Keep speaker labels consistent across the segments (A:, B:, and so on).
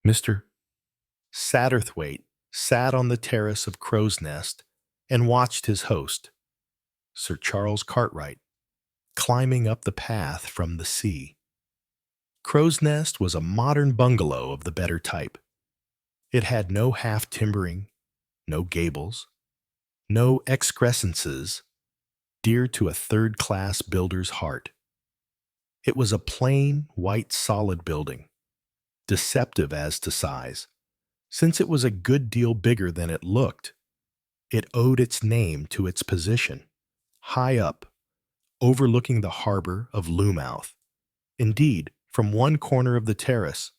A: Mr. Satterthwaite sat on the terrace of Crow's Nest and watched his host, Sir Charles Cartwright, climbing up the path from the sea. Crow's Nest was a modern bungalow of the better type. It had no half-timbering, no gables, no excrescences dear to a third-class builder's heart. It was a plain, white, solid building, deceptive as to size. Since it was a good deal bigger than it looked, it owed its name to its position, high up, overlooking the harbor of Loomouth. Indeed, from one corner of the terrace,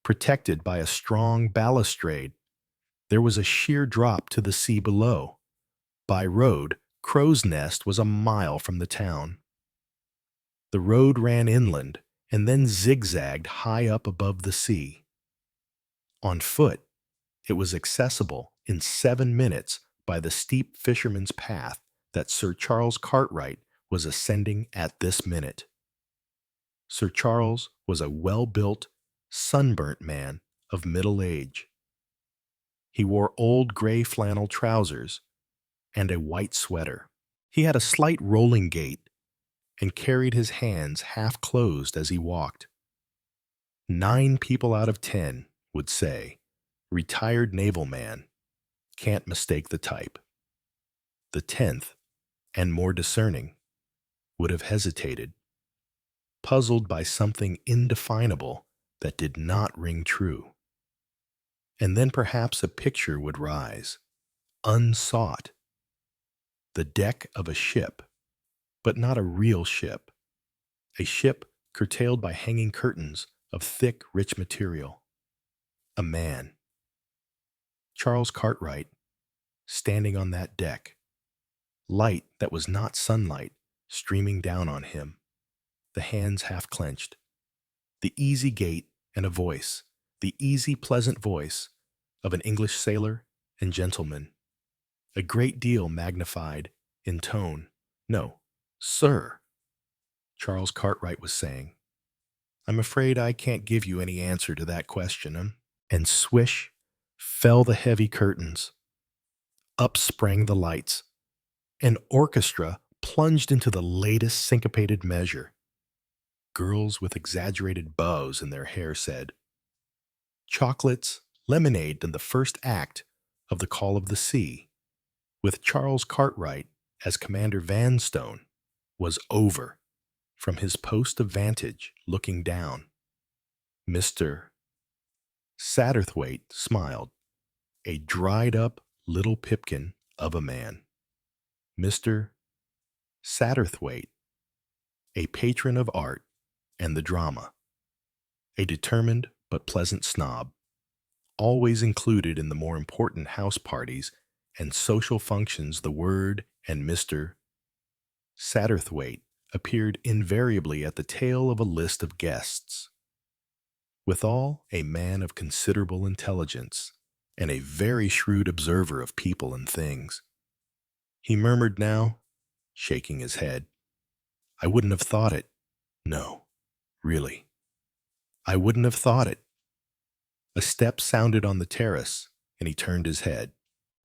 A: protected by a strong balustrade, there was a sheer drop to the sea below. By road, Crow's Nest was a mile from the town. The road ran inland and then zigzagged high up above the sea. On foot, it was accessible in 7 minutes by the steep fisherman's path that Sir Charles Cartwright was ascending at this minute. Sir Charles was a well-built, sunburnt man of middle age. He wore old gray flannel trousers and a white sweater. He had a slight rolling gait and carried his hands half closed as he walked. 9 people out of 10 would say, retired naval man, can't mistake the type. The 10th, and more discerning, would have hesitated, puzzled by something indefinable that did not ring true. And then perhaps a picture would rise, unsought. The deck of a ship, but not a real ship. A ship curtailed by hanging curtains of thick, rich material. A man. Charles Cartwright, standing on that deck. Light that was not sunlight streaming down on him. The hands half clenched. The easy gait and a voice, the easy, pleasant voice of an English sailor and gentleman. A great deal magnified in tone. No, sir, Charles Cartwright was saying. I'm afraid I can't give you any answer to that question. And swish fell the heavy curtains. Up sprang the lights. An orchestra plunged into the latest syncopated measure. Girls with exaggerated bows in their hair said, chocolates, lemonade in the first act of The Call of the Sea, with Charles Cartwright as Commander Vanstone, was over, from his post of vantage looking down. Mr. Satterthwaite smiled, a dried-up little pipkin of a man. Mr. Satterthwaite, a patron of art and the drama, a determined but pleasant snob, always included in the more important house parties and social functions. The word and Mr. Satterthwaite appeared invariably at the tail of a list of guests. Withal, a man of considerable intelligence and a very shrewd observer of people and things. He murmured now, shaking his head, I wouldn't have thought it. No, really, I wouldn't have thought it. A step sounded on the terrace, and he turned his head.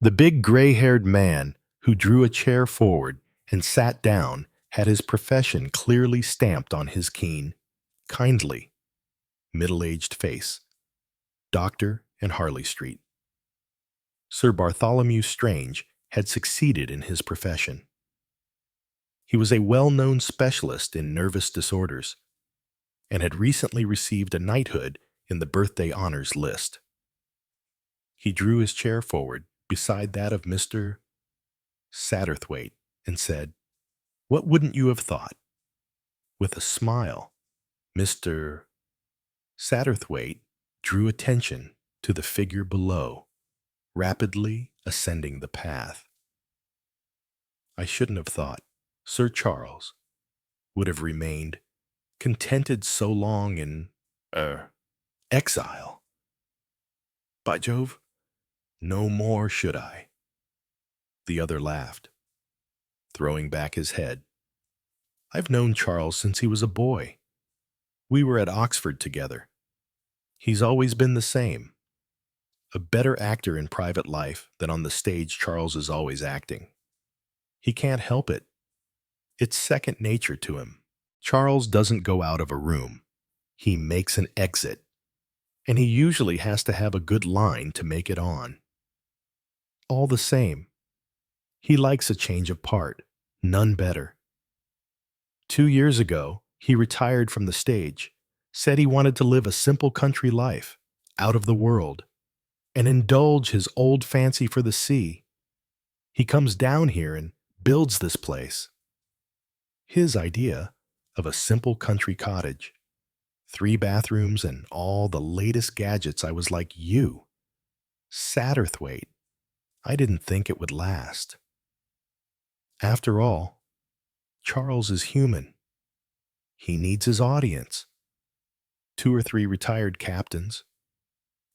A: The big gray-haired man who drew a chair forward and sat down had his profession clearly stamped on his keen, kindly, middle-aged face. Doctor in Harley Street. Sir Bartholomew Strange had succeeded in his profession. He was a well-known specialist in nervous disorders and had recently received a knighthood in the birthday honors list. He drew his chair forward beside that of Mr. Satterthwaite and said, What wouldn't you have thought? With a smile, Mr. Satterthwaite drew attention to the figure below, rapidly ascending the path. I shouldn't have thought Sir Charles would have remained contented so long in, exile. By Jove, no more should I. The other laughed, throwing back his head. I've known Charles since he was a boy. We were at Oxford together. He's always been the same. A better actor in private life than on the stage. Charles is always acting. He can't help it. It's second nature to him. Charles doesn't go out of a room. He makes an exit. And he usually has to have a good line to make it on. All the same, he likes a change of part. None better. 2 years ago, he retired from the stage, said he wanted to live a simple country life, out of the world, and indulge his old fancy for the sea. He comes down here and builds this place. His idea of a simple country cottage, 3 bathrooms and all the latest gadgets. I was like, you, Satterthwaite, I didn't think it would last. After all, Charles is human. He needs his audience. 2 or 3 retired captains,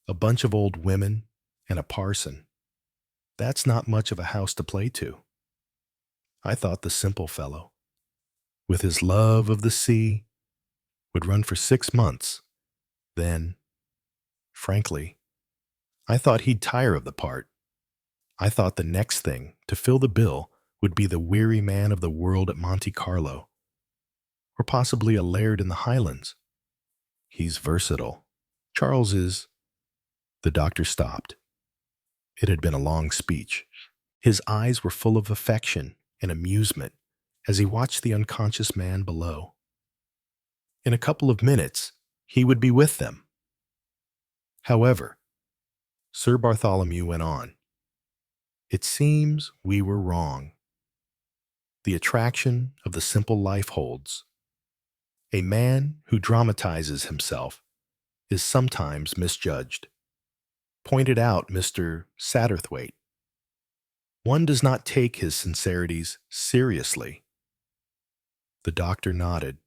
A: a bunch of old women, and a parson. That's not much of a house to play to. I thought the simple fellow, with his love of the sea, would run for 6 months. Then, frankly, I thought he'd tire of the part. I thought the next thing to fill the bill would be the weary man of the world at Monte Carlo, or possibly a laird in the Highlands. He's versatile. Charles is. The doctor stopped. It had been a long speech. His eyes were full of affection and amusement as he watched the unconscious man below. In a couple of minutes, he would be with them. However, Sir Bartholomew went on. It seems we were wrong. The attraction of the simple life holds. A man who dramatizes himself is sometimes misjudged. Pointed out Mr. Satterthwaite. One does not take his sincerities seriously. The doctor nodded.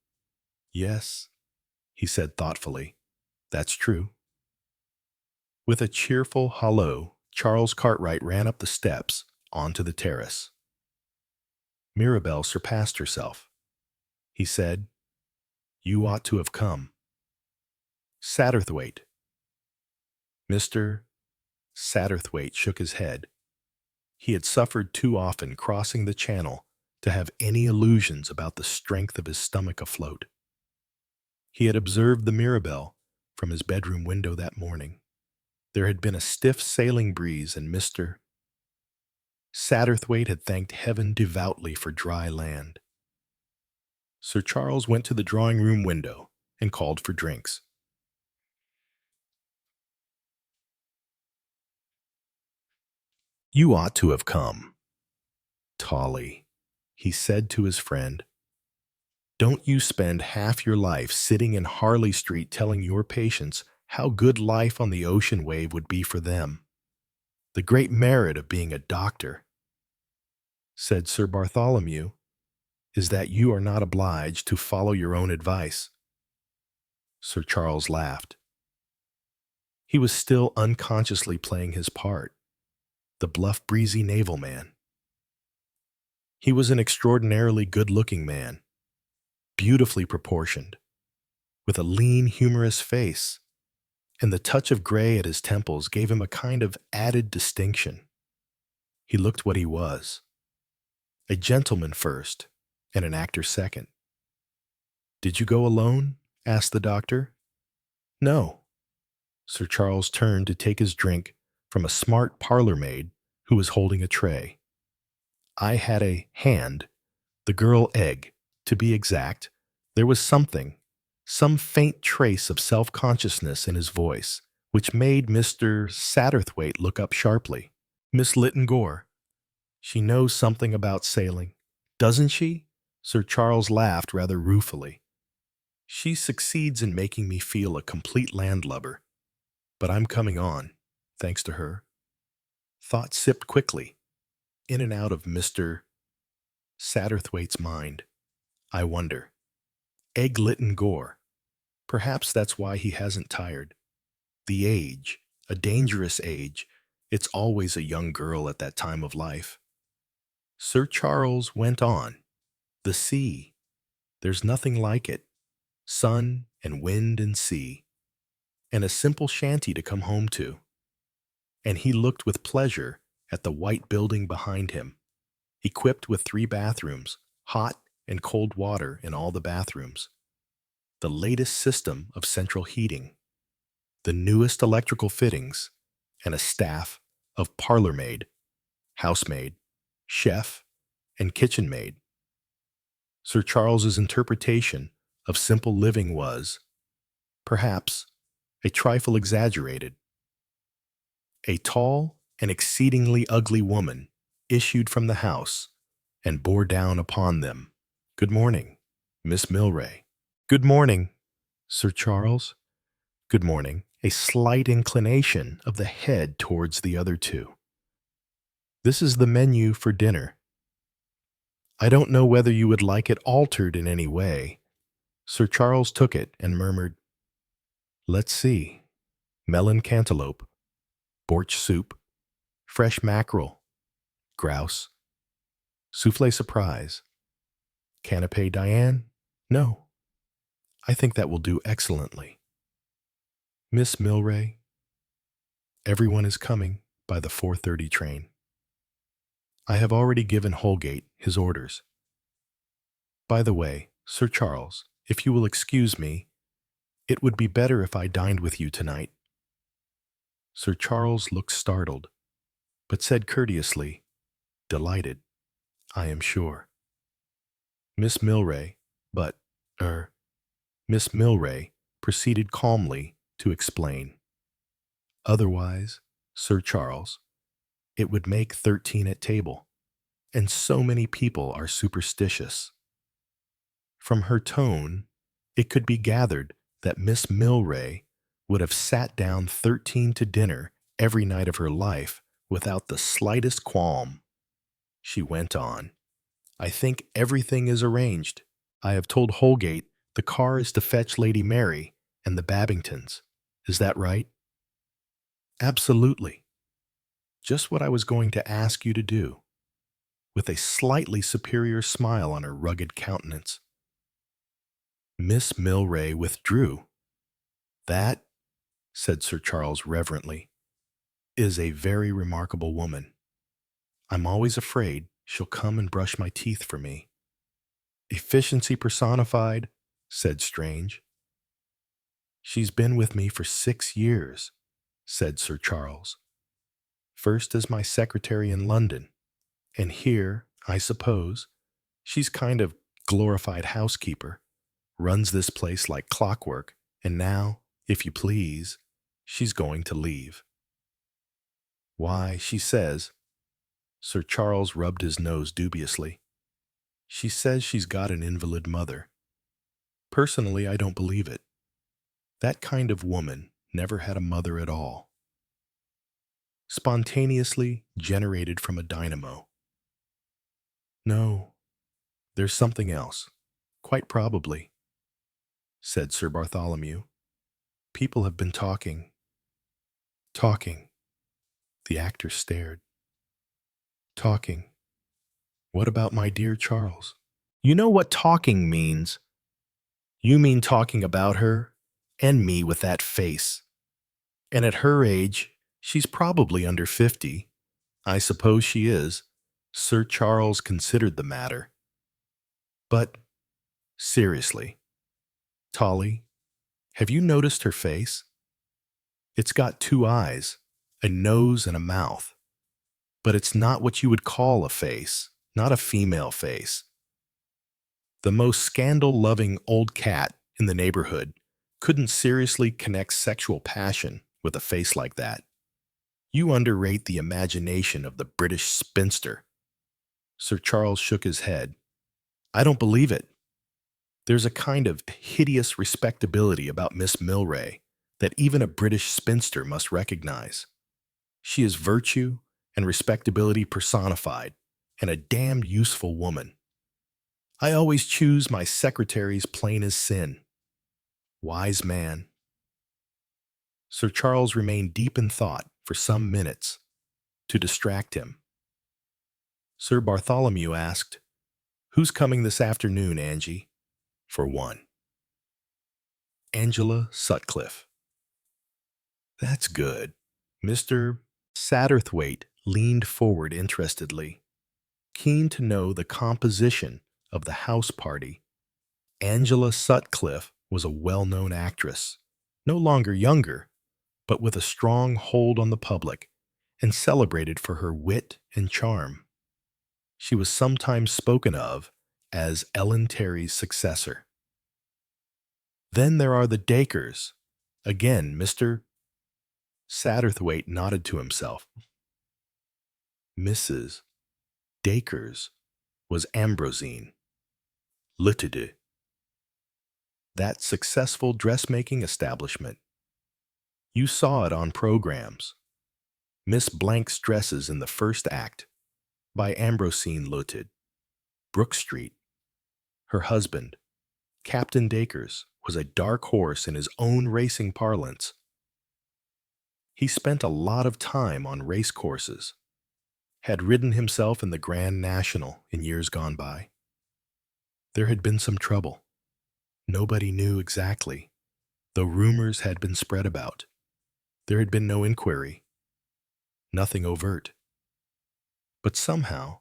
A: Yes, he said thoughtfully. That's true. With a cheerful hallo, Charles Cartwright ran up the steps onto the terrace. Mirabelle surpassed herself. He said, You ought to have come. Satterthwaite. Mr. Satterthwaite shook his head. He had suffered too often crossing the channel to have any illusions about the strength of his stomach afloat. He had observed the Mirabelle from his bedroom window that morning. There had been a stiff sailing breeze, and Mr. Satterthwaite had thanked heaven devoutly for dry land. Sir Charles went to the drawing-room window and called for drinks. You ought to have come, Tolly, he said to his friend. Don't you spend half your life sitting in Harley Street telling your patients how good life on the ocean wave would be for them. The great merit of being a doctor, said Sir Bartholomew, is that you are not obliged to follow your own advice. Sir Charles laughed. He was still unconsciously playing his part, the bluff, breezy naval man. He was an extraordinarily good-looking man, beautifully proportioned, with a lean, humorous face, and the touch of gray at his temples gave him a kind of added distinction. He looked what he was, a gentleman first and an actor second. Did you go alone? Asked the doctor. No. Sir Charles turned to take his drink from a smart parlor maid who was holding a tray. I had a hand, the girl Egg, to be exact. There was something, some faint trace of self-consciousness in his voice, which made Mr. Satterthwaite look up sharply. Miss Lytton Gore. She knows something about sailing, doesn't she? Sir Charles laughed rather ruefully. She succeeds in making me feel a complete landlubber, but I'm coming on, thanks to her. Thought sipped quickly, in and out of Mr. Satterthwaite's mind. I wonder. Egg Lytton Gore. Perhaps that's why he hasn't tired. The age, a dangerous age. It's always a young girl at that time of life. Sir Charles went on. The sea. There's nothing like it. Sun and wind and sea. and a simple shanty to come home to. And he looked with pleasure at the white building behind him, equipped with 3 bathrooms, hot and cold water in all the bathrooms, the latest system of central heating, the newest electrical fittings, and a staff of parlor maid, housemaid, chef, and kitchen maid. Sir Charles's interpretation of simple living was, perhaps, a trifle exaggerated. A tall and exceedingly ugly woman issued from the house and bore down upon them. "Good morning, Miss Milray." "Good morning, Sir Charles." "Good morning." A slight inclination of the head towards the other two. "This is the menu for dinner. I don't know whether you would like it altered in any way." Sir Charles took it and murmured, "Let's see. Melon cantaloupe, borch soup, fresh mackerel, grouse, souffle surprise, canapé Diane? No, I think that will do excellently. Miss Milray, everyone is coming by the 4:30 train. I have already given Holgate his orders. By the way, Sir Charles, if you will excuse me, it would be better if I dined with you tonight." Sir Charles looked startled, but said courteously, "Delighted, I am sure." Miss Milray, Miss Milray proceeded calmly to explain. "Otherwise, Sir Charles, it would make 13 at table, and so many people are superstitious." From her tone, it could be gathered that Miss Milray would have sat down 13 to dinner every night of her life without the slightest qualm. She went on, "I think everything is arranged. I have told Holgate the car is to fetch Lady Mary and the Babingtons. Is that right?" "Absolutely. Just what I was going to ask you to do," with a slightly superior smile on her rugged countenance. Miss Milray withdrew. "That," said Sir Charles reverently, "is a very remarkable woman. I'm always afraid she'll come and brush my teeth for me." "Efficiency personified," said Strange. "She's been with me for 6 years," said Sir Charles. "First as my secretary in London, and here, I suppose, she's kind of glorified housekeeper, runs this place like clockwork, and now, if you please, she's going to leave. Why, she says—" Sir Charles rubbed his nose dubiously. "She says she's got an invalid mother. Personally, I don't believe it. That kind of woman never had a mother at all. Spontaneously generated from a dynamo. No, there's something else, quite probably," said Sir Bartholomew. "People have been talking." "Talking." The actor stared. "Talking. What about my dear Charles?" "You know what talking means. You mean talking about her and me with that face. And at her age, she's probably under 50. I suppose she is." Sir Charles considered the matter. "But, seriously, Tolly, have you noticed her face? It's got 2 eyes, a nose and a mouth. But it's not what you would call a face, not a female face. The most scandal-loving old cat in the neighborhood couldn't seriously connect sexual passion with a face like that. You underrate the imagination of the British spinster." Sir Charles shook his head. "I don't believe it. There's a kind of hideous respectability about Miss Milray that even a British spinster must recognize. She is virtue and respectability personified, and a damned useful woman. I always choose my secretaries plain as sin. Wise man." Sir Charles remained deep in thought for some minutes to distract him. Sir Bartholomew asked, "Who's coming this afternoon, Angie?" "For one, Angela Sutcliffe." That's good. Mr. Satterthwaite leaned forward interestedly, keen to know the composition of the house party. Angela Sutcliffe was a well-known actress, no longer younger, but with a strong hold on the public, and celebrated for her wit and charm. She was sometimes spoken of as Ellen Terry's successor. Then there are the Dacres. Again, Mr. Satterthwaite nodded to himself. Mrs. Dacres was Ambrosine Ltd. That successful dressmaking establishment. You saw it on programs. Miss Blank's dresses in the first act by Ambrosine Ltd. Brook Street. Her husband, Captain Dacres, was a dark horse in his own racing parlance. He spent a lot of time on race courses, had ridden himself in the Grand National in years gone by. There had been some trouble. Nobody knew exactly, though rumors had been spread about. There had been no inquiry, nothing overt. But somehow,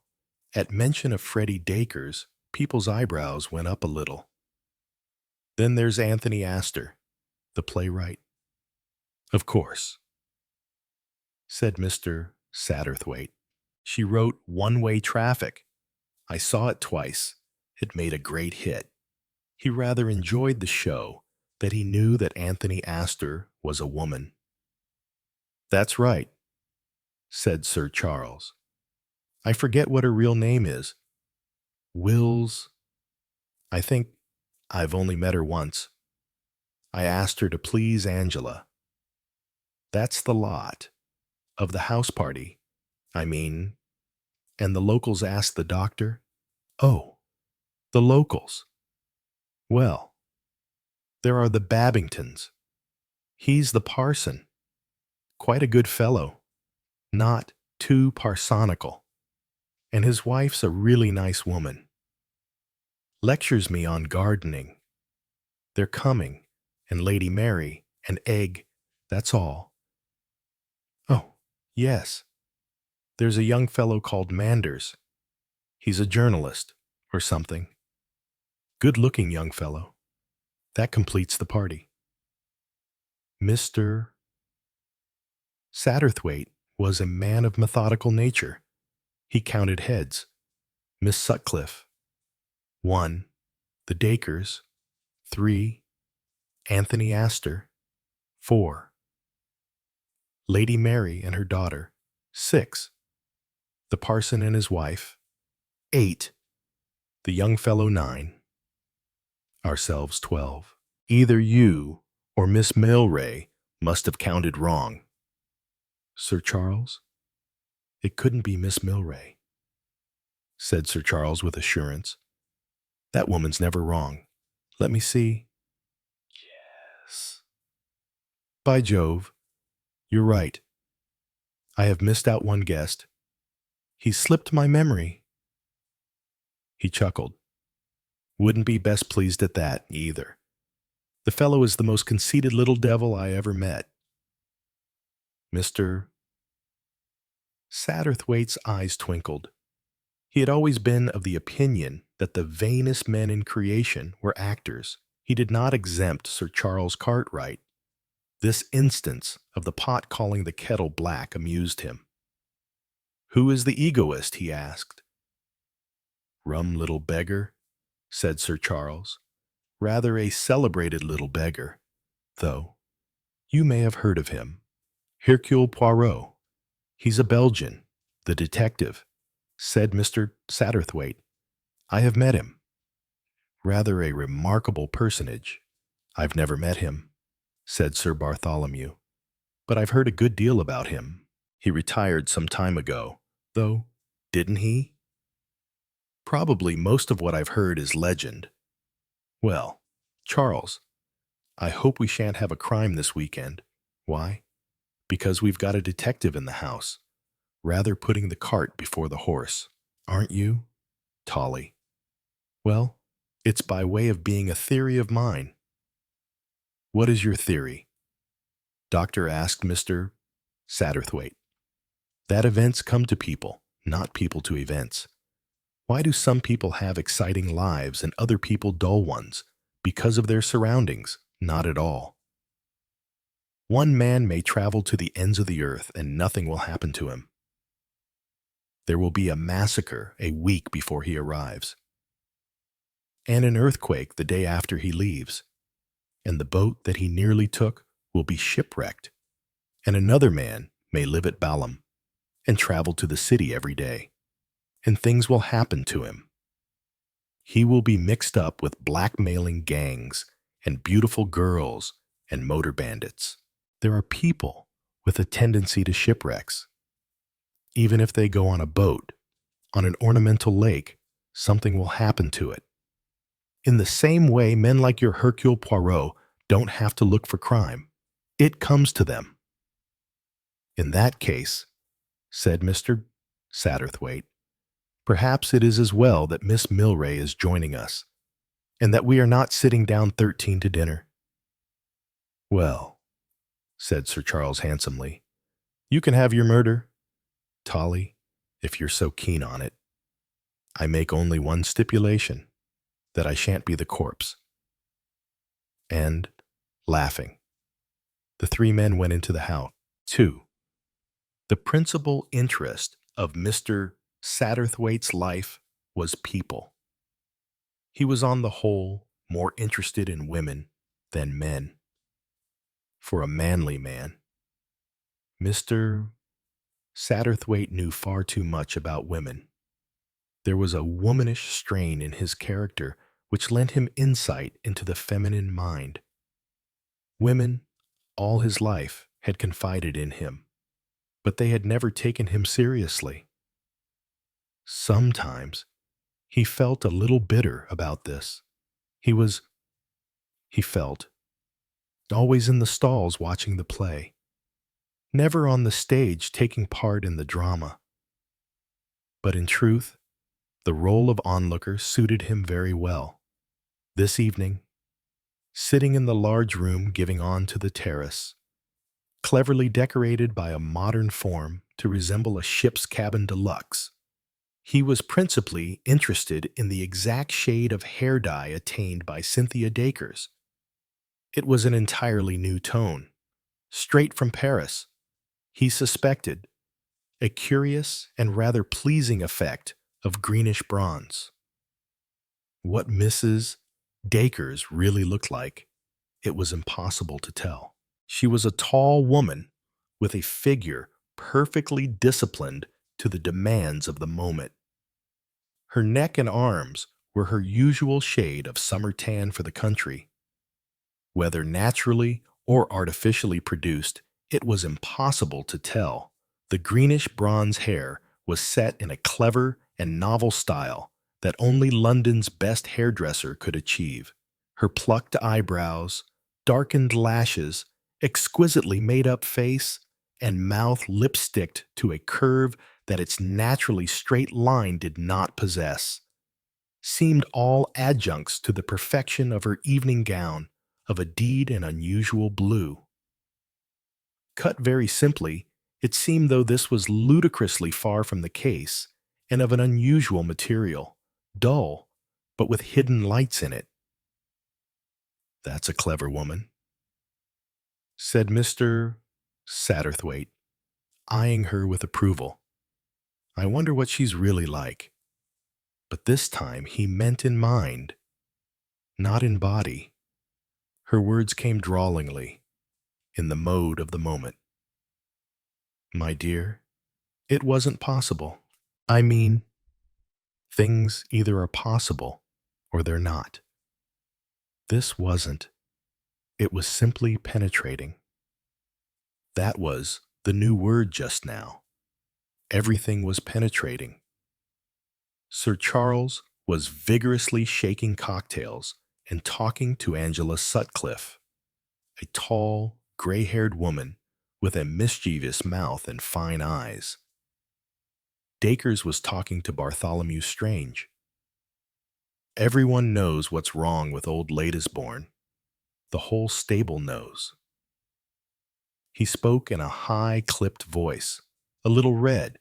A: at mention of Freddie Dacres, people's eyebrows went up a little. Then there's Anthony Astor, the playwright. Of course, said Mr. Satterthwaite. She wrote One-Way Traffic. I saw it twice. It made a great hit. He rather enjoyed the show that he knew that Anthony Astor was a woman. That's right, said Sir Charles. I forget what her real name is. Wills. I think I've only met her once. I asked her to please Angela. That's the lot. Of the house party, I mean. And the locals asked the doctor. Oh, the locals. Well, there are the Babingtons. He's the parson. Quite a good fellow. Not too parsonical. And his wife's a really nice woman. Lectures me on gardening. They're coming, and Lady Mary, and Egg, that's all. Oh, yes. There's a young fellow called Manders. He's a journalist, or something. Good-looking young fellow. That completes the party. Mr. Satterthwaite was a man of methodical nature. He counted heads. Miss Sutcliffe. 1. The Dacres. 3. Anthony Astor. 4. Lady Mary and her daughter. 6. The parson and his wife. 8. The young fellow. 9. Ourselves 12. Either you or Miss Milray must have counted wrong. Sir Charles? It couldn't be Miss Milray, said Sir Charles with assurance. That woman's never wrong. Let me see. Yes. By Jove, you're right. I have missed out one guest. He's slipped my memory. He chuckled. Wouldn't be best pleased at that, either. The fellow is the most conceited little devil I ever met. Mr. Satterthwaite's eyes twinkled. He had always been of the opinion that the vainest men in creation were actors. He did not exempt Sir Charles Cartwright. This instance of the pot calling the kettle black amused him. Who is the egoist? He asked. Rum little beggar, said Sir Charles. Rather a celebrated little beggar, though. You may have heard of him. Hercule Poirot. He's a Belgian, the detective, said Mr. Satterthwaite. I have met him. Rather a remarkable personage. I've never met him, said Sir Bartholomew, but I've heard a good deal about him. He retired some time ago, though, didn't he? Probably most of what I've heard is legend. Well, Charles, I hope we shan't have a crime this weekend. Why? Because we've got a detective in the house. Rather putting the cart before the horse, aren't you, Tolly? Well, it's by way of being a theory of mine. What is your theory? Doctor asked Mr. Satterthwaite. That events come to people, not people to events. Why do some people have exciting lives and other people dull ones? Because of their surroundings, not at all. One man may travel to the ends of the earth and nothing will happen to him. There will be a massacre a week before he arrives, and an earthquake the day after he leaves, and the boat that he nearly took will be shipwrecked, and another man may live at Balham and travel to the city every day, and things will happen to him. He will be mixed up with blackmailing gangs and beautiful girls and motor bandits. There are people with a tendency to shipwrecks. Even if they go on a boat, on an ornamental lake, something will happen to it. In the same way, men like your Hercule Poirot don't have to look for crime. It comes to them. In that case, said Mr. Satterthwaite, perhaps it is as well that Miss Milray is joining us, and that we are not sitting down 13 to dinner. Well, said Sir Charles handsomely, you can have your murder, Tolly, if you're so keen on it. I make only one stipulation, that I shan't be the corpse. And, laughing, the three men went into the house. 2. The principal interest of Mr. Satterthwaite's life was people. He was on the whole more interested in women than men. For a manly man, Mr. Satterthwaite knew far too much about women. There was a womanish strain in his character which lent him insight into the feminine mind. Women, all his life, had confided in him, but they had never taken him seriously. Sometimes he felt a little bitter about this. He felt, always in the stalls watching the play, never on the stage taking part in the drama. But in truth, the role of onlooker suited him very well. This evening, sitting in the large room giving on to the terrace, cleverly decorated by a modern form to resemble a ship's cabin deluxe, he was principally interested in the exact shade of hair dye attained by Cynthia Dacres. It was an entirely new tone, straight from Paris. He suspected a curious and rather pleasing effect of greenish bronze. What Mrs. Dacres really looked like, it was impossible to tell. She was a tall woman with a figure perfectly disciplined to the demands of the moment. Her neck and arms were her usual shade of summer tan for the country. Whether naturally or artificially produced, it was impossible to tell. The greenish bronze hair was set in a clever and novel style that only London's best hairdresser could achieve. Her plucked eyebrows, darkened lashes, exquisitely made-up face, and mouth lipsticked to a curve that its naturally straight line did not possess, seemed all adjuncts to the perfection of her evening gown of a deed and unusual blue. Cut very simply, it seemed though this was ludicrously far from the case, and of an unusual material, dull, but with hidden lights in it. That's a clever woman, said Mr. Satterthwaite, eyeing her with approval. I wonder what she's really like. But this time he meant in mind, not in body. Her words came drawlingly, in the mode of the moment. My dear, it wasn't possible. I mean, things either are possible or they're not. This wasn't. It was simply penetrating. That was the new word just now. Everything was penetrating. Sir Charles was vigorously shaking cocktails and talking to Angela Sutcliffe, a tall, gray-haired woman with a mischievous mouth and fine eyes. Dacres was talking to Bartholomew Strange. Everyone knows what's wrong with old Ladysbourne. The whole stable knows. He spoke in a high-clipped voice, a little red,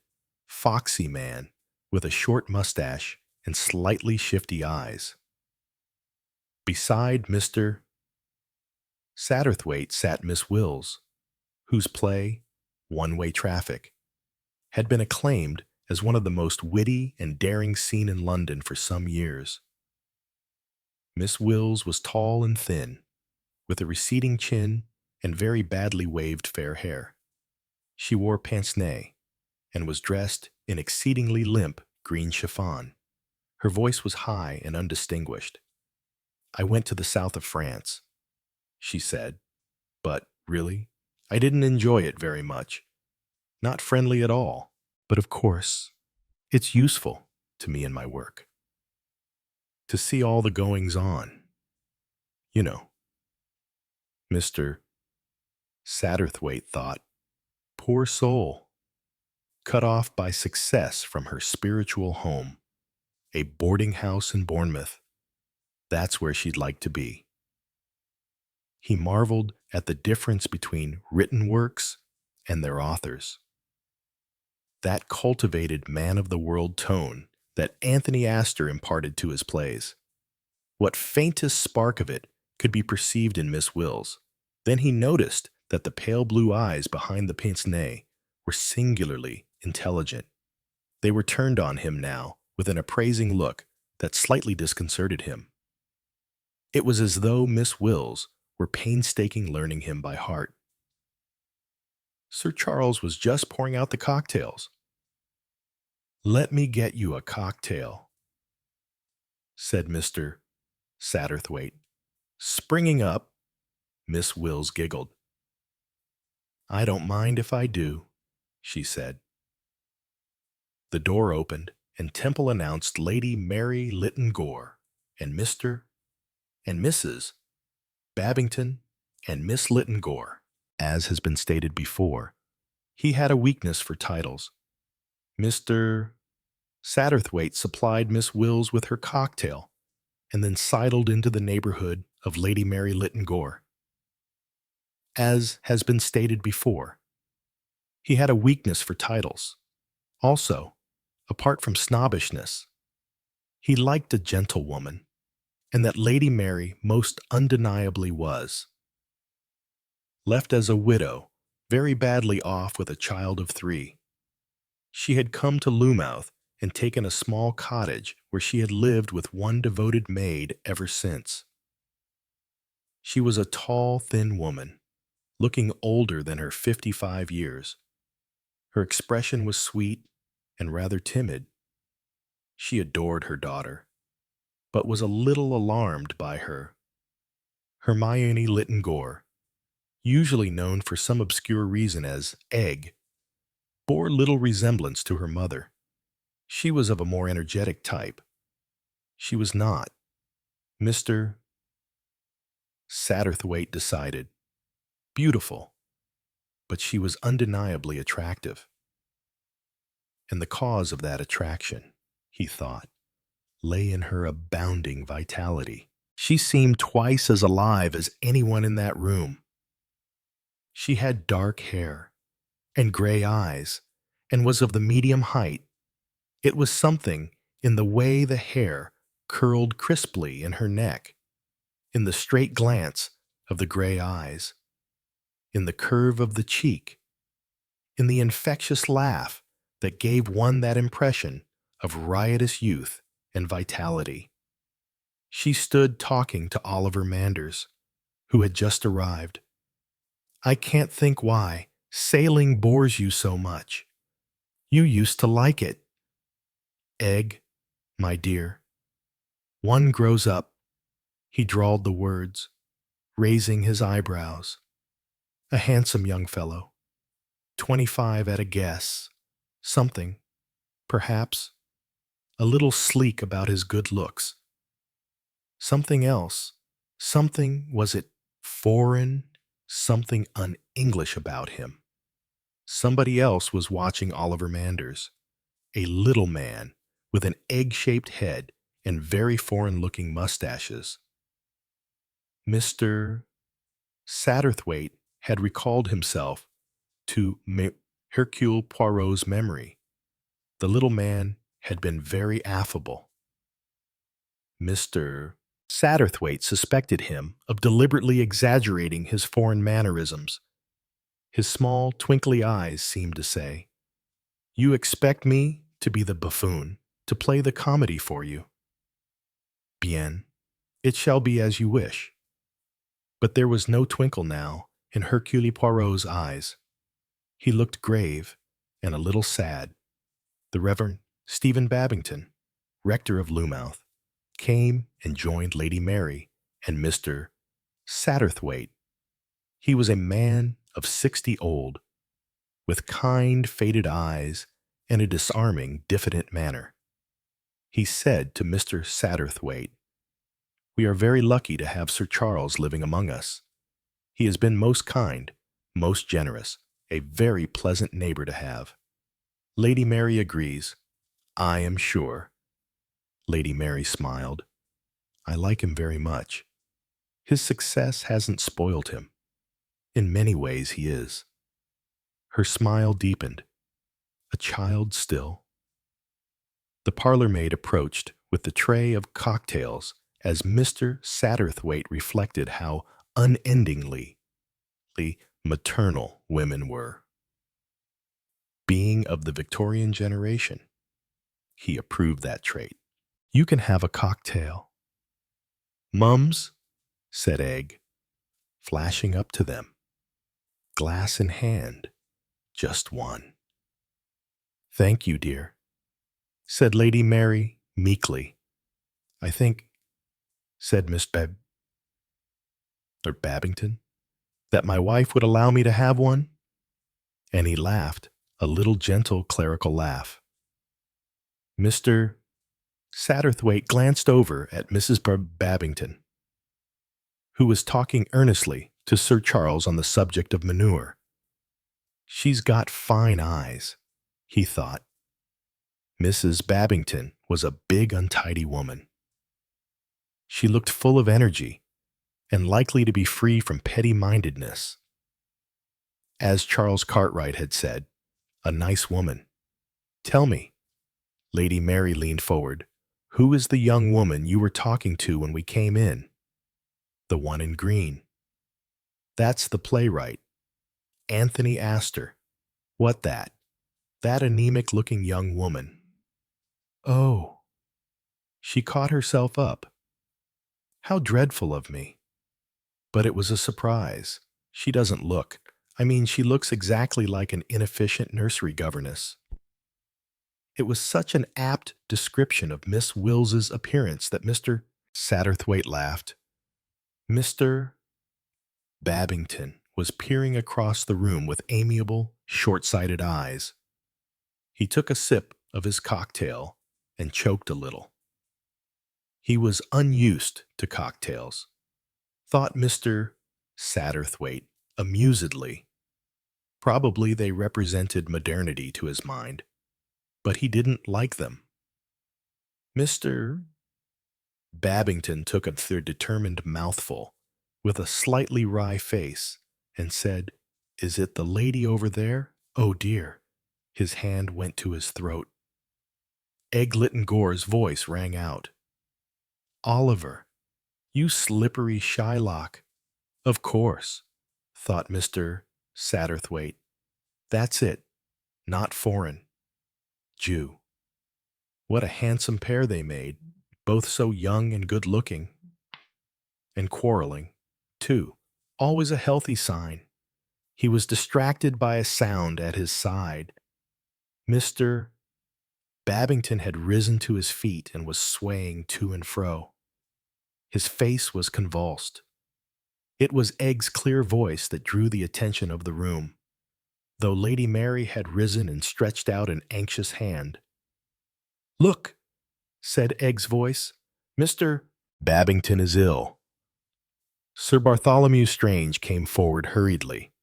A: foxy man with a short mustache and slightly shifty eyes. Beside Mr. Satterthwaite sat Miss Wills, whose play, One-Way Traffic, had been acclaimed as one of the most witty and daring seen in London for some years. Miss Wills was tall and thin, with a receding chin and very badly waved fair hair. She wore pince-nez and was dressed in exceedingly limp green chiffon. Her voice was high and undistinguished. "I went to the south of France," she said, "but, really, I didn't enjoy it very much. Not friendly at all, but of course, it's useful to me in my work. To see all the goings-on, you know." Mr. Satterthwaite thought, poor soul, cut off by success from her spiritual home, a boarding house in Bournemouth. That's where she'd like to be. He marveled at the difference between written works and their authors. That cultivated man-of-the-world tone that Anthony Astor imparted to his plays. What faintest spark of it could be perceived in Miss Wills. Then he noticed that the pale blue eyes behind the pince-nez were singularly intelligent. They were turned on him now with an appraising look that slightly disconcerted him. It was as though Miss Wills were painstaking learning him by heart. Sir Charles was just pouring out the cocktails. "Let me get you a cocktail," said Mr. Satterthwaite. Springing up, Miss Wills giggled. "I don't mind if I do," she said. The door opened, and Temple announced Lady Mary Lytton Gore and Mr. and Mrs. Babington and Miss Lytton Gore. As has been stated before, he had a weakness for titles. Mr. Satterthwaite supplied Miss Wills with her cocktail, and then sidled into the neighborhood of Lady Mary Lytton Gore. As has been stated before, he had a weakness for titles. Also, apart from snobbishness, he liked a gentlewoman, and that Lady Mary most undeniably was. Left as a widow, very badly off with a child of 3, she had come to Loumouth and taken a small cottage where she had lived with one devoted maid ever since. She was a tall, thin woman, looking older than her 55 years. Her expression was sweet and rather timid. She adored her daughter, but was a little alarmed by her. Hermione Lytton Gore, usually known for some obscure reason as Egg, bore little resemblance to her mother. She was of a more energetic type. She was not, Mr. Satterthwaite decided, beautiful, but she was undeniably attractive. And the cause of that attraction, he thought, lay in her abounding vitality. She seemed twice as alive as anyone in that room. She had dark hair and gray eyes and was of the medium height. It was something in the way the hair curled crisply in her neck, in the straight glance of the gray eyes, in the curve of the cheek, in the infectious laugh that gave one that impression of riotous youth and vitality. She stood talking to Oliver Manders, who had just arrived. "I can't think why sailing bores you so much. You used to like it. Egg, my dear. One grows up," he drawled the words, raising his eyebrows. "A handsome young fellow, 25 at a guess, something, perhaps, a little sleek about his good looks. Something else, something, was it foreign, something un-English about him. Somebody else was watching Oliver Manders, a little man with an egg-shaped head and very foreign-looking mustaches. Mr. Satterthwaite had recalled himself to Hercule Poirot's memory. The little man had been very affable. Mr. Satterthwaite suspected him of deliberately exaggerating his foreign mannerisms. His small, twinkly eyes seemed to say, "You expect me to be the buffoon, to play the comedy for you. Bien, it shall be as you wish." But there was no twinkle now in Hercule Poirot's eyes. He looked grave and a little sad. The Reverend Stephen Babington, rector of Loomouth, came and joined Lady Mary and Mr. Satterthwaite. He was a man of 60 old, with kind, faded eyes and a disarming, diffident manner. He said to Mr. Satterthwaite, "We are very lucky to have Sir Charles living among us. He has been most kind, most generous, a very pleasant neighbor to have." Lady Mary agrees. "I am sure." Lady Mary smiled. "I like him very much. His success hasn't spoiled him. In many ways he is." Her smile deepened. A child still. The parlor maid approached with the tray of cocktails as Mr. Satterthwaite reflected how unendingly maternal women were. Being of the Victorian generation, he approved that trait. "You can have a cocktail." "Mums," said Egg, flashing up to them, glass in hand, just one. "Thank you, dear," said Lady Mary meekly. "I think," said Miss Babington, "that my wife would allow me to have one." And he laughed, a little gentle clerical laugh. Mr. Satterthwaite glanced over at Mrs. Babington, who was talking earnestly to Sir Charles on the subject of manure. "She's got fine eyes," he thought. Mrs. Babington was a big, untidy woman. She looked full of energy and likely to be free from petty-mindedness. As Charles Cartwright had said, a nice woman. "Tell me," Lady Mary leaned forward, "who is the young woman you were talking to when we came in?" "The one in green." "That's the playwright, Anthony Astor." "What that?" "That anemic-looking young woman." "Oh." She caught herself up. "How dreadful of me." But it was a surprise. She doesn't look. She looks exactly like an inefficient nursery governess. It was such an apt description of Miss Wills's appearance that Mr. Satterthwaite laughed. Mr. Babington was peering across the room with amiable, short-sighted eyes. He took a sip of his cocktail and choked a little. He was unused to cocktails, thought Mr. Satterthwaite amusedly. Probably they represented modernity to his mind, but he didn't like them. Mr. Babington took a determined mouthful with a slightly wry face and said, "Is it the lady over there? Oh dear." His hand went to his throat. Egg-Lytton Gore's voice rang out. "Oliver, you slippery Shylock." "Of course," thought Mr. Satterthwaite. "That's it. Not foreign. Jew." What a handsome pair they made, both so young and good-looking. And quarreling, too. Always a healthy sign. He was distracted by a sound at his side. Mr. Babington had risen to his feet and was swaying to and fro. His face was convulsed. It was Egg's clear voice that drew the attention of the room, though Lady Mary had risen and stretched out an anxious hand. "Look," said Egg's voice. "Mr. Babington is ill." Sir Bartholomew Strange came forward hurriedly,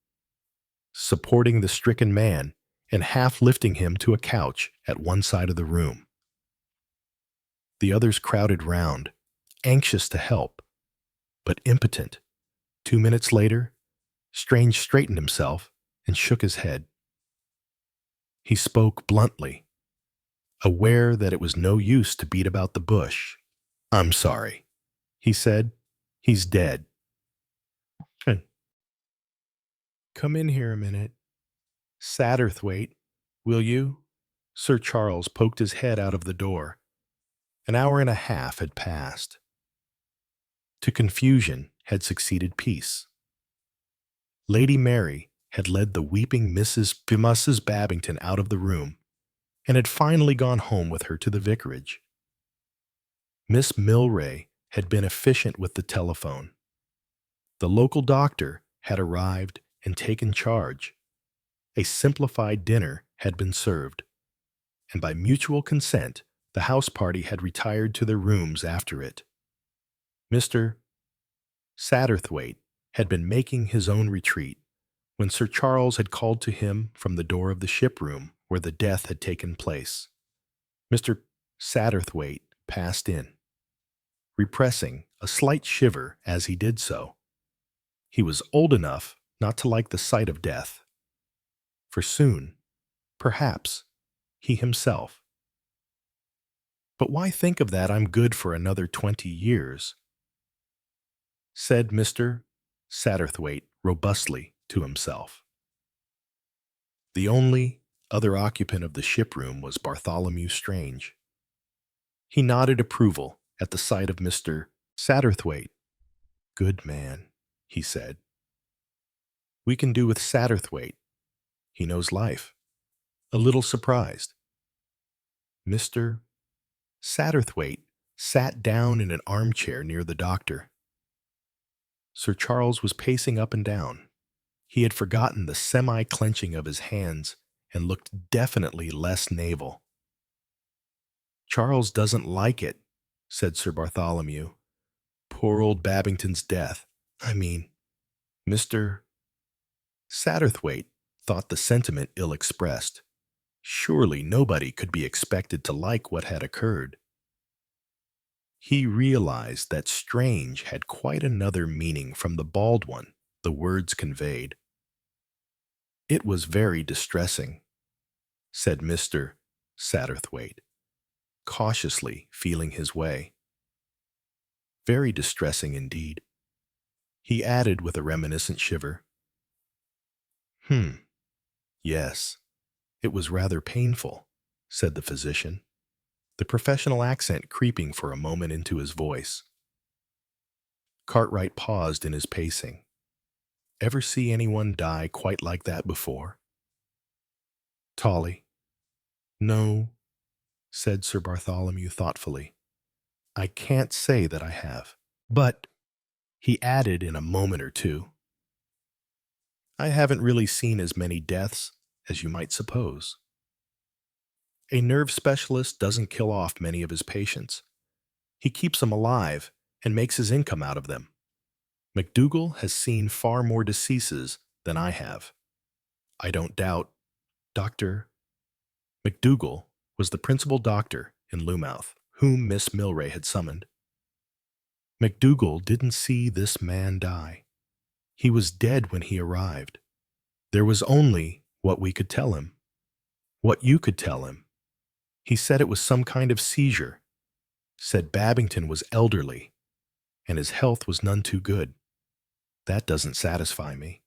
A: supporting the stricken man and half lifting him to a couch at one side of the room. The others crowded round, anxious to help, but impotent. 2 minutes later, Strange straightened himself and shook his head. He spoke bluntly, aware that it was no use to beat about the bush. "I'm sorry," he said. "He's dead." "Come in here a minute. Satterthwaite, will you?" Sir Charles poked his head out of the door. An hour and a half had passed. To confusion had succeeded peace. Lady Mary had led the weeping Mrs. Babington out of the room, and had finally gone home with her to the vicarage. Miss Milray had been efficient with the telephone. The local doctor had arrived and taken charge. A simplified dinner had been served, and by mutual consent, the house party had retired to their rooms after it. Mr. Satterthwaite had been making his own retreat when Sir Charles had called to him from the door of the ship-room where the death had taken place. Mr. Satterthwaite passed in, repressing a slight shiver as he did so. He was old enough not to like the sight of death, for soon, perhaps, he himself. "But why think of that? I'm good for another 20 years, said Mr. Satterthwaite robustly to himself. The only other occupant of the ship-room was Bartholomew Strange. He nodded approval at the sight of Mr. Satterthwaite. "Good man," he said. "We can do with Satterthwaite. He knows life." A little surprised, Mr. Satterthwaite sat down in an armchair near the doctor. Sir Charles was pacing up and down. He had forgotten the semi-clenching of his hands and looked definitely less naval. "Charles doesn't like it," said Sir Bartholomew. "Poor old Babington's death. I mean, Mr. Satterthwaite thought the sentiment ill-expressed. Surely nobody could be expected to like what had occurred. He realized that strange had quite another meaning from the bald one the words conveyed. "It was very distressing," said Mr. Satterthwaite, cautiously feeling his way. "Very distressing indeed," he added with a reminiscent shiver. Yes, it was rather painful," said the physician, the professional accent creeping for a moment into his voice. Cartwright paused in his pacing. "Ever see anyone die quite like that before?" "Tolly?" "No," said Sir Bartholomew thoughtfully. "I can't say that I have. But," he added in a moment or two, "I haven't really seen as many deaths as you might suppose. A nerve specialist doesn't kill off many of his patients. He keeps them alive and makes his income out of them. MacDougall has seen far more deceases than I have. I don't doubt Dr. MacDougall was the principal doctor in Loumouth, whom Miss Milray had summoned. MacDougall didn't see this man die. He was dead when he arrived. There was only what we could tell him. What you could tell him. He said it was some kind of seizure. Said Babington was elderly, and his health was none too good. That doesn't satisfy me."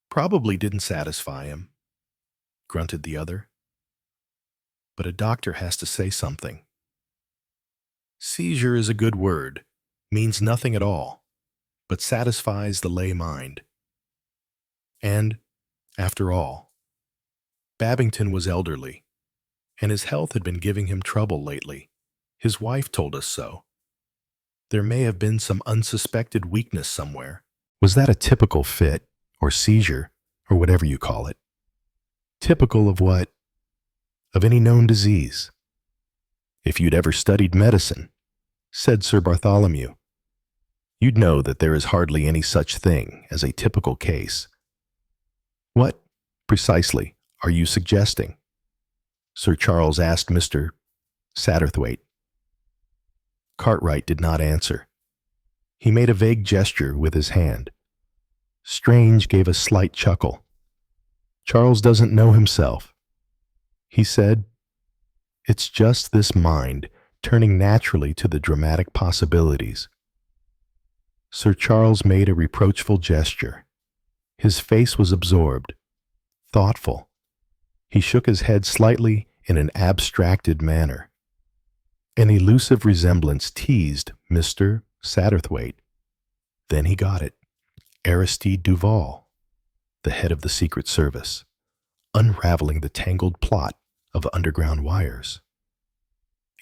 A: "Probably didn't satisfy him," grunted the other. "But a doctor has to say something. Seizure is a good word, means nothing at all, but satisfies the lay mind. And, after all, Babington was elderly, and his health had been giving him trouble lately. His wife told us so. There may have been some unsuspected weakness somewhere. Was that a typical fit, or seizure, or whatever you call it? Typical of what? Of any known disease. If you'd ever studied medicine," said Sir Bartholomew, "you'd know that there is hardly any such thing as a typical case." "What, precisely, are you suggesting?" Sir Charles asked Mr. Satterthwaite. Cartwright did not answer. He made a vague gesture with his hand. Strange gave a slight chuckle. Charles doesn't know himself. He said, "It's just this mind turning naturally to the dramatic possibilities." Sir Charles made a reproachful gesture. His face was absorbed, thoughtful. He shook his head slightly in an abstracted manner. An elusive resemblance teased Mr. Satterthwaite. Then he got it. Aristide Duval, the head of the Secret Service, unraveling the tangled plot of underground wires.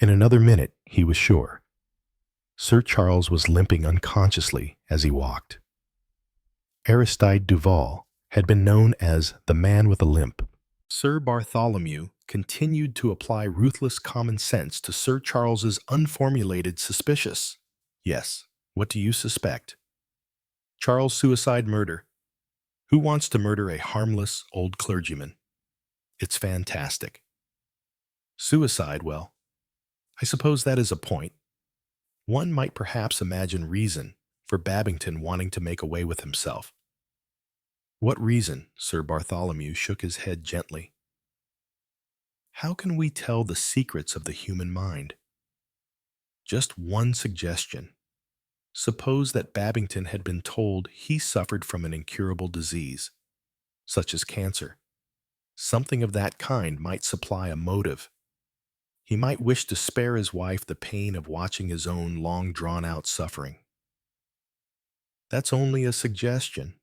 A: In another minute, he was sure. Sir Charles was limping unconsciously as he walked. Aristide Duval had been known as the man with a limp. Sir Bartholomew continued to apply ruthless common sense to Sir Charles's unformulated suspicious. Yes, what do you suspect? Charles' suicide murder. Who wants to murder a harmless old clergyman? It's fantastic. Suicide, well, I suppose that is a point. One might perhaps imagine reason for Babington wanting to make away with himself. What reason? Sir Bartholomew shook his head gently. How can we tell the secrets of the human mind? Just one suggestion. Suppose that Babington had been told he suffered from an incurable disease, such as cancer. Something of that kind might supply a motive. He might wish to spare his wife the pain of watching his own long drawn-out suffering. That's only a suggestion.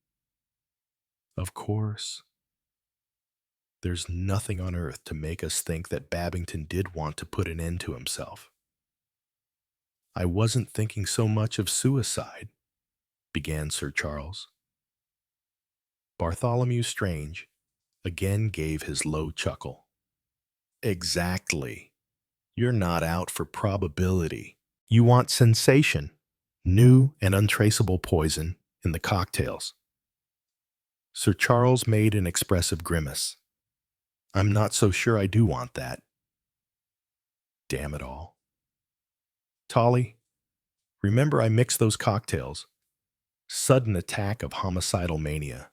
A: Of course, there's nothing on earth to make us think that Babington did want to put an end to himself. I wasn't thinking so much of suicide, began Sir Charles. Bartholomew Strange again gave his low chuckle. Exactly. You're not out for probability. You want sensation, new and untraceable poison in the cocktails. Sir Charles made an expressive grimace. I'm not so sure I do want that. Damn it all. Tolly, remember I mixed those cocktails. Sudden attack of homicidal mania.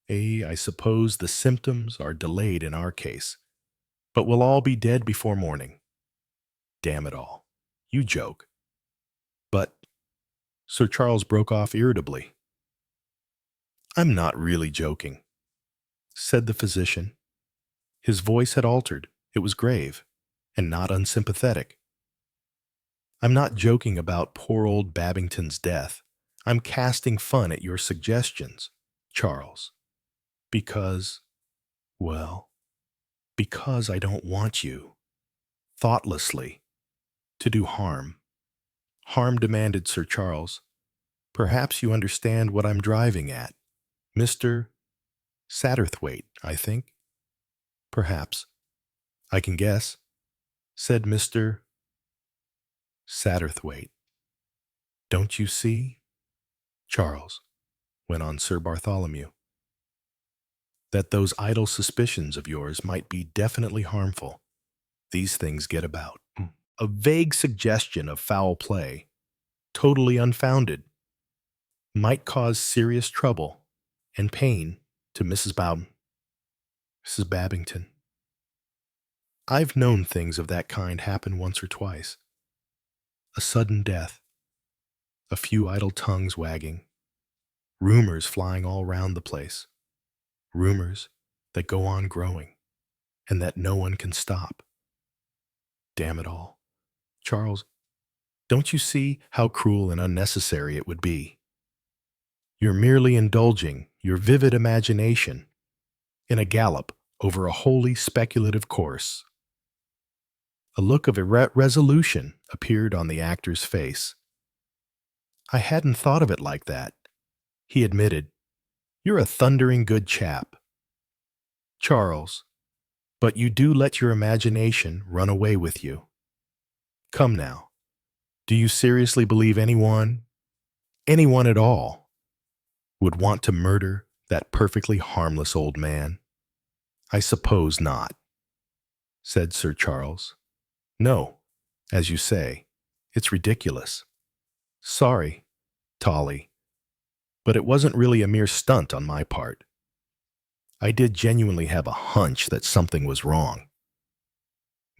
A: I suppose the symptoms are delayed in our case, but we'll all be dead before morning. Damn it all. You joke. But Sir Charles broke off irritably. I'm not really joking, said the physician. His voice had altered. It was grave, and not unsympathetic. I'm not joking about poor old Babington's death. I'm casting fun at your suggestions, Charles. Because I don't want you, thoughtlessly, to do harm. Harm, demanded Sir Charles. Perhaps you understand what I'm driving at. Mr. Satterthwaite, I think. Perhaps. I can guess, said Mr. Satterthwaite. Don't you see, Charles, went on Sir Bartholomew, that those idle suspicions of yours might be definitely harmful. These things get about. A vague suggestion of foul play, totally unfounded, might cause serious trouble and pain to Mrs. Babington. I've known things of that kind happen once or twice. A sudden death, a few idle tongues wagging, rumors flying all round the place, rumors that go on growing and that no one can stop. Damn it all. Charles, don't you see how cruel and unnecessary it would be? You're merely indulging your vivid imagination in a gallop over a wholly speculative course. A look of irresolution appeared on the actor's face. I hadn't thought of it like that, he admitted. You're a thundering good chap, Charles, but you do let your imagination run away with you. Come now, do you seriously believe anyone at all, would want to murder that perfectly harmless old man? I suppose not, said Sir Charles. No, as you say, it's ridiculous. Sorry, Tolly, But it wasn't really a mere stunt on my part. I did genuinely have a hunch that something was wrong.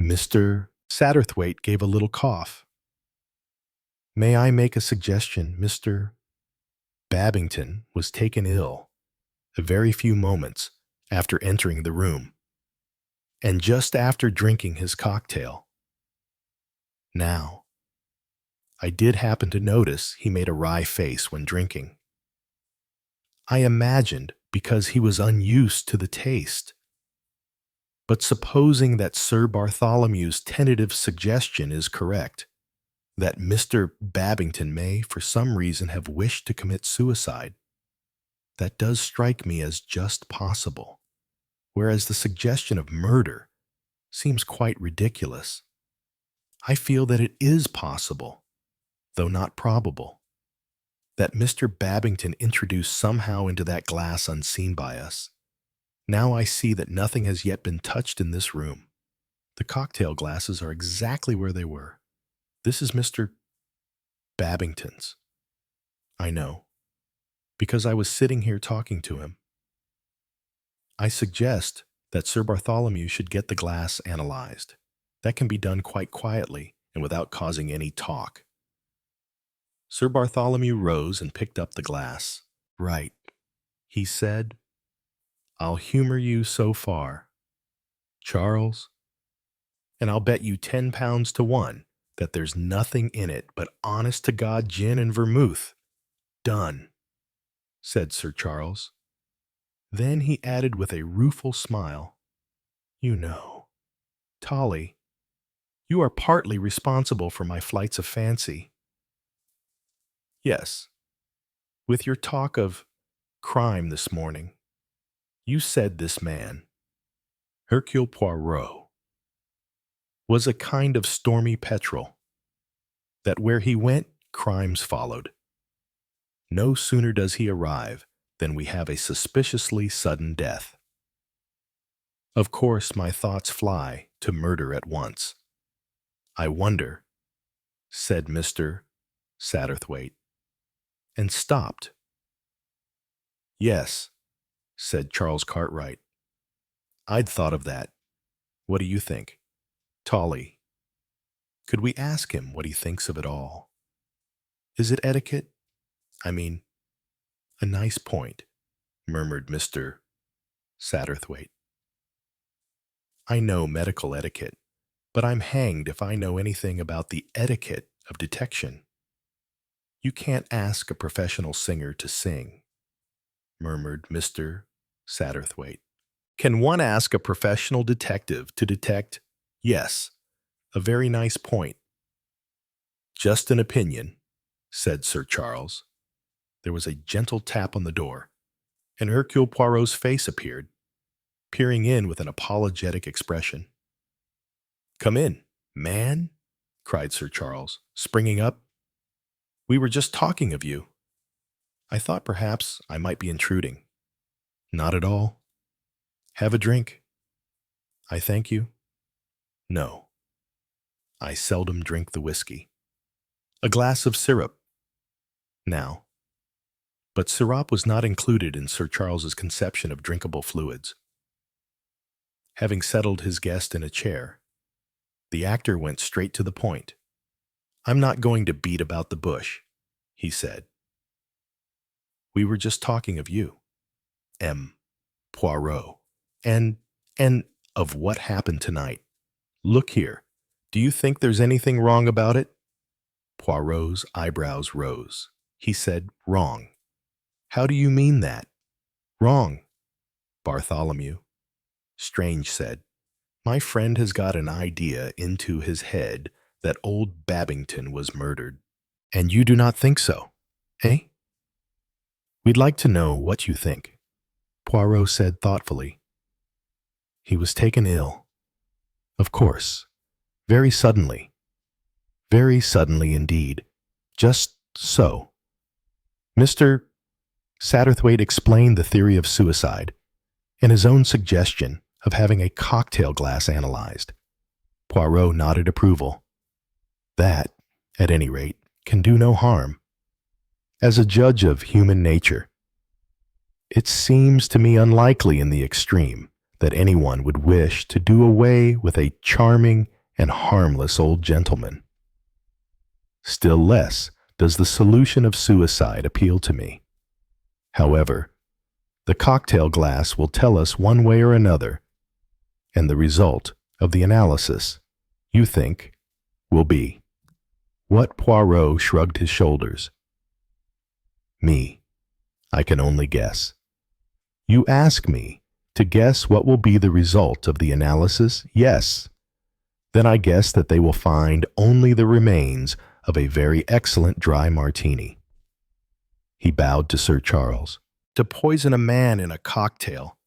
A: Mr. Satterthwaite gave a little cough. May I make a suggestion? Mr. Babington was taken ill a very few moments after entering the room, and just after drinking his cocktail. Now, I did happen to notice he made a wry face when drinking. I imagined because he was unused to the taste. But supposing that Sir Bartholomew's tentative suggestion is correct, that Mr. Babington may, for some reason, have wished to commit suicide, that does strike me as just possible, whereas the suggestion of murder seems quite ridiculous. I feel that it is possible, though not probable, that Mr. Babington introduced somehow into that glass unseen by us. Now I see that nothing has yet been touched in this room. The cocktail glasses are exactly where they were. This is Mr. Babington's. I know, because I was sitting here talking to him. I suggest that Sir Bartholomew should get the glass analyzed. That can be done quite quietly and without causing any talk. Sir Bartholomew rose and picked up the glass. Right, he said. I'll humor you so far, Charles, and I'll bet you 10 pounds to 1 that there's nothing in it but honest-to-God gin and vermouth. Done, said Sir Charles. Then he added with a rueful smile, You know, Tolly, you are partly responsible for my flights of fancy. Yes, with your talk of crime this morning, you said this man, Hercule Poirot, was a kind of stormy petrel, that where he went, crimes followed. No sooner does he arrive than we have a suspiciously sudden death. Of course, my thoughts fly to murder at once. I wonder, said Mr. Satterthwaite, and stopped. Yes, said Charles Cartwright. I'd thought of that. What do you think? Tolly, could we ask him what he thinks of it all? Is it etiquette? I mean, a nice point, murmured Mr. Satterthwaite. I know medical etiquette, but I'm hanged if I know anything about the etiquette of detection. You can't ask a professional singer to sing, murmured Mr. Satterthwaite. Can one ask a professional detective to detect? Yes, a very nice point. Just an opinion, said Sir Charles. There was a gentle tap on the door, and Hercule Poirot's face appeared, peering in with an apologetic expression. Come in, man, cried Sir Charles, springing up. We were just talking of you. I thought perhaps I might be intruding. Not at all. Have a drink. I thank you. No. I seldom drink the whiskey. A glass of syrup. Now. But syrup was not included in Sir Charles's conception of drinkable fluids. Having settled his guest in a chair, the actor went straight to the point. I'm not going to beat about the bush, he said. We were just talking of you, M. Poirot, and of what happened tonight. Look here, do you think there's anything wrong about it? Poirot's eyebrows rose. He said, Wrong. How do you mean that? Wrong. Bartholomew. Strange said, My friend has got an idea into his head that old Babington was murdered. And you do not think so, eh? We'd like to know what you think, Poirot said thoughtfully. He was taken ill. Of course. Very suddenly. Very suddenly indeed. Just so. Mr. Satterthwaite explained the theory of suicide and his own suggestion of having a cocktail glass analyzed. Poirot nodded approval. That, at any rate, can do no harm. As a judge of human nature, it seems to me unlikely in the extreme that anyone would wish to do away with a charming and harmless old gentleman. Still less does the solution of suicide appeal to me. However, the cocktail glass will tell us one way or another, and the result of the analysis, you think, will be. What? Poirot shrugged his shoulders. Me, I can only guess. You ask me to guess what will be the result of the analysis? Yes. Then I guess that they will find only the remains of a very excellent dry martini. He bowed to Sir Charles. To poison a man in a cocktail,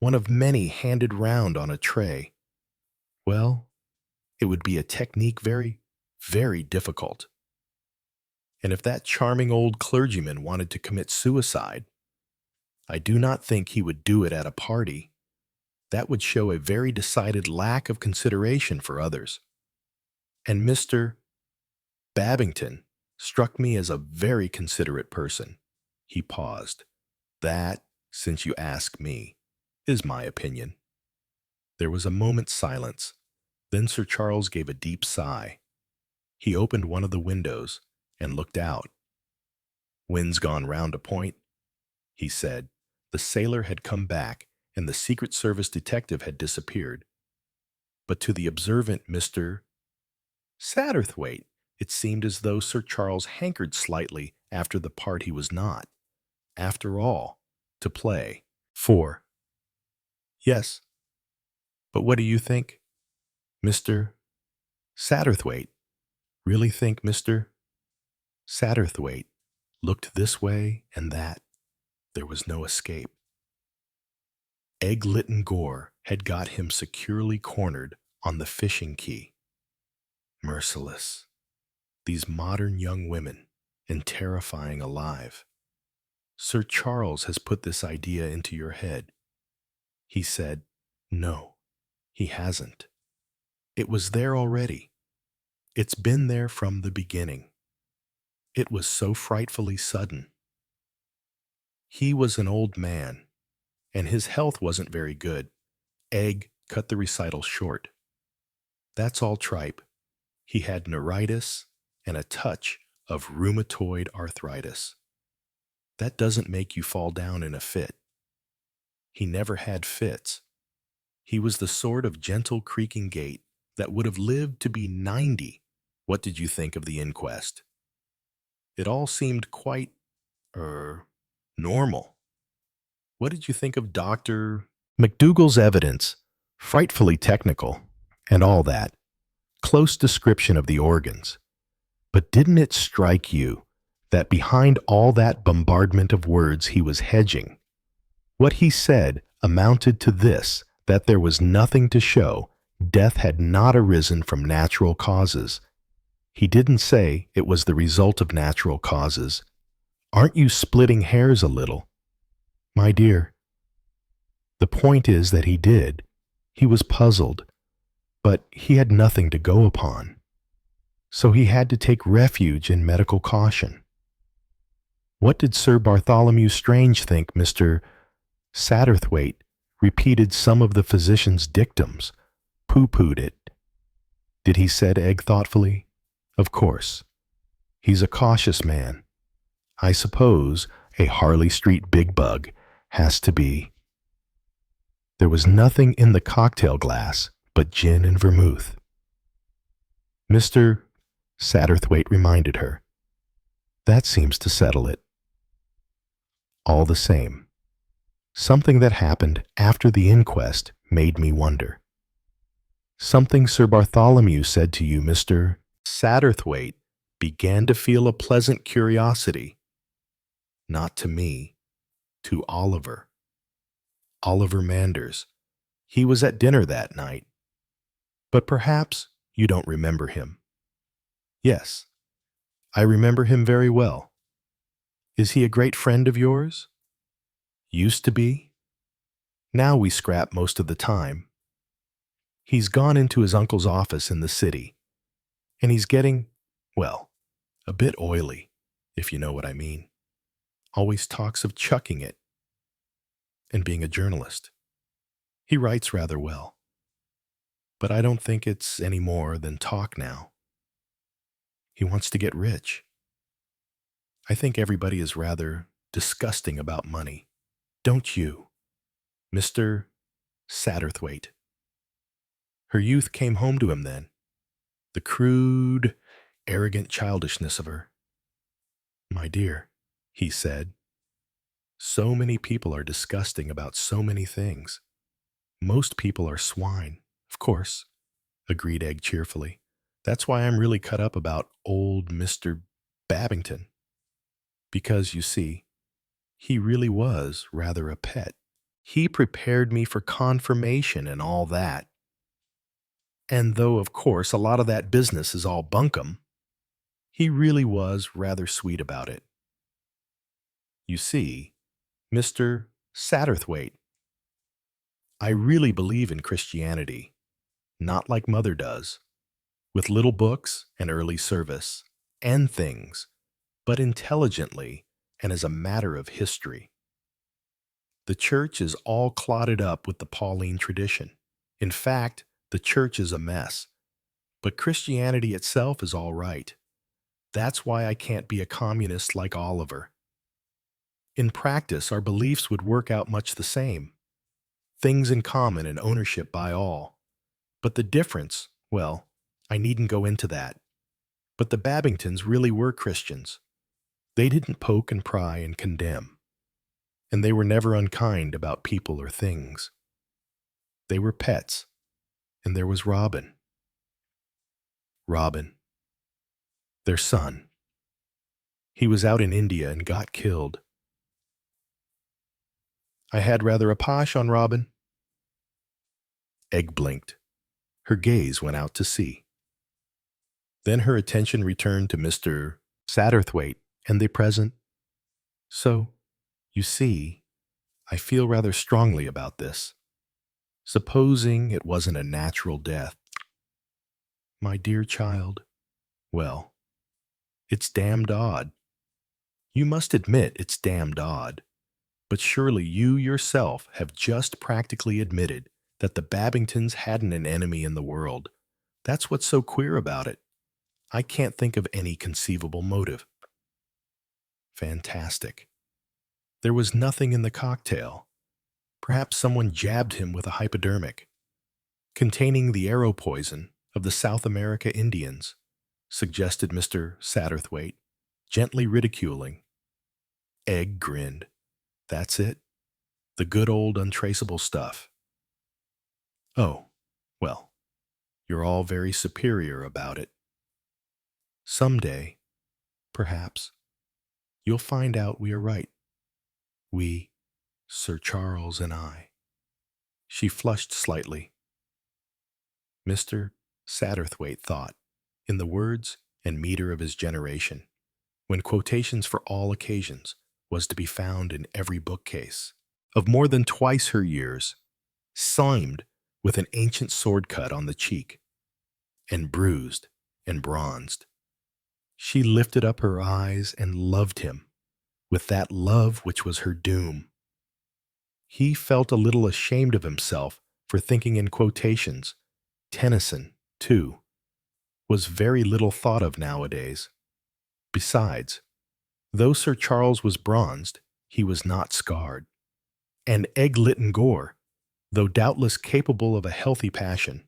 A: one of many handed round on a tray, well, it would be a technique very, very difficult. And if that charming old clergyman wanted to commit suicide, I do not think he would do it at a party. That would show a very decided lack of consideration for others. And Mr. Babington struck me as a very considerate person. He paused. That, since you ask me, is my opinion. There was a moment's silence. Then Sir Charles gave a deep sigh. He opened one of the windows and looked out. Wind's gone round a point, he said. The sailor had come back, and the Secret Service detective had disappeared. But to the observant Mr. Satterthwaite, it seemed as though Sir Charles hankered slightly after the part he was not, after all, to play. 4. Yes. But what do you think? Mr. Satterthwaite. Really think Mr. Satterthwaite looked this way and that. There was no escape. Egg-Lytton Gore had got him securely cornered on the fishing quay. Merciless. These modern young women, and terrifying alive. Sir Charles has put this idea into your head. He said, no, he hasn't. It was there already. It's been there from the beginning. It was so frightfully sudden. He was an old man, and his health wasn't very good. Egg cut the recital short. That's all tripe. He had neuritis and a touch of rheumatoid arthritis. That doesn't make you fall down in a fit. He never had fits. He was the sort of gentle creaking gait that would have lived to be 90. What did you think of the inquest? It all seemed quite, normal. What did you think of Dr. McDougall's evidence? Frightfully technical, and all that. Close description of the organs. But didn't it strike you that behind all that bombardment of words he was hedging? What he said amounted to this, that there was nothing to show death had not arisen from natural causes. He didn't say it was the result of natural causes. Aren't you splitting hairs a little? My dear, the point is that he did. He was puzzled, but he had nothing to go upon. So he had to take refuge in medical caution. What did Sir Bartholomew Strange think? Mr. Satterthwaite repeated some of the physician's dictums, pooh-poohed it. Did he? Said Egg thoughtfully. Of course. He's a cautious man. I suppose a Harley Street big bug has to be. There was nothing in the cocktail glass but gin and vermouth. Mr. Satterthwaite reminded her. That seems to settle it. All the same, something that happened after the inquest made me wonder. Something Sir Bartholomew said to you, Mr. Satterthwaite began to feel a pleasant curiosity. Not to me, to Oliver. Oliver Manders. He was at dinner that night. But perhaps you don't remember him. Yes, I remember him very well. Is he a great friend of yours? Used to be. Now we scrap most of the time. He's gone into his uncle's office in the city, and he's getting, well, a bit oily, if you know what I mean. Always talks of chucking it and being a journalist. He writes rather well, but I don't think it's any more than talk now. He wants to get rich. I think everybody is rather disgusting about money. Don't you, Mr. Satterthwaite? Her youth came home to him then. The crude, arrogant childishness of her. My dear, he said, so many people are disgusting about so many things. Most people are swine, of course, agreed Egg cheerfully. That's why I'm really cut up about old Mr. Babington. Because, you see, he really was rather a pet. He prepared me for confirmation and all that. And though, of course, a lot of that business is all bunkum, he really was rather sweet about it. You see, Mr. Satterthwaite, I really believe in Christianity, not like Mother does, with little books and early service and things, but intelligently and as a matter of history. The church is all clotted up with the Pauline tradition. In fact, the church is a mess, but Christianity itself is all right. That's why I can't be a communist like Oliver. In practice, our beliefs would work out much the same. Things in common and ownership by all. But the difference, well, I needn't go into that. But the Babingtons really were Christians. They didn't poke and pry and condemn. And they were never unkind about people or things. They were pets. And there was Robin. Robin. Their son. He was out in India and got killed. I had rather a posh on Robin. Egg blinked. Her gaze went out to sea. Then her attention returned to Mr. Satterthwaite and the present. So, you see, I feel rather strongly about this. Supposing it wasn't a natural death. My dear child, well, it's damned odd. You must admit it's damned odd. But surely you yourself have just practically admitted that the Babingtons hadn't an enemy in the world. That's what's so queer about it. I can't think of any conceivable motive. Fantastic. There was nothing in the cocktail. Perhaps someone jabbed him with a hypodermic, containing the arrow poison of the South America Indians, suggested Mr. Satterthwaite, gently ridiculing. Egg grinned. That's it. The good old untraceable stuff. Oh, well, you're all very superior about it. Someday, perhaps, you'll find out we are right. We, Sir Charles and I. She flushed slightly. Mr. Satterthwaite thought, in the words and meter of his generation, when quotations for all occasions was to be found in every bookcase, of more than twice her years, seamed with an ancient sword cut on the cheek, and bruised and bronzed. She lifted up her eyes and loved him, with that love which was her doom. He felt a little ashamed of himself for thinking in quotations. Tennyson, too, was very little thought of nowadays. Besides, though Sir Charles was bronzed, he was not scarred. And Egg-Litten Gore, though doubtless capable of a healthy passion,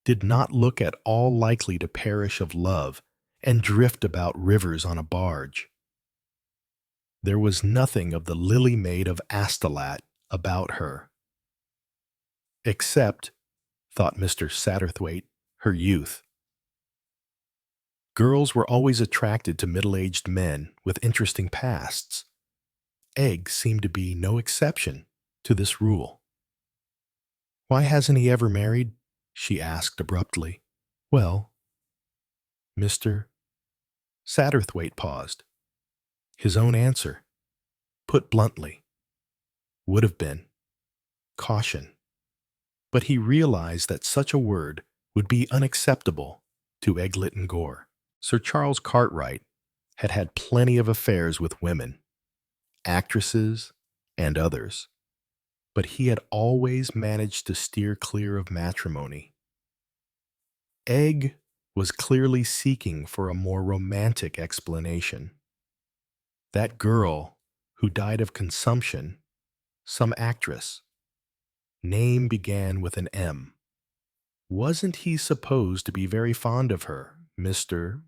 A: did not look at all likely to perish of love and drift about rivers on a barge. There was nothing of the lily maid of Astolat about her. Except, thought Mr. Satterthwaite, her youth. Girls were always attracted to middle-aged men with interesting pasts. Egg seemed to be no exception to this rule. Why hasn't he ever married? She asked abruptly. Well, Mr. Satterthwaite paused. His own answer, put bluntly, would have been caution. But he realized that such a word would be unacceptable to Egg-Litten Gore. Sir Charles Cartwright had had plenty of affairs with women, actresses, and others, but he had always managed to steer clear of matrimony. Egg was clearly seeking for a more romantic explanation. That girl who died of consumption, some actress, name began with an M. Wasn't he supposed to be very fond of her, Mr.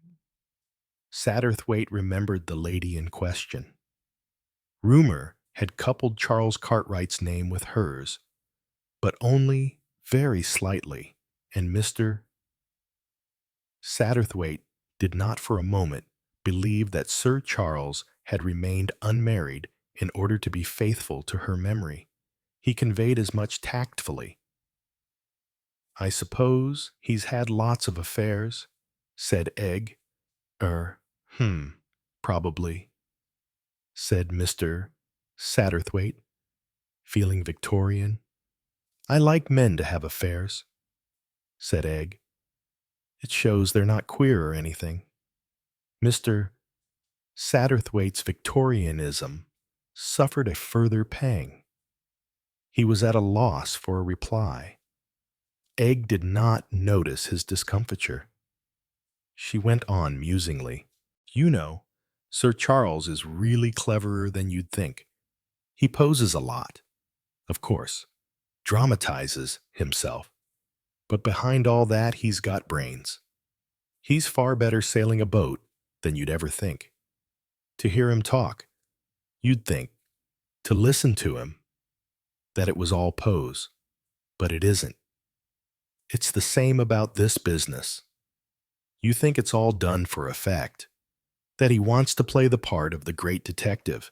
A: Satterthwaite remembered the lady in question. Rumor had coupled Charles Cartwright's name with hers, but only very slightly, and Mr. Satterthwaite did not for a moment believe that Sir Charles had remained unmarried in order to be faithful to her memory. He conveyed as much tactfully. "I suppose he's had lots of affairs," said Egg. "Hmm, probably," said Mr. Satterthwaite, feeling Victorian. "I like men to have affairs," said Egg. "It shows they're not queer or anything." Mr. Satterthwaite's Victorianism suffered a further pang. He was at a loss for a reply. Egg did not notice his discomfiture. She went on musingly. "You know, Sir Charles is really cleverer than you'd think. He poses a lot, of course, dramatizes himself. But behind all that, he's got brains. He's far better sailing a boat than you'd ever think. To hear him talk, you'd think, to listen to him, that it was all pose. But it isn't. It's the same about this business. You think it's all done for effect, that he wants to play the part of the great detective.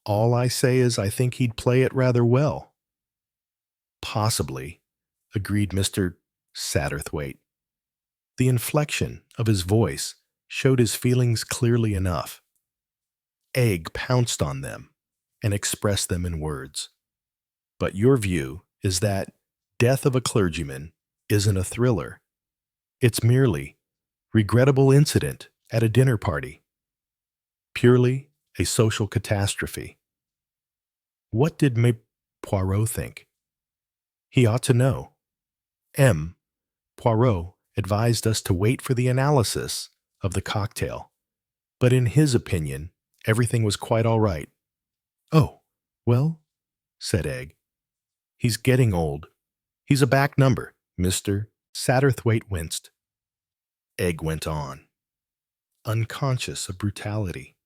A: All I say is I think he'd play it rather well." "Possibly," agreed Mr. Satterthwaite. The inflection of his voice showed his feelings clearly enough. Egg pounced on them and expressed them in words. "But your view is that Death of a Clergyman isn't a thriller. It's merely regrettable incident at a dinner party. Purely a social catastrophe." What did Poirot think? He ought to know. M. Poirot advised us to wait for the analysis of the cocktail, but in his opinion, everything was quite all right. "Oh, well," said Egg, "he's getting old. He's a back number." Mr. Satterthwaite winced. Egg went on, unconscious of brutality.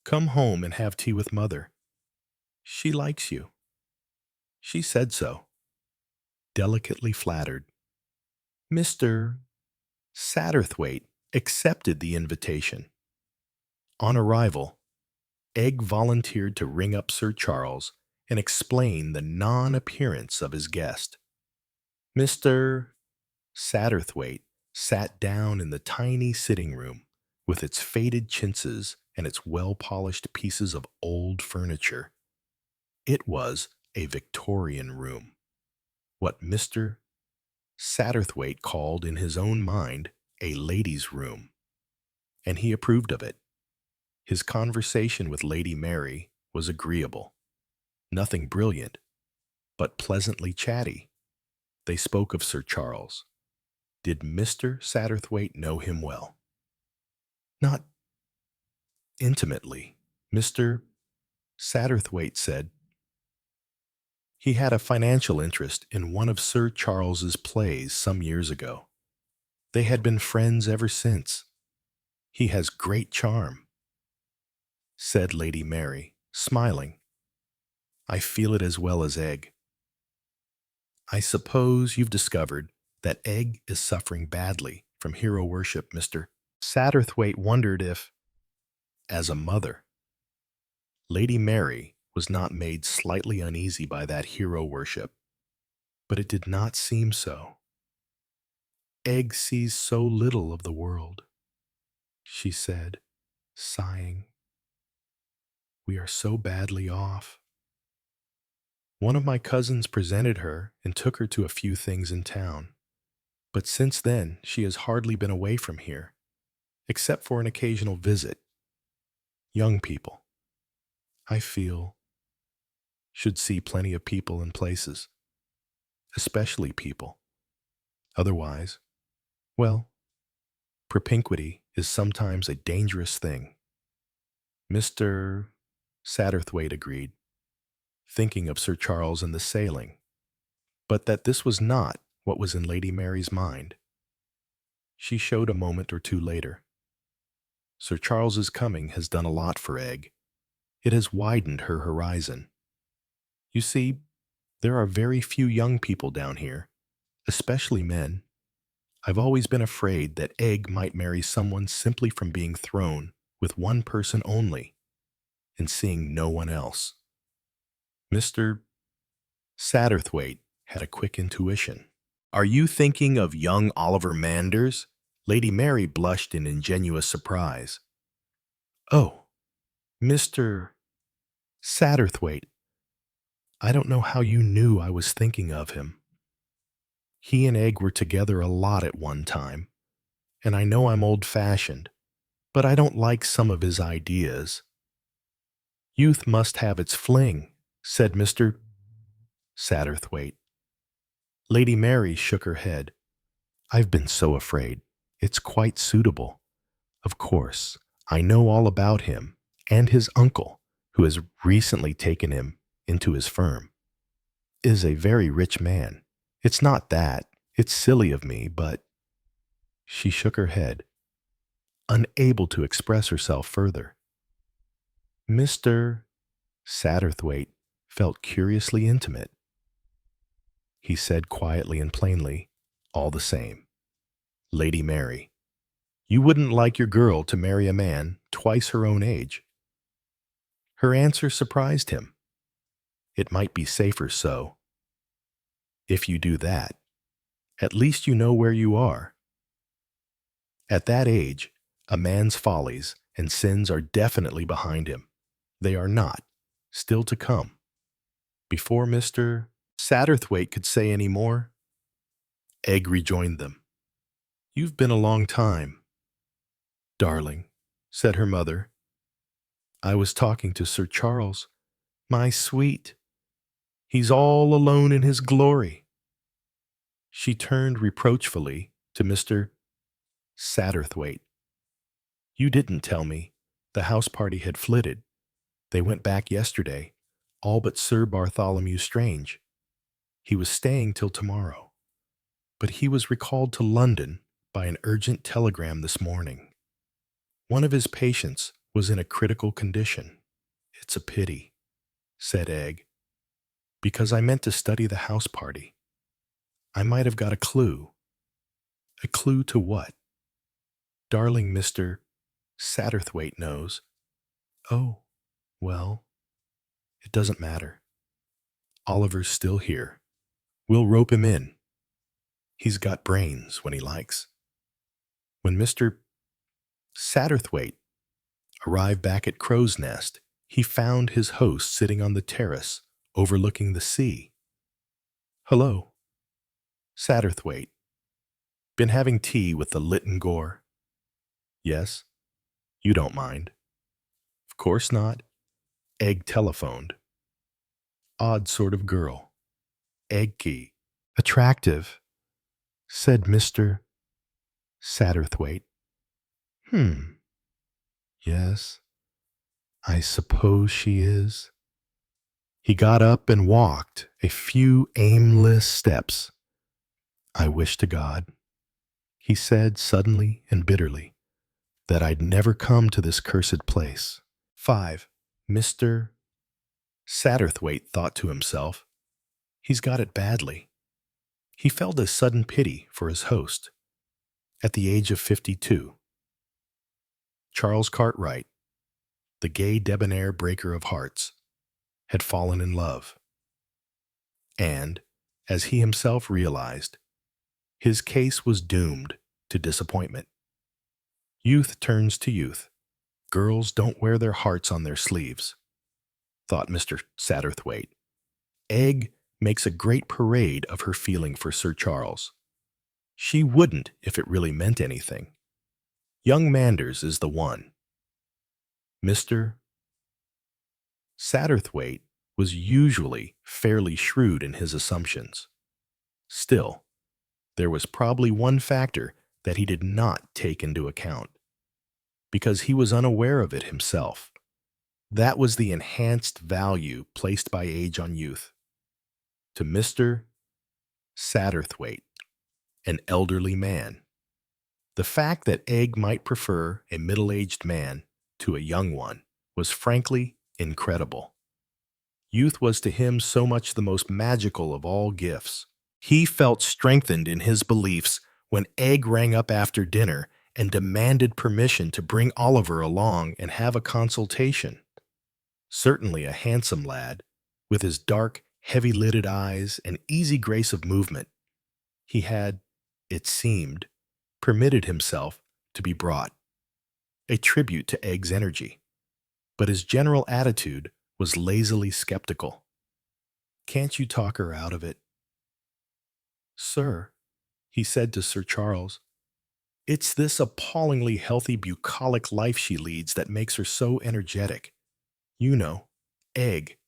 A: "Come home and have tea with Mother. She likes you. She said so." Delicately flattered. Mr. Satterthwaite accepted the invitation. On arrival, Egg volunteered to ring up Sir Charles and explain the non-appearance of his guest. Mr. Satterthwaite sat down in the tiny sitting room with its faded chintzes and its well-polished pieces of old furniture. It was a Victorian room, what Mr. Satterthwaite called in his own mind a lady's room, and he approved of it. His conversation with Lady Mary was agreeable. Nothing brilliant, but pleasantly chatty. They spoke of Sir Charles. Did Mr. Satterthwaite know him well? Not intimately, Mr. Satterthwaite said. He had a financial interest in one of Sir Charles's plays some years ago. They had been friends ever since. He has great charm, said Lady Mary, smiling. I feel it as well as Egg. I suppose you've discovered that Egg is suffering badly from hero worship, Mr. Satterthwaite wondered if, as a mother, Lady Mary was not made slightly uneasy by that hero worship, but it did not seem so. Egg sees so little of the world, she said, sighing. We are so badly off. One of my cousins presented her and took her to a few things in town, but since then she has hardly been away from here, except for an occasional visit young people, I feel, should see plenty of people and places, especially people. Otherwise, well, propinquity is sometimes a dangerous thing. Mr. Satterthwaite agreed, thinking of Sir Charles and the sailing, but that this was not what was in Lady Mary's mind. She showed a moment or two later. Sir Charles's coming has done a lot for Egg. It has widened her horizon. You see, there are very few young people down here, especially men. I've always been afraid that Egg might marry someone simply from being thrown with one person only and seeing no one else. Mr. Satterthwaite had a quick intuition. Are you thinking of young Oliver Manders? Lady Mary blushed in ingenuous surprise. Oh, Mr. Satterthwaite, I don't know how you knew I was thinking of him. He and Egg were together a lot at one time, and I know I'm old-fashioned, but I don't like some of his ideas. Youth must have its fling, said Mr. Satterthwaite. Lady Mary shook her head. I've been so afraid. It's quite suitable. Of course, I know all about him and his uncle, who has recently taken him into his firm, is a very rich man. It's not that. It's silly of me, but... She shook her head, unable to express herself further. Mr. Satterthwaite felt curiously intimate. He said quietly and plainly, all the same, Lady Mary, you wouldn't like your girl to marry a man twice her own age. Her answer surprised him. It might be safer so. If you do that, at least you know where you are. At that age, a man's follies and sins are definitely behind him. They are not, still to come. Before Mr. Satterthwaite could say any more, Egg rejoined them. You've been a long time. Darling, said her mother. I was talking to Sir Charles. My sweet. He's all alone in his glory. She turned reproachfully to Mr. Satterthwaite. You didn't tell me. The house party had flitted. They went back yesterday, all but Sir Bartholomew Strange. He was staying till tomorrow, but he was recalled to London by an urgent telegram this morning. One of his patients was in a critical condition. It's a pity, said Egg, because I meant to study the house party. I might have got a clue. A clue to what? Darling Mr. Satterthwaite knows. Oh, well, it doesn't matter. Oliver's still here. We'll rope him in. He's got brains when he likes. When Mr. Satterthwaite arrived back at Crow's Nest, he found his host sitting on the terrace overlooking the sea. Hello, Satterthwaite. Been having tea with the Lytton Gore? Yes, you don't mind. Of course not. Egg telephoned. Odd sort of girl. Eggy. Attractive, said Mr. Satterthwaite. Yes, I suppose she is. He got up and walked a few aimless steps. I wish to God, he said suddenly and bitterly, that I'd never come to this cursed place. 5. Mr. Satterthwaite thought to himself, he's got it badly. He felt a sudden pity for his host. At the age of 52, Charles Cartwright, the gay debonair breaker of hearts, had fallen in love. And, as he himself realized, his case was doomed to disappointment. Youth turns to youth. Girls don't wear their hearts on their sleeves, thought Mr. Satterthwaite. Egg makes a great parade of her feeling for Sir Charles. She wouldn't if it really meant anything. Young Manders is the one. Mr. Satterthwaite was usually fairly shrewd in his assumptions. Still, there was probably one factor that he did not take into account, because he was unaware of it himself. That was the enhanced value placed by age on youth. To Mr. Satterthwaite, an elderly man, the fact that Egg might prefer a middle-aged man to a young one was frankly incredible. Youth was to him so much the most magical of all gifts. He felt strengthened in his beliefs when Egg rang up after dinner and demanded permission to bring Oliver along and have a consultation. Certainly a handsome lad, with his dark, heavy-lidded eyes and easy grace of movement, he had, it seemed, permitted himself to be brought, a tribute to Egg's energy. But his general attitude was lazily skeptical. "Can't you talk her out of it?" "Sir," he said to Sir Charles, "it's this appallingly healthy bucolic life she leads that makes her so energetic. You know, Egg,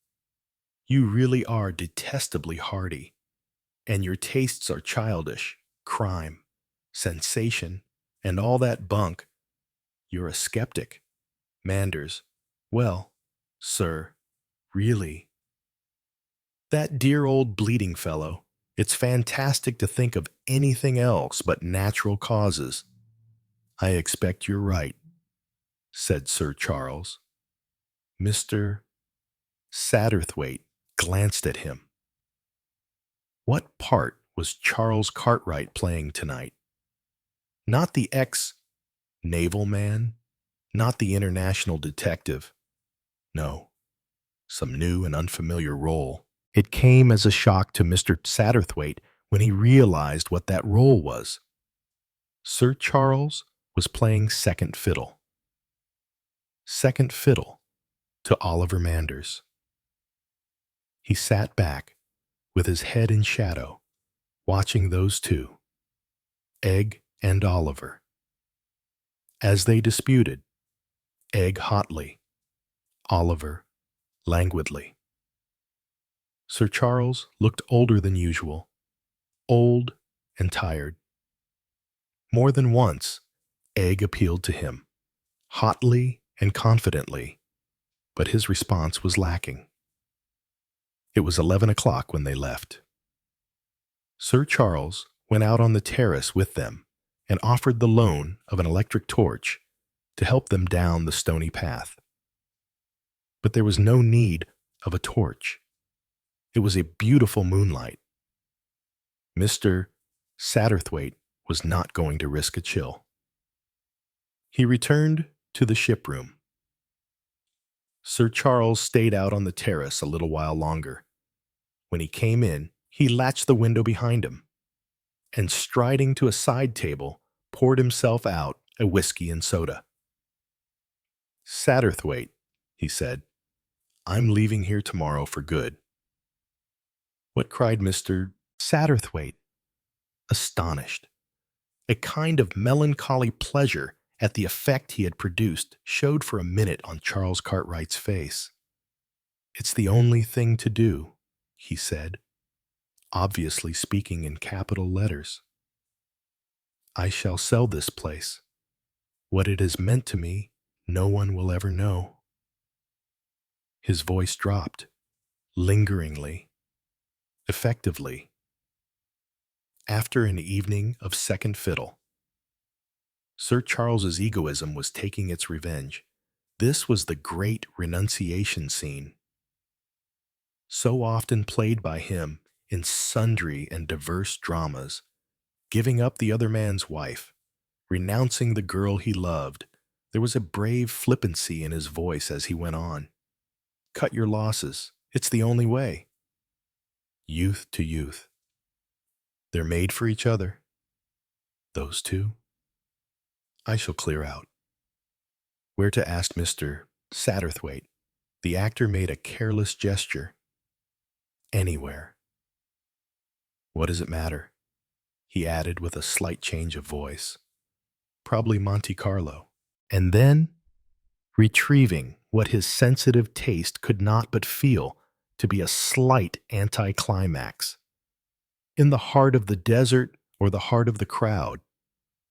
A: you really are detestably hardy, and your tastes are childish, crime, sensation, and all that bunk. You're a skeptic. Manders, well, sir, really. That dear old bleeding fellow, it's fantastic to think of anything else but natural causes." "I expect you're right," said Sir Charles. Mr. Satterthwaite glanced at him. What part was Charles Cartwright playing tonight? Not the ex-naval man, not the international detective. No, some new and unfamiliar role. It came as a shock to Mr. Satterthwaite when he realized what that role was. Sir Charles was playing second fiddle. Second fiddle to Oliver Manders. He sat back, with his head in shadow, watching those two, Egg and Oliver. As they disputed, Egg hotly, Oliver languidly. Sir Charles looked older than usual, old and tired. More than once, Egg appealed to him, hotly and confidently, but his response was lacking. It was 11 o'clock when they left. Sir Charles went out on the terrace with them and offered the loan of an electric torch to help them down the stony path. But there was no need of a torch. It was a beautiful moonlight. Mr. Satterthwaite was not going to risk a chill. He returned to the ship-room. Sir Charles stayed out on the terrace a little while longer. When he came in, he latched the window behind him, and striding to a side table, poured himself out a whiskey and soda. "Satterthwaite," he said, "I'm leaving here tomorrow for good." "What?" cried Mr. Satterthwaite, astonished. A kind of melancholy pleasure at the effect he had produced showed for a minute on Charles Cartwright's face. "It's the only thing to do," he said, obviously speaking in capital letters. "I shall sell this place. What it has meant to me, no one will ever know." His voice dropped, lingeringly, effectively. After an evening of second fiddle, Sir Charles's egoism was taking its revenge. This was the great renunciation scene, so often played by him in sundry and diverse dramas, giving up the other man's wife, renouncing the girl he loved. There was a brave flippancy in his voice as he went on. "Cut your losses. It's the only way. Youth to youth. They're made for each other. Those two. I shall clear out." Where to ask Mr. Satterthwaite, the actor made a careless gesture. "Anywhere." "What does it matter?" he added with a slight change of voice. "Probably Monte Carlo." And then, retrieving what his sensitive taste could not but feel to be a slight anticlimax. In the heart of the desert or the heart of the crowd,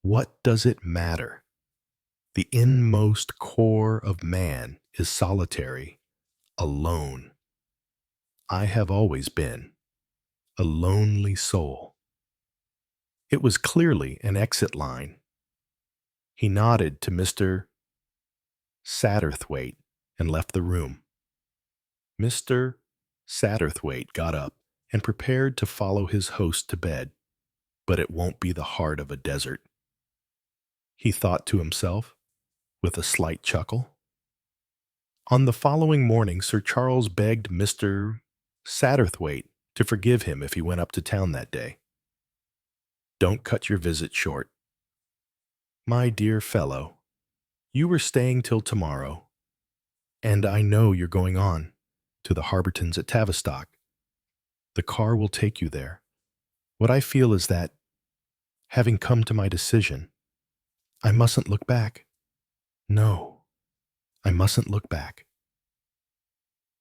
A: what does it matter? The inmost core of man is solitary, alone. I have always been a lonely soul. It was clearly an exit line. He nodded to Mr. Satterthwaite and left the room. Mr. Satterthwaite got up and prepared to follow his host to bed, but it won't be the heart of a desert, he thought to himself, with a slight chuckle. On the following morning, Sir Charles begged Mr. Satterthwaite to forgive him if he went up to town that day. Don't cut your visit short. My dear fellow, you were staying till tomorrow, and I know you're going on to the Harbertons at Tavistock. The car will take you there. What I feel is that, having come to my decision, I mustn't look back. No, I mustn't look back.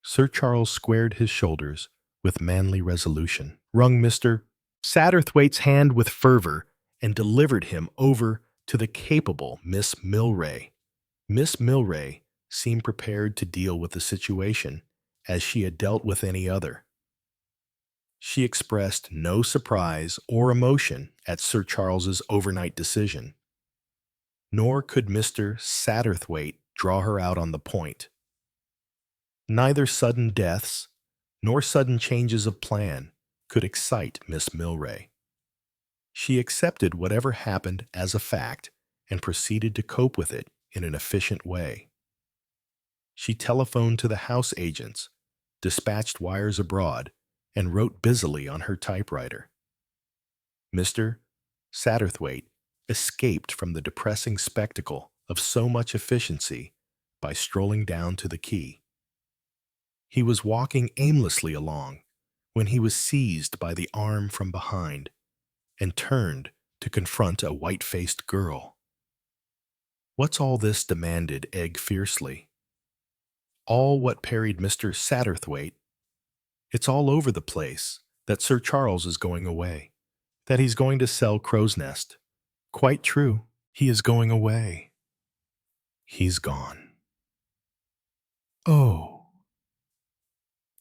A: Sir Charles squared his shoulders with manly resolution, wrung Mr. Satterthwaite's hand with fervor, and delivered him over to the capable Miss Milray. Miss Milray seemed prepared to deal with the situation as she had dealt with any other. She expressed no surprise or emotion at Sir Charles's overnight decision, nor could Mr. Satterthwaite draw her out on the point. Neither sudden deaths nor sudden changes of plan could excite Miss Milray. She accepted whatever happened as a fact and proceeded to cope with it in an efficient way. She telephoned to the house agents, dispatched wires abroad, and wrote busily on her typewriter. Mr. Satterthwaite escaped from the depressing spectacle of so much efficiency by strolling down to the quay. He was walking aimlessly along when he was seized by the arm from behind and turned to confront a white-faced girl. "What's all this?" demanded Egg fiercely. "All what," parried Mr. Satterthwaite. "It's all over the place that Sir Charles is going away, that he's going to sell Crow's Nest. Quite true, he is going away. He's gone." "Oh."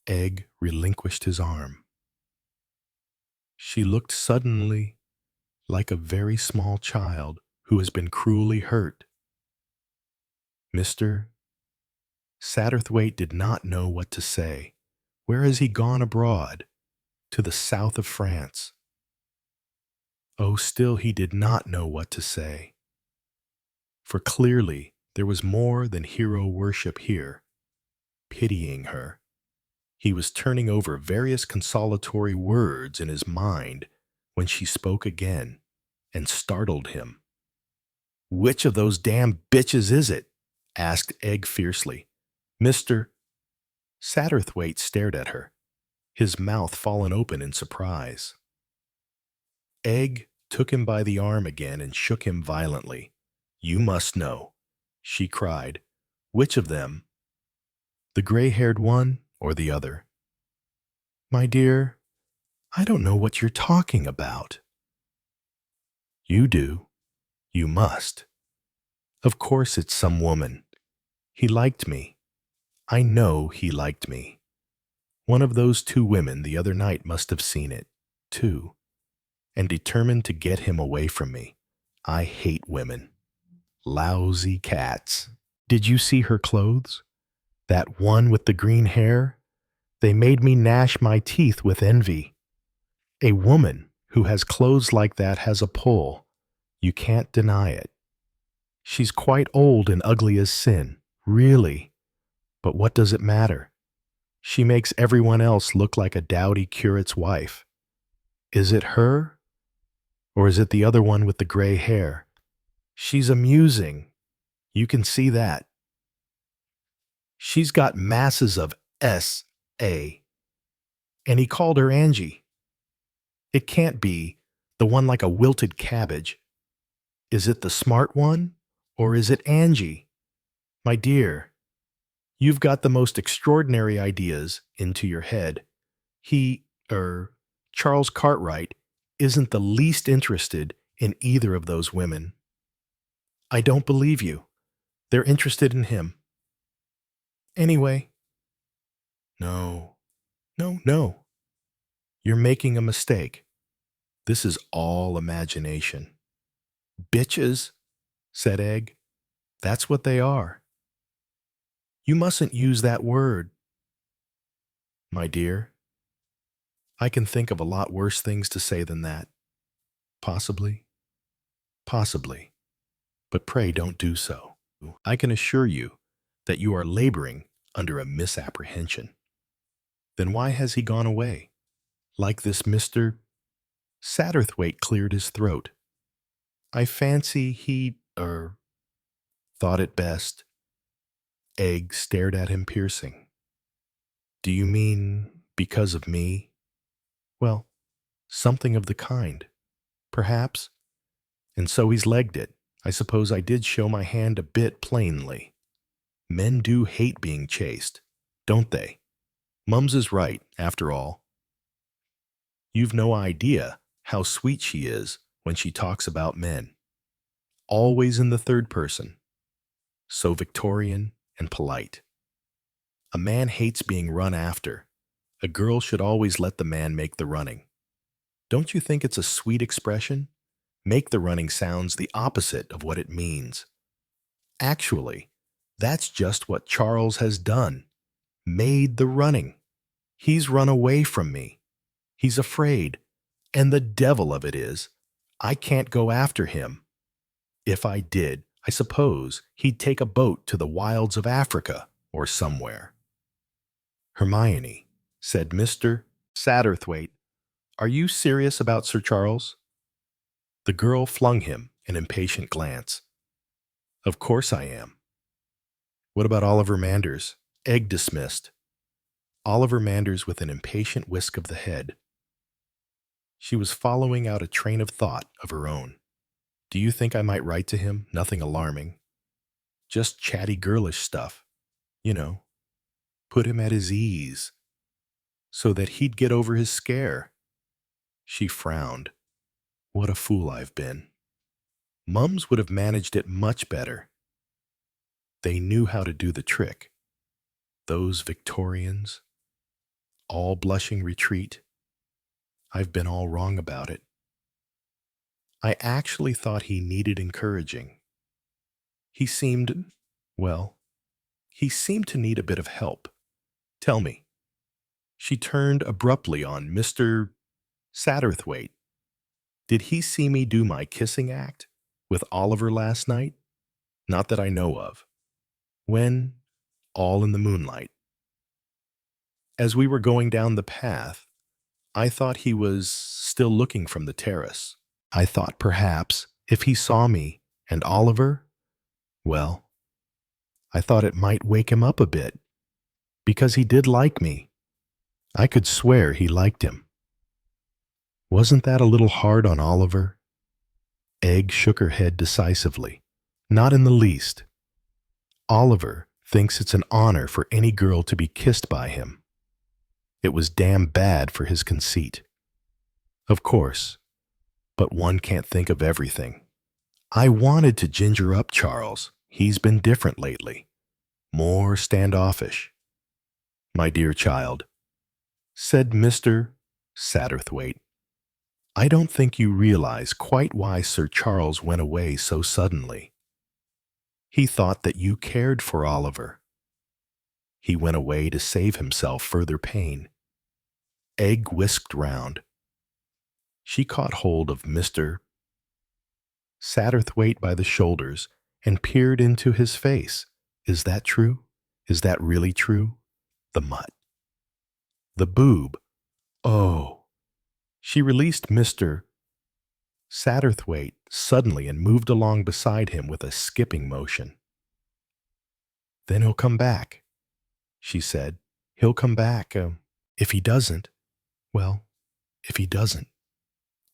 A: Egg relinquished his arm. She looked suddenly like a very small child who has been cruelly hurt. Mr. Satterthwaite did not know what to say. Where has he gone abroad? To the south of France. Oh, still he did not know what to say. For clearly there was more than hero worship here. Pitying her, he was turning over various consolatory words in his mind when she spoke again and startled him. "Which of those damn bitches is it?" asked Egg fiercely. Mr. Satterthwaite stared at her, his mouth fallen open in surprise. Egg took him by the arm again and shook him violently. "You must know," she cried. "Which of them? The gray-haired one or the other?" "My dear, I don't know what you're talking about." "You do. You must. Of course it's some woman. He liked me. I know he liked me. One of those two women the other night must have seen it, too, and determined to get him away from me. I hate women. Lousy cats. Did you see her clothes? That one with the green hair? They made me gnash my teeth with envy. A woman who has clothes like that has a pull. You can't deny it. She's quite old and ugly as sin, really. But what does it matter? She makes everyone else look like a dowdy curate's wife. Is it her? Or is it the other one with the gray hair? She's amusing. You can see that. She's got masses of S.A. And he called her Angie. It can't be the one like a wilted cabbage. Is it the smart one, or is it Angie? My dear, you've got the most extraordinary ideas into your head. Charles Cartwright isn't the least interested in either of those women. I don't believe you. They're interested in him. Anyway, no, no. You're making a mistake. This is all imagination. Bitches, said Egg. That's what they are. You mustn't use that word. My dear, I can think of a lot worse things to say than that. Possibly. Possibly. But pray don't do so. I can assure you that you are laboring under a misapprehension. Then why has he gone away? Like this Mr. Satterthwaite cleared his throat. I fancy he, thought it best. Egg stared at him piercing. Do you mean because of me? Well, something of the kind. Perhaps. And so he's legged it. I suppose I did show my hand a bit plainly. Men do hate being chased, don't they? Mums is right, after all. You've no idea how sweet she is when she talks about men. Always in the third person. So Victorian and polite. A man hates being run after. A girl should always let the man make the running. Don't you think it's a sweet expression? Make the running sounds the opposite of what it means. Actually, that's just what Charles has done. Made the running. He's run away from me. He's afraid. And the devil of it is, I can't go after him. If I did, I suppose he'd take a boat to the wilds of Africa or somewhere. Hermione, said Mr. Satterthwaite, are you serious about Sir Charles? The girl flung him an impatient glance. Of course I am. What about Oliver Manders? Egg dismissed. Oliver Manders with an impatient whisk of the head. She was following out a train of thought of her own. Do you think I might write to him? Nothing alarming. Just chatty girlish stuff. You know, put him at his ease, so that he'd get over his scare. She frowned. What a fool I've been. Mums would have managed it much better. They knew how to do the trick. Those Victorians. All blushing retreat. I've been all wrong about it. I actually thought he needed encouraging. He seemed to need a bit of help. Tell me. She turned abruptly on Mr. Satterthwaite. Did he see me do my kissing act with Oliver last night? Not that I know of. When? All in the moonlight. As we were going down the path, I thought he was still looking from the terrace. I thought perhaps if he saw me and Oliver, well, I thought it might wake him up a bit, because he did like me. I could swear he liked him. Wasn't that a little hard on Oliver? Egg shook her head decisively. Not in the least. Oliver thinks it's an honor for any girl to be kissed by him. It was damn bad for his conceit. Of course, but one can't think of everything. I wanted to ginger up Charles. He's been different lately. More standoffish. My dear child, said Mr. Satterthwaite, I don't think you realize quite why Sir Charles went away so suddenly. He thought that you cared for Oliver. He went away to save himself further pain. Egg whisked round. She caught hold of Mr. Satterthwaite by the shoulders and peered into his face. Is that true? Is that really true? The mutt. The boob. Oh. She released Mr. Satterthwaite suddenly and moved along beside him with a skipping motion. Then he'll come back, she said. He'll come back. If he doesn't, well, if he doesn't.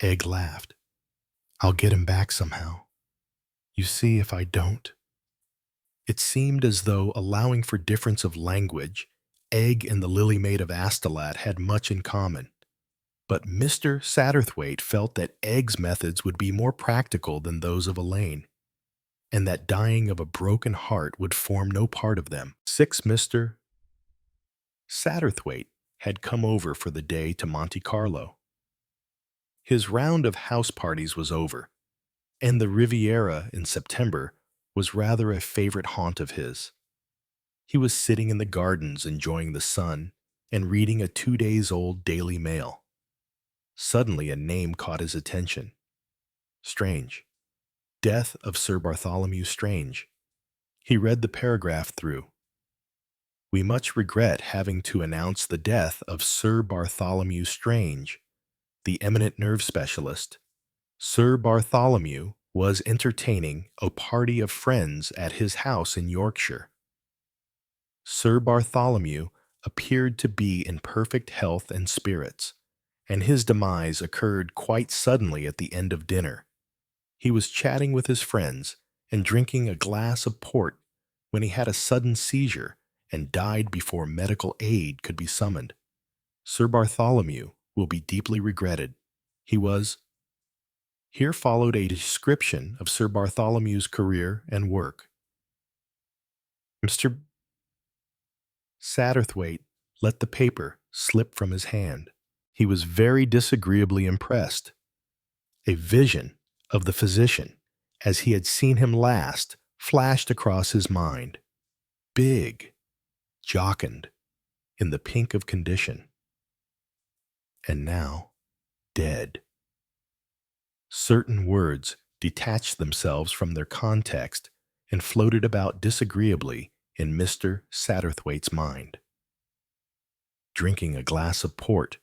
A: Egg laughed. I'll get him back somehow. You see, if I don't. It seemed as though, allowing for difference of language, Egg and the Lily Maid of Astolat had much in common. But Mr. Satterthwaite felt that Egg's methods would be more practical than those of Elaine, and that dying of a broken heart would form no part of them. Mr. Satterthwaite had come over for the day to Monte Carlo. His round of house parties was over, and the Riviera in September was rather a favorite haunt of his. He was sitting in the gardens enjoying the sun and reading a 2 days-old Daily Mail. Suddenly a name caught his attention. Strange. Death of Sir Bartholomew Strange. He read the paragraph through. We much regret having to announce the death of Sir Bartholomew Strange, the eminent nerve specialist. Sir Bartholomew was entertaining a party of friends at his house in Yorkshire. Sir Bartholomew appeared to be in perfect health and spirits, and his demise occurred quite suddenly at the end of dinner. He was chatting with his friends and drinking a glass of port when he had a sudden seizure and died before medical aid could be summoned. Sir Bartholomew will be deeply regretted. He was... Here followed a description of Sir Bartholomew's career and work. Mr. Satterthwaite let the paper slip from his hand. He was very disagreeably impressed. A vision of the physician, as he had seen him last, flashed across his mind. Big, jocund, in the pink of condition. And now, dead. Certain words detached themselves from their context and floated about disagreeably in Mr. Satterthwaite's mind. Drinking a glass of port.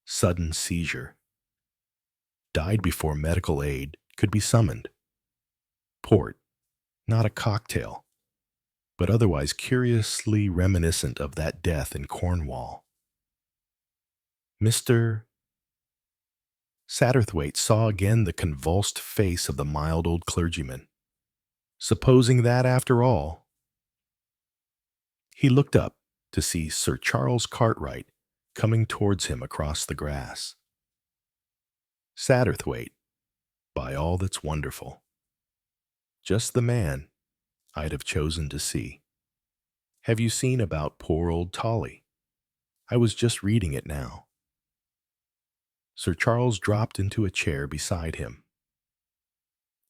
A: Sudden seizure. Died before medical aid could be summoned. Port, not a cocktail, but otherwise curiously reminiscent of that death in Cornwall. Mr. Satterthwaite saw again the convulsed face of the mild old clergyman. Supposing that, after all... He looked up to see Sir Charles Cartwright coming towards him across the grass. Satterthwaite, by all that's wonderful. Just the man I'd have chosen to see. Have you seen about poor old Tolly? I was just reading it now. Sir Charles dropped into a chair beside him.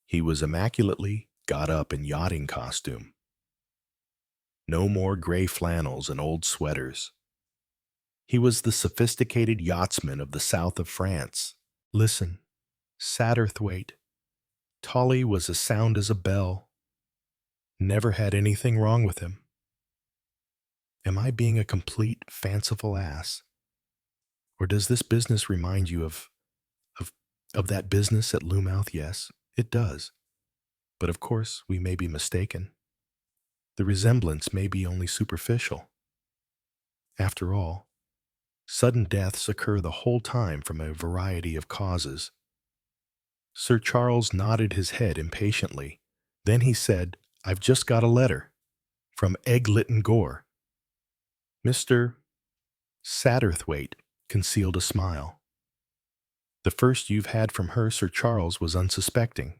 A: He was immaculately got up in yachting costume. No more gray flannels and old sweaters. He was the sophisticated yachtsman of the south of France. Listen, Satterthwaite. Tolly was as sound as a bell. Never had anything wrong with him. Am I being a complete, fanciful ass? Or does this business remind you of that business at Loomouth? Yes, it does. But of course, we may be mistaken. The resemblance may be only superficial. After all, sudden deaths occur the whole time from a variety of causes. Sir Charles nodded his head impatiently. Then he said, I've just got a letter from Egg Lytton Gore. Mr. Satterthwaite concealed a smile. The first you've had from her, Sir Charles, was unsuspecting.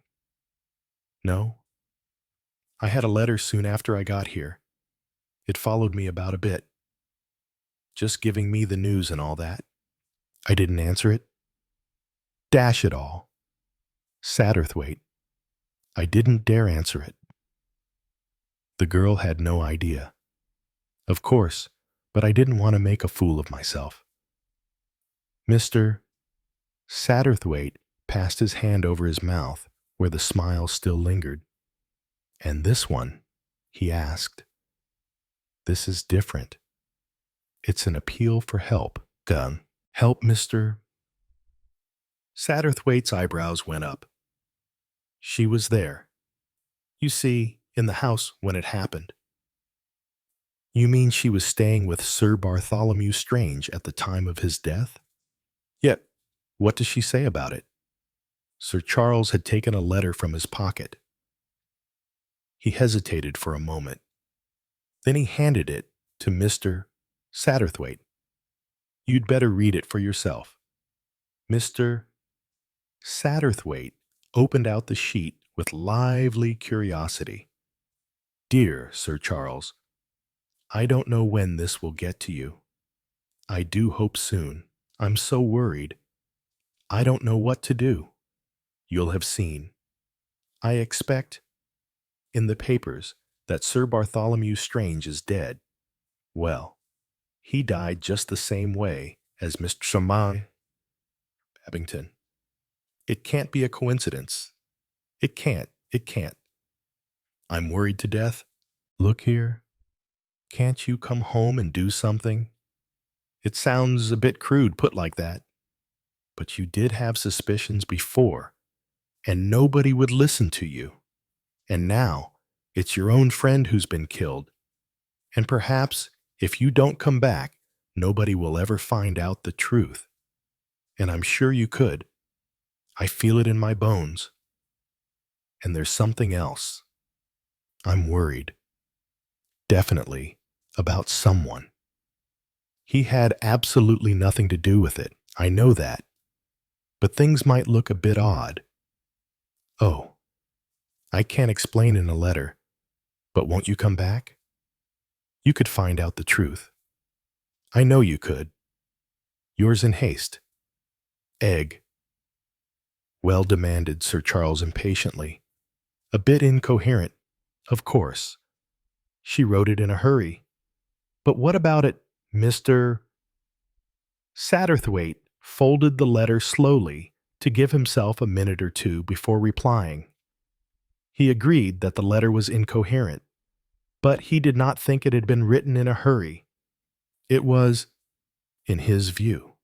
A: No. I had a letter soon after I got here. It followed me about a bit. Just giving me the news and all that. I didn't answer it. Dash it all. Satterthwaite. I didn't dare answer it. The girl had no idea. Of course, but I didn't want to make a fool of myself. Mr. Satterthwaite passed his hand over his mouth, where the smile still lingered. And this one, he asked. This is different. It's an appeal for help. Gun. Help, Mr. Satterthwaite's eyebrows went up. She was there. You see, in the house when it happened. You mean she was staying with Sir Bartholomew Strange at the time of his death? Yet, what does she say about it? Sir Charles had taken a letter from his pocket. He hesitated for a moment. Then he handed it to Mr. Satterthwaite. You'd better read it for yourself. Mr. Satterthwaite opened out the sheet with lively curiosity. Dear Sir Charles, I don't know when this will get to you. I do hope soon. I'm so worried. I don't know what to do. You'll have seen. I expect in the papers that Sir Bartholomew Strange is dead. Well, he died just the same way as Mr. Shamai Babington. It can't be a coincidence. It can't. It can't. I'm worried to death. Look here. Can't you come home and do something? It sounds a bit crude put like that, but you did have suspicions before, and nobody would listen to you. And now it's your own friend who's been killed. And perhaps if you don't come back, nobody will ever find out the truth. And I'm sure you could. I feel it in my bones. And there's something else. I'm worried. Definitely about someone. He had absolutely nothing to do with it. I know that. But things might look a bit odd. Oh, I can't explain in a letter, but won't you come back? You could find out the truth. I know you could. Yours in haste. Egg. Well, demanded Sir Charles impatiently. A bit incoherent, of course. She wrote it in a hurry. But what about it, Mr. Satterthwaite folded the letter slowly to give himself a minute or two before replying. He agreed that the letter was incoherent, but he did not think it had been written in a hurry. It was, in his view,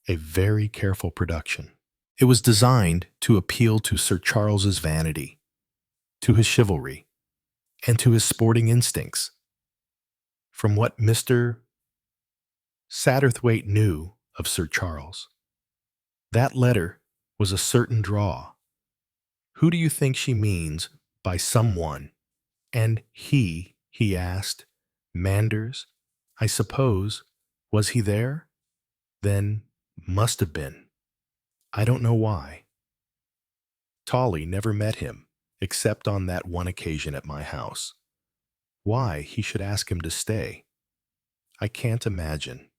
A: a very careful production. It was designed to appeal to Sir Charles's vanity, to his chivalry, and to his sporting instincts. From what Mr. Satterthwaite knew of Sir Charles, that letter was a certain draw. Who do you think she means by someone? And he asked. Manders, I suppose. Was he there? Then must have been. I don't know why. Tolly never met him, except on that one occasion at my house. Why he should ask him to stay, I can't imagine.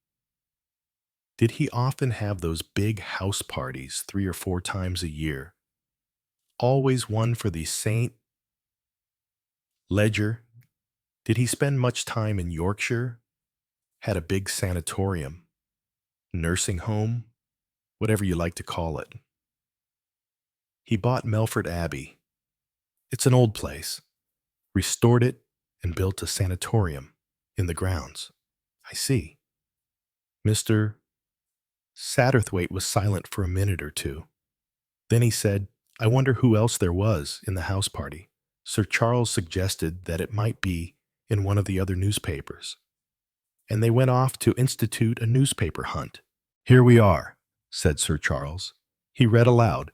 A: Did he often have those big house parties 3 or 4 times a year? Always one for the St. Ledger? Did he spend much time in Yorkshire? Had a big sanatorium, nursing home, whatever you like to call it. He bought Melford Abbey. It's an old place. Restored it and built a sanatorium in the grounds. I see. Mr. Satterthwaite was silent for a minute or two. Then he said, I wonder who else there was in the house party. Sir Charles suggested that it might be in one of the other newspapers. And they went off to institute a newspaper hunt. Here we are, said Sir Charles. He read aloud.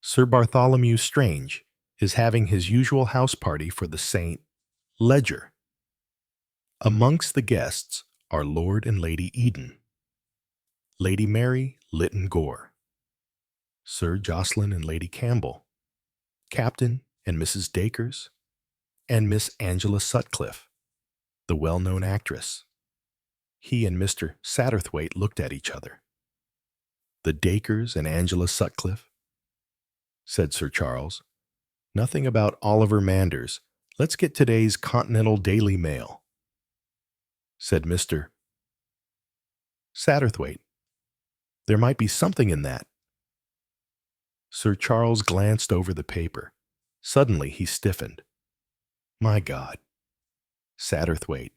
A: Sir Bartholomew Strange is having his usual house party for the St. Ledger. Amongst the guests are Lord and Lady Eden, Lady Mary Lytton Gore, Sir Jocelyn and Lady Campbell, Captain and Mrs. Dacres, and Miss Angela Sutcliffe, the well-known actress. He and Mr. Satterthwaite looked at each other. The Dacres and Angela Sutcliffe, said Sir Charles. Nothing about Oliver Manders. Let's get today's Continental Daily Mail, said Mr. Satterthwaite. There might be something in that. Sir Charles glanced over the paper. Suddenly he stiffened. My God. Satterthwaite,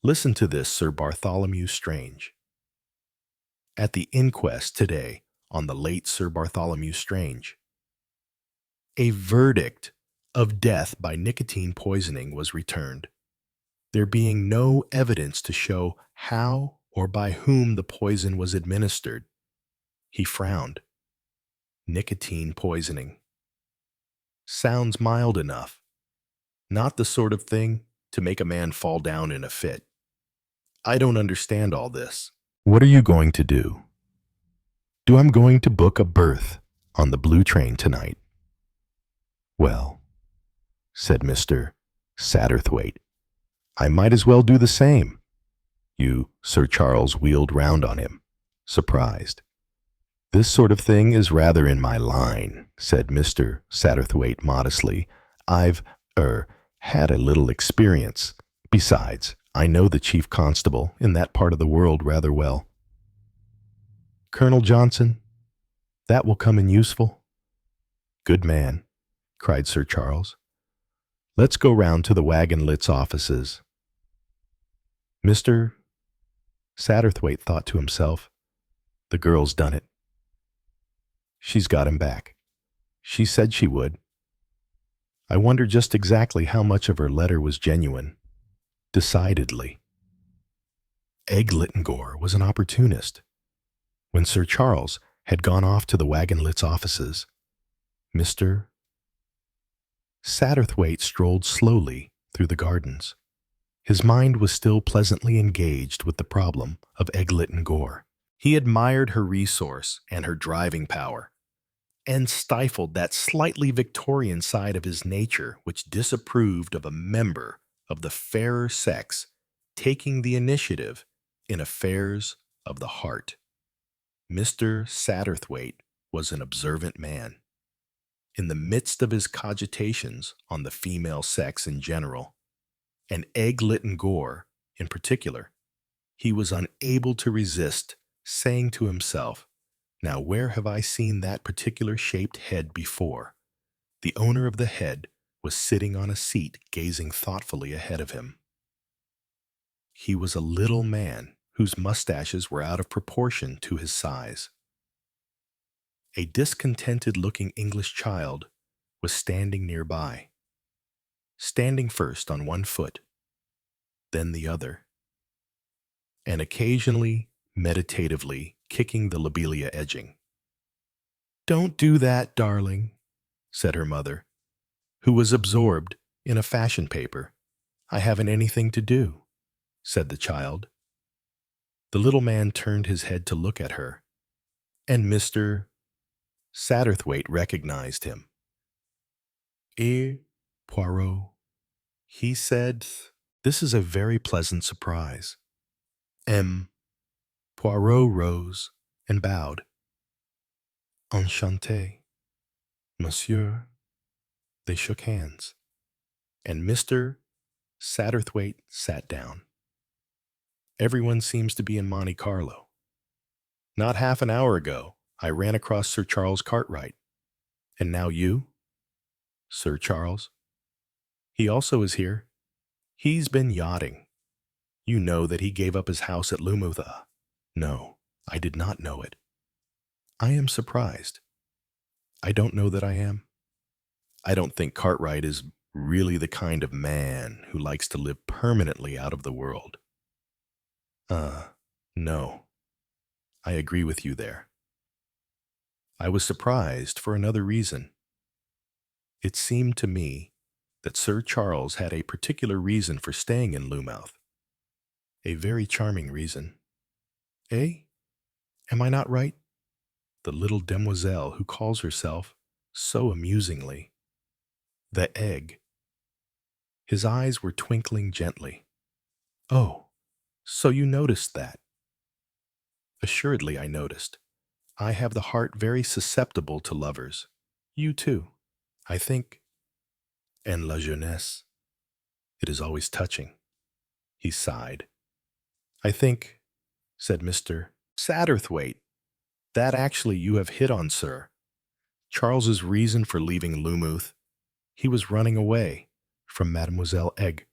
A: listen to this, Sir Bartholomew Strange. At the inquest today on the late Sir Bartholomew Strange, a verdict of death by nicotine poisoning was returned, there being no evidence to show how or by whom the poison was administered. He frowned. Nicotine poisoning. Sounds mild enough. Not the sort of thing to make a man fall down in a fit. I don't understand all this. What are you going to do? I'm going to book a berth on the blue train tonight. Well, said Mr. Satterthwaite, I might as well do the same. Sir Charles wheeled round on him, surprised. This sort of thing is rather in my line, said Mr. Satterthwaite modestly. I've, had a little experience. Besides, I know the chief constable in that part of the world rather well. Colonel Johnson, that will come in useful. Good man, cried Sir Charles. Let's go round to the Whodunit's offices. Mr. Satterthwaite thought to himself, the girl's done it. She's got him back. She said she would. I wonder just exactly how much of her letter was genuine. Decidedly. Egg Littengore was an opportunist. When Sir Charles had gone off to the Whodunit's offices, Mr. Satterthwaite strolled slowly through the gardens. His mind was still pleasantly engaged with the problem of Egg Littengore. He admired her resource and her driving power, and stifled that slightly Victorian side of his nature which disapproved of a member of the fairer sex taking the initiative in affairs of the heart. Mr. Satterthwaite was an observant man. In the midst of his cogitations on the female sex in general, and Egg Littengore in particular, he was unable to resist saying to himself, now where have I seen that particular shaped head before? The owner of the head was sitting on a seat gazing thoughtfully ahead of him. He was a little man whose mustaches were out of proportion to his size. A discontented-looking English child was standing nearby, standing first on one foot, then the other, and occasionally, meditatively, kicking the lobelia edging. Don't do that, darling, said her mother, who was absorbed in a fashion paper. I haven't anything to do, said the child. The little man turned his head to look at her, and Mr. Satterthwaite recognized him. Poirot, he said, this is a very pleasant surprise. Poirot rose and bowed. Enchanté, monsieur. They shook hands, and Mr. Satterthwaite sat down. Everyone seems to be in Monte Carlo. Not half an hour ago, I ran across Sir Charles Cartwright. And now you? Sir Charles? He also is here. He's been yachting. You know that he gave up his house at Lumutha. No, I did not know it. I am surprised. I don't know that I am. I don't think Cartwright is really the kind of man who likes to live permanently out of the world. No. I agree with you there. I was surprised for another reason. It seemed to me that Sir Charles had a particular reason for staying in Lumouth. A very charming reason. Eh? Am I not right? The little demoiselle who calls herself, so amusingly, the Egg. His eyes were twinkling gently. Oh, so you noticed that? Assuredly I noticed. I have the heart very susceptible to lovers. You too, I think. En la jeunesse. It is always touching. He sighed. I think, said Mr. Satterthwaite, that actually you have hit on, sir. Charles's reason for leaving Lumouth. He was running away from Mademoiselle Egg.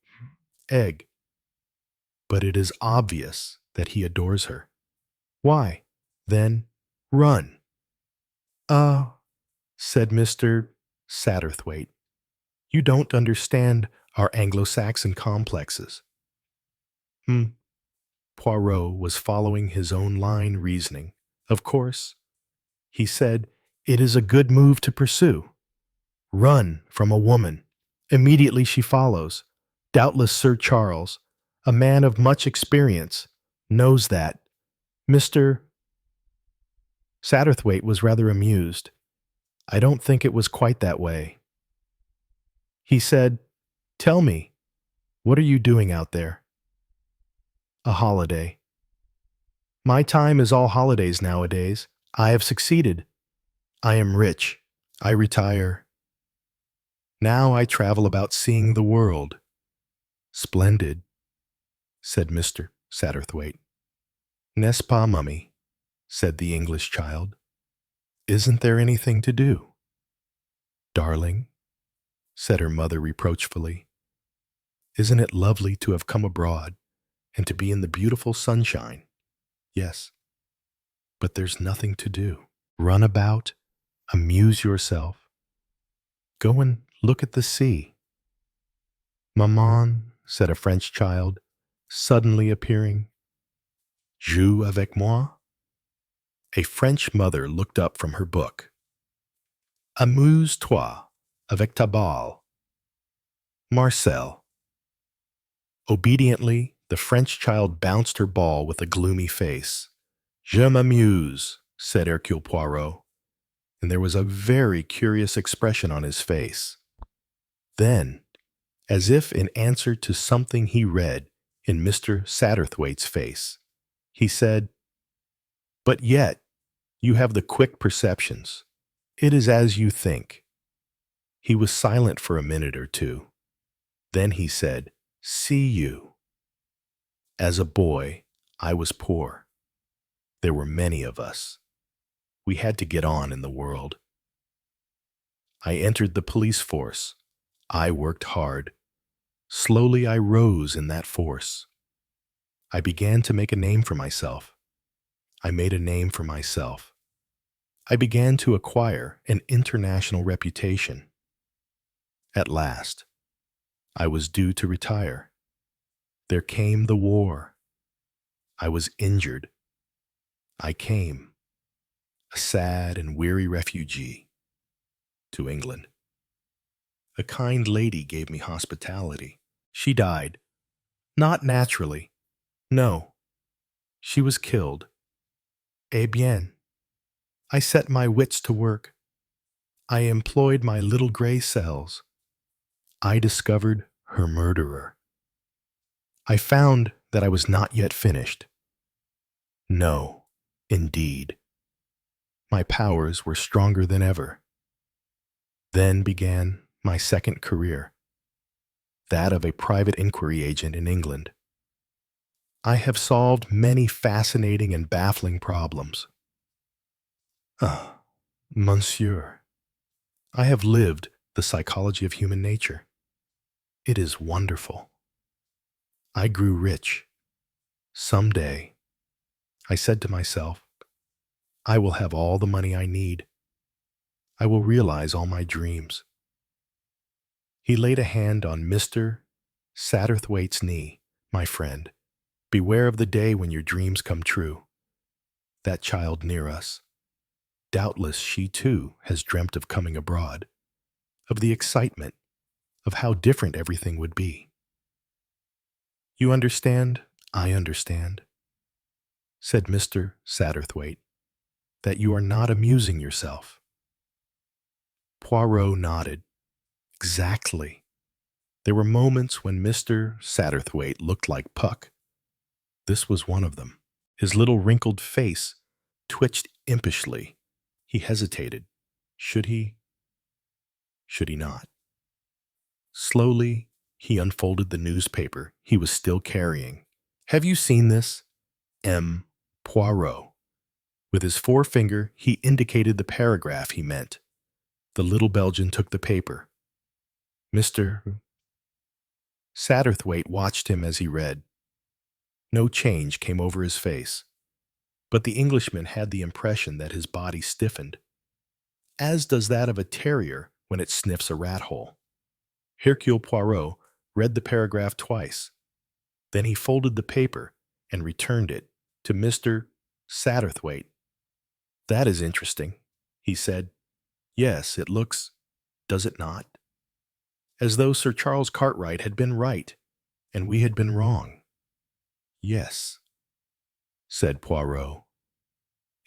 A: But it is obvious that he adores her. Why, then, run. Said Mr. Satterthwaite, you don't understand our Anglo-Saxon complexes. Poirot was following his own line reasoning. Of course, he said, it is a good move to pursue. Run from a woman. Immediately she follows. Doubtless Sir Charles, a man of much experience, knows that. Mr. Satterthwaite was rather amused. I don't think it was quite that way. He said, "Tell me, what are you doing out there?" "A holiday." "My time is all holidays nowadays. I have succeeded. I am rich. I retire. Now I travel about seeing the world." "Splendid," said Mr. Satterthwaite. "N'est-ce pas, mummy?" said the English child. "Isn't there anything to do?" "Darling," said her mother reproachfully, "isn't it lovely to have come abroad and to be in the beautiful sunshine?" "Yes, but there's nothing to do. Run about, amuse yourself. Go and look at the sea." "Maman," said a French child, suddenly appearing, "Joue avec moi?" A French mother looked up from her book. "Amuse-toi avec ta balle." "Marcel." Obediently, the French child bounced her ball with a gloomy face. "Je m'amuse," said Hercule Poirot, and there was a very curious expression on his face. Then, as if in answer to something he read in Mr. Satterthwaite's face, he said, "But yet, you have the quick perceptions. It is as you think." He was silent for a minute or two. Then he said, "See you. As a boy, I was poor. There were many of us. We had to get on in the world. I entered the police force. I worked hard. Slowly I rose in that force. I began to make a name for myself. I made a name for myself. I began to acquire an international reputation. At last, I was due to retire. There came the war. I was injured. I came, a sad and weary refugee, to England. A kind lady gave me hospitality. She died. Not naturally. No. She was killed. Eh bien. I set my wits to work. I employed my little gray cells. I discovered her murderer. I found that I was not yet finished. No, indeed. My powers were stronger than ever. Then began my second career, that of a private inquiry agent in England. I have solved many fascinating and baffling problems. Ah, monsieur, I have lived the psychology of human nature. It is wonderful. I grew rich. Some day, I said to myself, I will have all the money I need. I will realize all my dreams. He laid a hand on Mr. Satterthwaite's knee. My friend, beware of the day when your dreams come true. That child near us, doubtless she too has dreamt of coming abroad, of the excitement, of how different everything would be. You understand, I understand, said Mr. Satterthwaite, that you are not amusing yourself. Poirot nodded. Exactly. There were moments when Mr. Satterthwaite looked like Puck. This was one of them. His little wrinkled face twitched impishly. He hesitated. Should he? Should he not? Slowly, he unfolded the newspaper he was still carrying. Have you seen this? M. Poirot. With his forefinger, he indicated the paragraph he meant. The little Belgian took the paper. Mr. Satterthwaite watched him as he read. No change came over his face, but the Englishman had the impression that his body stiffened, as does that of a terrier when it sniffs a rat hole. Hercule Poirot read the paragraph twice. Then he folded the paper and returned it to Mr. Satterthwaite. That is interesting, he said. Yes, it looks, does it not? as though Sir Charles Cartwright had been right, and we had been wrong. Yes, said Poirot.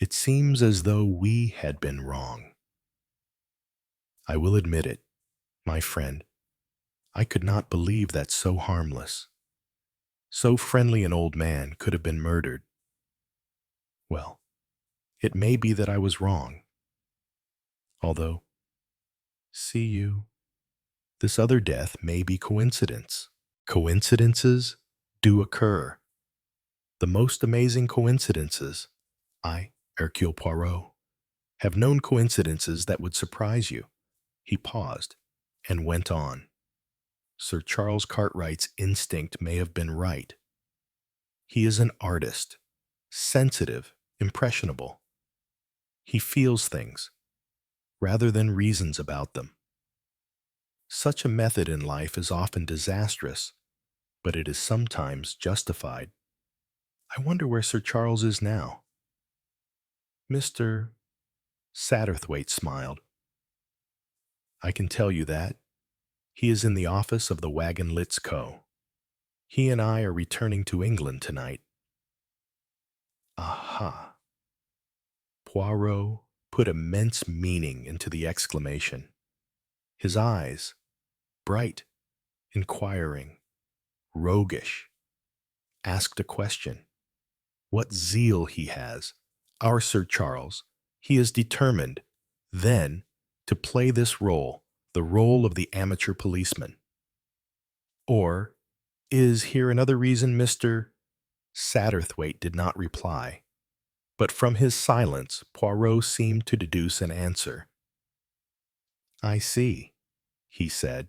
A: It seems as though we had been wrong. I will admit it, my friend. I could not believe that so harmless, so friendly an old man could have been murdered. Well, it may be that I was wrong. Although, see you, this other death may be coincidence. Coincidences do occur. The most amazing coincidences. I, Hercule Poirot, have known coincidences that would surprise you. He paused and went on. Sir Charles Cartwright's instinct may have been right. He is an artist, sensitive, impressionable. He feels things, rather than reasons about them. Such a method in life is often disastrous, but it is sometimes justified. I wonder where Sir Charles is now. Mr. Satterthwaite smiled. I can tell you that. He is in the office of the Whodunit Co. He and I are returning to England tonight. Aha. Poirot put immense meaning into the exclamation. His eyes, bright, inquiring, roguish, asked a question. What zeal he has, our Sir Charles. He is determined, then, to play this role, the role of the amateur policeman. Or is here another reason? Mr. Satterthwaite did not reply, but from his silence Poirot seemed to deduce an answer. I see, he said.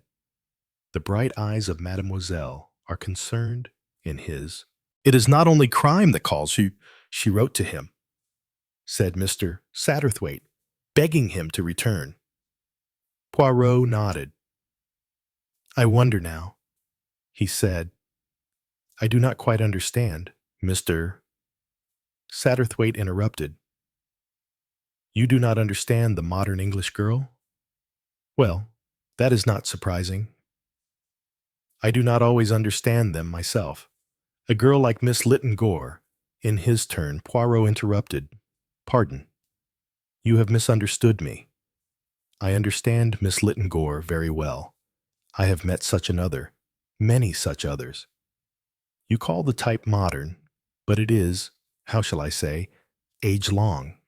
A: The bright eyes of Mademoiselle are concerned in his. It is not only crime that calls you, she wrote to him, said Mr. Satterthwaite, begging him to return. Poirot nodded. I wonder now, he said. I do not quite understand, Mr. Satterthwaite interrupted. You do not understand the modern English girl? Well, that is not surprising. I do not always understand them myself. A girl like Miss Lytton Gore. In his turn, Poirot interrupted. Pardon. You have misunderstood me. I understand Miss Lytton Gore very well. I have met such another, many such others. You call the type modern, but it is, how shall I say, age-long.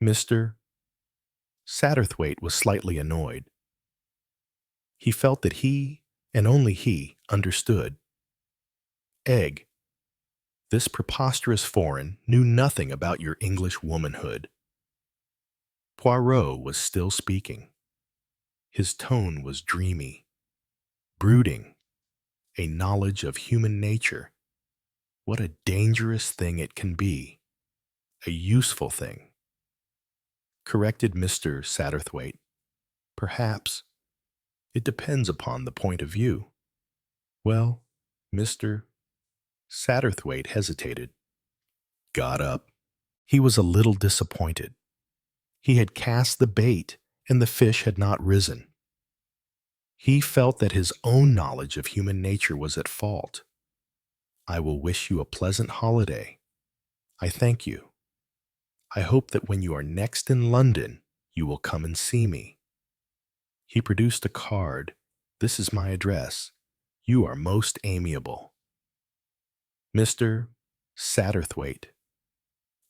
A: Mr. Satterthwaite was slightly annoyed. He felt that he, and only he, understood. Egg. This preposterous foreign knew nothing about your English womanhood. Poirot was still speaking. His tone was dreamy, brooding, a knowledge of human nature. What a dangerous thing it can be. A useful thing. Corrected Mr. Satterthwaite. Perhaps. It depends upon the point of view. Well, Mr. Satterthwaite hesitated, got up. He was a little disappointed. He had cast the bait, and the fish had not risen. He felt that his own knowledge of human nature was at fault. I will wish you a pleasant holiday. I thank you. I hope that when you are next in London, you will come and see me. He produced a card. This is my address. You are most amiable. Mr. Satterthwaite.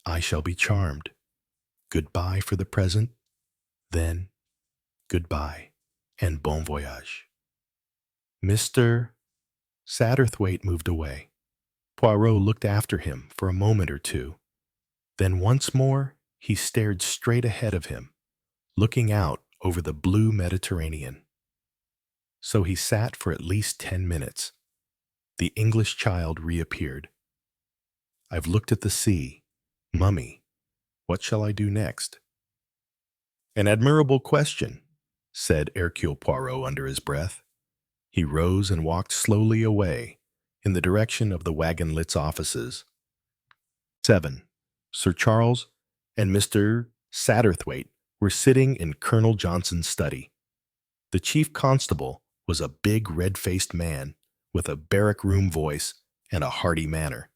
A: I shall be charmed. Goodbye for the present. Then, goodbye, and bon voyage. Mr. Satterthwaite moved away. Poirot looked after him for a moment or two. Then once more he stared straight ahead of him, looking out over the blue Mediterranean. So he sat for at least 10 minutes. The English child reappeared. I've looked at the sea. Mummy, what shall I do next? An admirable question, said Hercule Poirot under his breath. He rose and walked slowly away in the direction of the Whodunit's offices. 7. Sir Charles and Mr. Satterthwaite were sitting in Colonel Johnson's study. The chief constable was a big red-faced man with a barrack-room voice and a hearty manner.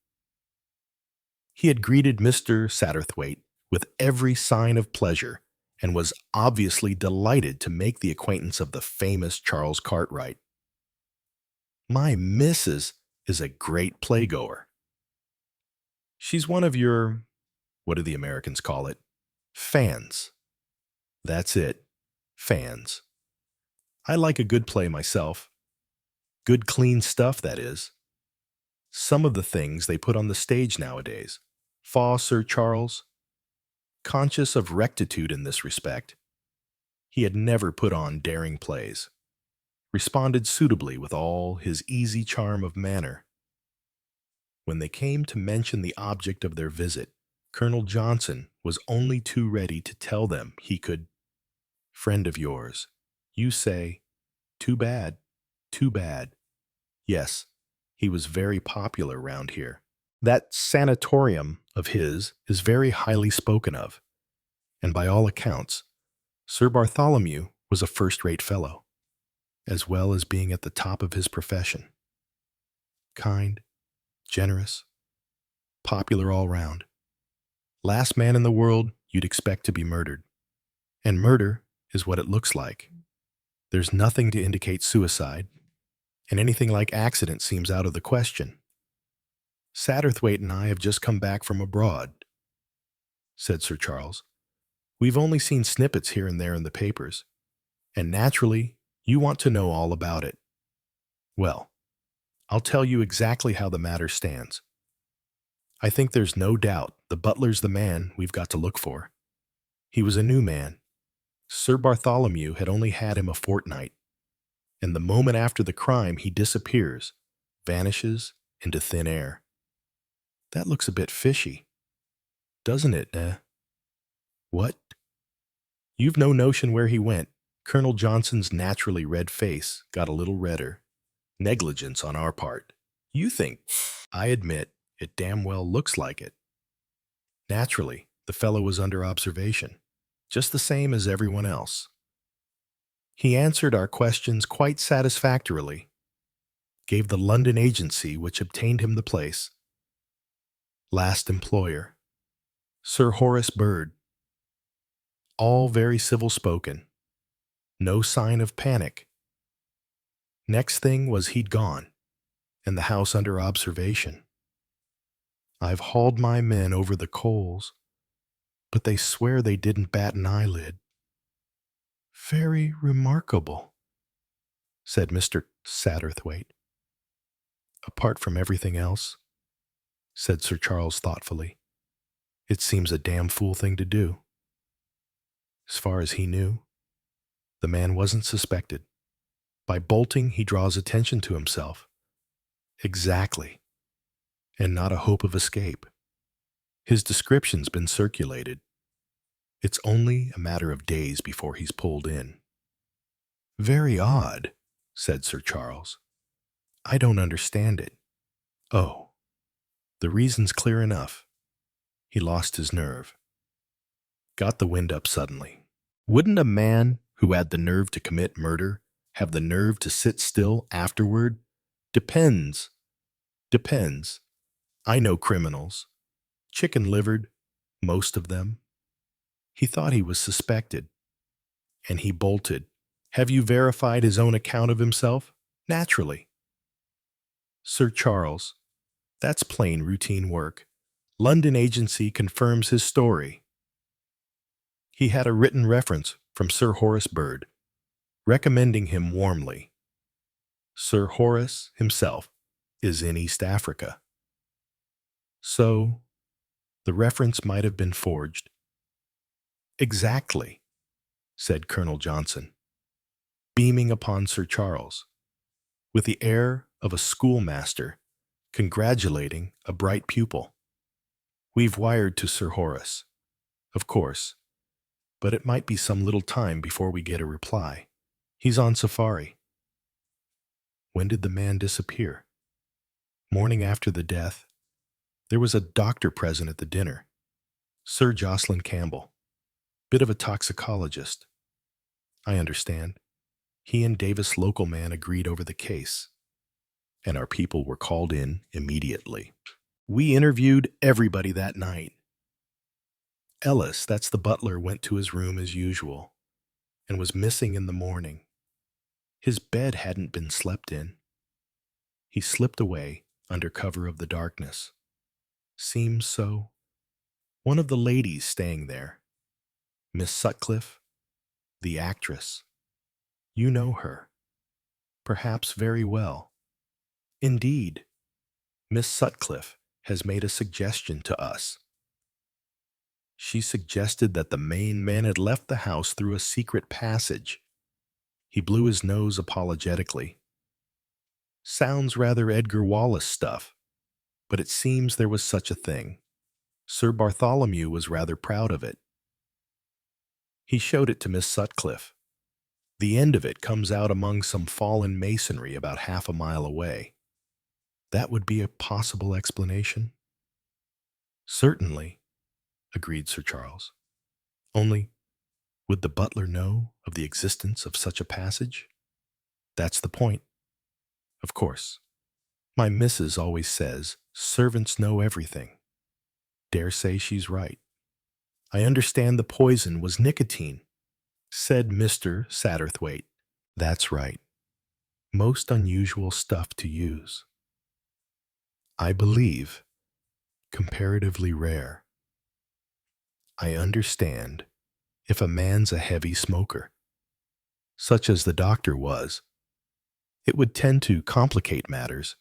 A: He had greeted Mr. Satterthwaite with every sign of pleasure and was obviously delighted to make the acquaintance of the famous Charles Cartwright. "My missus is a great playgoer. She's one of your, what do the Americans call it? Fans. That's it. Fans. I like a good play myself. Good clean stuff, that is. Some of the things they put on the stage nowadays. Faugh Sir Charles, conscious of rectitude in this respect, he had never put on daring plays, responded suitably with all his easy charm of manner. When they came to mention the object of their visit, Colonel Johnson was only too ready to tell them he could. Friend of yours, you say, too bad, too bad. Yes, he was very popular round here. That sanatorium of his is very highly spoken of, and by all accounts, Sir Bartholomew was a first-rate fellow, as well as being at the top of his profession. Kind, generous, popular all round. Last man in the world you'd expect to be murdered. And murder is what it looks like. There's nothing to indicate suicide, and anything like accident seems out of the question. Satterthwaite and I have just come back from abroad, said Sir Charles. We've only seen snippets here and there in the papers, and naturally, you want to know all about it. Well, I'll tell you exactly how the matter stands. I think there's no doubt the butler's the man we've got to look for. He was a new man. Sir Bartholomew had only had him a fortnight, and the moment after the crime he disappears, vanishes into thin air. That looks a bit fishy, doesn't it, eh? What? You've no notion where he went. Colonel Johnson's naturally red face got a little redder. Negligence on our part. You think? I admit, it damn well looks like it. Naturally, the fellow was under observation, just the same as everyone else. He answered our questions quite satisfactorily, gave the London agency which obtained him the place. Last employer, Sir Horace Bird. All very civil-spoken. No sign of panic. Next thing was he'd gone, and the house under observation. I've hauled my men over the coals, but they swear they didn't bat an eyelid. Very remarkable, said Mr. Satterthwaite. Apart from everything else, said Sir Charles thoughtfully, it seems a damn fool thing to do. As far as he knew, the man wasn't suspected. By bolting, he draws attention to himself. Exactly. And not a hope of escape. His description's been circulated. It's only a matter of days before he's pulled in. Very odd, said Sir Charles. I don't understand it. Oh, the reason's clear enough. He lost his nerve. Got the wind up suddenly. Wouldn't a man who had the nerve to commit murder have the nerve to sit still afterward? Depends. Depends. I know criminals. Chicken-livered, most of them. He thought he was suspected, and he bolted. Have you verified his own account of himself? Naturally. Sir Charles, that's plain routine work. London agency confirms his story. He had a written reference from Sir Horace Bird, recommending him warmly. Sir Horace himself is in East Africa. So, the reference might have been forged. Exactly, said Colonel Johnson, beaming upon Sir Charles, with the air of a schoolmaster congratulating a bright pupil. We've wired to Sir Horace, of course, but it might be some little time before we get a reply. He's on safari. When did the man disappear? Morning after the death. There was a doctor present at the dinner, Sir Jocelyn Campbell. Bit of a toxicologist. I understand. He and Davis' local man agreed over the case, and our people were called in immediately. We interviewed everybody that night. Ellis, that's the butler, went to his room as usual and was missing in the morning. His bed hadn't been slept in. He slipped away under cover of the darkness. Seems so. One of the ladies staying there, Miss Sutcliffe, the actress. You know her. Perhaps very well. Indeed, Miss Sutcliffe has made a suggestion to us. She suggested that the main man had left the house through a secret passage. He blew his nose apologetically. Sounds rather Edgar Wallace stuff, but it seems there was such a thing. Sir Bartholomew was rather proud of it. He showed it to Miss Sutcliffe. The end of it comes out among some fallen masonry about half a mile away. That would be a possible explanation? Certainly, agreed Sir Charles. Only, would the butler know of the existence of such a passage? That's the point. Of course. My missus always says, servants know everything. Dare say she's right. I understand the poison was nicotine, said Mr. Satterthwaite. That's right. Most unusual stuff to use. I believe comparatively rare. I understand if a man's a heavy smoker, such as the doctor was, it would tend to complicate matters.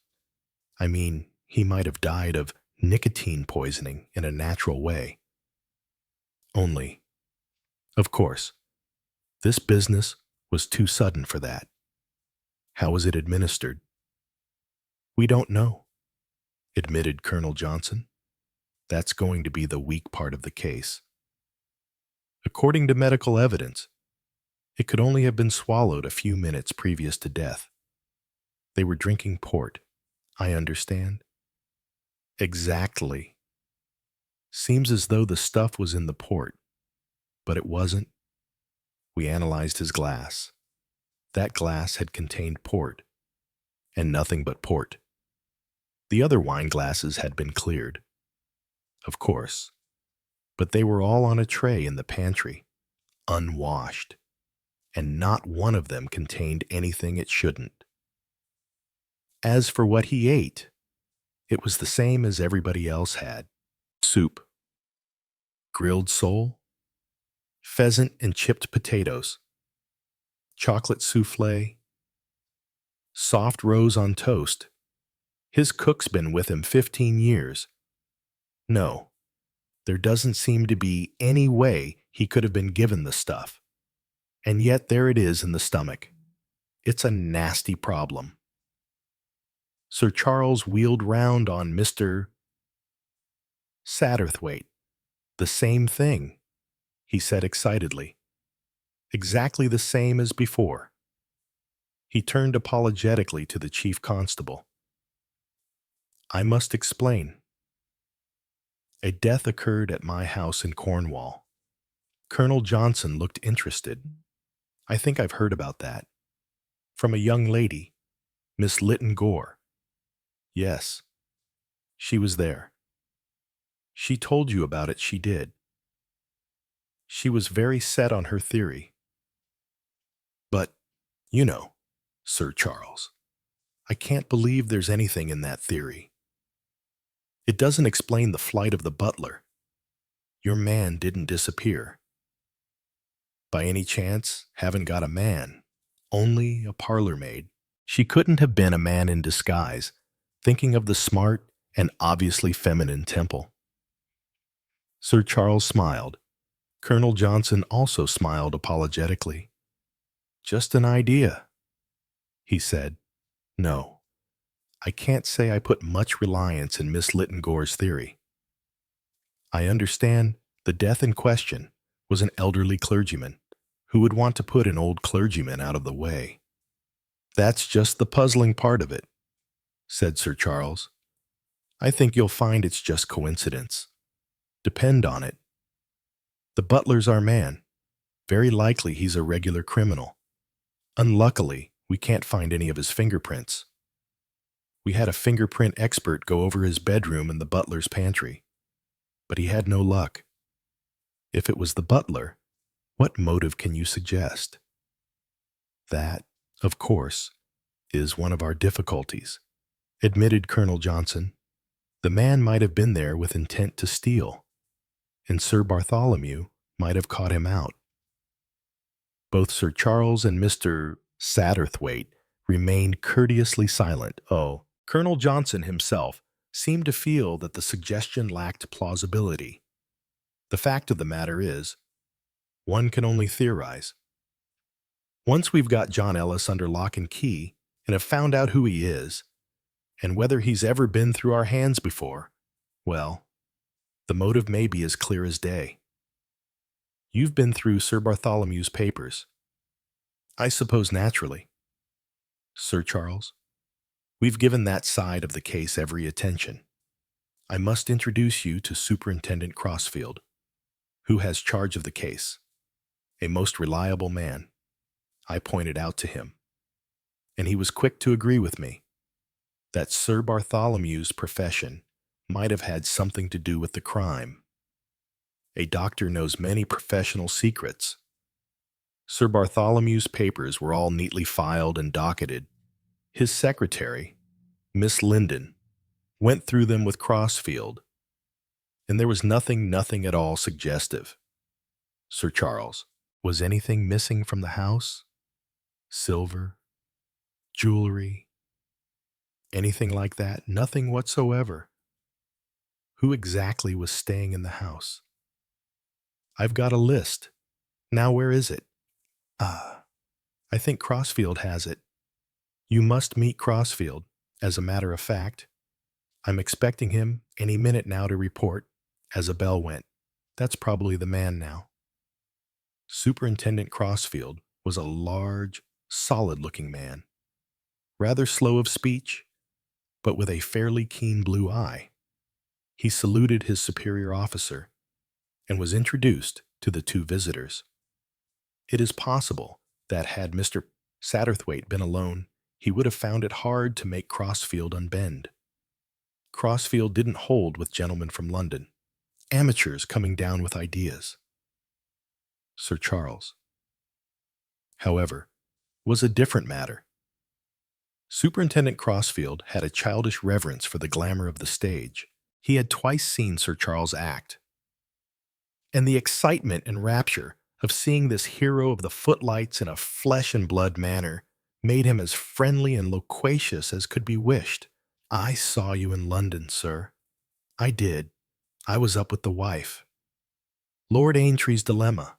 A: I mean, he might have died of nicotine poisoning in a natural way. Only, of course, this business was too sudden for that. How was it administered? We don't know, admitted Colonel Johnson. That's going to be the weak part of the case. According to medical evidence, it could only have been swallowed a few minutes previous to death. They were drinking port, I understand. Exactly. Seems as though the stuff was in the port, but it wasn't. We analyzed his glass. That glass had contained port, and nothing but port. The other wine glasses had been cleared, of course, but they were all on a tray in the pantry, unwashed, and not one of them contained anything it shouldn't. As for what he ate, it was the same as everybody else had. Soup, grilled sole, pheasant and chipped potatoes, chocolate souffle, soft rose on toast. His cook's been with him 15 years. No, there doesn't seem to be any way he could have been given the stuff. And yet there it is in the stomach. It's a nasty problem. Sir Charles wheeled round on Mr. Satterthwaite. The same thing, he said excitedly. Exactly the same as before. He turned apologetically to the chief constable. I must explain. A death occurred at my house in Cornwall. Colonel Johnson looked interested. I think I've heard about that. From a young lady, Miss Lytton Gore. Yes, she was there. She told you about it, she did. She was very set on her theory. But, you know, Sir Charles, I can't believe there's anything in that theory. It doesn't explain the flight of the butler. Your man didn't disappear. By any chance, haven't got a man, only a parlor maid. She couldn't have been a man in disguise, thinking of the smart and obviously feminine Temple. Sir Charles smiled. Colonel Johnson also smiled apologetically. Just an idea, he said. No, I can't say I put much reliance in Miss Lytton Gore's theory. I understand the death in question was an elderly clergyman who would want to put an old clergyman out of the way. That's just the puzzling part of it, said Sir Charles. I think you'll find it's just coincidence. Depend on it. The butler's our man. Very likely he's a regular criminal. Unluckily, we can't find any of his fingerprints. We had a fingerprint expert go over his bedroom and the butler's pantry, but he had no luck. If it was the butler, what motive can you suggest? That, of course, is one of our difficulties, admitted Colonel Johnson. The man might have been there with intent to steal, and Sir Bartholomew might have caught him out. Both Sir Charles and Mr. Satterthwaite remained courteously silent. Oh, Colonel Johnson himself seemed to feel that the suggestion lacked plausibility. The fact of the matter is, one can only theorize. Once we've got John Ellis under lock and key and have found out who he is, and whether he's ever been through our hands before, well, the motive may be as clear as day. You've been through Sir Bartholomew's papers. I suppose naturally. Sir Charles, we've given that side of the case every attention. I must introduce you to Superintendent Crossfield, who has charge of the case. A most reliable man, I pointed out to him, and he was quick to agree with me that Sir Bartholomew's profession might have had something to do with the crime. A doctor knows many professional secrets. Sir Bartholomew's papers were all neatly filed and docketed. His secretary, Miss Linden, went through them with Crossfield, and there was nothing at all suggestive. Sir Charles, was anything missing from the house? Silver? Jewelry? Anything like that? Nothing whatsoever. Who exactly was staying in the house? I've got a list. Now where is it? I think Crossfield has it. You must meet Crossfield, as a matter of fact. I'm expecting him any minute now to report, as a bell went. That's probably the man now. Superintendent Crossfield was a large, solid-looking man, rather slow of speech, but with a fairly keen blue eye. He saluted his superior officer and was introduced to the two visitors. It is possible that had Mr. Satterthwaite been alone, he would have found it hard to make Crossfield unbend. Crossfield didn't hold with gentlemen from London, amateurs coming down with ideas. Sir Charles, however, was a different matter. Superintendent Crossfield had a childish reverence for the glamour of the stage. He had twice seen Sir Charles act, and the excitement and rapture of seeing this hero of the footlights in a flesh-and-blood manner made him as friendly and loquacious as could be wished. I saw you in London, sir. I did. I was up with the wife. Lord Aintrey's Dilemma.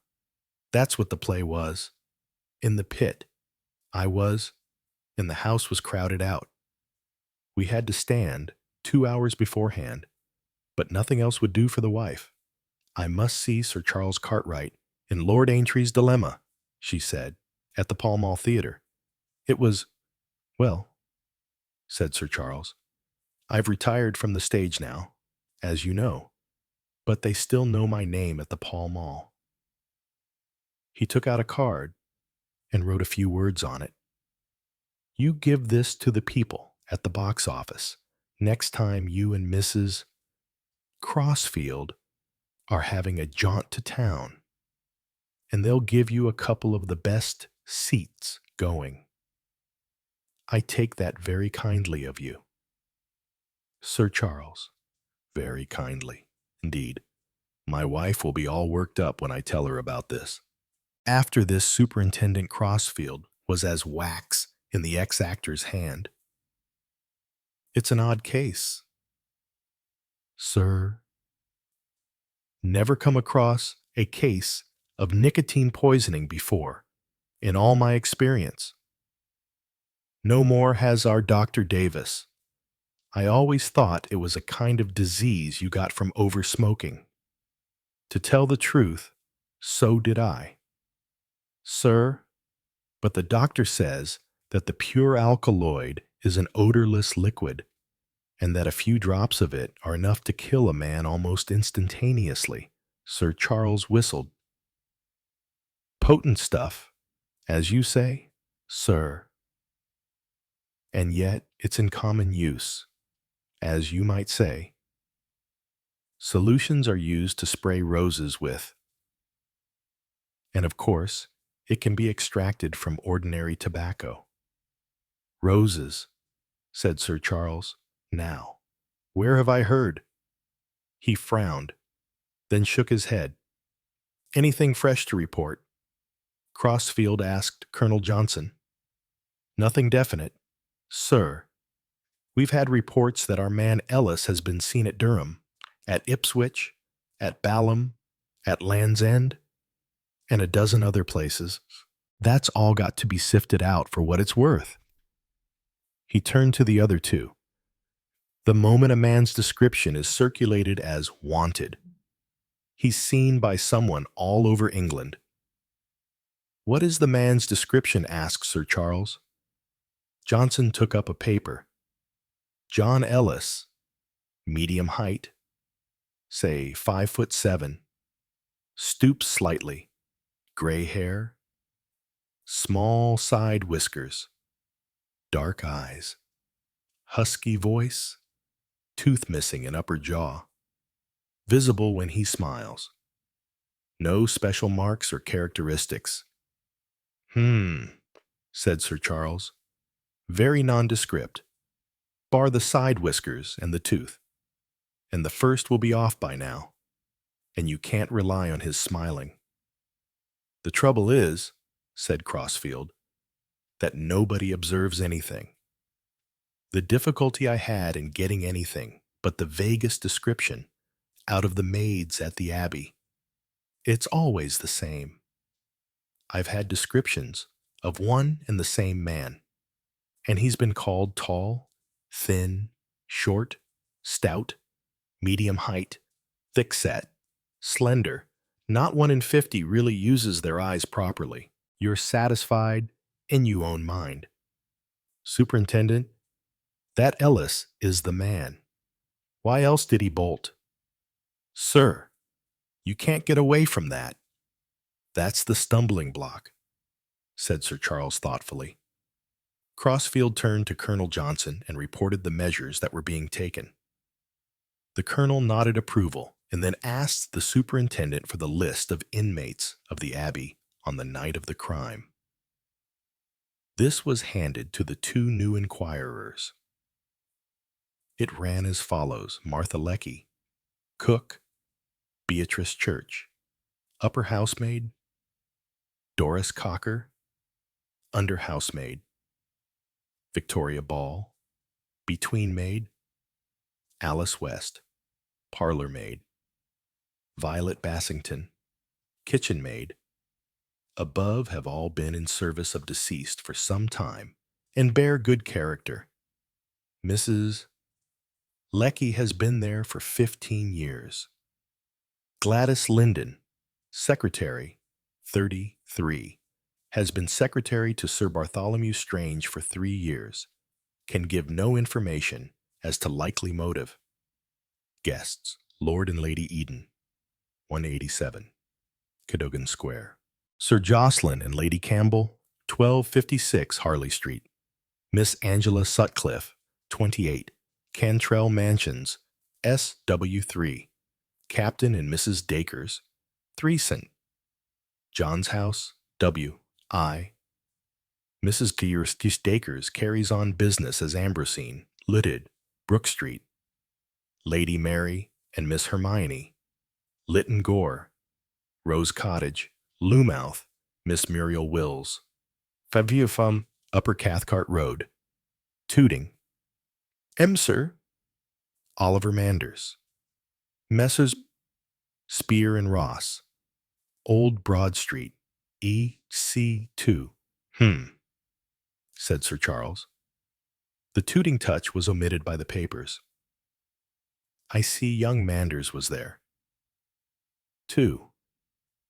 A: That's what the play was. In the pit. I was, and the house was crowded out. We had to stand 2 hours beforehand, but nothing else would do for the wife. I must see Sir Charles Cartwright in Lord Aintrey's Dilemma, she said, at the Pall Mall Theatre. It was, well, said Sir Charles, I've retired from the stage now, as you know, but they still know my name at the Pall Mall. He took out a card and wrote a few words on it. You give this to the people at the box office next time you and Mrs. Crossfield are having a jaunt to town, and they'll give you a couple of the best seats going. I take that very kindly of you. Sir Charles, very kindly, indeed. My wife will be all worked up when I tell her about this. After this, Superintendent Crossfield was as wax in the ex-actor's hand. It's an odd case. Sir, never come across a case of nicotine poisoning before, in all my experience. No more has our Dr. Davis. I always thought it was a kind of disease you got from over-smoking. To tell the truth, so did I. Sir, but the doctor says that the pure alkaloid is an odorless liquid, and that a few drops of it are enough to kill a man almost instantaneously. Sir Charles whistled. Potent stuff, as you say? Sir. And yet it's in common use, as you might say. Solutions are used to spray roses with, and of course, it can be extracted from ordinary tobacco. Roses, said Sir Charles. Now, where have I heard? He frowned, then shook his head. Anything fresh to report? Crossfield asked Colonel Johnson. Nothing definite. Sir, we've had reports that our man Ellis has been seen at Durham, at Ipswich, at Balham, at Land's End, and a dozen other places. That's all got to be sifted out for what it's worth. He turned to the other two. The moment a man's description is circulated as wanted, he's seen by someone all over England. What is the man's description? Asked Sir Charles. Johnson took up a paper. John Ellis, medium height, say 5'7", stoops slightly, gray hair, small side whiskers, dark eyes, husky voice, tooth missing in upper jaw, visible when he smiles. No special marks or characteristics. Said Sir Charles. Very nondescript. Bar the side whiskers and the tooth. And the first will be off by now. And you can't rely on his smiling. The trouble is, said Crossfield, that nobody observes anything. The difficulty I had in getting anything but the vaguest description out of the maids at the Abbey. It's always the same. I've had descriptions of one and the same man, and he's been called tall, thin, short, stout, medium height, thick-set, slender. Not 1 in 50 really uses their eyes properly. You're satisfied, and you own mind. Superintendent, that Ellis is the man. Why else did he bolt? Sir, you can't get away from that. That's the stumbling block, said Sir Charles thoughtfully. Crossfield turned to Colonel Johnson and reported the measures that were being taken. The colonel nodded approval and then asked the superintendent for the list of inmates of the Abbey on the night of the crime. This was handed to the two new inquirers. It ran as follows: Martha Lecky, cook; Beatrice Church, upper housemaid; Doris Cocker, under housemaid; Victoria Ball, between maid; Alice West, parlor maid; Violet Bassington, kitchen maid. Above have all been in service of deceased for some time and bear good character. Mrs. Lecky has been there for 15 years. Gladys Linden, secretary, 33, has been secretary to Sir Bartholomew Strange for 3 years, can give no information as to likely motive. Guests, Lord and Lady Eden, 187, Cadogan Square. Sir Jocelyn and Lady Campbell, 1256 Harley Street. Miss Angela Sutcliffe, 28, Cantrell Mansions, SW3. Captain and Mrs. Dacres, 3 St. John's House, W.I. Mrs. Dacres carries on business as Ambrosine, Lytted, Brook Street. Lady Mary and Miss Hermione, Lytton Gore, Rose Cottage, Loomouth, Miss Muriel Wills. Faviefum, Upper Cathcart Road. Tooting. Sir. Oliver Manders. Messrs. Spear and Ross. Old Broad Street, EC2. Said Sir Charles. The tooting touch was omitted by the papers. I see young Manders was there. 2.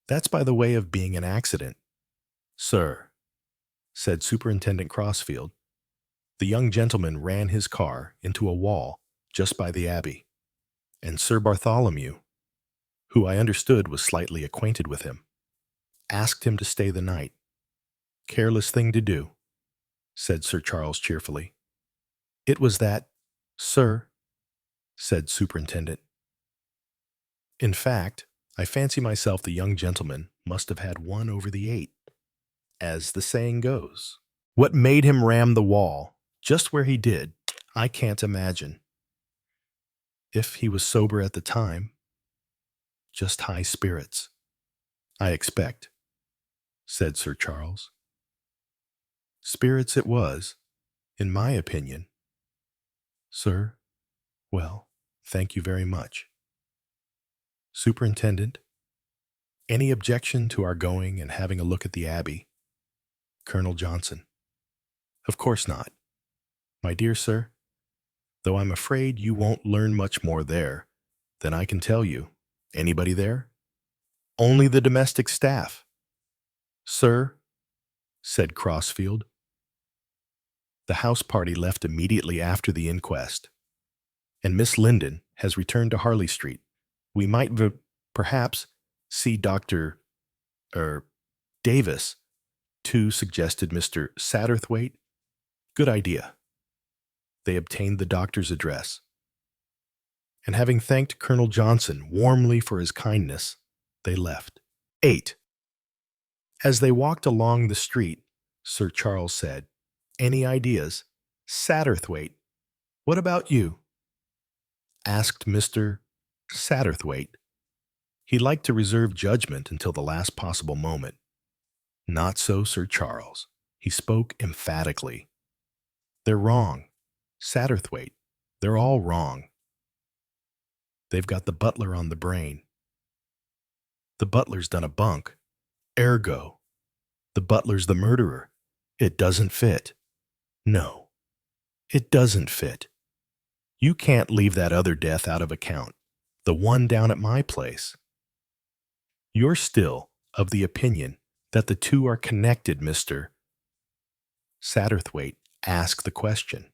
A: That's by the way of being an accident. Sir, said Superintendent Crossfield, the young gentleman ran his car into a wall just by the Abbey, and Sir Bartholomew, who I understood was slightly acquainted with him, asked him to stay the night. Careless thing to do, said Sir Charles cheerfully. It was that, sir, said Superintendent. In fact, I fancy myself the young gentleman must have had one over the 8, as the saying goes. What made him ram the wall, just where he did, I can't imagine. If he was sober at the time, just high spirits, I expect, said Sir Charles. Spirits it was, in my opinion. Sir, well, thank you very much. Superintendent, any objection to our going and having a look at the Abbey? Colonel Johnson. Of course not. My dear sir, though I'm afraid you won't learn much more there than I can tell you. Anybody there? Only the domestic staff. Sir, said Crossfield. The house party left immediately after the inquest, and Miss Linden has returned to Harley Street. We might perhaps see Dr. Davis, too, suggested Mr. Satterthwaite. Good idea. They obtained the doctor's address, and having thanked Colonel Johnson warmly for his kindness, they left. 8. As they walked along the street, Sir Charles said, Any ideas? Satterthwaite. What about you? Asked Mr. Satterthwaite. He liked to reserve judgment until the last possible moment. Not so Sir Charles. He spoke emphatically. They're wrong. Satterthwaite. They're all wrong. They've got the butler on the brain. The butler's done a bunk. Ergo, the butler's the murderer. It doesn't fit. No, it doesn't fit. You can't leave that other death out of account, the one down at my place. You're still of the opinion that the two are connected, Mr. Satterthwaite asked the question,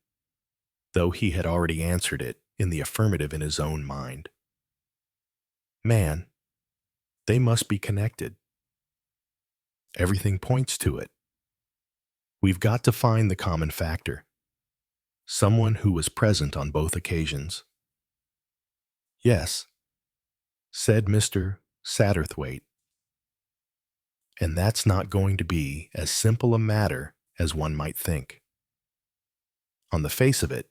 A: though he had already answered it in the affirmative in his own mind. Man, they must be connected. Everything points to it. We've got to find the common factor, someone who was present on both occasions. Yes, said Mr. Satterthwaite, and that's not going to be as simple a matter as one might think. On the face of it,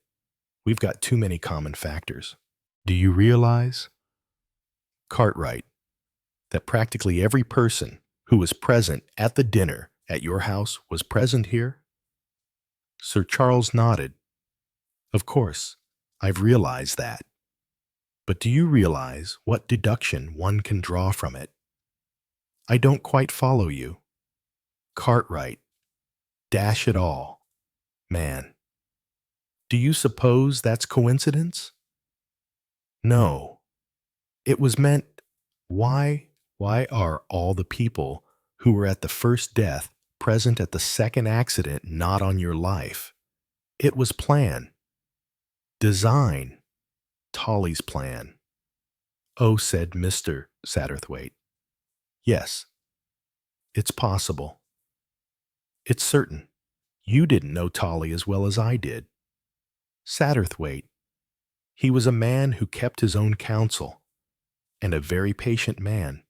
A: we've got too many common factors. Do you realize, Cartwright, that practically every person who was present at the dinner at your house was present here? Sir Charles nodded. Of course, I've realized that. But do you realize what deduction one can draw from it? I don't quite follow you. Cartwright, dash it all. Man, do you suppose that's coincidence? No. It was meant, why are all the people who were at the first death present at the second accident not on your life? It was plan. Design. Tolly's plan. Oh, said Mr. Satterthwaite. Yes, it's possible. It's certain. You didn't know Tolly as well as I did. Satterthwaite. He was a man who kept his own counsel, and a very patient man.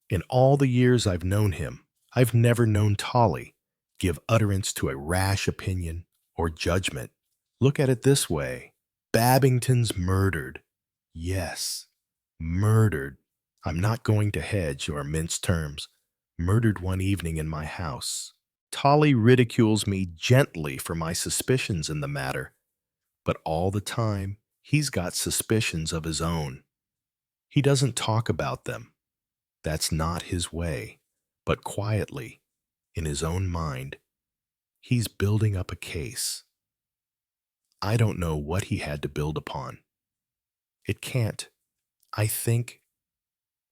A: In all the years I've known him, I've never known Tolly give utterance to a rash opinion or judgment. Look at it this way. Babington's murdered. Yes, murdered. I'm not going to hedge or mince terms. Murdered one evening in my house. Tolly ridicules me gently for my suspicions in the matter, but all the time he's got suspicions of his own. He doesn't talk about them. That's not his way, but quietly, in his own mind, he's building up a case. I don't know what he had to build upon. It can't, I think,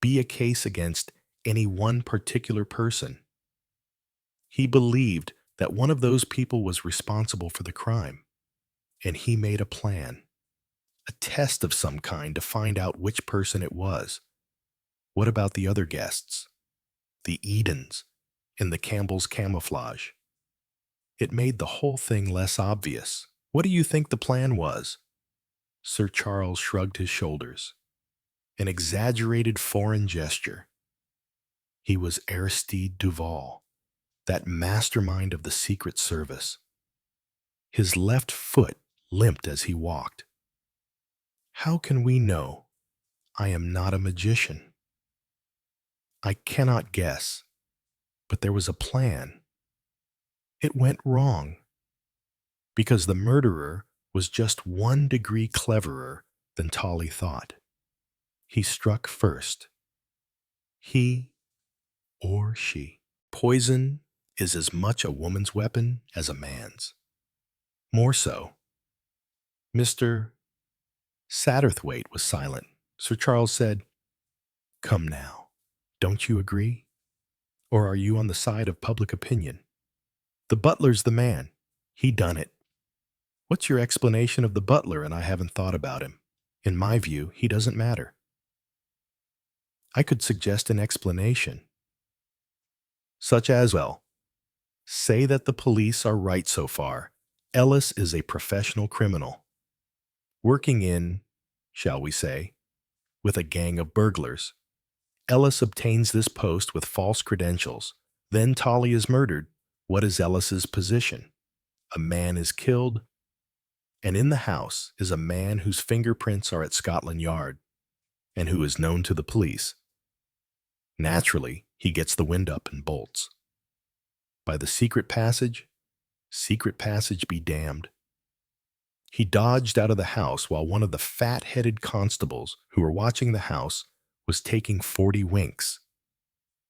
A: be a case against any one particular person. He believed that one of those people was responsible for the crime, and he made a plan, a test of some kind to find out which person it was. What about the other guests? The Edens and the Campbell's camouflage? It made the whole thing less obvious. What do you think the plan was? Sir Charles shrugged his shoulders. An exaggerated foreign gesture. He was Aristide Duval, that mastermind of the Secret Service. His left foot limped as he walked. How can we know? I am not a magician. I cannot guess, but there was a plan. It went wrong because the murderer was just 1 degree cleverer than Tolly thought. He struck first. He or she. Poison is as much a woman's weapon as a man's. More so. Mr. Satterthwaite was silent. Sir Charles said, "Come now, don't you agree? Or are you on the side of public opinion? The butler's the man. He done it. What's your explanation of the butler and I haven't thought about him? In my view, he doesn't matter." I could suggest an explanation. Such as, well, say that the police are right so far. Ellis is a professional criminal, working in, shall we say, with a gang of burglars. Ellis obtains this post with false credentials. Then Tolly is murdered. What is Ellis's position? A man is killed, and in the house is a man whose fingerprints are at Scotland Yard and who is known to the police. Naturally, he gets the wind up and bolts. By the secret passage be damned. He dodged out of the house while one of the fat-headed constables who were watching the house was taking 40 winks.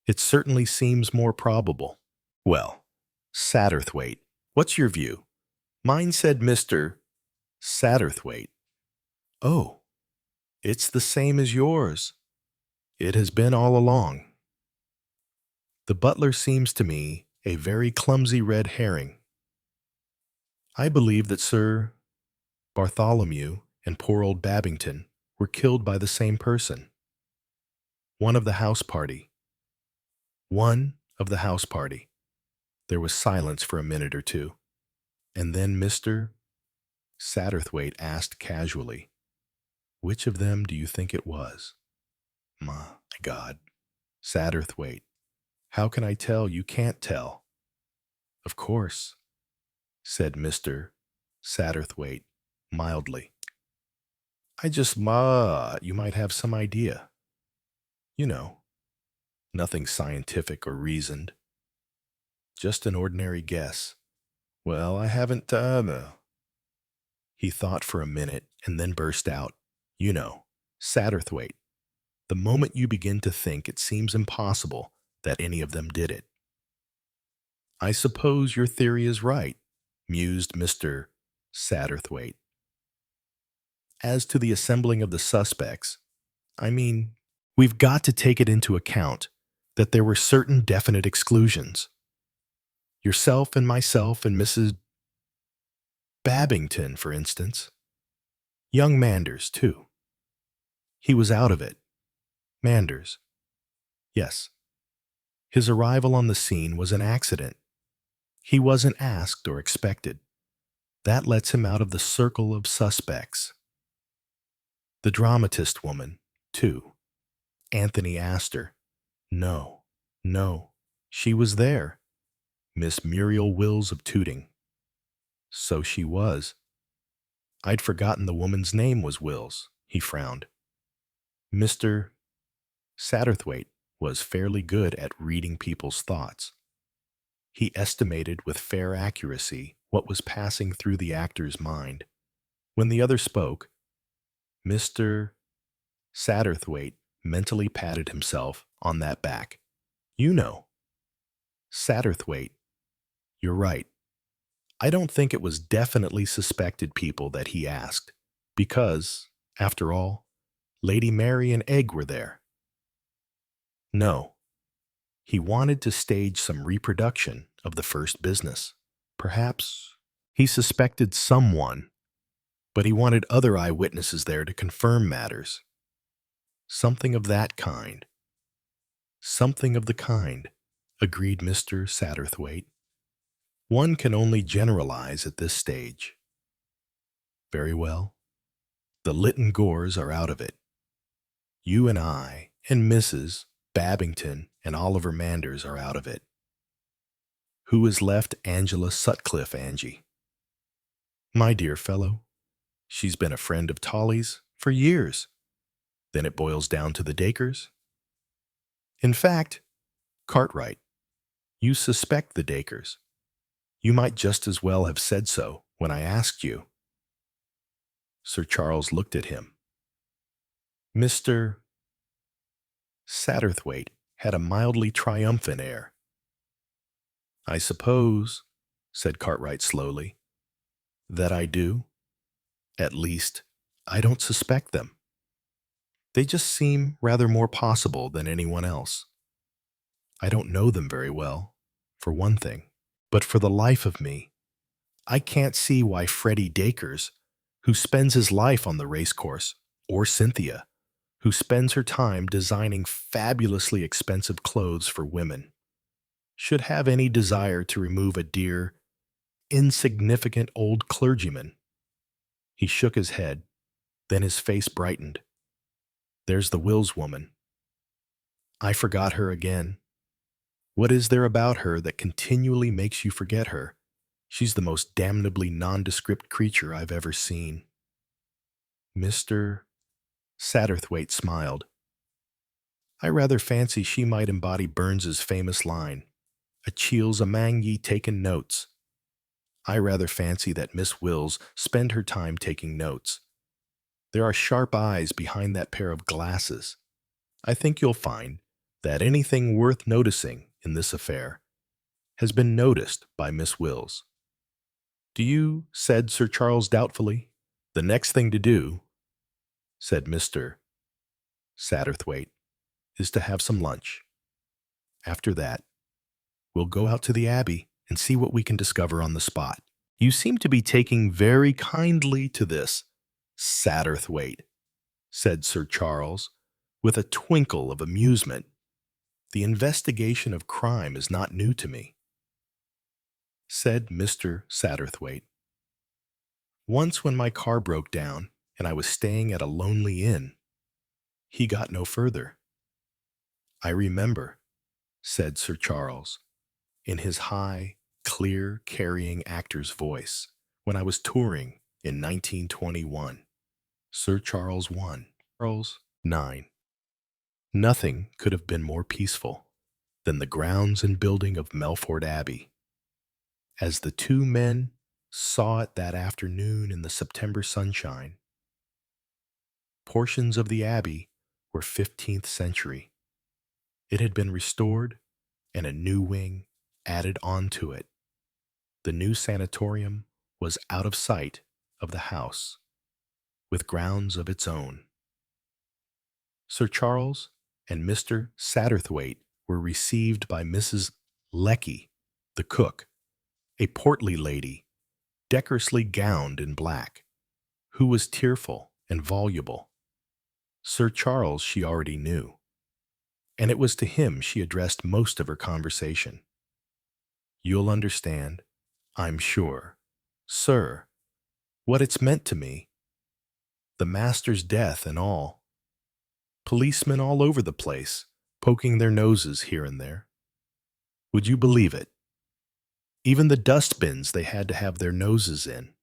A: It certainly seems more probable. Well, Satterthwaite, what's your view? Mine said Mr. Satterthwaite. Oh, it's the same as yours. It has been all along. The butler seems to me a very clumsy red herring. I believe that Sir Bartholomew and poor old Babington were killed by the same person. One of the house party. There was silence for a minute or two, and then Mr. Satterthwaite asked casually, "Which of them do you think it was?" My God. Satterthwaite. How can I tell? You can't tell. Of course, said Mr. Satterthwaite mildly. I just you might have some idea. You know, nothing scientific or reasoned. Just an ordinary guess. Well, I haven't, He thought for a minute and then burst out. You know, Satterthwaite. The moment you begin to think, it seems impossible that any of them did it. I suppose your theory is right, mused Mr. Satterthwaite. As to the assembling of the suspects, I mean, we've got to take it into account that there were certain definite exclusions. Yourself and myself and Mrs. Babington, for instance. Young Manders, too. He was out of it. Manders. Yes. His arrival on the scene was an accident. He wasn't asked or expected. That lets him out of the circle of suspects. The dramatist woman, too. Anthony Astor. No. She was there. Miss Muriel Wills of Tooting. So she was. I'd forgotten the woman's name was Wills. He frowned. Mr. Satterthwaite was fairly good at reading people's thoughts. He estimated with fair accuracy what was passing through the actor's mind. When the other spoke, Mr. Satterthwaite mentally patted himself on that back. You know, Satterthwaite, you're right. I don't think it was definitely suspected people that he asked, because, after all, Lady Mary and Egg were there. No, he wanted to stage some reproduction of the first business. Perhaps he suspected someone, but he wanted other eyewitnesses there to confirm matters. Something of that kind. Something of the kind, agreed Mr. Satterthwaite. One can only generalize at this stage. Very well. The Lytton Gores are out of it. You and I and Mrs. Babington and Oliver Manders are out of it. Who is left Angela Sutcliffe, Angie? My dear fellow, she's been a friend of Tolly's for years. Then it boils down to the Dacres. In fact, Cartwright, you suspect the Dacres. You might just as well have said so when I asked you. Sir Charles looked at him. Mr. Satterthwaite had a mildly triumphant air. I suppose, said Cartwright slowly, that I do. At least, I don't suspect them. They just seem rather more possible than anyone else. I don't know them very well, for one thing, but for the life of me, I can't see why Freddie Dacres, who spends his life on the racecourse, or Cynthia, who spends her time designing fabulously expensive clothes for women, should have any desire to remove a dear, insignificant old clergyman. He shook his head, then his face brightened. There's the Wills woman. I forgot her again. What is there about her that continually makes you forget her? She's the most damnably nondescript creature I've ever seen. Mr. Satterthwaite smiled. I rather fancy she might embody Burns's famous line, "Achilles amang ye taken notes." I rather fancy that Miss Wills spend her time taking notes. There are sharp eyes behind that pair of glasses. I think you'll find that anything worth noticing in this affair has been noticed by Miss Wills. Do you, said Sir Charles doubtfully. The next thing to do, said Mr. Satterthwaite, is to have some lunch. After that, we'll go out to the Abbey and see what we can discover on the spot. You seem to be taking very kindly to this, Satterthwaite, said Sir Charles, with a twinkle of amusement. The investigation of crime is not new to me. Said Mr. Satterthwaite. Once when my car broke down and I was staying at a lonely inn, he got no further. I remember, said Sir Charles, in his high, clear, carrying actor's voice, when I was touring in 1921. Sir Charles 1, Charles 9. Nothing could have been more peaceful than the grounds and building of Melfort Abbey. As the two men saw it that afternoon in the September sunshine, portions of the Abbey were 15th century. It had been restored and a new wing added onto it. The new sanatorium was out of sight of the house, with grounds of its own. Sir Charles and Mr. Satterthwaite were received by Mrs. Lecky, the cook, a portly lady, decorously gowned in black, who was tearful and voluble. Sir Charles she already knew, and it was to him she addressed most of her conversation. You'll understand, I'm sure, sir, what it's meant to me. The master's death and all. Policemen all over the place, poking their noses here and there. Would you believe it? Even the dustbins they had to have their noses in.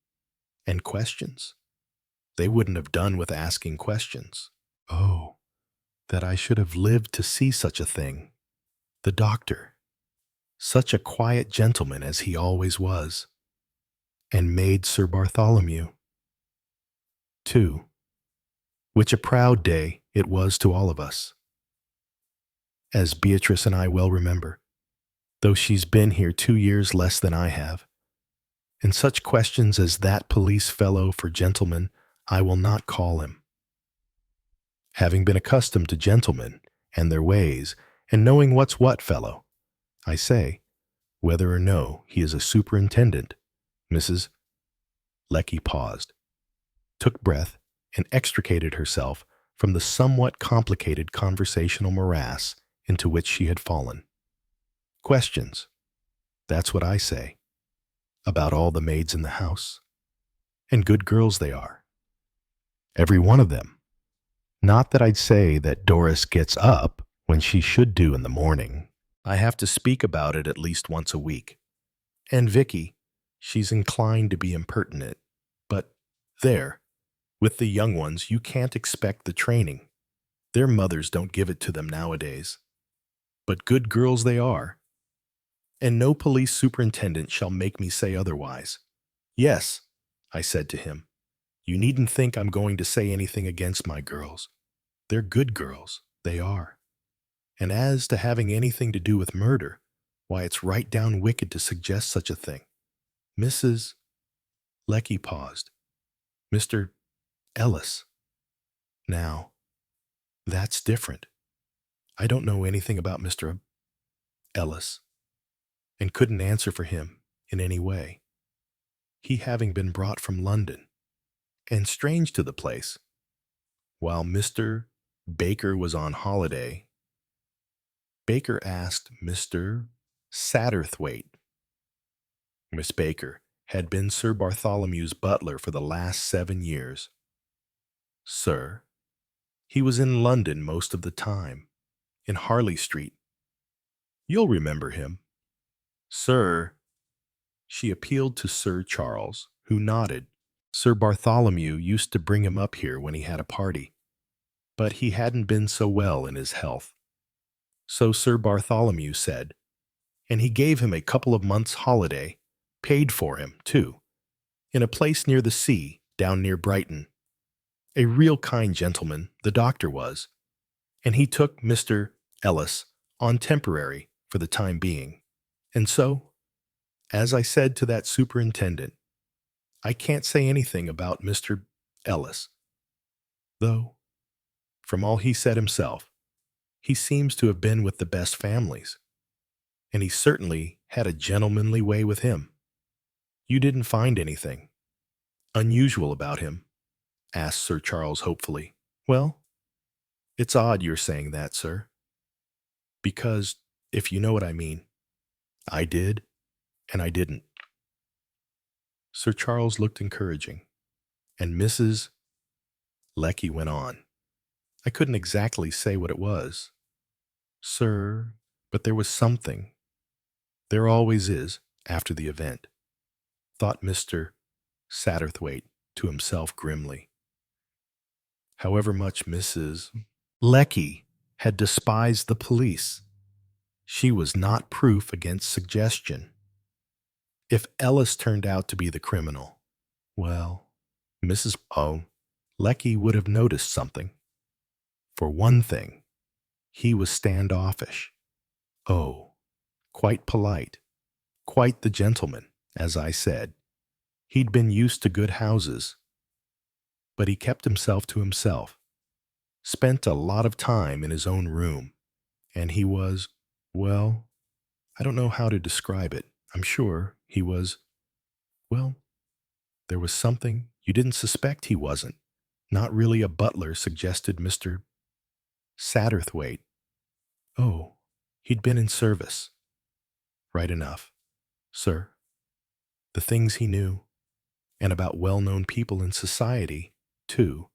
A: And questions? They wouldn't have done with asking questions. Oh, that I should have lived to see such a thing. The doctor, such a quiet gentleman as he always was, and made Sir Bartholomew. 2. Which a proud day it was to all of us. As Beatrice and I well remember, though she's been here 2 years less than I have. And such questions as that police fellow for gentlemen, I will not call him. Having been accustomed to gentlemen and their ways, and knowing what's what fellow, I say, whether or no he is a superintendent, Mrs. Lecky paused, took breath, and extricated herself from the somewhat complicated conversational morass into which she had fallen. Questions. That's what I say. about all the maids in the house. And good girls they are. Every one of them. Not that I'd say that Doris gets up when she should do in the morning. I have to speak about it at least once a week. And Vicky, she's inclined to be impertinent. But there, with the young ones, you can't expect the training. Their mothers don't give it to them nowadays. But good girls they are. And no police superintendent shall make me say otherwise. Yes, I said to him, you needn't think I'm going to say anything against my girls. They're good girls, they are. And as to having anything to do with murder, why, it's right down wicked to suggest such a thing. Mrs. Lecky paused. Mr. Ellis. Now, that's different. I don't know anything about Mr. Ellis, and couldn't answer for him in any way. He having been brought from London, and strange to the place, while Mr. Baker was on holiday. Baker asked Mr. Satterthwaite. Miss Baker had been Sir Bartholomew's butler for the last 7 years. Sir, he was in London most of the time, in Harley Street. You'll remember him. Sir, she appealed to Sir Charles, who nodded. Sir Bartholomew used to bring him up here when he had a party, but he hadn't been so well in his health. So Sir Bartholomew said, and he gave him a couple of months' holiday, paid for him, too, in a place near the sea, down near Brighton. A real kind gentleman, the doctor was, and he took Mr. Ellis on temporary for the time being. And so, as I said to that superintendent, I can't say anything about Mr. Ellis, though, from all he said himself, he seems to have been with the best families, and he certainly had a gentlemanly way with him. You didn't find anything unusual about him? Asked Sir Charles hopefully. Well, it's odd you're saying that, sir, because, if you know what I mean, I did, and I didn't. Sir Charles looked encouraging, and Mrs. Lecky went on. I couldn't exactly say what it was, sir, but there was something. There always is, after the event, thought Mr. Satterthwaite to himself grimly. However much Mrs. Lecky had despised the police, she was not proof against suggestion. If Ellis turned out to be the criminal, well, Mrs. Lecky would have noticed something. For one thing, he was standoffish. Oh, quite polite, quite the gentleman, as I said. He'd been used to good houses, but he kept himself to himself, spent a lot of time in his own room, and he was, well, I don't know how to describe it. I'm sure he was, well, there was something you didn't suspect he wasn't. Not really a butler, suggested Mr. Satterthwaite. Oh, he'd been in service. Right enough, sir. The things he knew, and about well-known people in society, too,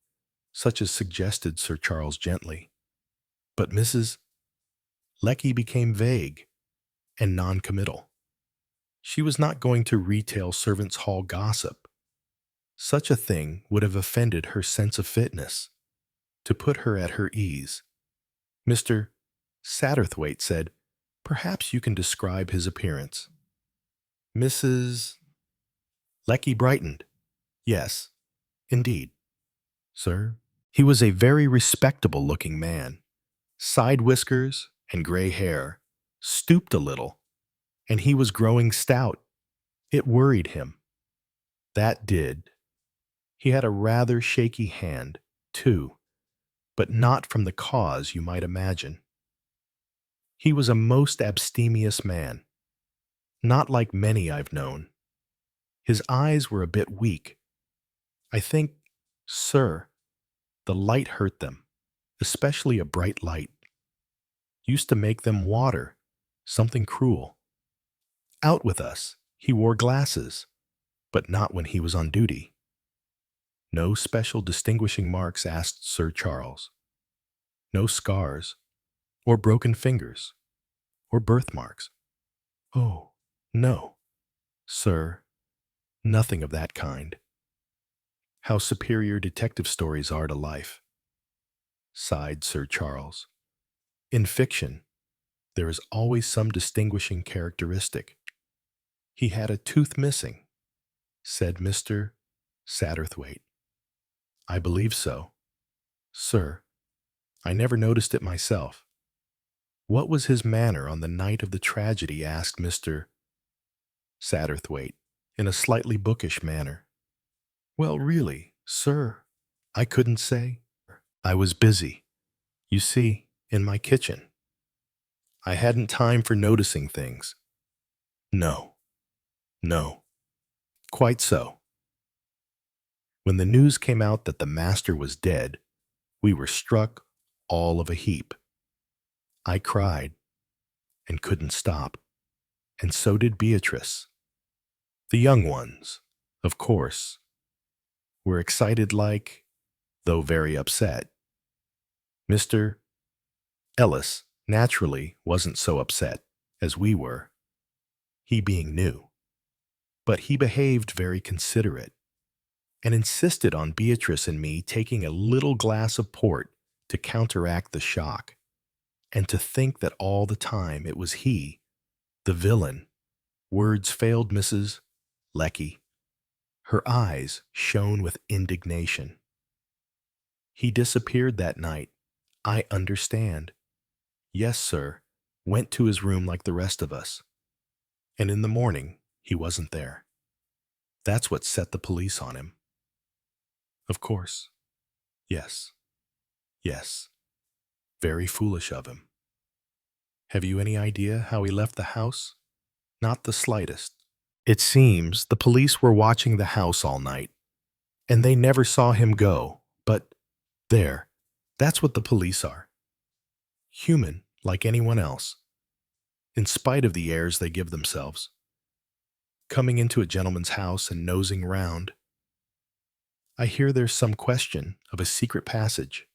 A: such as suggested Sir Charles gently. But Mrs. Lecky became vague and non-committal. She was not going to retail servants' hall gossip. Such a thing would have offended her sense of fitness. To put her at her ease, Mr. Satterthwaite said, perhaps you can describe his appearance. Mrs. Lecky brightened. Yes, indeed, sir. He was a very respectable-looking man, side whiskers and gray hair, stooped a little, and he was growing stout. It worried him. That did. He had a rather shaky hand, too, but not from the cause you might imagine. He was a most abstemious man, not like many I've known. His eyes were a bit weak. I think, sir, the light hurt them, especially a bright light. Used to make them water, something cruel. Out with us, He wore glasses, but not when he was on duty. No special distinguishing marks, asked Sir Charles. No scars, or broken fingers, or birthmarks. Oh, no, sir, nothing of that kind. How superior detective stories are to life, sighed Sir Charles. In fiction, there is always some distinguishing characteristic. He had a tooth missing, said Mr. Satterthwaite. I believe so, sir. I never noticed it myself. What was his manner on the night of the tragedy? Asked Mr. Satterthwaite, in a slightly bookish manner. Well, really, sir, I couldn't say. I was busy, you see, in my kitchen. I hadn't time for noticing things. No, no, quite so. When the news came out that the master was dead, we were struck all of a heap. I cried and couldn't stop, and so did Beatrice. The young ones, of course, were excited like, though very upset. Mr. Ellis naturally wasn't so upset as we were, he being new, but he behaved very considerate and insisted on Beatrice and me taking a little glass of port to counteract the shock, and to think that all the time it was he, the villain. Words failed Mrs. Lecky. Her eyes shone with indignation. He disappeared that night. I understand. Yes, sir, went to his room like the rest of us. And in the morning, he wasn't there. That's what set the police on him. Of course. Yes. Yes. Very foolish of him. Have you any idea how he left the house? Not the slightest. It seems the police were watching the house all night, and they never saw him go, but there, that's what the police are. Human, like anyone else, in spite of the airs they give themselves. Coming into a gentleman's house and nosing round. I hear there's some question of a secret passage.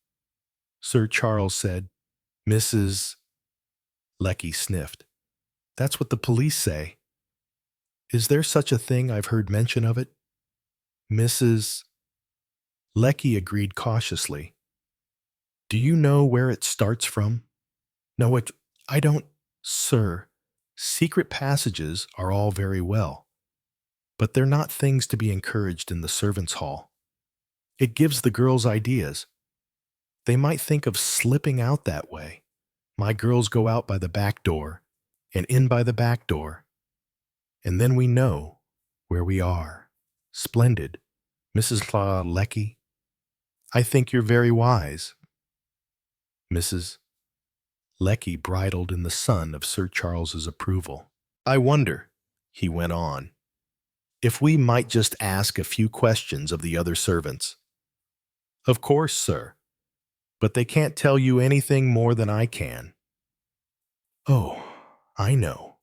A: Sir Charles said, Mrs. Lecky sniffed. That's what the police say. Is there such a thing? I've heard mention of it. Mrs. Lecky agreed cautiously. Do you know where it starts from? No, I don't, sir. Secret passages are all very well, but they're not things to be encouraged in the servants' hall. It gives the girls ideas. They might think of slipping out that way. My girls go out by the back door and in by the back door, and then we know where we are. Splendid, Mrs. Lecky. I think you're very wise. Mrs. Lecky bridled in the sun of Sir Charles's approval. I wonder, he went on, if we might just ask a few questions of the other servants. Of course, sir, but they can't tell you anything more than I can. Oh, I know.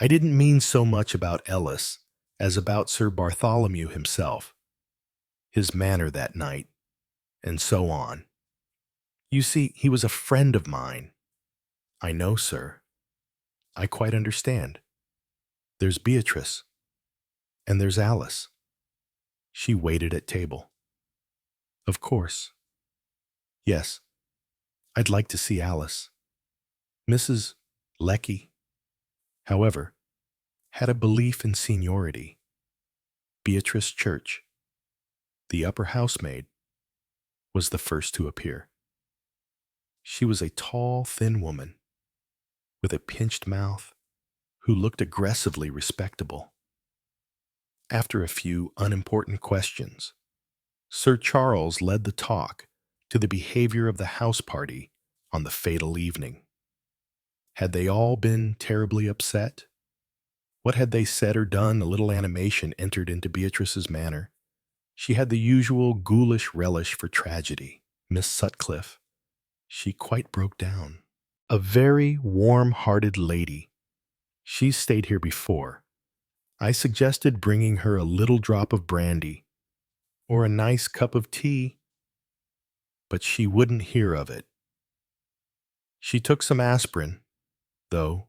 A: I didn't mean so much about Ellis as about Sir Bartholomew himself, his manner that night, and so on. You see, he was a friend of mine. I know, sir. I quite understand. There's Beatrice, and there's Alice. She waited at table. Of course. Yes, I'd like to see Alice. Mrs. Lecky, however, had a belief in seniority. Beatrice Church, the upper housemaid, was the first to appear. She was a tall, thin woman, with a pinched mouth, who looked aggressively respectable. After a few unimportant questions, Sir Charles led the talk to the behavior of the house party on the fatal evening. Had they all been terribly upset? What had they said or done? A little animation entered into Beatrice's manner. She had the usual ghoulish relish for tragedy. Miss Sutcliffe, she quite broke down. A very warm-hearted lady. She's stayed here before. I suggested bringing her a little drop of brandy or a nice cup of tea, but she wouldn't hear of it. She took some aspirin, though,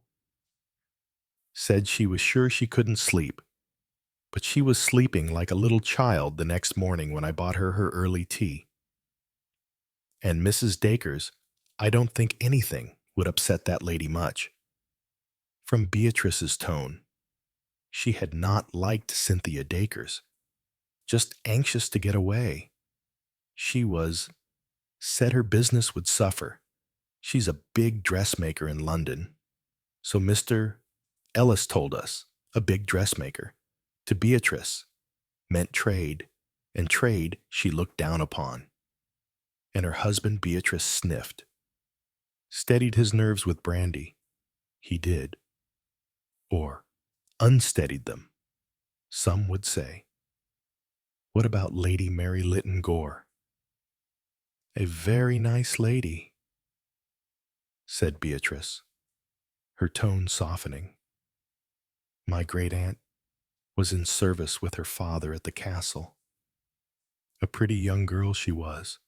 A: said she was sure she couldn't sleep, but she was sleeping like a little child the next morning when I bought her early tea. And Mrs. Dacres, I don't think anything would upset that lady much. From Beatrice's tone, she had not liked Cynthia Dacres, just anxious to get away. Said her business would suffer. She's a big dressmaker in London. So Mr. Ellis told us, a big dressmaker, to Beatrice, meant trade, and trade she looked down upon. And her husband Beatrice sniffed. Steadied his nerves with brandy. He did. Or unsteadied them, some would say. What about Lady Mary Lytton Gore? A very nice lady, said Beatrice, her tone softening. My great-aunt was in service with her father at the castle. A pretty young girl she was,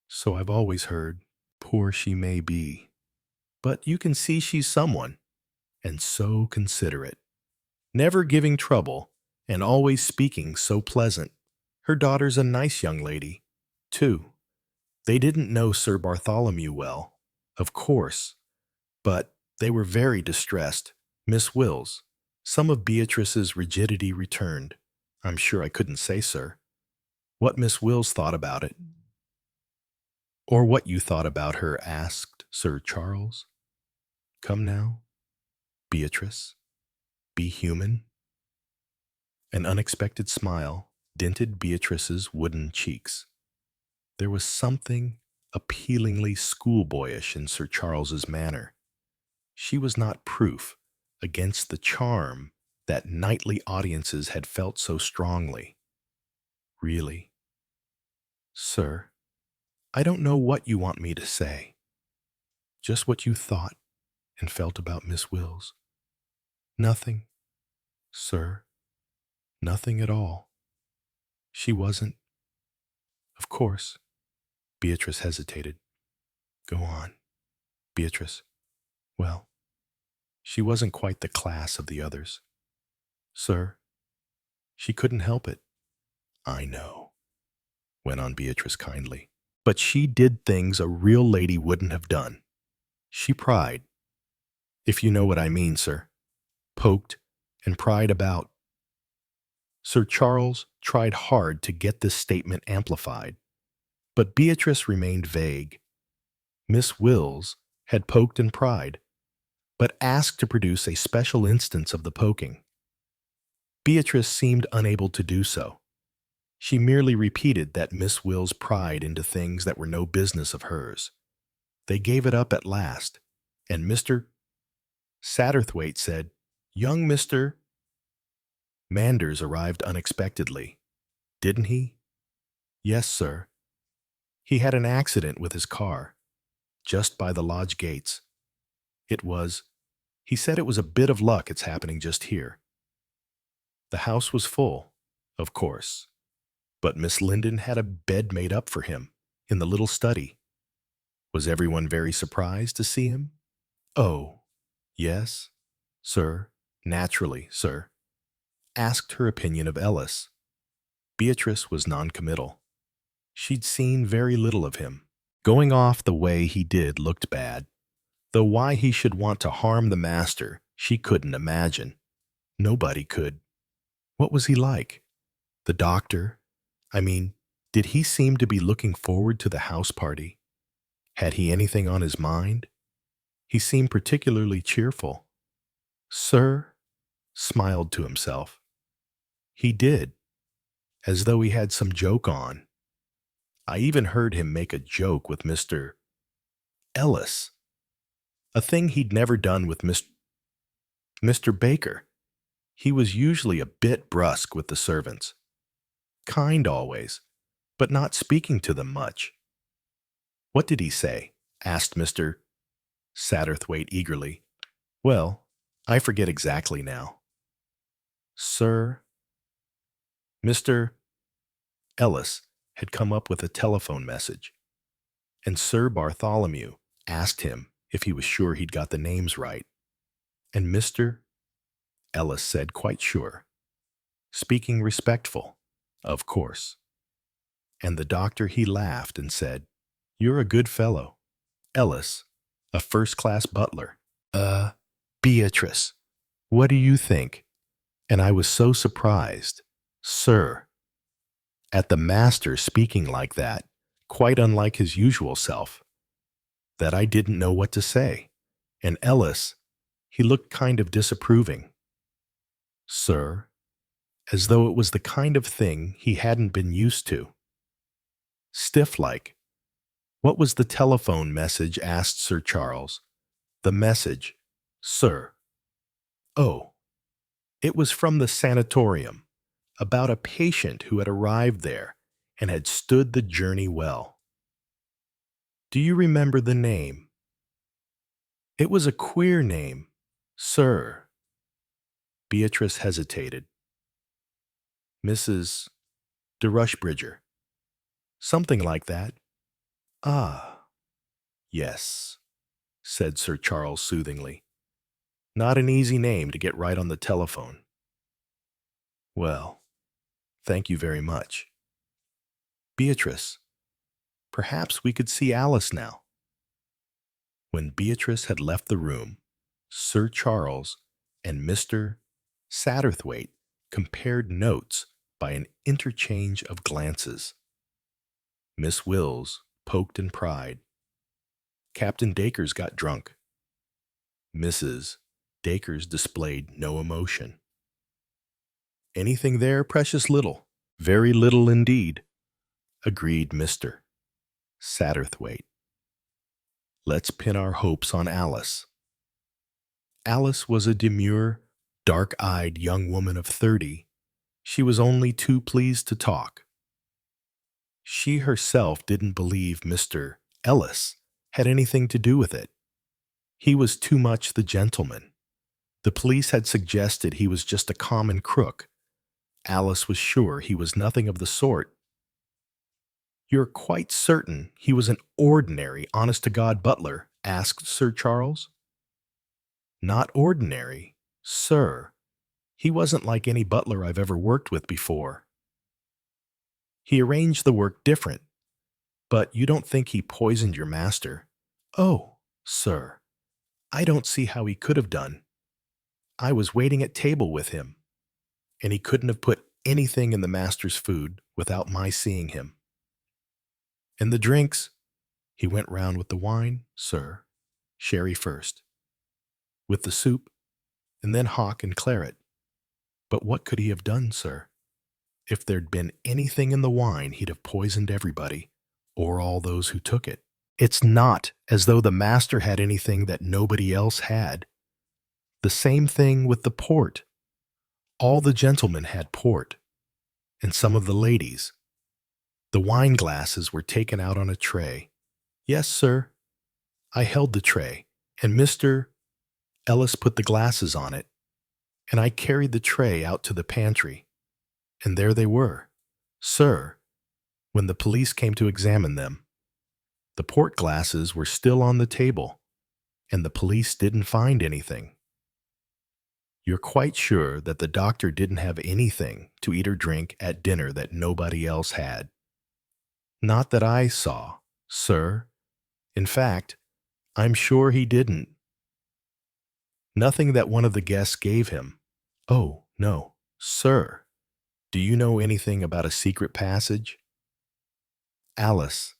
A: so I've always heard, poor she may be. But you can see she's someone, and so considerate, never giving trouble, and always speaking so pleasant. Her daughter's a nice young lady, too. They didn't know Sir Bartholomew well, of course, but they were very distressed. Miss Wills, some of Beatrice's rigidity returned. I'm sure I couldn't say, sir, what Miss Wills thought about it. Or what you thought about her, asked Sir Charles. Come now, Beatrice, be human. An unexpected smile dinted Beatrice's wooden cheeks. There was something appealingly schoolboyish in Sir Charles's manner. She was not proof against the charm that nightly audiences had felt so strongly. Really, sir, I don't know what you want me to say. Just what you thought and felt about Miss Wills. Nothing, sir, nothing at all. She wasn't. Of course. Beatrice hesitated. Go on, Beatrice. Well, she wasn't quite the class of the others. Sir, she couldn't help it. I know, went on Beatrice kindly. But she did things a real lady wouldn't have done. She pried, if you know what I mean, sir, poked and pried about. Sir Charles tried hard to get this statement amplified, but Beatrice remained vague. Miss Wills had poked and pried, but asked to produce a special instance of the poking. Beatrice seemed unable to do so. She merely repeated that Miss Wills pried into things that were no business of hers. They gave it up at last, and Mr. Satterthwaite said, Young Mr. Manders arrived unexpectedly, didn't he? Yes, sir. He had an accident with his car, just by the lodge gates. He said it was a bit of luck it's happening just here. The house was full, of course, but Miss Linden had a bed made up for him in the little study. Was everyone very surprised to see him? Oh, yes, sir, naturally, sir. Asked her opinion of Ellis. Beatrice was noncommittal. She'd seen very little of him. Going off the way he did looked bad, though why he should want to harm the master she couldn't imagine. Nobody could. What was he like? The doctor? Did he seem to be looking forward to the house party? Had he anything on his mind? He seemed particularly cheerful. Sir smiled to himself. He did, as though he had some joke on. I even heard him make a joke with Mr. Ellis, a thing he'd never done with Mr. Baker. He was usually a bit brusque with the servants. Kind always, but not speaking to them much. What did he say? Asked Mr. Satterthwaite eagerly. Well, I forget exactly now. Sir, Mr. Ellis had come up with a telephone message, and Sir Bartholomew asked him if he was sure he'd got the names right. And Mr. Ellis said quite sure, speaking respectful, of course. And the doctor he laughed and said, "You're a good fellow. Ellis, a first-class butler. Beatrice, what do you think?" And I was so surprised, sir, at the master speaking like that, quite unlike his usual self, that I didn't know what to say. And Ellis, he looked kind of disapproving, sir, as though it was the kind of thing he hadn't been used to. Stiff-like. "What was the telephone message?" asked Sir Charles. "The message, sir." "Oh, it was from the sanatorium, about a patient who had arrived there and had stood the journey well." "Do you remember the name?" "It was a queer name, sir." Beatrice hesitated. "Mrs. de Rushbridger. Something like that." "Ah, yes," said Sir Charles soothingly. "Not an easy name to get right on the telephone. Well, thank you very much. Beatrice, perhaps we could see Alice now." When Beatrice had left the room, Sir Charles and Mr. Satterthwaite compared notes by an interchange of glances. Miss Wills poked and pried. Captain Dacres got drunk. Mrs. Dacres displayed no emotion. "Anything there, precious little?" "Very little indeed," agreed Mr. Satterthwaite. "Let's pin our hopes on Alice." Alice was a demure, dark-eyed young woman of 30. She was only too pleased to talk. She herself didn't believe Mr. Ellis had anything to do with it. He was too much the gentleman. The police had suggested he was just a common crook. Alice was sure he was nothing of the sort. "You're quite certain he was an ordinary, honest-to-God butler?" asked Sir Charles. "Not ordinary, sir. He wasn't like any butler I've ever worked with before. He arranged the work different. But you don't think he poisoned your master?" "Oh, sir, I don't see how he could have done. I was waiting at table with him, and he couldn't have put anything in the master's food without my seeing him." "And the drinks?" "He went round with the wine, sir. Sherry first, with the soup, and then hock and claret. But what could he have done, sir? If there'd been anything in the wine, he'd have poisoned everybody, or all those who took it. It's not as though the master had anything that nobody else had. The same thing with the port. All the gentlemen had port, and some of the ladies. The wine glasses were taken out on a tray. Yes, sir, I held the tray, and Mr. Ellis put the glasses on it, and I carried the tray out to the pantry, and there they were, sir, when the police came to examine them. The port glasses were still on the table, and the police didn't find anything." "You're quite sure that the doctor didn't have anything to eat or drink at dinner that nobody else had?" "Not that I saw, sir. In fact, I'm sure he didn't." "Nothing that one of the guests gave him?" "Oh, no, sir. Do you know anything about a secret passage?" "Alice,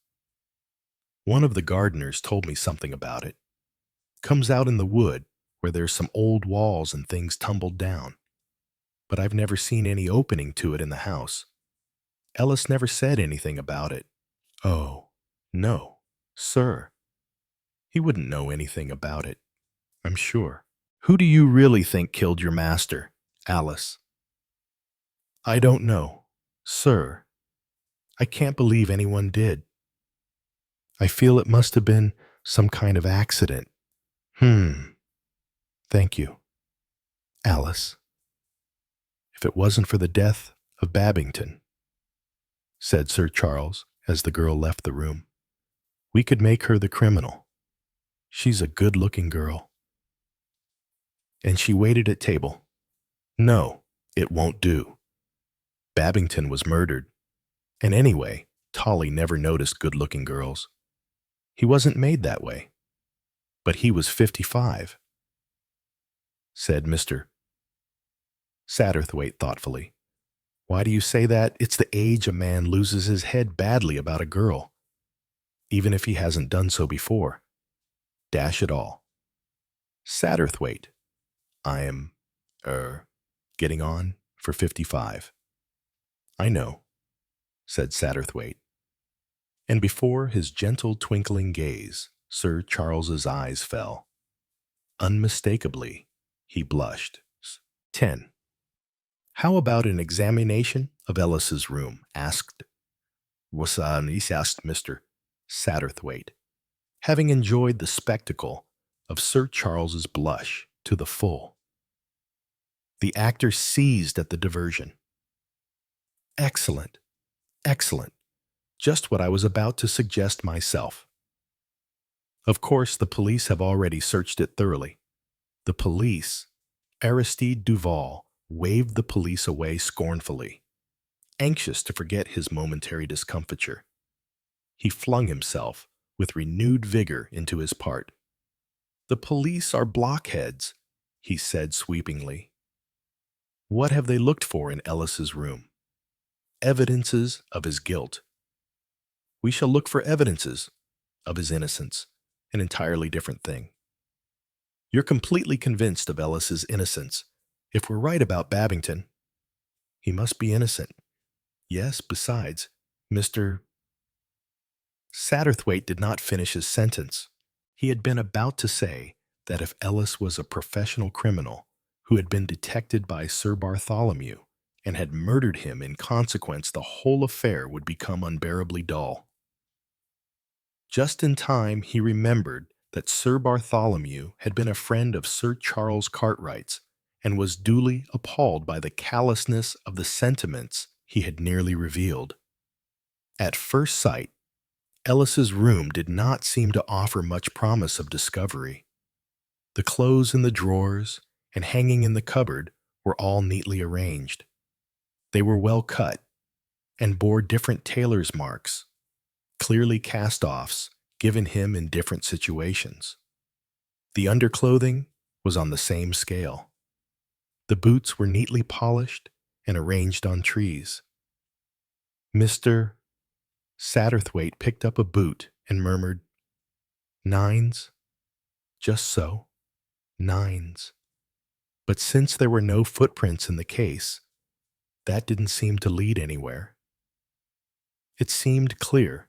A: one of the gardeners told me something about it. Comes out in the wood where there's some old walls and things tumbled down. But I've never seen any opening to it in the house. Ellis never said anything about it." "Oh, no, sir. He wouldn't know anything about it, I'm sure." "Who do you really think killed your master, Alice?" "I don't know, sir. I can't believe anyone did. I feel it must have been some kind of accident." Thank you, Alice. If it wasn't for the death of Babington, said Sir Charles as the girl left the room, we could make her the criminal. She's a good-looking girl. And she waited at table. No, it won't do. Babington was murdered. And anyway, Tolly never noticed good-looking girls. He wasn't made that way. But he was 55, said Mr. Satterthwaite thoughtfully. Why do you say that? It's the age a man loses his head badly about a girl, even if he hasn't done so before. Dash it all. Satterthwaite, I am, getting on for 55. I know, said Satterthwaite. And before his gentle twinkling gaze, Sir Charles's eyes fell. Unmistakably, he blushed. 10. How about an examination of Ellis's room? asked Mr. Satterthwaite, having enjoyed the spectacle of Sir Charles's blush to the full. The actor seized at the diversion. Excellent, excellent. Just what I was about to suggest myself. Of course, the police have already searched it thoroughly. The police? Aristide Duval waved the police away scornfully, anxious to forget his momentary discomfiture. He flung himself with renewed vigor into his part. The police are blockheads, he said sweepingly. What have they looked for in Ellis's room? Evidences of his guilt. We shall look for evidences of his innocence, an entirely different thing. You're completely convinced of Ellis's innocence. If we're right about Babington, he must be innocent. Yes, besides, Mr. Satterthwaite did not finish his sentence. He had been about to say that if Ellis was a professional criminal who had been detected by Sir Bartholomew and had murdered him in consequence, the whole affair would become unbearably dull. Just in time, he remembered that Sir Bartholomew had been a friend of Sir Charles Cartwright's and was duly appalled by the callousness of the sentiments he had nearly revealed. At first sight, Ellis's room did not seem to offer much promise of discovery. The clothes in the drawers and hanging in the cupboard were all neatly arranged. They were well cut and bore different tailor's marks, clearly cast-offs given him in different situations. The underclothing was on the same scale. The boots were neatly polished and arranged on trees. Mr. Satterthwaite picked up a boot and murmured, "Nines? Just so, nines." But since there were no footprints in the case, that didn't seem to lead anywhere. It seemed clear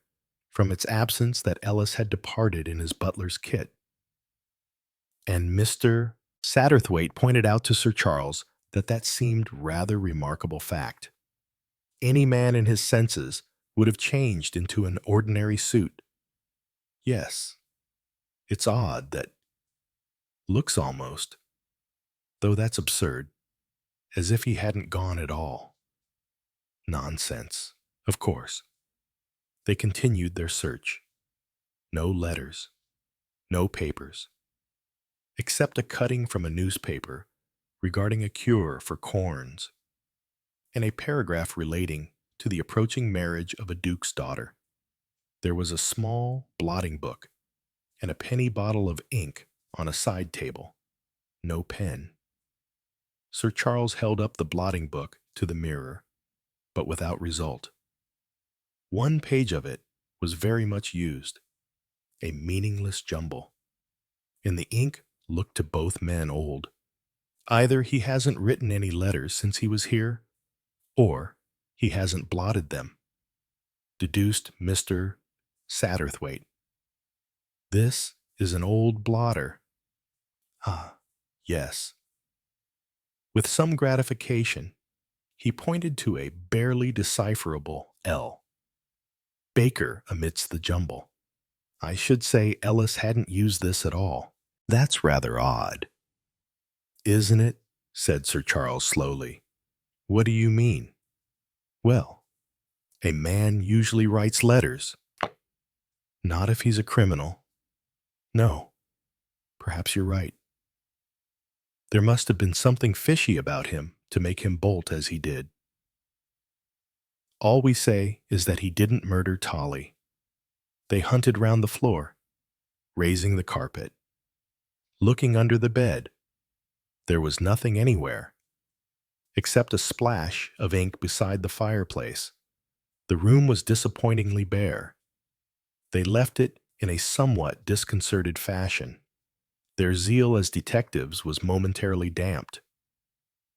A: from its absence that Ellis had departed in his butler's kit. And Mr. Satterthwaite pointed out to Sir Charles that seemed rather remarkable fact. Any man in his senses would have changed into an ordinary suit. Yes, it's odd that looks almost, though that's absurd, as if he hadn't gone at all. Nonsense, of course. They continued their search. No letters, no papers, except a cutting from a newspaper regarding a cure for corns, and a paragraph relating to the approaching marriage of a duke's daughter. There was a small blotting book and a penny bottle of ink on a side table. No pen. Sir Charles held up the blotting book to the mirror, but without result. One page of it was very much used, a meaningless jumble, and the ink looked to both men old. Either he hasn't written any letters since he was here, or he hasn't blotted them, deduced Mr. Satterthwaite. This is an old blotter. Ah, yes. With some gratification, he pointed to a barely decipherable L. Baker amidst the jumble. I should say Ellis hadn't used this at all. That's rather odd. Isn't it? Said Sir Charles slowly. What do you mean? Well, a man usually writes letters. Not if he's a criminal. No, perhaps you're right. There must have been something fishy about him to make him bolt as he did. All we say is that he didn't murder Tolly. They hunted round the floor, raising the carpet, looking under the bed. There was nothing anywhere, except a splash of ink beside the fireplace. The room was disappointingly bare. They left it in a somewhat disconcerted fashion. Their zeal as detectives was momentarily damped.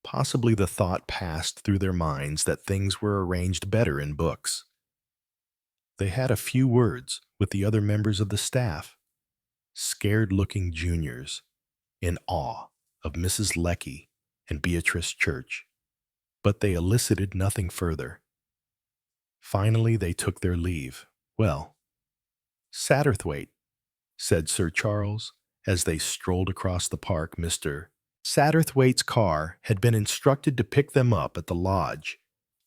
A: Possibly the thought passed through their minds that things were arranged better in books. They had a few words with the other members of the staff, scared-looking juniors, in awe of Mrs. Lecky and Beatrice Church, but they elicited nothing further. Finally, they took their leave. Well, Satterthwaite, said Sir Charles, as they strolled across the park. Mr. Satterthwaite's car had been instructed to pick them up at the lodge.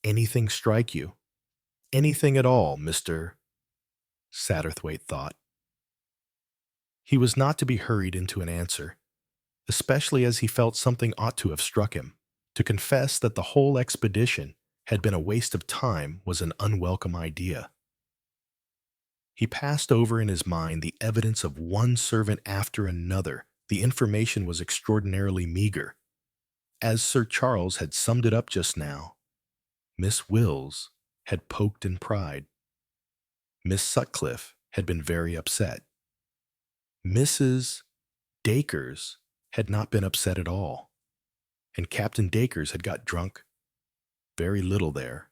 A: Anything strike you? Anything at all, Mr. Satterthwaite thought. He was not to be hurried into an answer, especially as he felt something ought to have struck him. To confess that the whole expedition had been a waste of time was an unwelcome idea. He passed over in his mind the evidence of one servant after another. The information was extraordinarily meager. As Sir Charles had summed it up just now, Miss Wills had poked and pried. Miss Sutcliffe had been very upset. Mrs. Dacres had not been upset at all, and Captain Dacres had got drunk. Very little there.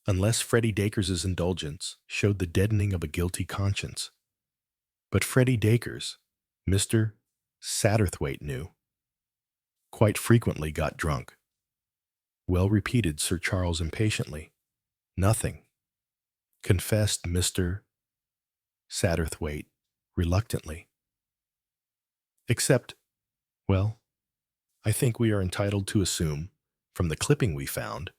A: Unless Freddie Dacres' indulgence showed the deadening of a guilty conscience. But Freddie Dacres, Mr. Satterthwaite knew, quite frequently got drunk. Well, repeated Sir Charles impatiently. Nothing, confessed Mr. Satterthwaite reluctantly. Except, well, I think we are entitled to assume, from the clipping we found,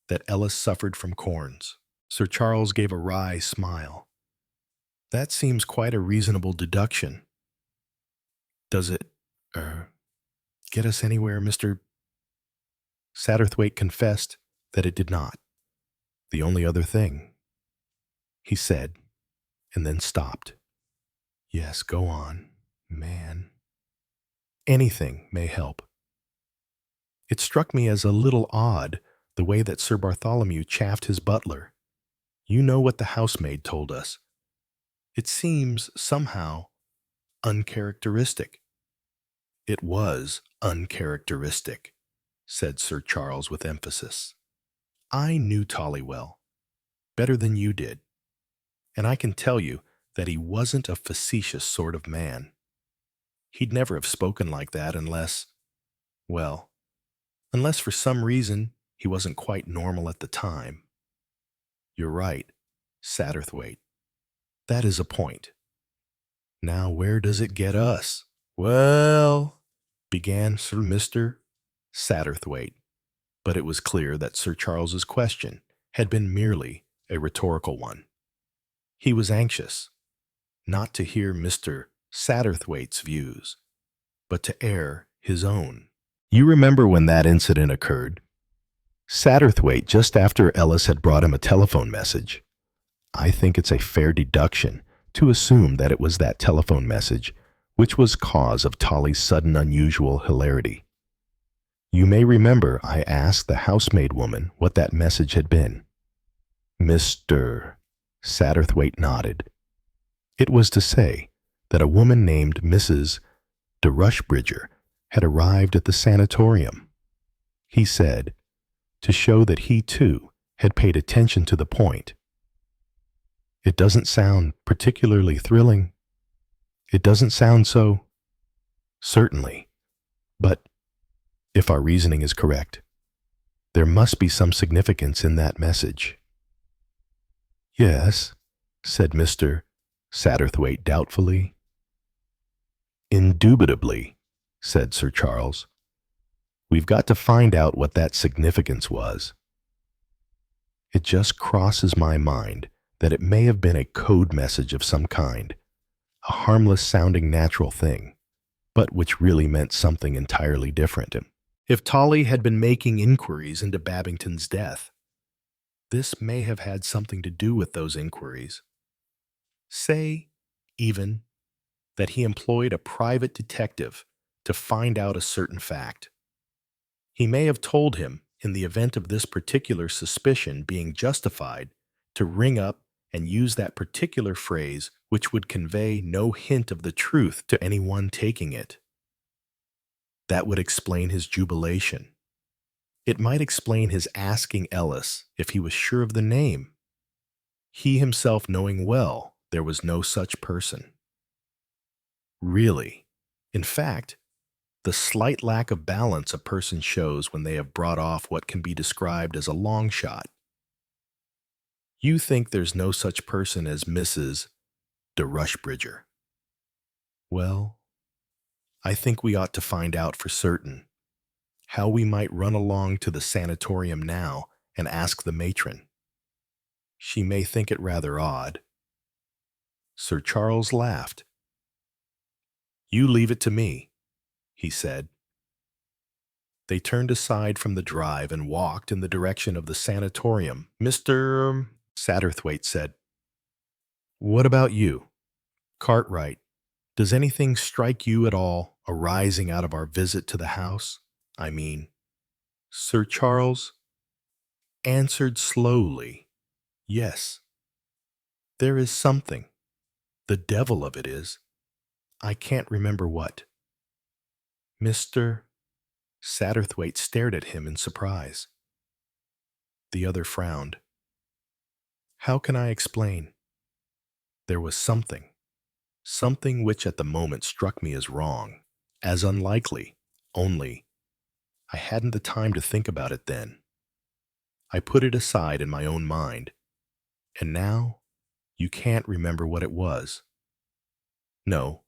A: that Ellis suffered from corns. Sir Charles gave a wry smile. That seems quite a reasonable deduction. Does it, get us anywhere, Mr. Satterthwaite confessed that it did not. The only other thing, he said, and then stopped. Yes, go on, man. Anything may help. It struck me as a little odd the way that Sir Bartholomew chaffed his butler. You know what the housemaid told us. It seems, somehow, uncharacteristic. It was uncharacteristic, said Sir Charles with emphasis. I knew Tolly well, better than you did, and I can tell you that he wasn't a facetious sort of man. He'd never have spoken like that unless for some reason he wasn't quite normal at the time. You're right, Satterthwaite. That is a point. Now where does it get us? Well, began Sir Mr. Satterthwaite, but it was clear that Sir Charles's question had been merely a rhetorical one. He was anxious, not to hear Mr. Satterthwaite's views, but to air his own. You remember when that incident occurred? Satterthwaite, just after Ellis had brought him a telephone message. I think it's a fair deduction to assume that it was that telephone message which was cause of Tolly's sudden unusual hilarity. You may remember I asked the housemaid woman what that message had been. Mr. Satterthwaite nodded. It was to say that a woman named Mrs. de Rushbridger had arrived at the sanatorium. He said, to show that he, too, had paid attention to the point. It doesn't sound particularly thrilling. It doesn't sound so. Certainly. But, if our reasoning is correct, there must be some significance in that message. Yes, said Mr. Satterthwaite doubtfully. Indubitably, said Sir Charles. We've got to find out what that significance was. It just crosses my mind that it may have been a code message of some kind, a harmless-sounding natural thing, but which really meant something entirely different. If Tolly had been making inquiries into Babington's death, this may have had something to do with those inquiries. Say, even, that he employed a private detective to find out a certain fact. He may have told him, in the event of this particular suspicion being justified, to ring up and use that particular phrase which would convey no hint of the truth to anyone taking it. That would explain his jubilation. It might explain his asking Ellis if he was sure of the name, he himself knowing well there was no such person. Really, in fact, the slight lack of balance a person shows when they have brought off what can be described as a long shot. You think there's no such person as Mrs. de Rushbridger. Well, I think we ought to find out for certain how we might run along to the sanatorium now and ask the matron. She may think it rather odd. Sir Charles laughed. "You leave it to me," he said. They turned aside from the drive and walked in the direction of the sanatorium. "Mr. Satterthwaite said, "What about you? Cartwright, does anything strike you at all arising out of our visit to the house? I mean," Sir Charles answered slowly, "Yes. There is something. The devil of it is, I can't remember what." Mr. Satterthwaite stared at him in surprise. The other frowned. "How can I explain? There was something which at the moment struck me as wrong, as unlikely, only I hadn't the time to think about it then. I put it aside in my own mind, and now you can't remember what it was. No,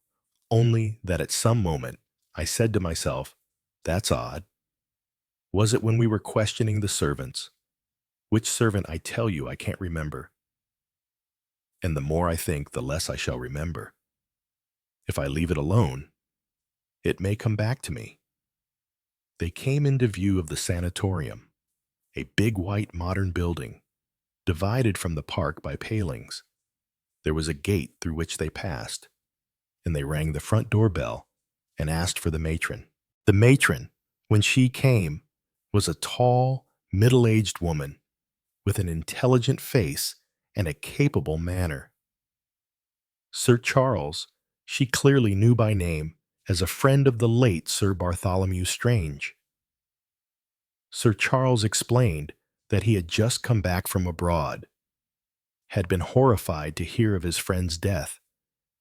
A: only that at some moment I said to myself, 'That's odd.' Was it when we were questioning the servants? Which servant I tell you I can't remember. And the more I think, the less I shall remember. If I leave it alone, it may come back to me." They came into view of the sanatorium, a big white modern building, divided from the park by palings. There was a gate through which they passed, and they rang the front door bell and asked for the matron. The matron, when she came, was a tall, middle-aged woman with an intelligent face and a capable manner. Sir Charles she clearly knew by name as a friend of the late Sir Bartholomew Strange. Sir Charles explained that he had just come back from abroad, had been horrified to hear of his friend's death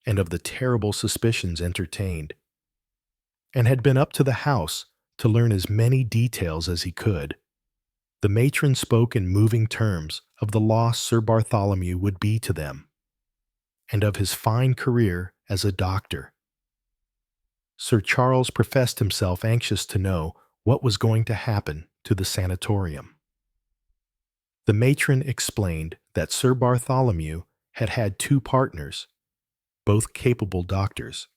A: and of the terrible suspicions entertained, and had been up to the house to learn as many details as he could. The matron spoke in moving terms of the loss Sir Bartholomew would be to them, and of his fine career as a doctor. Sir Charles professed himself anxious to know what was going to happen to the sanatorium. The matron explained that Sir Bartholomew had had two partners, both capable doctors.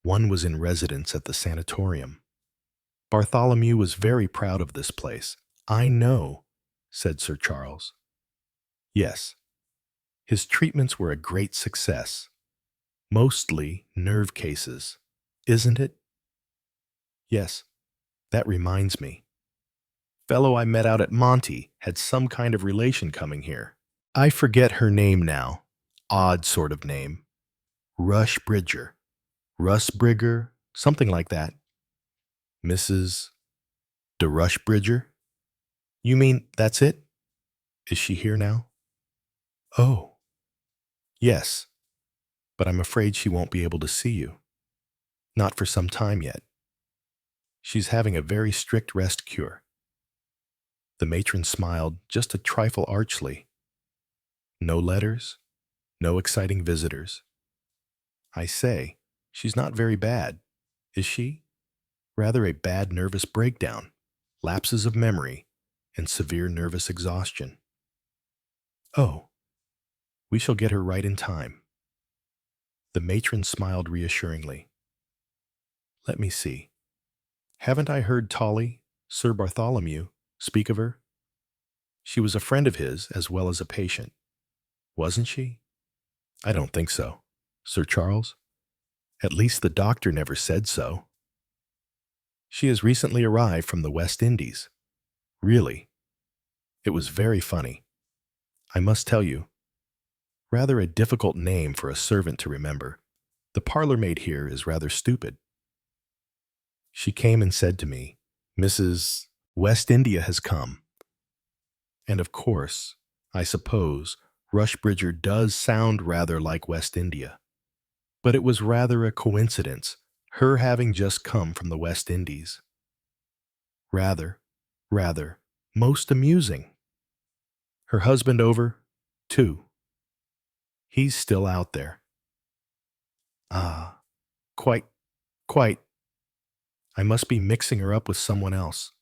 A: One was in residence at the sanatorium. Bartholomew was very proud of this place. "I know," said Sir Charles. "Yes. His treatments were a great success. Mostly nerve cases, isn't it?" "Yes. That reminds me. Fellow I met out at Monte had some kind of relation coming here. I forget her name now. Odd sort of name. Rushbridger. Rusbrigger, something like that." "Mrs. de Rushbridger? You mean that's it? Is she here now?" "Oh, yes, but I'm afraid she won't be able to see you. Not for some time yet. She's having a very strict rest cure." The matron smiled just a trifle archly. "No letters? No exciting visitors? I say, she's not very bad, is she?" Rather a bad nervous breakdown, lapses of memory, and severe nervous exhaustion. Oh, we shall get her right in time. The matron smiled reassuringly. Let me see. Haven't I heard Tolly, Sir Bartholomew, speak of her? She was a friend of his as well as a patient, wasn't she? I don't think so. Sir Charles? At least the doctor never said so. She has recently arrived from the West Indies. Really? It was very funny. I must tell you, rather a difficult name for a servant to remember. The parlor maid here is rather stupid. She came and said to me, Mrs. West India has come. And of course, I suppose, Rushbridger does sound rather like West India. But it was rather a coincidence, her having just come from the West Indies. Rather, most amusing. Her husband over, too. He's still out there. Ah, quite. I must be mixing her up with someone else.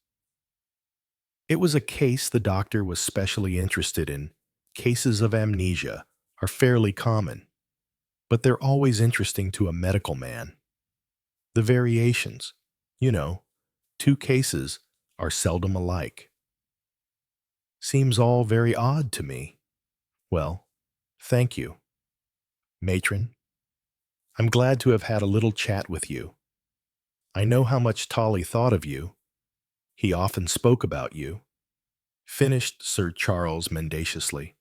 A: It was a case the doctor was specially interested in. Cases of amnesia are fairly common, but they're always interesting to a medical man. The variations, you know, 2 cases are seldom alike. Seems all very odd to me. Well, thank you. Matron, I'm glad to have had a little chat with you. I know how much Tolly thought of you. He often spoke about you. Finished Sir Charles mendaciously.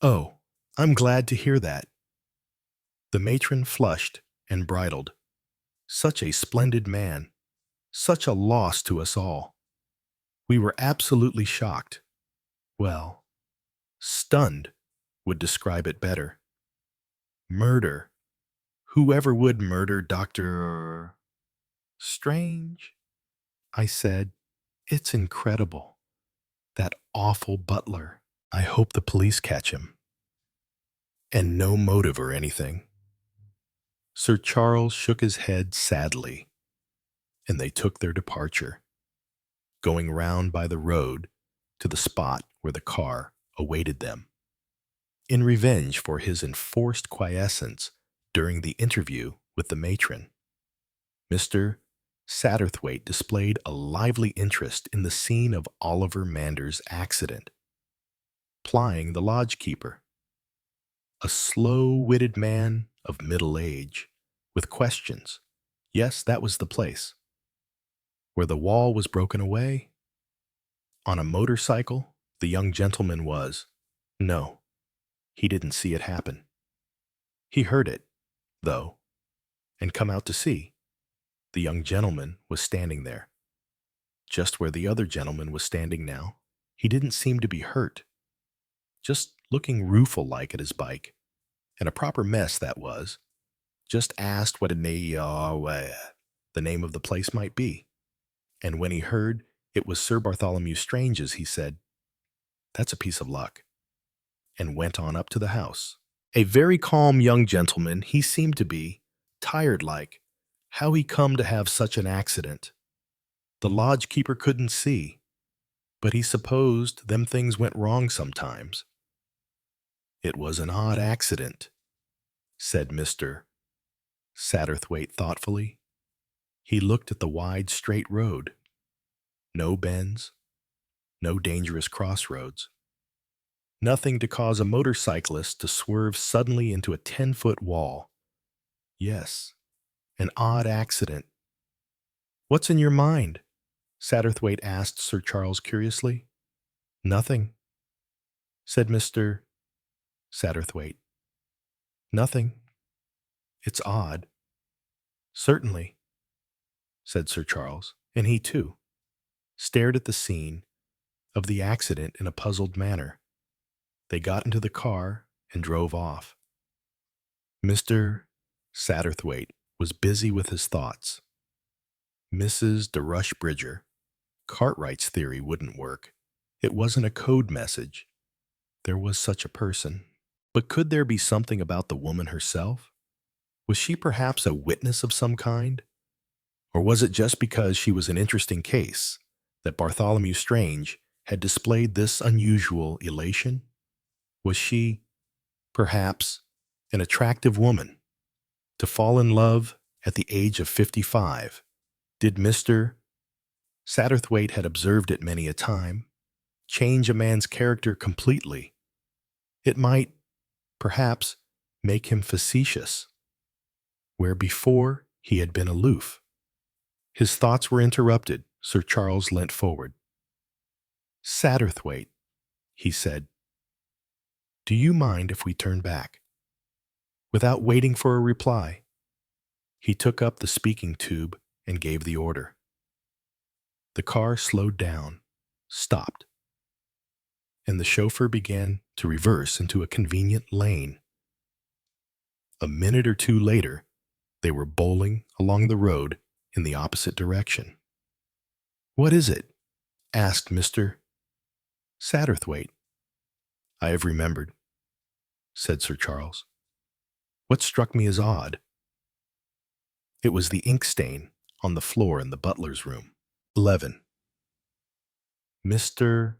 A: Oh, I'm glad to hear that. The matron flushed and bridled. Such a splendid man. Such a loss to us all. We were absolutely shocked. Well, stunned would describe it better. Murder. Whoever would murder Dr. Strange? I said, it's incredible. That awful butler. I hope the police catch him. And no motive or anything. Sir Charles shook his head sadly, and they took their departure, going round by the road to the spot where the car awaited them. In revenge for his enforced quiescence during the interview with the matron, Mr. Satterthwaite displayed a lively interest in the scene of Oliver Mander's accident, plying the lodge-keeper, a slow-witted man of middle age, with questions. Yes, that was the place. Where the wall was broken away? On a motorcycle, the young gentleman was. No, he didn't see it happen. He heard it, though, and come out to see. The young gentleman was standing there, just where the other gentleman was standing now. He didn't seem to be hurt, just looking rueful-like at his bike, and a proper mess that was. Just asked what the name of the place might be, and when he heard it was Sir Bartholomew Strange's, he said, "That's a piece of luck," and went on up to the house. A very calm young gentleman he seemed to be, tired-like. How he come to have such an accident? The lodge-keeper couldn't see, but he supposed them things went wrong sometimes. It was an odd accident, said Mr. Satterthwaite thoughtfully. He looked at the wide, straight road. No bends, no dangerous crossroads. Nothing to cause a motorcyclist to swerve suddenly into a 10-foot wall. Yes, an odd accident. What's in your mind? Satterthwaite asked Sir Charles curiously. Nothing, said Mr. Satterthwaite. Nothing. It's odd. Certainly, said Sir Charles, and he, too, stared at the scene of the accident in a puzzled manner. They got into the car and drove off. Mr. Satterthwaite was busy with his thoughts. Mrs. de Rushbridger. Cartwright's theory wouldn't work. It wasn't a code message. There was such a person. But could there be something about the woman herself? Was she perhaps a witness of some kind? Or was it just because she was an interesting case that Bartholomew Strange had displayed this unusual elation? Was she, perhaps, an attractive woman? To fall in love at the age of 55? Did Mr. Satterthwaite had observed it many a time, change a man's character completely? It might, perhaps, make him facetious, where before he had been aloof. His thoughts were interrupted. Sir Charles leant forward. "Satterthwaite," he said, "do you mind if we turn back?" Without waiting for a reply, he took up the speaking tube and gave the order. The car slowed down, stopped, and the chauffeur began to reverse into a convenient lane. A minute or two later, they were bowling along the road in the opposite direction. "What is it?" asked Mr. Satterthwaite. "I have remembered," said Sir Charles. "What struck me as odd? It was the ink stain on the floor in the butler's room." 11. Mr.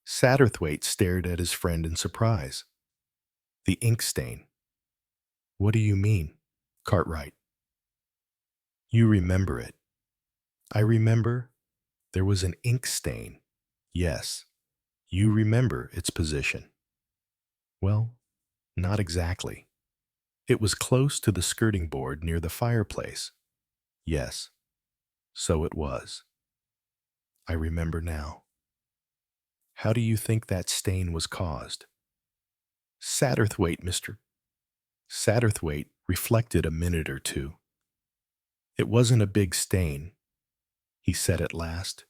A: Satterthwaite stared at his friend in surprise. "The ink stain? What do you mean, Cartwright?" "You remember it." "I remember there was an ink stain. Yes, you remember its position." "Well, not exactly. It was close to the skirting board near the fireplace." "Yes, so it was. I remember now." "How do you think that stain was caused?" Mr. Satterthwaite reflected a minute or two. "It wasn't a big stain," he said at last.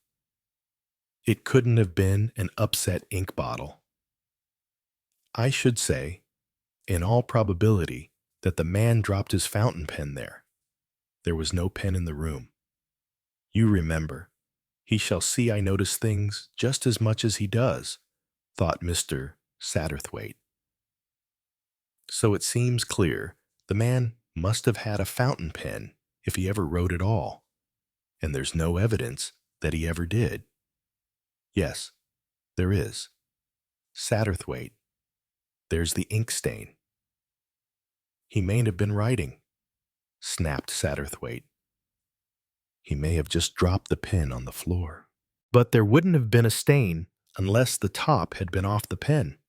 A: "It couldn't have been an upset ink bottle. I should say, in all probability, that the man dropped his fountain pen there. There was no pen in the room. You remember, he shall see I notice things just as much as he does," thought Mr. Satterthwaite. "So it seems clear the man must have had a fountain pen if he ever wrote at all, and there's no evidence that he ever did." "Yes, there is. Satterthwaite, there's the ink stain." "He mayn't have been writing," snapped Satterthwaite. "He may have just dropped the pen on the floor." "But there wouldn't have been a stain unless the top had been off the pen."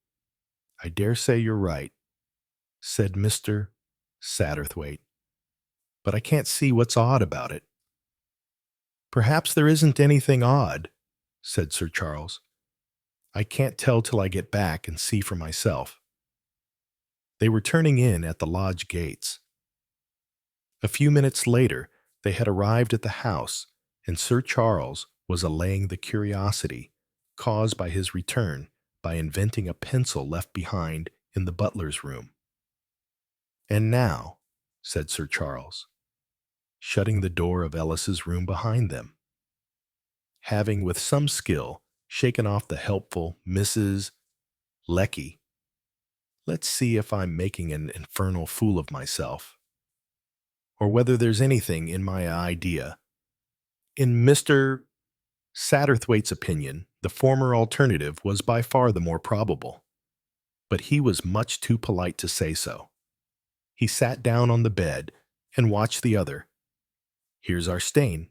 A: "I dare say you're right," said Mr. Satterthwaite, "but I can't see what's odd about it." "Perhaps there isn't anything odd," said Sir Charles. "I can't tell till I get back and see for myself." They were turning in at the lodge gates. A few minutes later, they had arrived at the house, and Sir Charles was allaying the curiosity caused by his return by inventing a pencil left behind in the butler's room. "And now," said Sir Charles, shutting the door of Ellis's room behind them, having with some skill shaken off the helpful Mrs. Lecky, "let's see if I'm making an infernal fool of myself, or whether there's anything in my idea." In Mr. Satterthwaite's opinion, the former alternative was by far the more probable, but he was much too polite to say so. He sat down on the bed and watched the other. "Here's our stain,"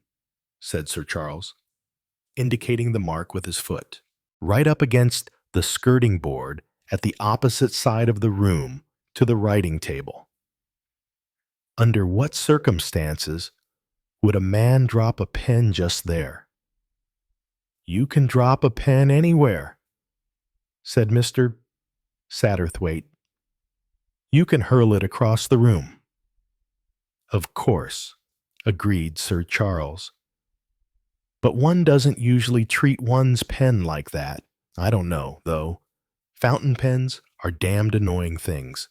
A: said Sir Charles, indicating the mark with his foot, "right up against the skirting board at the opposite side of the room to the writing table. Under what circumstances would a man drop a pen just there?" "You can drop a pen anywhere," said Mr. Satterthwaite. "You can hurl it across the room." "Of course," agreed Sir Charles. "But one doesn't usually treat one's pen like that. I don't know, though. Fountain pens are damned annoying things.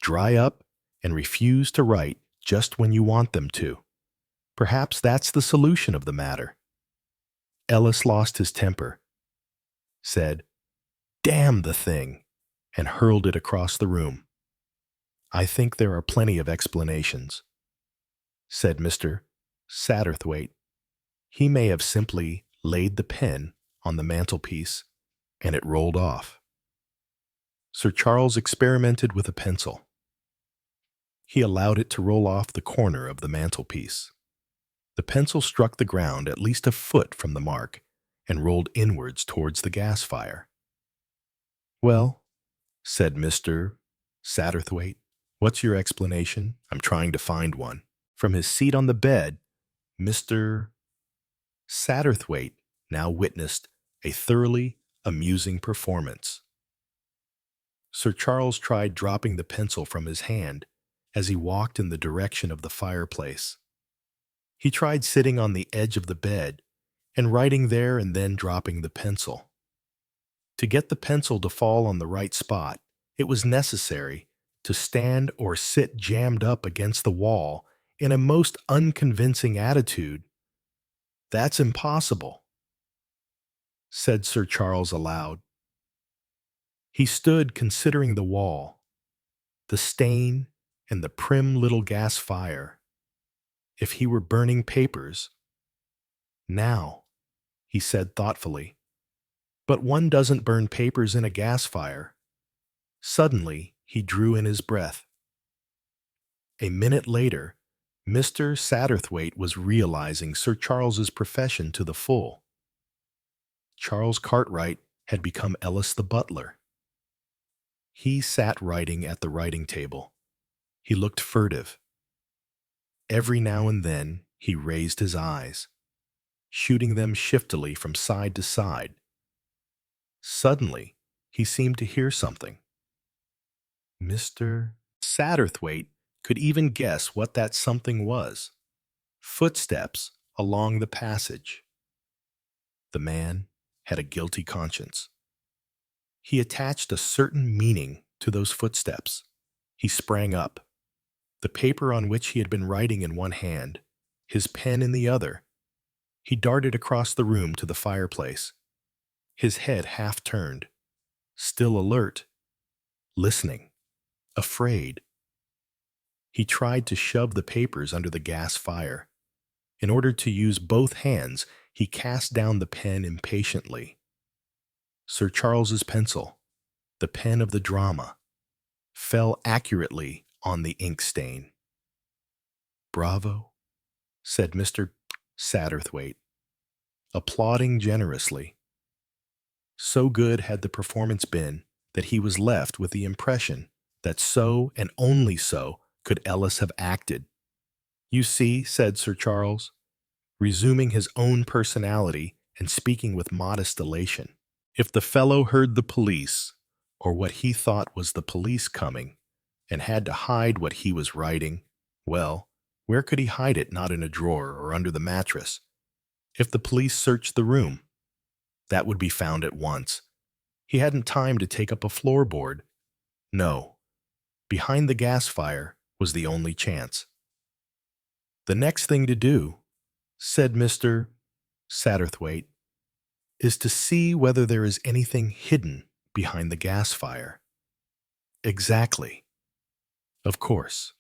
A: Dry up and refuse to write just when you want them to. Perhaps that's the solution of the matter." Ellis lost his temper, said, "Damn the thing," and hurled it across the room. "I think there are plenty of explanations," said Mr. Satterthwaite. He may have simply laid the pen on the mantelpiece, and it rolled off. Sir Charles experimented with a pencil. He allowed it to roll off the corner of the mantelpiece. The pencil struck the ground at least a foot from the mark and rolled inwards towards the gas fire. "Well," said Mr. Satterthwaite, "what's your explanation? I'm trying to find one." From his seat on the bed, Mr. Satterthwaite now witnessed a thoroughly amusing performance. Sir Charles tried dropping the pencil from his hand as he walked in the direction of the fireplace. He tried sitting on the edge of the bed and writing there and then dropping the pencil. To get the pencil to fall on the right spot, it was necessary to stand or sit jammed up against the wall in a most unconvincing attitude. "That's impossible," said Sir Charles aloud. He stood considering the wall, the stain, and the prim little gas fire. If he were burning papers. "Now," he said thoughtfully, "but one doesn't burn papers in a gas fire." Suddenly, he drew in his breath. A minute later, Mr. Satterthwaite was realizing Sir Charles's profession to the full. Charles Cartwright had become Ellis the butler. He sat writing at the writing table. He looked furtive. Every now and then he raised his eyes, shooting them shiftily from side to side. Suddenly, he seemed to hear something. Mr. Satterthwaite could even guess what that something was. Footsteps along the passage. The man had a guilty conscience. He attached a certain meaning to those footsteps. He sprang up, the paper on which he had been writing in one hand, his pen in the other. He darted across the room to the fireplace, his head half turned, still alert, listening, afraid. He tried to shove the papers under the gas fire. In order to use both hands, he cast down the pen impatiently. Sir Charles's pencil, the pen of the drama, fell accurately on the ink stain. "Bravo," said Mr. Satterthwaite, applauding generously. So good had the performance been that he was left with the impression that so and only so could Ellis have acted. "You see," said Sir Charles, resuming his own personality and speaking with modest elation, "if the fellow heard the police, or what he thought was the police coming, and had to hide what he was writing, well, where could he hide it? Not in a drawer or under the mattress. If the police searched the room, that would be found at once. He hadn't time to take up a floorboard. No, behind the gas fire was the only chance." "The next thing to do," said Mr. Satterthwaite, "is to see whether there is anything hidden behind the gas fire." "Exactly. Of course.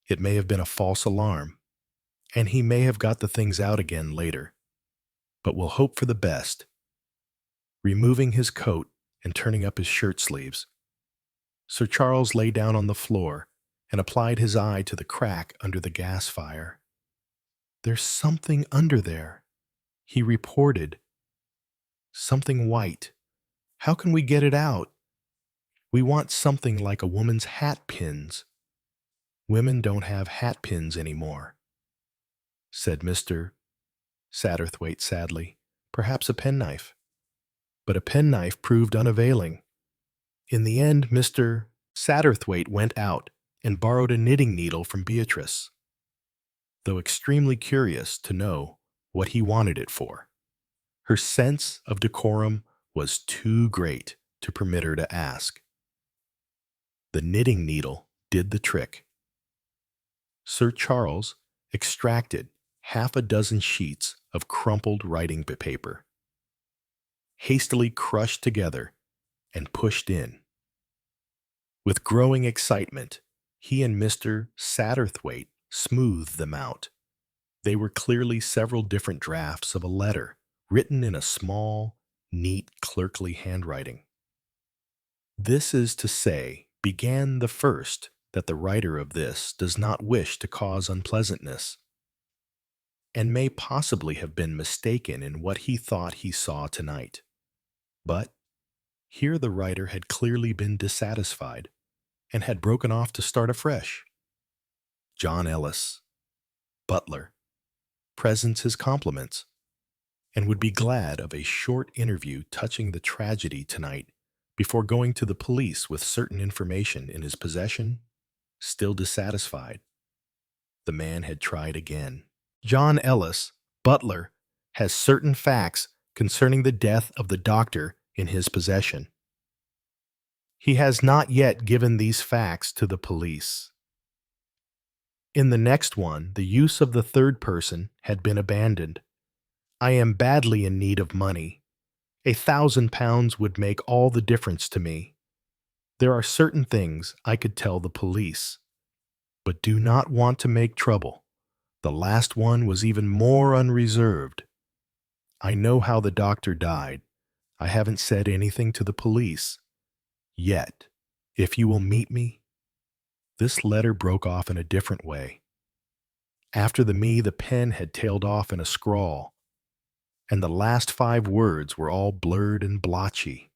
A: It may have been a false alarm, and he may have got the things out again later. But we'll hope for the best." Removing his coat and turning up his shirt sleeves, Sir Charles lay down on the floor and applied his eye to the crack under the gas fire. "There's something under there," he reported. "Something white. How can we get it out? We want something like a woman's hat pins." "Women don't have hat pins anymore," said Mr. Satterthwaite sadly. "Perhaps a penknife." But a penknife proved unavailing. In the end, Mr. Satterthwaite went out and borrowed a knitting needle from Beatrice, though extremely curious to know what he wanted it for. Her sense of decorum was too great to permit her to ask. The knitting needle did the trick. Sir Charles extracted half a dozen sheets of crumpled writing paper, hastily crushed together and pushed in. With growing excitement, he and Mr. Satterthwaite smoothed them out. They were clearly several different drafts of a letter, written in a small, neat, clerkly handwriting. This is to say, began the first that the writer of this does not wish to cause unpleasantness, and may possibly have been mistaken in what he thought he saw tonight. But here the writer had clearly been dissatisfied, and had broken off to start afresh. John Ellis, butler, presents his compliments, and would be glad of a short interview touching the tragedy tonight before going to the police with certain information in his possession. Still dissatisfied, the man had tried again. John Ellis, butler, has certain facts concerning the death of the doctor in his possession. He has not yet given these facts to the police. In the next one, the use of the third person had been abandoned. I am badly in need of money. £1,000 would make all the difference to me. There are certain things I could tell the police, but do not want to make trouble. The last one was even more unreserved. I know how the doctor died. I haven't said anything to the police yet. If you will meet me. This letter broke off in a different way. After the pen had tailed off in a scrawl, and the last 5 words were all blurred and blotchy.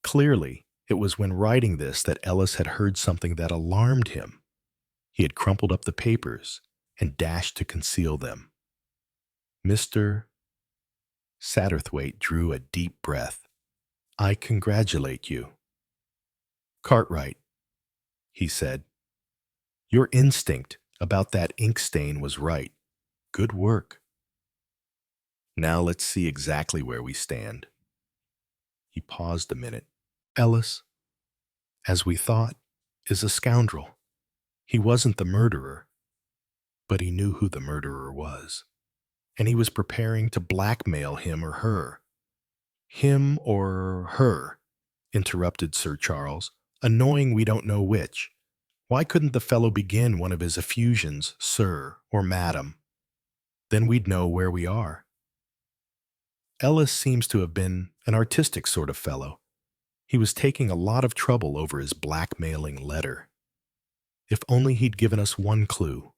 A: Clearly, it was when writing this that Ellis had heard something that alarmed him. He had crumpled up the papers and dashed to conceal them. Mr. Satterthwaite drew a deep breath. I congratulate you. Cartwright, he said. Your instinct about that ink stain was right. Good work. Now let's see exactly where we stand. He paused a minute. Ellis, as we thought, is a scoundrel. He wasn't the murderer, but he knew who the murderer was, and he was preparing to blackmail him or her. Him or her, interrupted Sir Charles, annoying we don't know which. Why couldn't the fellow begin one of his effusions, sir or madam? Then we'd know where we are. Ellis seems to have been an artistic sort of fellow. He was taking a lot of trouble over his blackmailing letter. If only he'd given us one clue,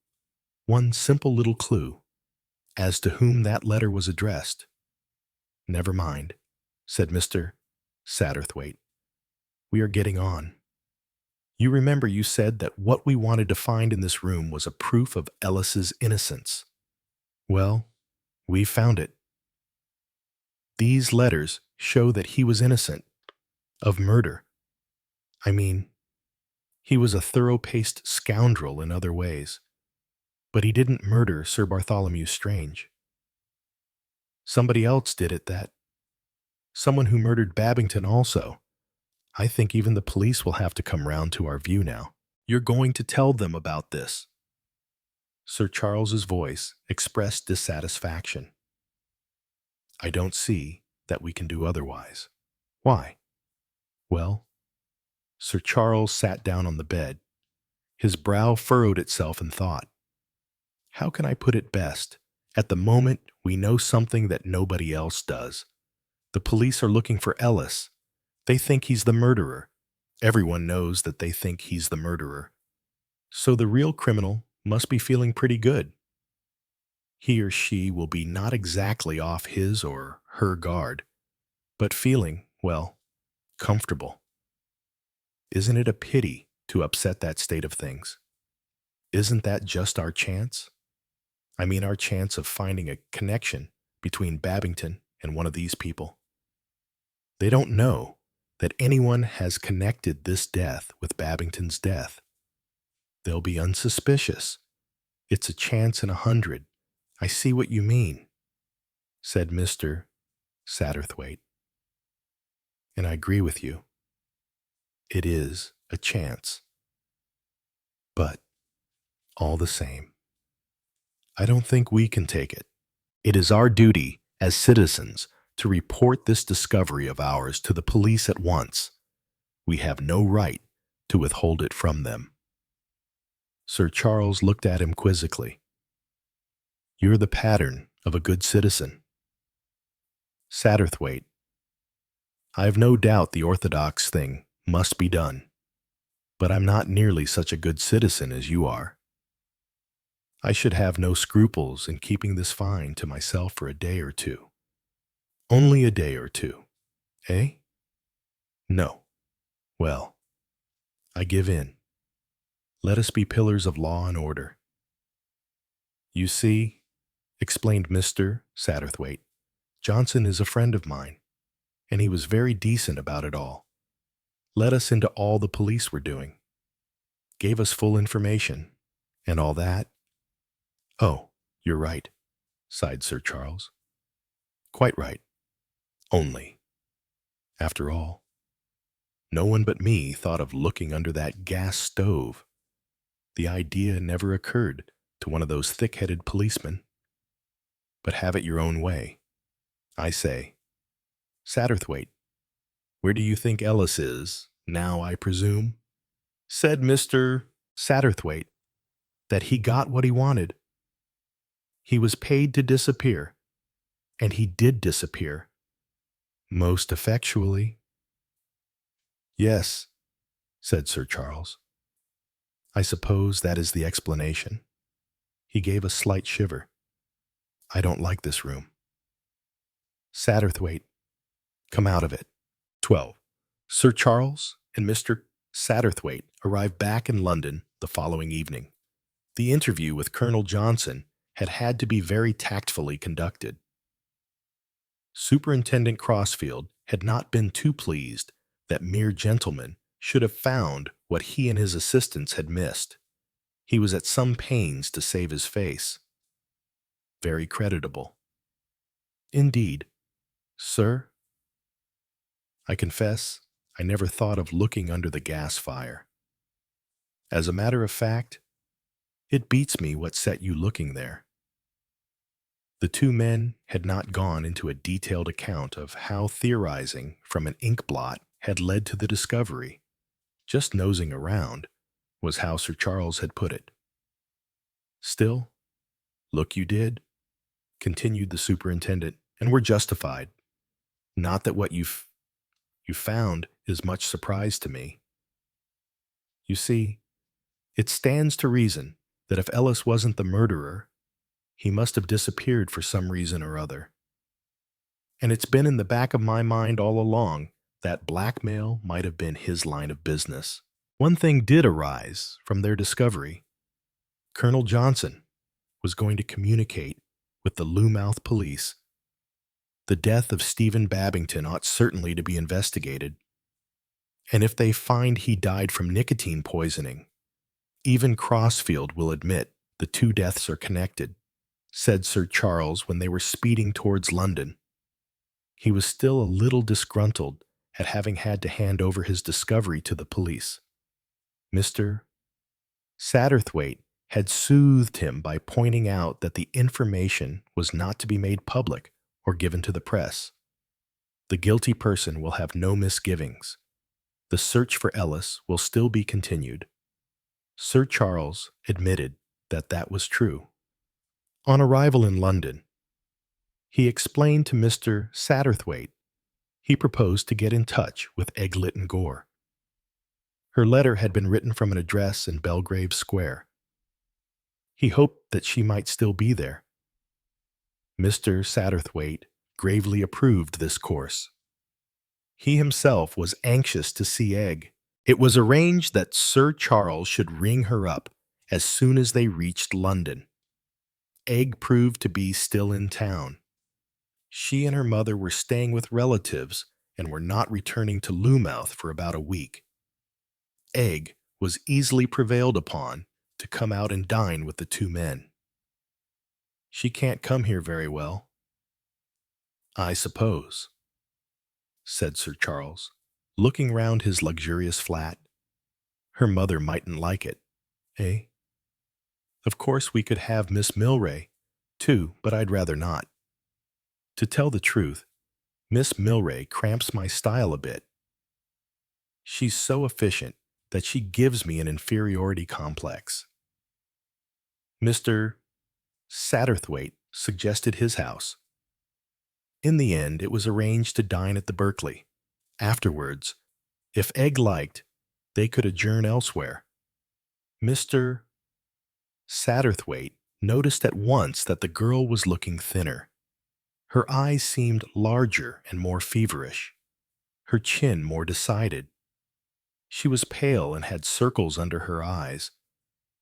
A: one simple little clue, as to whom that letter was addressed. Never mind, said Mr. Satterthwaite. We are getting on. You remember you said that what we wanted to find in this room was a proof of Ellis's innocence. Well, we found it. These letters show that he was innocent of murder. I mean, he was a thorough-paced scoundrel in other ways, but he didn't murder Sir Bartholomew Strange. Somebody else did it, someone who murdered Babington also. I think even the police will have to come round to our view now. You're going to tell them about this. Sir Charles's voice expressed dissatisfaction. I don't see that we can do otherwise. Why? Well, Sir Charles sat down on the bed. His brow furrowed itself in thought. How can I put it best? At the moment, we know something that nobody else does. The police are looking for Ellis. They think he's the murderer. Everyone knows that they think he's the murderer. So the real criminal must be feeling pretty good. He or she will be not exactly off his or her guard, but feeling, well, comfortable. Isn't it a pity to upset that state of things? Isn't that just our chance? I mean our chance of finding a connection between Babington and one of these people. They don't know that anyone has connected this death with Babington's death. They'll be unsuspicious. It's a chance in 100. I see what you mean, said Mr. Satterthwaite. And I agree with you. It is a chance. But, all the same, I don't think we can take it. It is our duty as citizens to report this discovery of ours to the police at once. We have no right to withhold it from them. Sir Charles looked at him quizzically. You're the pattern of a good citizen. Satterthwaite, I have no doubt the orthodox thing must be done, but I'm not nearly such a good citizen as you are. I should have no scruples in keeping this fine to myself for a day or two. Only a day or two, eh? No. Well, I give in. Let us be pillars of law and order. You see, explained Mr. Satterthwaite, Johnson is a friend of mine, and he was very decent about it all. Let us into all the police were doing. Gave us full information, and all that. Oh, you're right, sighed Sir Charles. Quite right. Only, after all, no one but me thought of looking under that gas stove. The idea never occurred to one of those thick-headed policemen. But have it your own way. I say, Satterthwaite, where do you think Ellis is, now I presume? Said Mr. Satterthwaite that he got what he wanted. He was paid to disappear, and he did disappear. Most effectually. Yes, said Sir Charles. I suppose that is the explanation. He gave a slight shiver. I don't like this room. Satterthwaite, come out of it. 12. Sir Charles and Mr. Satterthwaite arrived back in London the following evening. The interview with Colonel Johnson had to be very tactfully conducted. Superintendent Crossfield had not been too pleased that mere gentlemen should have found what he and his assistants had missed. He was at some pains to save his face. Very creditable. Indeed, sir, I confess I never thought of looking under the gas fire. As a matter of fact, it beats me what set you looking there. The two men had not gone into a detailed account of how theorizing from an ink blot had led to the discovery. Just nosing around was how Sir Charles had put it. Still, look you did, continued the superintendent, and were justified. Not that what you found is much surprise to me. You see, it stands to reason that if Ellis wasn't the murderer, he must have disappeared for some reason or other. And it's been in the back of my mind all along that blackmail might have been his line of business. One thing did arise from their discovery. Colonel Johnson was going to communicate with the Loomouth police. The death of Stephen Babington ought certainly to be investigated. And if they find he died from nicotine poisoning, even Crossfield will admit the two deaths are connected, said Sir Charles when they were speeding towards London. He was still a little disgruntled at having had to hand over his discovery to the police. Mr. Satterthwaite had soothed him by pointing out that the information was not to be made public or given to the press. The guilty person will have no misgivings. The search for Ellis will still be continued. Sir Charles admitted that that was true. On arrival in London, he explained to Mr. Satterthwaite he proposed to get in touch with Eglet and Gore. Her letter had been written from an address in Belgrave Square. He hoped that she might still be there. Mr. Satterthwaite gravely approved this course. He himself was anxious to see Egg. It was arranged that Sir Charles should ring her up as soon as they reached London. Egg proved to be still in town. She and her mother were staying with relatives and were not returning to Loomouth for about a week. Egg was easily prevailed upon to come out and dine with the two men. She can't come here very well, I suppose, said Sir Charles, looking round his luxurious flat. Her mother mightn't like it, eh? Of course we could have Miss Milray, too, but I'd rather not. To tell the truth, Miss Milray cramps my style a bit. She's so efficient that she gives me an inferiority complex. Mr. Satterthwaite suggested his house. In the end, it was arranged to dine at the Berkeley. Afterwards, if Egg liked, they could adjourn elsewhere. Mr. Satterthwaite noticed at once that the girl was looking thinner. Her eyes seemed larger and more feverish, her chin more decided. She was pale and had circles under her eyes,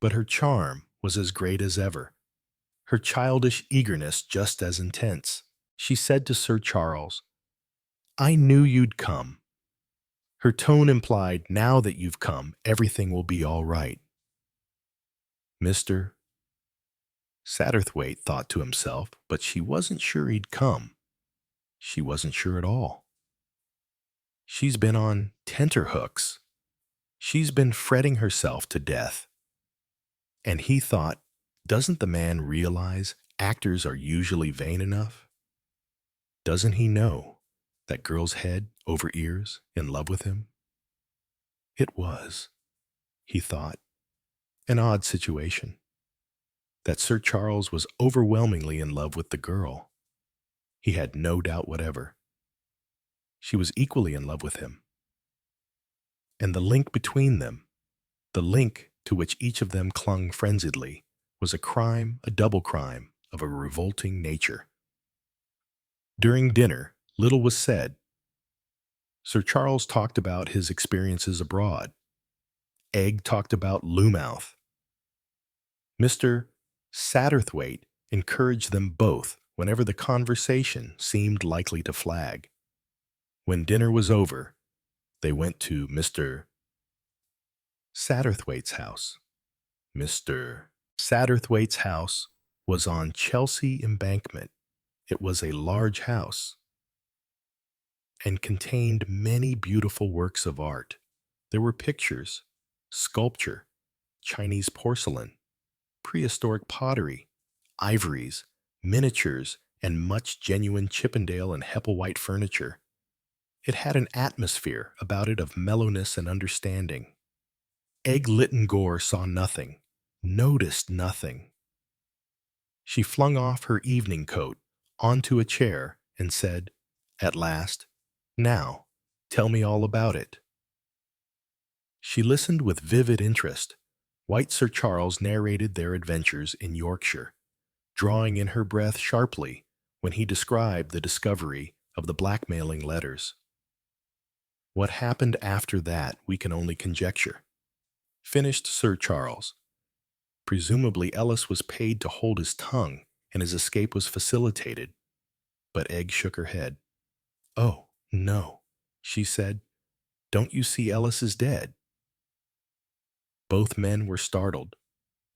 A: but her charm was as great as ever, her childish eagerness just as intense. She said to Sir Charles, "I knew you'd come." Her tone implied, "Now that you've come, everything will be all right." Mr. Satterthwaite thought to himself, but she wasn't sure he'd come. She wasn't sure at all. She's been on tenterhooks. She's been fretting herself to death. And he thought, doesn't the man realize actors are usually vain enough? Doesn't he know that girl's head over ears in love with him? It was, he thought, an odd situation. That Sir Charles was overwhelmingly in love with the girl. He had no doubt whatever. She was equally in love with him. And the link between them, the link to which each of them clung frenziedly, was a crime, a double crime of a revolting nature. During dinner, little was said. Sir Charles talked about his experiences abroad. Egg talked about Loomouth. Mr. Satterthwaite encouraged them both whenever the conversation seemed likely to flag. When dinner was over, they went to Mr. Satterthwaite's house. Mr. Satterthwaite's house was on Chelsea Embankment. It was a large house and contained many beautiful works of art. There were pictures, sculpture, Chinese porcelain, prehistoric pottery, ivories, miniatures, and much genuine Chippendale and Hepplewhite furniture. It had an atmosphere about it of mellowness and understanding. Egg Lytton Gore saw nothing, noticed nothing. She flung off her evening coat onto a chair and said, at last, "Now, tell me all about it." She listened with vivid interest. White Sir Charles narrated their adventures in Yorkshire, drawing in her breath sharply when he described the discovery of the blackmailing letters. What happened after that we can only conjecture. Finished Sir Charles. Presumably Ellis was paid to hold his tongue, and his escape was facilitated. But Egg shook her head. "Oh, no," she said. "Don't you see Ellis is dead?" Both men were startled,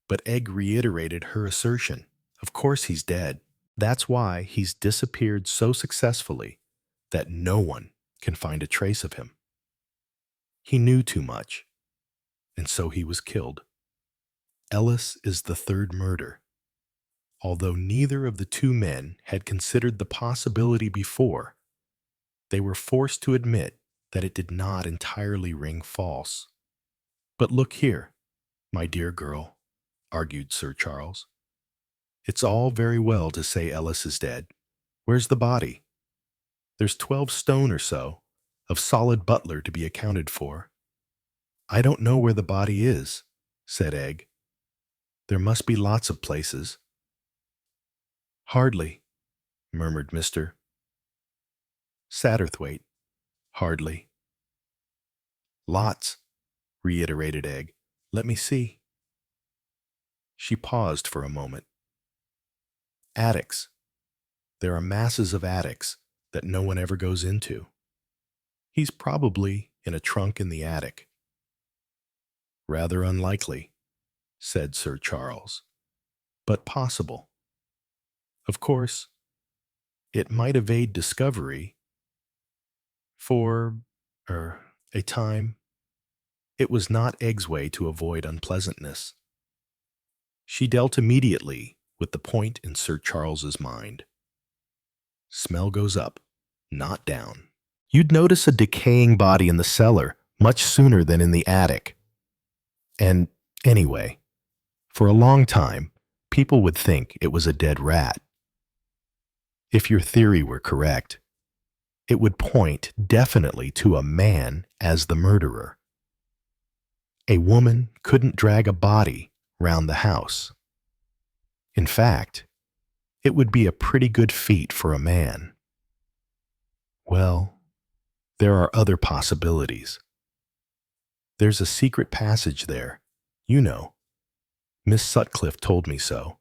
A: but Egg reiterated her assertion. "Of course he's dead. That's why he's disappeared so successfully that no one can find a trace of him. He knew too much, and so he was killed. Ellis is the third murder." Although neither of the two men had considered the possibility before, they were forced to admit that it did not entirely ring false. "But look here, my dear girl," argued Sir Charles. "It's all very well to say Ellis is dead. Where's the body? There's 12 stone or so of solid butler to be accounted for." "I don't know where the body is," said Egg. "There must be lots of places." "Hardly," murmured Mr. Satterthwaite. "Hardly." "Lots," reiterated Egg. "Let me see." She paused for a moment. "Attics. There are masses of attics that no one ever goes into. He's probably in a trunk in the attic." "Rather unlikely," said Sir Charles, "but possible. Of course, it might evade discovery for, a time." It was not Egg's way to avoid unpleasantness. She dealt immediately with the point in Sir Charles's mind. "Smell goes up, not down. You'd notice a decaying body in the cellar much sooner than in the attic. And anyway, for a long time, people would think it was a dead rat. If your theory were correct, it would point definitely to a man as the murderer. A woman couldn't drag a body round the house. In fact, it would be a pretty good feat for a man. Well, there are other possibilities. There's a secret passage there. You know, Miss Sutcliffe told me so.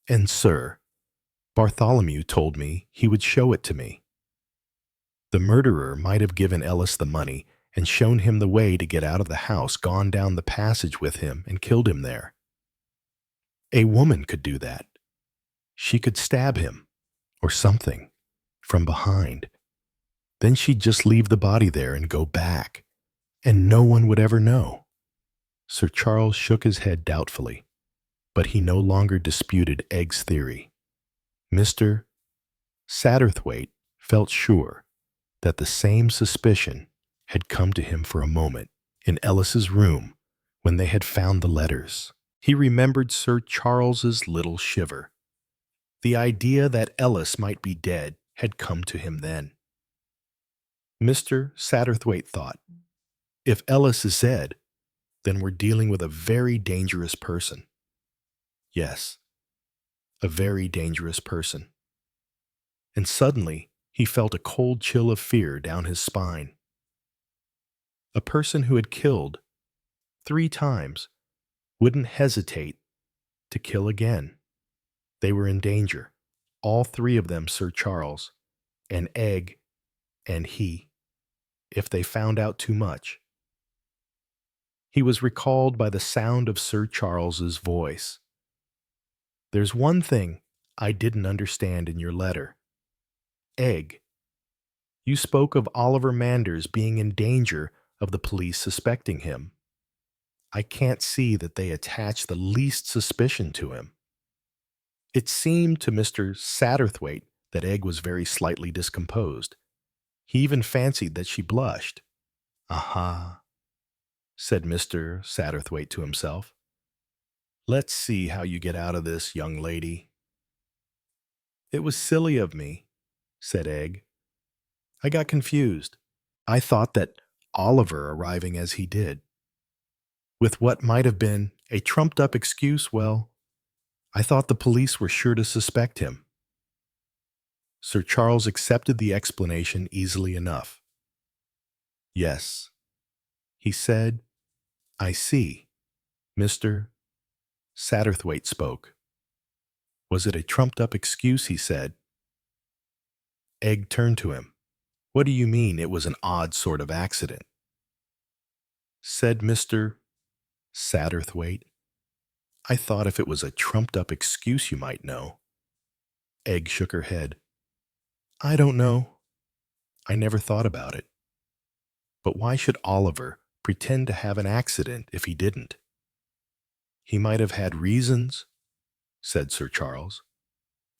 A: And Sir Bartholomew told me he would show it to me. The murderer might have given Ellis the money and shown him the way to get out of the house, gone down the passage with him, and killed him there. A woman could do that. She could stab him, or something, from behind. Then she'd just leave the body there and go back, and no one would ever know. Sir Charles shook his head doubtfully, but he no longer disputed Egg's theory. Mr. Satterthwaite felt sure that the same suspicion had come to him for a moment in Ellis's room when they had found the letters. He remembered Sir Charles's little shiver. The idea that Ellis might be dead had come to him then. Mr. Satterthwaite thought, if Ellis is dead, then we're dealing with a very dangerous person. Yes, a very dangerous person. And suddenly, he felt a cold chill of fear down his spine. A person who had killed 3 times wouldn't hesitate to kill again. They were in danger, all 3 of them, Sir Charles, and Egg, and he, if they found out too much. He was recalled by the sound of Sir Charles's voice. There's one thing I didn't understand in your letter. Egg, you spoke of Oliver Manders being in danger of the police suspecting him. I can't see that they attach the least suspicion to him. It seemed to Mr. Satterthwaite that Egg was very slightly discomposed. He even fancied that she blushed. Aha, said Mr. Satterthwaite to himself. Let's see how you get out of this, young lady. It was silly of me, said Egg. I got confused. I thought that Oliver arriving as he did, with what might have been a trumped-up excuse, well, I thought the police were sure to suspect him. Sir Charles accepted the explanation easily enough. Yes, he said, I see. Mr. Satterthwaite spoke. Was it a trumped-up excuse, he said. Egg turned to him. What do you mean it was an odd sort of accident? Said Mr. Satterthwaite. I thought if it was a trumped-up excuse you might know. Egg shook her head. I don't know. I never thought about it. But why should Oliver pretend to have an accident if he didn't? He might have had reasons, said Sir Charles.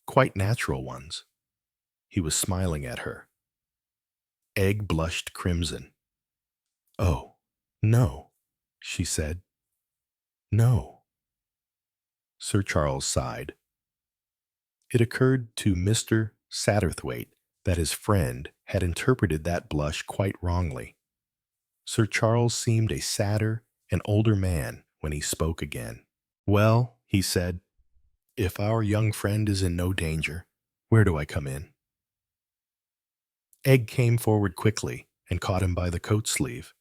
A: Quite natural ones. He was smiling at her. Egg blushed crimson. Oh, no, she said. No. Sir Charles sighed. It occurred to Mr. Satterthwaite that his friend had interpreted that blush quite wrongly. Sir Charles seemed a sadder and older man when he spoke again. Well, he said, if our young friend is in no danger, where do I come in? Egg came forward quickly and caught him by the coat sleeve.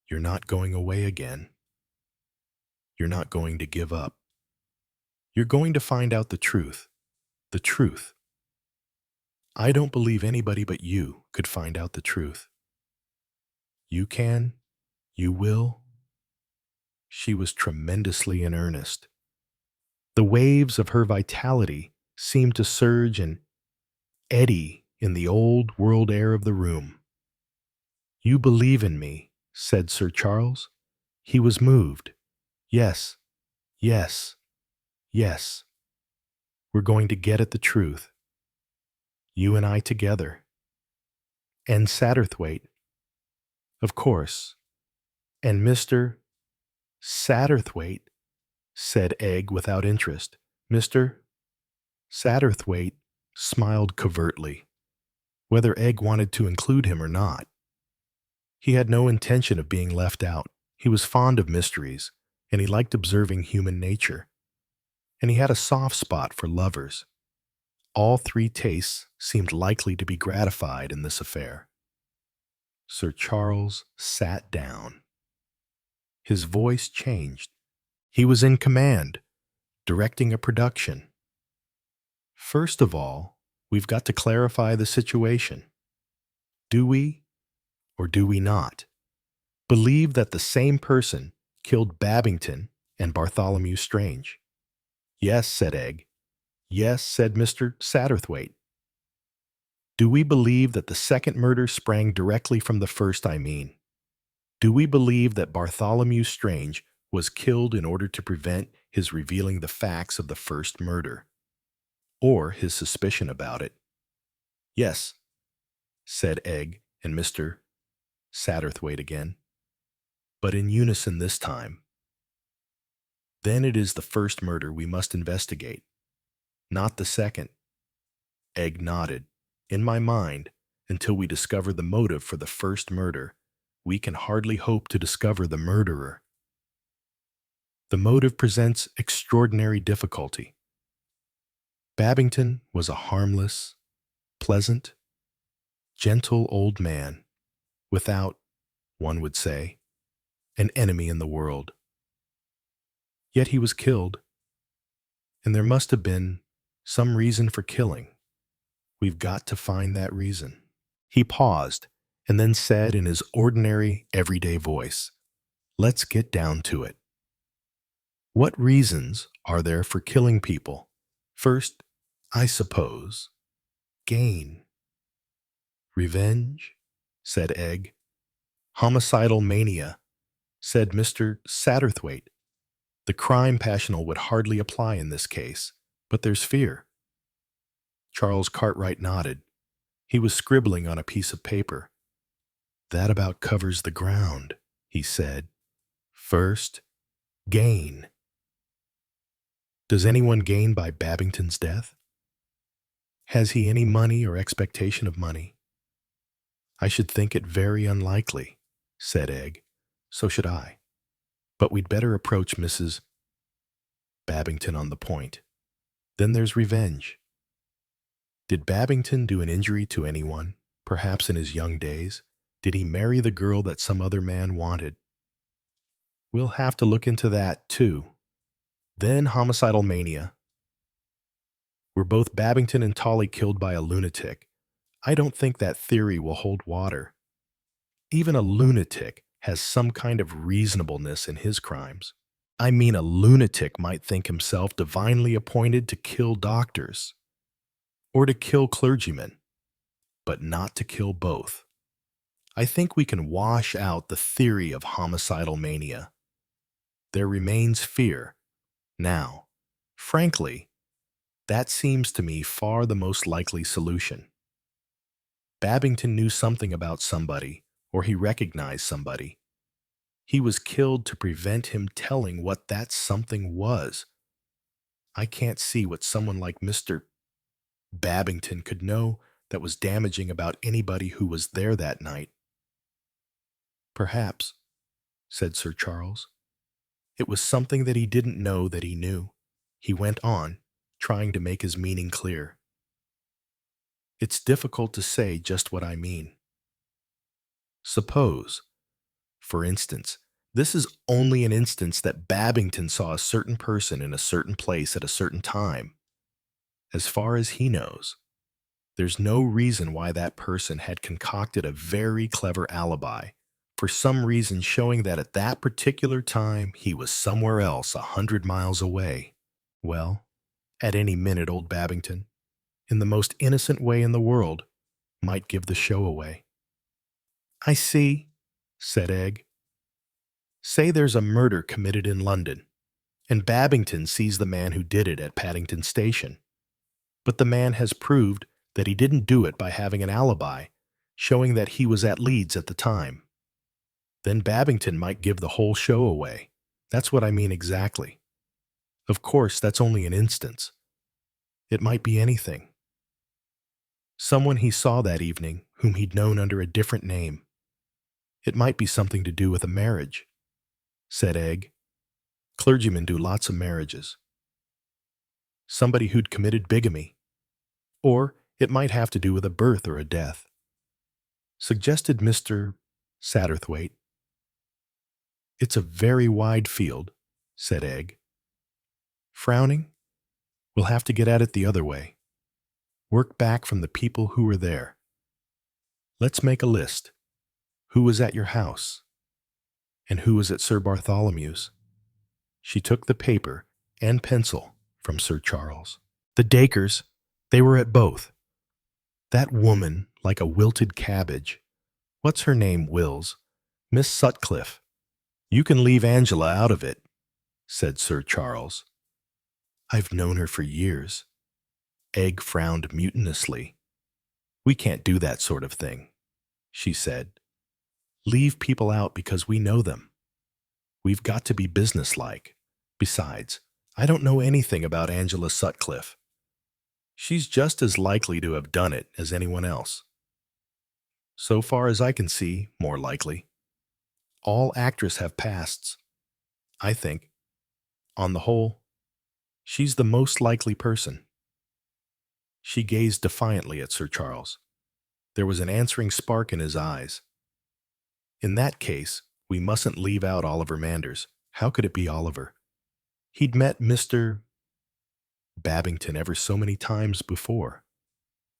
A: You're not going away again. You're not going to give up. You're going to find out the truth. The truth. I don't believe anybody but you could find out the truth. You can. You will. She was tremendously in earnest. The waves of her vitality seemed to surge and eddy in the old world air of the room. You believe in me, said Sir Charles. He was moved. Yes, yes, yes. We're going to get at the truth. You and I together. And Satterthwaite. Of course. And Mr. Satterthwaite. said Egg without interest. Mr. Satterthwaite smiled covertly, whether Egg wanted to include him or not. He had no intention of being left out. He was fond of mysteries, and he liked observing human nature. And he had a soft spot for lovers. All three tastes seemed likely to be gratified in this affair. Sir Charles sat down. His voice changed. He was in command, directing a production. First of all, we've got to clarify the situation. Do we, or do we not, believe that the same person killed Babington and Bartholomew Strange? Yes, said Egg. Yes, said Mr. Satterthwaite. Do we believe that the second murder sprang directly from the first, I mean? Do we believe that Bartholomew Strange was killed in order to prevent his revealing the facts of the first murder, or his suspicion about it? Yes, said Egg and Mr. Satterthwaite again, but in unison this time. Then it is the first murder we must investigate, not the second. Egg nodded. In my mind, until we discover the motive for the first murder, we can hardly hope to discover the murderer. The motive presents extraordinary difficulty. Babington was a harmless, pleasant, gentle old man, without, one would say, an enemy in the world. Yet he was killed, and there must have been some reason for killing. We've got to find that reason. He paused and then said in his ordinary, everyday voice, "Let's get down to it. What reasons are there for killing people? First, I suppose, gain." "Revenge," said Egg. "Homicidal mania," said Mr. Satterthwaite. "The crime passional would hardly apply in this case, but there's fear." Charles Cartwright nodded. He was scribbling on a piece of paper. "That about covers the ground," he said. "First, gain. Does anyone gain by Babington's death? Has he any money or expectation of money?" "I should think it very unlikely," said Egg. "So should I. But we'd better approach Mrs. Babington on the point. Then there's revenge. Did Babington do an injury to anyone, perhaps in his young days? Did he marry the girl that some other man wanted? We'll have to look into that, too. Then homicidal mania. Were both Babington and Tolly killed by a lunatic? I don't think that theory will hold water. Even a lunatic has some kind of reasonableness in his crimes. I mean, a lunatic might think himself divinely appointed to kill doctors or to kill clergymen, but not to kill both. I think we can wash out the theory of homicidal mania. There remains fear. Now, frankly, that seems to me far the most likely solution. Babington knew something about somebody, or he recognized somebody. He was killed to prevent him telling what that something was. I can't see what someone like Mr. Babington could know that was damaging about anybody who was there that night. "Perhaps," said Sir Charles, "it was something that he didn't know that he knew." He went on, trying to make his meaning clear. "It's difficult to say just what I mean. Suppose, for instance, this is only an instance that Babington saw a certain person in a certain place at a certain time. As far as he knows, there's no reason why that person had concocted a very clever alibi, for some reason showing that at that particular time he was somewhere else 100 miles away. Well, at any minute old Babington, in the most innocent way in the world, might give the show away." "I see," said Egg. "Say there's a murder committed in London, and Babington sees the man who did it at Paddington Station. But the man has proved that he didn't do it by having an alibi, showing that he was at Leeds at the time. Then Babington might give the whole show away. That's what I mean exactly. Of course, that's only an instance. It might be anything. Someone he saw that evening whom he'd known under a different name. It might be something to do with a marriage, said Egg. Clergymen do lots of marriages. Somebody who'd committed bigamy. Or it might have to do with a birth or a death, suggested Mr. Satterthwaite. It's a very wide field, said Egg. Frowning, we'll have to get at it the other way. Work back from the people who were there. Let's make a list. Who was at your house? And who was at Sir Bartholomew's? She took the paper and pencil from Sir Charles. The Dacres, they were at both. That woman, like a wilted cabbage. What's her name, Wills? Miss Sutcliffe. You can leave Angela out of it, said Sir Charles. I've known her for years. Egg frowned mutinously. We can't do that sort of thing, she said. Leave people out because we know them. We've got to be businesslike. Besides, I don't know anything about Angela Sutcliffe. She's just as likely to have done it as anyone else. So far as I can see, more likely. All actors have pasts, I think. On the whole, she's the most likely person. She gazed defiantly at Sir Charles. There was an answering spark in his eyes. In that case, we mustn't leave out Oliver Manders. How could it be Oliver? He'd met Mr. Babington ever so many times before.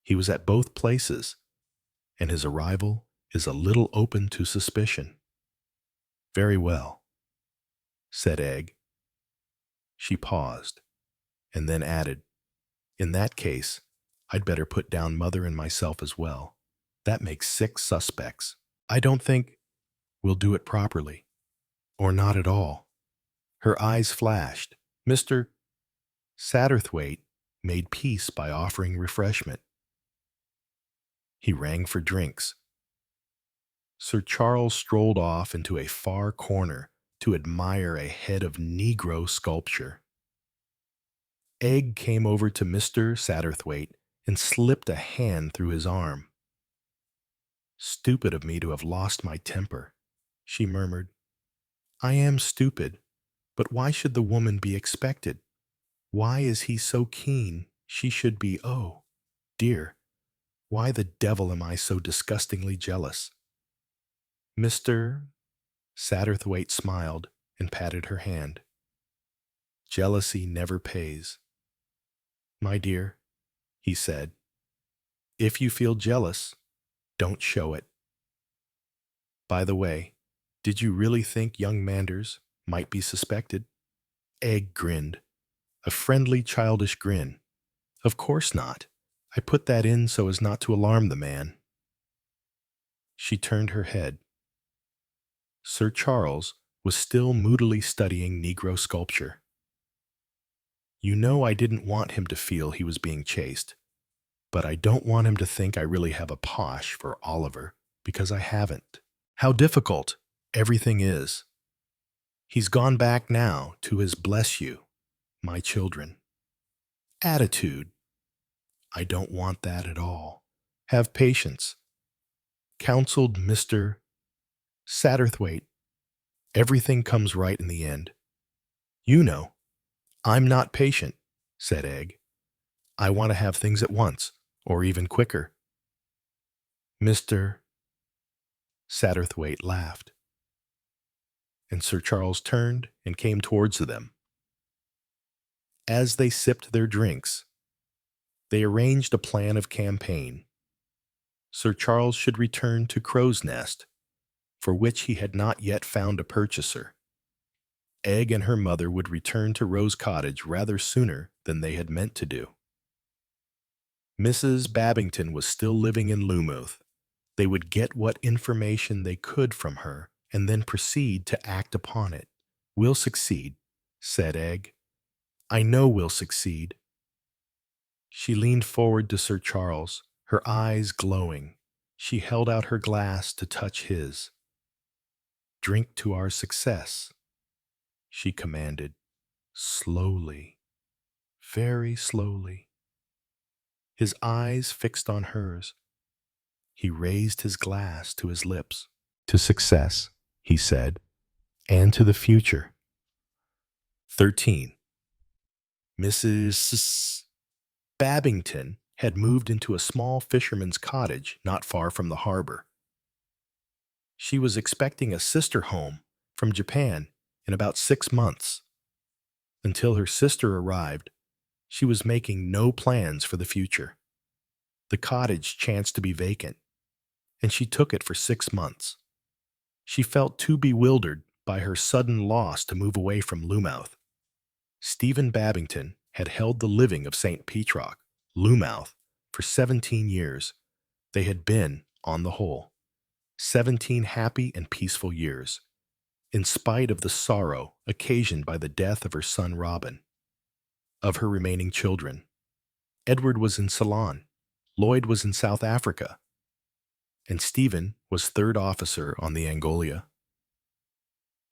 A: He was at both places, and his arrival is a little open to suspicion. Very well, said Egg. She paused, and then added, in that case, I'd better put down Mother and myself as well. That makes 6 suspects. I don't think we'll do it properly, or not at all. Her eyes flashed. Mr. Satterthwaite made peace by offering refreshment. He rang for drinks. Sir Charles strolled off into a far corner to admire a head of Negro sculpture. Egg came over to Mr. Satterthwaite and slipped a hand through his arm. Stupid of me to have lost my temper, she murmured. I am stupid, but why should the woman be expected? Why is he so keen she should be, oh, dear, why the devil am I so disgustingly jealous? Mr. Satterthwaite smiled and patted her hand. Jealousy never pays. My dear, he said, if you feel jealous, don't show it. By the way, did you really think young Manders might be suspected? Egg grinned, a friendly, childish grin. Of course not. I put that in so as not to alarm the man. She turned her head. Sir Charles was still moodily studying Negro sculpture. You know I didn't want him to feel he was being chased, but I don't want him to think I really have a posh for Oliver, because I haven't. How difficult everything is. He's gone back now to his bless you, my children. Attitude. I don't want that at all. Have patience, counseled Mr. Satterthwaite. Everything comes right in the end. You know, I'm not patient, said Egg. I want to have things at once, or even quicker. Mr. Satterthwaite laughed, and Sir Charles turned and came towards them. As they sipped their drinks, they arranged a plan of campaign. Sir Charles should return to Crow's Nest, for which he had not yet found a purchaser. Egg and her mother would return to Rose Cottage rather sooner than they had meant to do. Mrs. Babington was still living in Lumouth. They would get what information they could from her and then proceed to act upon it. We'll succeed, said Egg. I know we'll succeed. She leaned forward to Sir Charles, her eyes glowing. She held out her glass to touch his. Drink to our success, she commanded. slowly, very slowly, his eyes fixed on hers. He raised his glass to his lips. "To success," he said, "and to the future." 13. Mrs. Babington had moved into a small fisherman's cottage not far from the harbor. She was expecting a sister home from Japan in about 6 months. Until her sister arrived, she was making no plans for the future. The cottage chanced to be vacant, and she took it for 6 months. She felt too bewildered by her sudden loss to move away from Loumouth. Stephen Babington had held the living of St. Petrock, Loumouth, for 17 years. They had been, on the whole, 17 happy and peaceful years, in spite of the sorrow occasioned by the death of her son Robin. Of her remaining children, Edward was in Ceylon, Lloyd was in South Africa, and Stephen was third officer on the Angolia.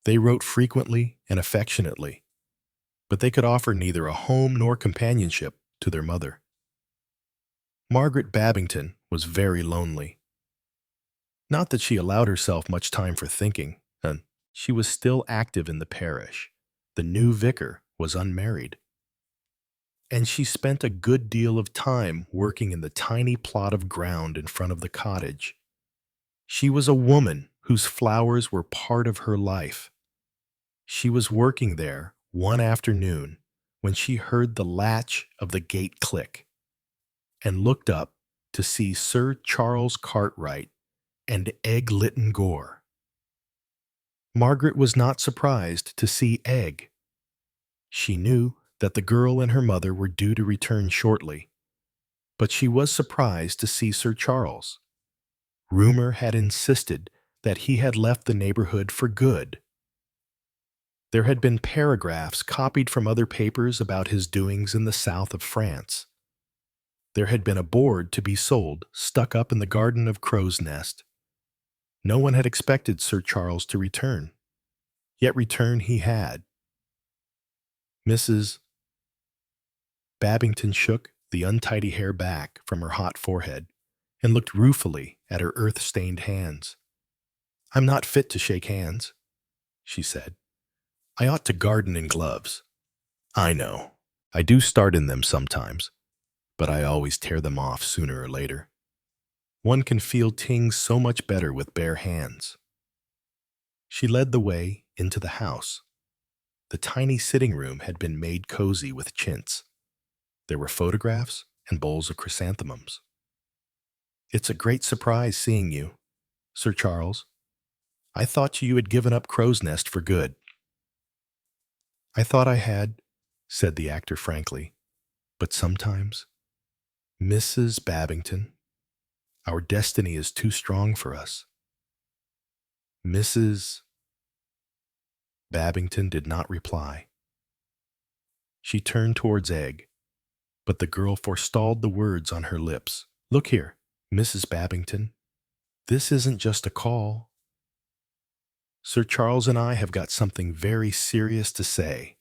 A: They wrote frequently and affectionately, but they could offer neither a home nor companionship to their mother. Margaret Babington was very lonely. Not that she allowed herself much time for thinking, and she was still active in the parish. The new vicar was unmarried. And she spent a good deal of time working in the tiny plot of ground in front of the cottage. She was a woman whose flowers were part of her life. She was working there one afternoon when she heard the latch of the gate click and looked up to see Sir Charles Cartwright and Egg Lytton Gore. Margaret was not surprised to see Egg. She knew that the girl and her mother were due to return shortly, but she was surprised to see Sir Charles. Rumor had insisted that he had left the neighborhood for good. There had been paragraphs copied from other papers about his doings in the south of France. There had been a board to be sold stuck up in the garden of Crow's Nest. No one had expected Sir Charles to return, yet return he had. Mrs. Babington shook the untidy hair back from her hot forehead and looked ruefully at her earth-stained hands. "I'm not fit to shake hands," she said. "I ought to garden in gloves. I know. I do start in them sometimes, but I always tear them off sooner or later. One can feel things so much better with bare hands." She led the way into the house. The tiny sitting room had been made cozy with chintz. There were photographs and bowls of chrysanthemums. "It's a great surprise seeing you, Sir Charles. I thought you had given up Crow's Nest for good." "I thought I had," said the actor frankly, "but sometimes, Mrs. Babington, our destiny is too strong for us." Mrs. Babington did not reply. She turned towards Egg, but the girl forestalled the words on her lips. "Look here, Mrs. Babington, this isn't just a call. Sir Charles and I have got something very serious to say.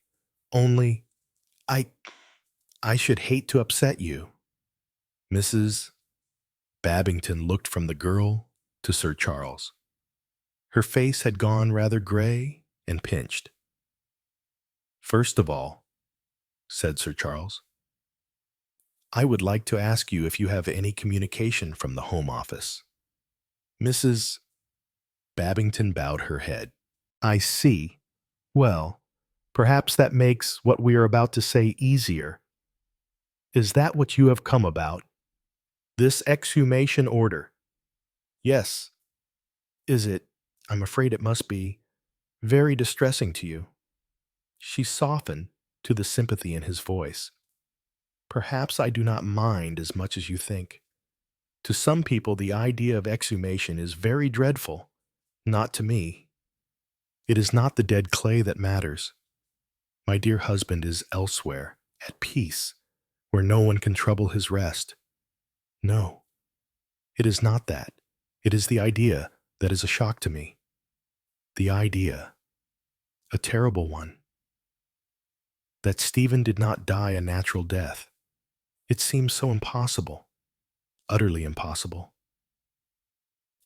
A: Only, I should hate to upset you." Mrs. Babington looked from the girl to Sir Charles. Her face had gone rather gray and pinched. "First of all," said Sir Charles, "I would like to ask you if you have any communication from the Home Office." Mrs. Babington bowed her head. "I see. Well, perhaps that makes what we are about to say easier. Is that what you have come about? This exhumation order?" "Yes. Is it, I'm afraid it must be, very distressing to you?" She softened to the sympathy in his voice. "Perhaps I do not mind as much as you think. To some people the idea of exhumation is very dreadful. Not to me. It is not the dead clay that matters. My dear husband is elsewhere, at peace, where no one can trouble his rest. No, it is not that. It is the idea that is a shock to me. The idea, a terrible one. that Stephen did not die a natural death. It seems so impossible, utterly impossible.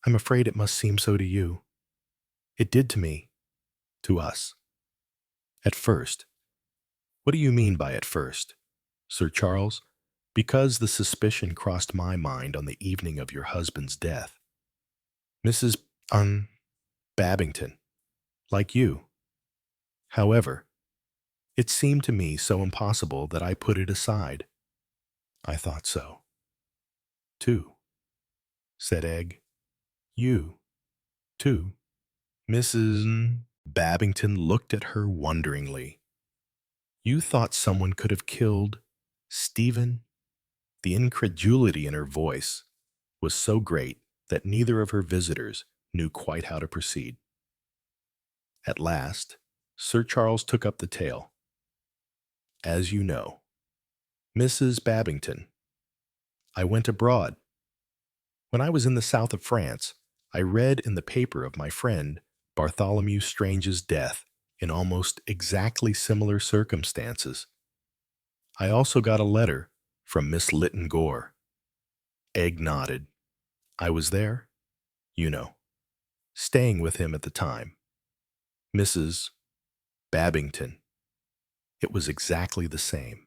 A: I'm afraid it must seem so to you. It did to me, to us. At first. What do you mean by at first, Sir Charles? Because the suspicion crossed my mind on the evening of your husband's death. Mrs. Babington, like you. However, it seemed to me so impossible that I put it aside. I thought so, too, said Egg. You, too. Mrs. Babington looked at her wonderingly. You thought someone could have killed Stephen? The incredulity in her voice was so great that neither of her visitors knew quite how to proceed. At last, Sir Charles took up the tale. As you know, Mrs. Babington, I went abroad. When I was in the south of France, I read in the paper of my friend Bartholomew Strange's death in almost exactly similar circumstances. I also got a letter from Miss Lytton Gore. Egg nodded. I was there, you know, staying with him at the time. Mrs. Babington. It was exactly the same.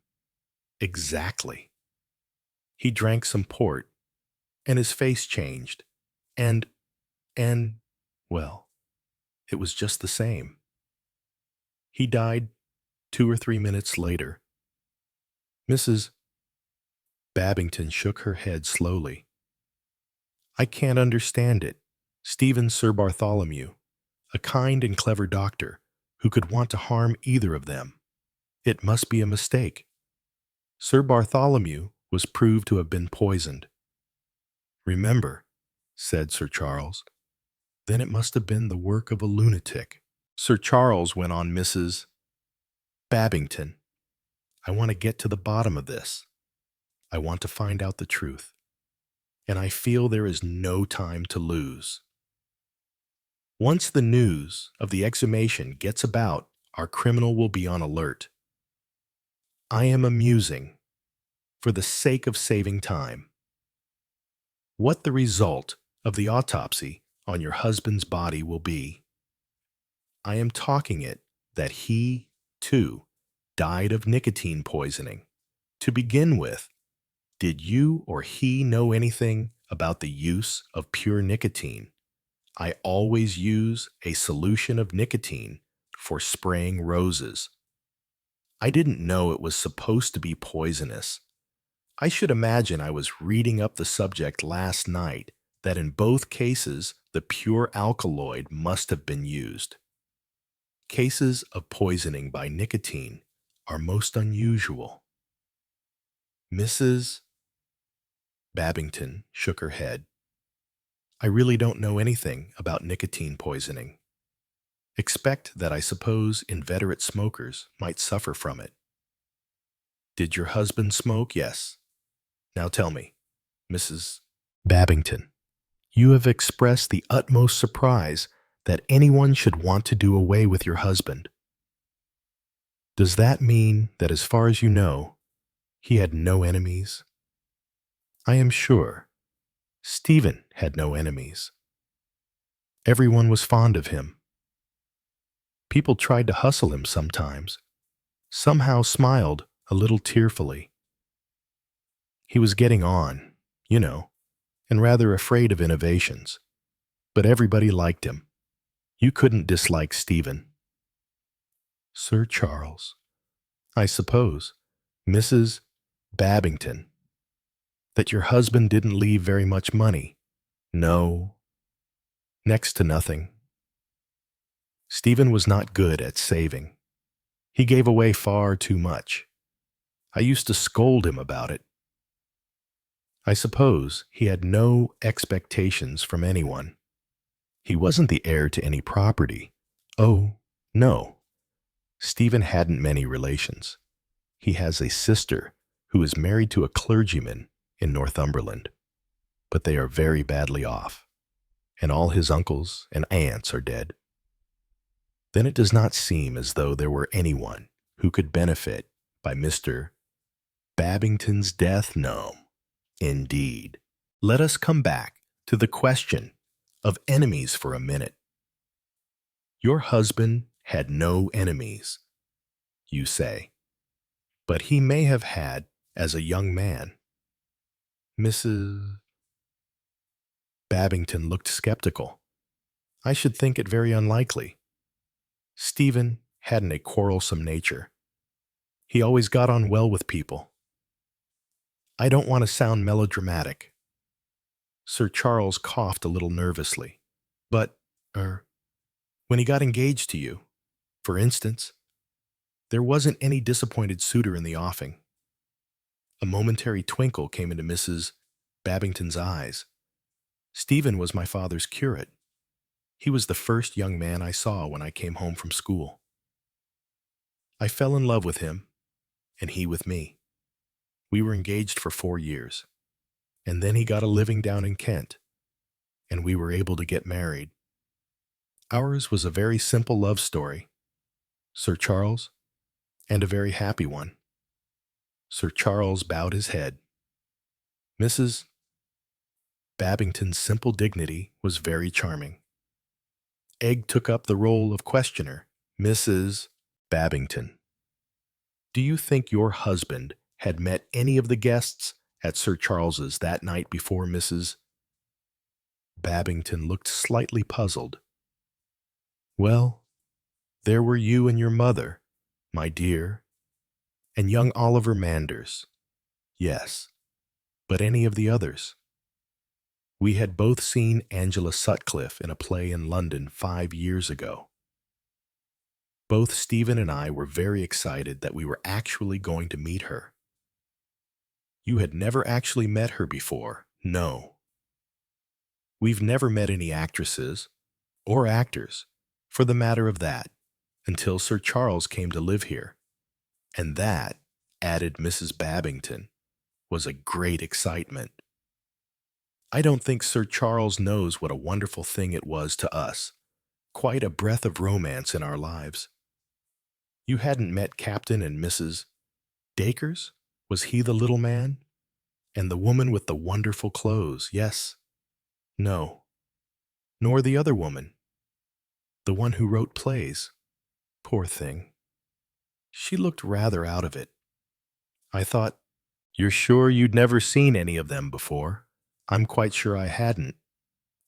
A: Exactly. He drank some port, and his face changed, and, well, it was just the same. He died 2 or 3 minutes later. Mrs. Babington shook her head slowly. I can't understand it. Stephen Sir Bartholomew, a kind and clever doctor who could want to harm either of them. It must be a mistake. Sir Bartholomew was proved to have been poisoned. Remember, said Sir Charles, then it must have been the work of a lunatic. Sir Charles went on, Mrs. Babington, I want to get to the bottom of this. I want to find out the truth. And I feel there is no time to lose. Once the news of the exhumation gets about, our criminal will be on alert. I am amusing, for the sake of saving time. What the result of the autopsy on your husband's body will be. I am talking it that he, too, died of nicotine poisoning. To begin with, did you or he know anything about the use of pure nicotine? I always use a solution of nicotine for spraying roses. I didn't know it was supposed to be poisonous. I should imagine I was reading up the subject last night that in both cases the pure alkaloid must have been used. Cases of poisoning by nicotine are most unusual. Mrs. Babington shook her head. I really don't know anything about nicotine poisoning. Except that I suppose inveterate smokers might suffer from it. Did your husband smoke? Yes. Now tell me, Mrs. Babington, you have expressed the utmost surprise that anyone should want to do away with your husband. Does that mean that as far as you know, he had no enemies? I am sure Stephen had no enemies. Everyone was fond of him. People tried to hustle him sometimes, somehow smiled a little tearfully. He was getting on, you know, and rather afraid of innovations, but everybody liked him. You couldn't dislike Stephen. Sir Charles, I suppose, Mrs. Babington, that your husband didn't leave very much money. No, next to nothing. Stephen was not good at saving. He gave away far too much. I used to scold him about it. I suppose he had no expectations from anyone. He wasn't the heir to any property. Oh, no. Stephen hadn't many relations. He has a sister who is married to a clergyman in Northumberland, but they are very badly off, and all his uncles and aunts are dead. Then it does not seem as though there were anyone who could benefit by Mr. Babington's death? No, indeed. Let us come back to the question of enemies for a minute. Your husband had no enemies, you say, but he may have had as a young man. Mrs. Babington looked skeptical. I should think it very unlikely. Stephen hadn't a quarrelsome nature. He always got on well with people. I don't want to sound melodramatic. Sir Charles coughed a little nervously. But, when he got engaged to you, for instance, there wasn't any disappointed suitor in the offing. A momentary twinkle came into Mrs. Babington's eyes. Stephen was my father's curate. He was the first young man I saw when I came home from school. I fell in love with him, and he with me. We were engaged for 4 years, and then he got a living down in Kent, and we were able to get married. Ours was a very simple love story, Sir Charles, and a very happy one. Sir Charles bowed his head. Mrs. Babington's simple dignity was very charming. Egg took up the role of questioner. Mrs. Babington, do you think your husband had met any of the guests at Sir Charles's that night before? Mrs. Babington looked slightly puzzled. Well, there were you and your mother, my dear, and young Oliver Manders. Yes, but any of the others? We had both seen Angela Sutcliffe in a play in London 5 years ago. Both Stephen and I were very excited that we were actually going to meet her. You had never actually met her before? No. We've never met any actresses, or actors, for the matter of that, until Sir Charles came to live here. And that, added Mrs. Babington, was a great excitement. I don't think Sir Charles knows what a wonderful thing it was to us, quite a breath of romance in our lives. You hadn't met Captain and Mrs. Dacres? Was he the little man? And the woman with the wonderful clothes? Yes. No. Nor the other woman. The one who wrote plays. Poor thing. She looked rather out of it. I thought, you're sure you'd never seen any of them before? I'm quite sure I hadn't.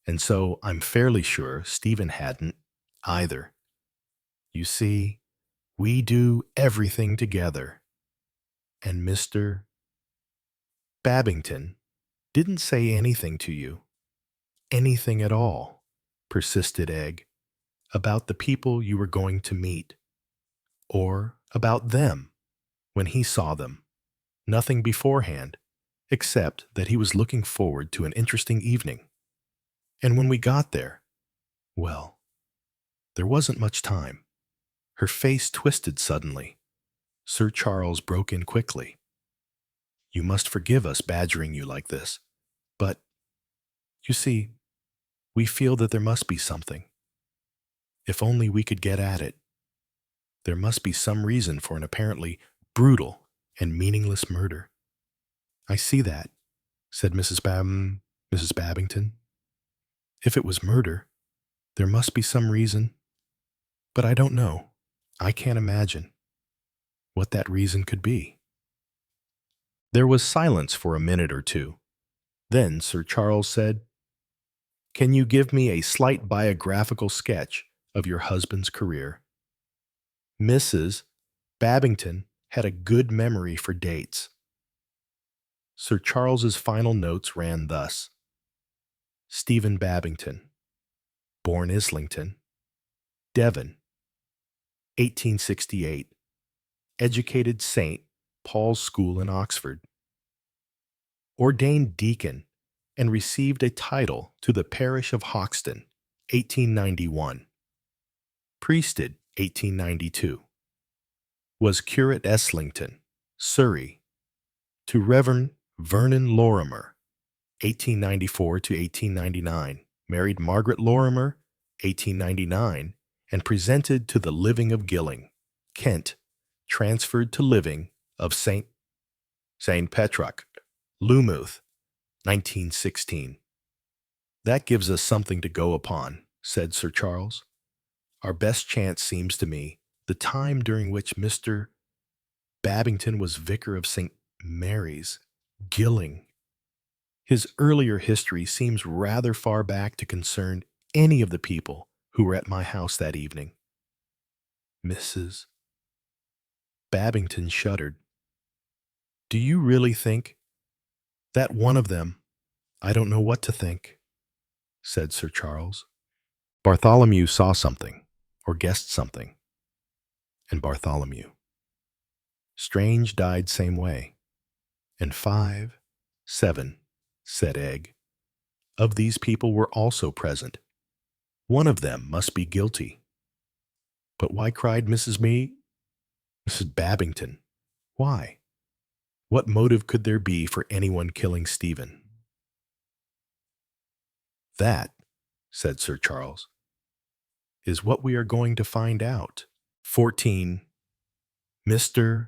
A: And so I'm fairly sure Stephen hadn't either. You see, we do everything together. And Mr. Babington didn't say anything to you. Anything at all, persisted Egg, about the people you were going to meet. Or about them, when he saw them. Nothing beforehand, except that he was looking forward to an interesting evening. And when we got there, well, there wasn't much time. Her face twisted suddenly. Sir Charles broke in quickly. You must forgive us badgering you like this, but, you see, we feel that there must be something. If only we could get at it. There must be some reason for an apparently brutal and meaningless murder. I see that, said Mrs. Babington. If it was murder, there must be some reason. But I don't know. I can't imagine what that reason could be. There was silence for a minute or two. Then Sir Charles said, Can you give me a slight biographical sketch of your husband's career? Mrs. Babington had a good memory for dates. Sir Charles's final notes ran thus. Stephen Babington, born Islington, Devon, 1868, educated St. Paul's School in Oxford. Ordained deacon and received a title to the parish of Hoxton, 1891. Priested, 1892. Was curate Islington, Surrey, to Reverend Vernon Lorimer, 1894 to 1899, married Margaret Lorimer, 1899, and presented to the living of Gilling, Kent, transferred to living of St. Petrock, Lumouth, 1916. That gives us something to go upon, said Sir Charles. Our best chance seems to me the time during which Mr. Babington was vicar of St. Mary's, Gilling. His earlier history seems rather far back to concern any of the people who were at my house that evening. Mrs. Babington shuddered. Do you really think that one of them? I don't know what to think, said Sir Charles. Bartholomew saw something, or guessed something. And Bartholomew. Strange died same way. And 5, 7, said Egg, of these people were also present. One of them must be guilty. But why, cried Mrs. Babington, why? What motive could there be for anyone killing Stephen? That, said Sir Charles, is what we are going to find out. 14. Mr.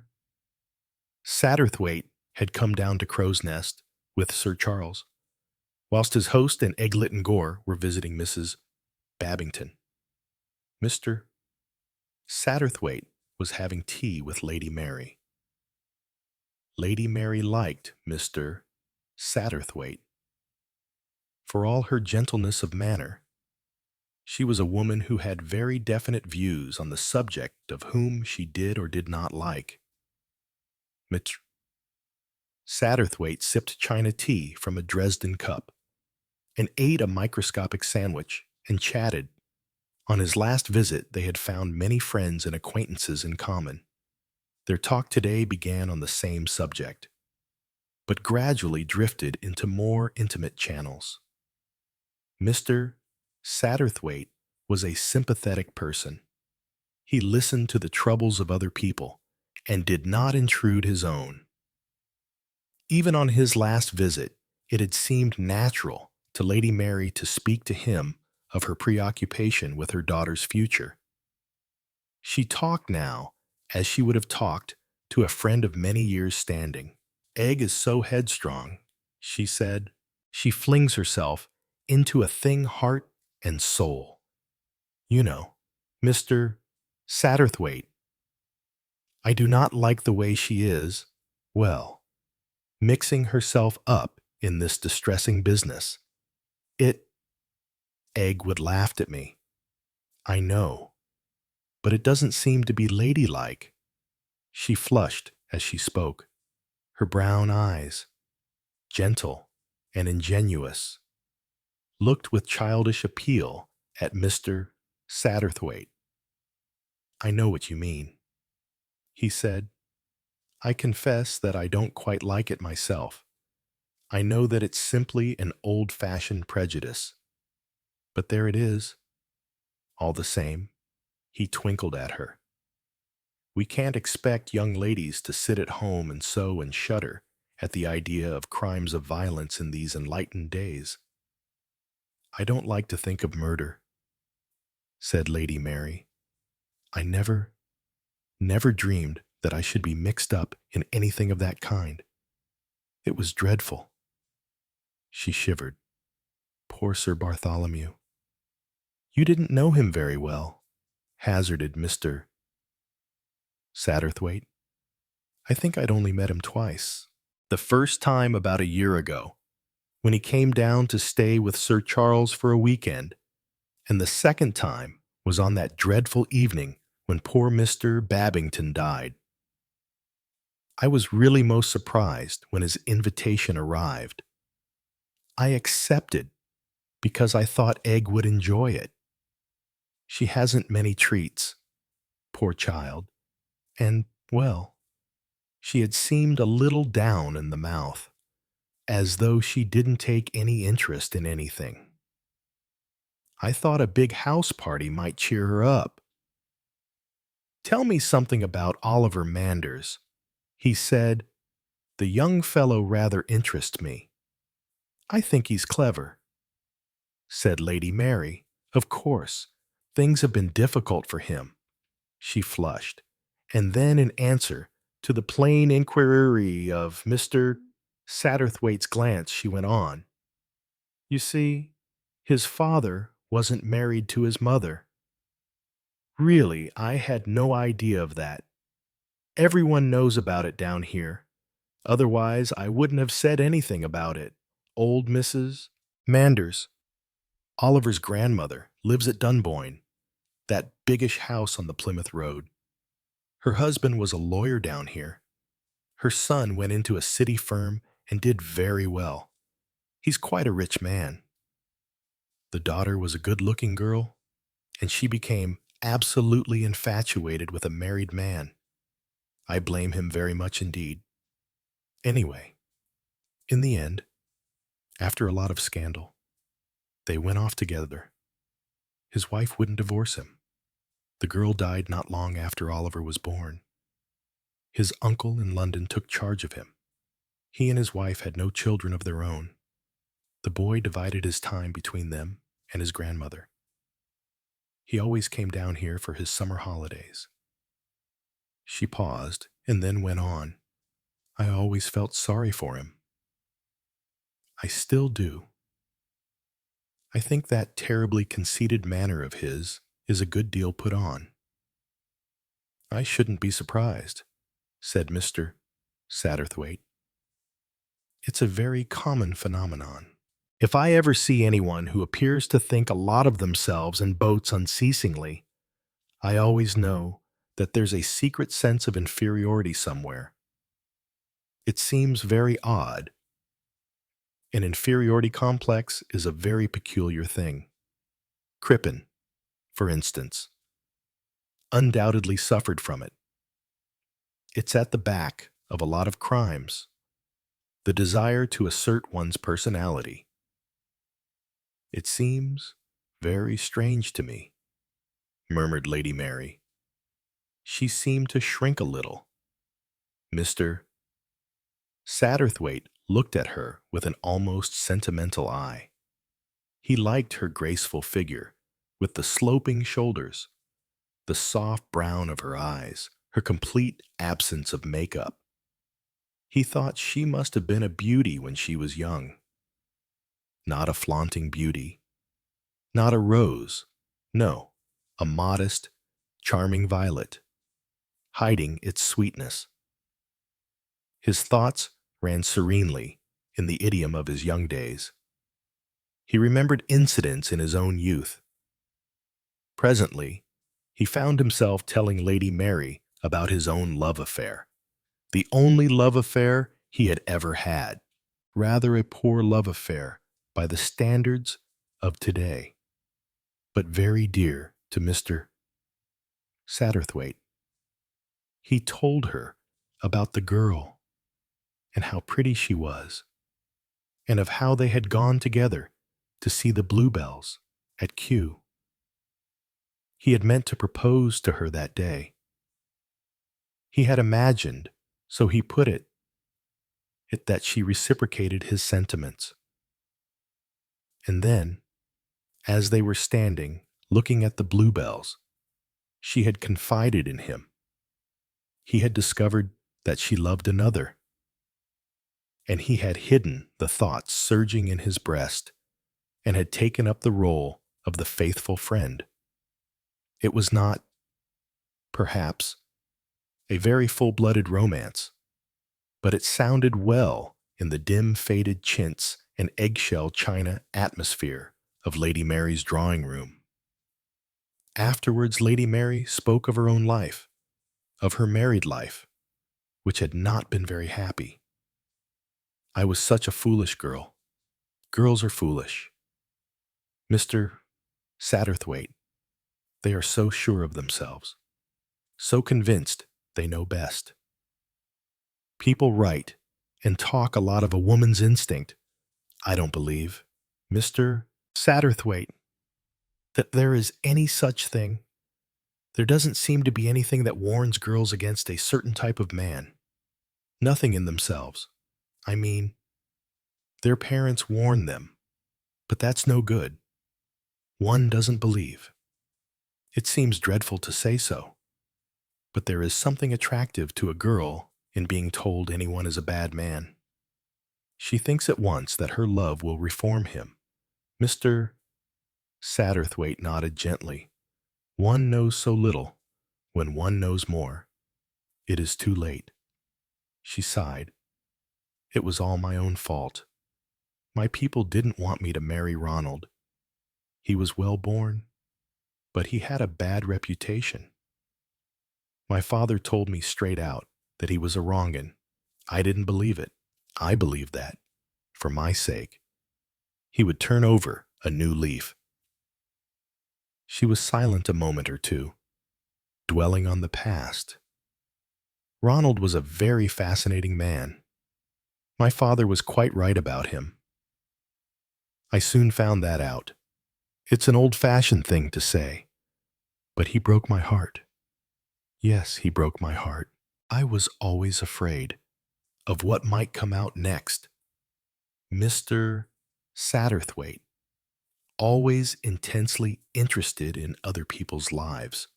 A: Satterthwaite had come down to Crow's Nest with Sir Charles, whilst his host and Egglet and Gore were visiting Mrs. Babington. Mr. Satterthwaite was having tea with Lady Mary. Lady Mary liked Mr. Satterthwaite. For all her gentleness of manner, she was a woman who had very definite views on the subject of whom she did or did not like. Mr. Satterthwaite sipped China tea from a Dresden cup and ate a microscopic sandwich and chatted. On his last visit, they had found many friends and acquaintances in common. Their talk today began on the same subject, but gradually drifted into more intimate channels. Mr. Satterthwaite was a sympathetic person. He listened to the troubles of other people and did not intrude his own. Even on his last visit, it had seemed natural to Lady Mary to speak to him of her preoccupation with her daughter's future. She talked now as she would have talked to a friend of many years' standing. Egg is so headstrong, she said. She flings herself into a thing heart and soul. You know, Mr. Satterthwaite. I do not like the way she is, well, mixing herself up in this distressing business. Egg would laughed at me. I know, but it doesn't seem to be ladylike. She flushed as she spoke. Her brown eyes, gentle and ingenuous, looked with childish appeal at Mr. Satterthwaite. I know what you mean, he said. I confess that I don't quite like it myself. I know that it's simply an old-fashioned prejudice. But there it is. All the same, he twinkled at her. We can't expect young ladies to sit at home and sew and shudder at the idea of crimes of violence in these enlightened days. I don't like to think of murder, said Lady Mary. I never dreamed that I should be mixed up in anything of that kind. It was dreadful. She shivered. Poor Sir Bartholomew. You didn't know him very well, hazarded Mr. Satterthwaite. I think I'd only met him twice. The first time about a year ago, when he came down to stay with Sir Charles for a weekend, and the second time was on that dreadful evening when poor Mr. Babington died. I was really most surprised when his invitation arrived. I accepted because I thought Egg would enjoy it. She hasn't many treats, poor child, and, well, she had seemed a little down in the mouth, as though she didn't take any interest in anything. I thought a big house party might cheer her up. Tell me something about Oliver Manders, he said. The young fellow rather interests me. I think he's clever, said Lady Mary. Of course, things have been difficult for him. She flushed, And then in answer to the plain inquiry of Mr. Satterthwaite's glance, she went on, "You see, his father wasn't married to his mother. Really, I had no idea of that. Everyone knows about it down here. Otherwise, I wouldn't have said anything about it. Old Mrs. Manders, Oliver's grandmother, lives at Dunboyne, that biggish house on the Plymouth Road. Her husband was a lawyer down here. Her son went into a city firm and did very well. He's quite a rich man. The daughter was a good-looking girl, and she became absolutely infatuated with a married man. I blame him very much indeed. Anyway, in the end, after a lot of scandal, they went off together. His wife wouldn't divorce him. The girl died not long after Oliver was born. His uncle in London took charge of him. He and his wife had no children of their own. The boy divided his time between them and his grandmother. He always came down here for his summer holidays." She paused and then went on. "I always felt sorry for him. I still do. I think that terribly conceited manner of his is a good deal put on." "I shouldn't be surprised," said Mr. Satterthwaite. "It's a very common phenomenon. If I ever see anyone who appears to think a lot of themselves and boats unceasingly, I always know that there's a secret sense of inferiority somewhere. It seems very odd. An inferiority complex is a very peculiar thing. Crippen, for instance, undoubtedly suffered from it. It's at the back of a lot of crimes, the desire to assert one's personality. It seems very strange to me," murmured Lady Mary. She seemed to shrink a little. Mr. Satterthwaite looked at her with an almost sentimental eye. He liked her graceful figure, with the sloping shoulders, the soft brown of her eyes, her complete absence of makeup. He thought she must have been a beauty when she was young. Not a flaunting beauty, not a rose, no, a modest, charming violet, hiding its sweetness. His thoughts ran serenely in the idiom of his young days. He remembered incidents in his own youth. Presently, he found himself telling Lady Mary about his own love affair, the only love affair he had ever had. Rather a poor love affair by the standards of today, but very dear to Mr. Satterthwaite. He told her about the girl and how pretty she was, and of how they had gone together to see the bluebells at Kew. He had meant to propose to her that day. He had imagined, so he put it, that she reciprocated his sentiments. And then, as they were standing, looking at the bluebells, she had confided in him. He had discovered that she loved another, and he had hidden the thoughts surging in his breast and had taken up the role of the faithful friend. It was not, perhaps, a very full-blooded romance, but it sounded well in the dim faded chintz and eggshell china atmosphere of Lady Mary's drawing-room. Afterwards, Lady Mary spoke of her own life, of her married life, which had not been very happy. "I was such a foolish girl. Girls are foolish. Mr. Satterthwaite, they are so sure of themselves, so convinced they know best. People write and talk a lot of a woman's instinct. I don't believe, Mr. Satterthwaite, that there is any such thing. There doesn't seem to be anything that warns girls against a certain type of man. Nothing in themselves. I mean, their parents warn them, but that's no good. One doesn't believe. It seems dreadful to say so. But there is something attractive to a girl in being told anyone is a bad man. She thinks at once that her love will reform him. Mr. Satterthwaite nodded gently. One knows so little when one knows more. It is too late. She sighed. It was all my own fault. My people didn't want me to marry Ronald. He was well born, but he had a bad reputation. My father told me straight out that he was a wrong'un. I didn't believe it. I believed that, for my sake, he would turn over a new leaf. She was silent a moment or two, dwelling on the past. Ronald was a very fascinating man. My father was quite right about him. I soon found that out. It's an old-fashioned thing to say, but he broke my heart. Yes, he broke my heart. I was always afraid of what might come out next. Mr. Satterthwaite, always intensely interested in other people's lives,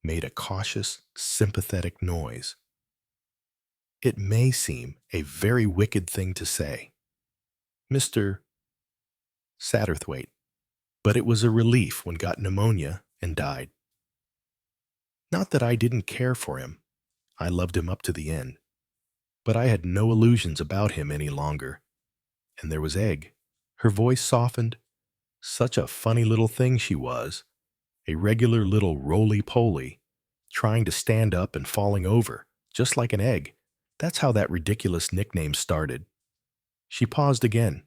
A: made a cautious, sympathetic noise. It may seem a very wicked thing to say, Mr. Satterthwaite, but it was a relief when got pneumonia and died. Not that I didn't care for him. I loved him up to the end. But I had no illusions about him any longer. And there was Egg. Her voice softened. Such a funny little thing she was. A regular little roly-poly, trying to stand up and falling over, just like an egg. That's how that ridiculous nickname started. She paused again.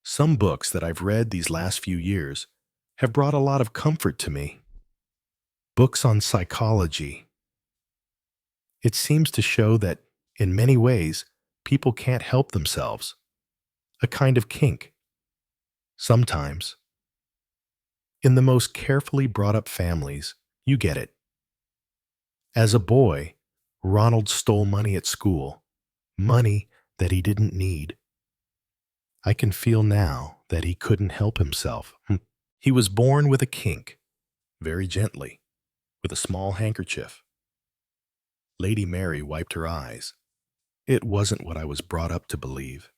A: Some books that I've read these last few years have brought a lot of comfort to me. Books on psychology. It seems to show that, in many ways, people can't help themselves. A kind of kink. Sometimes. In the most carefully brought-up families, you get it. As a boy, Ronald stole money at school, money that he didn't need. I can feel now that he couldn't help himself. He was born with a kink, very gently, with a small handkerchief. Lady Mary wiped her eyes. It wasn't what I was brought up to believe.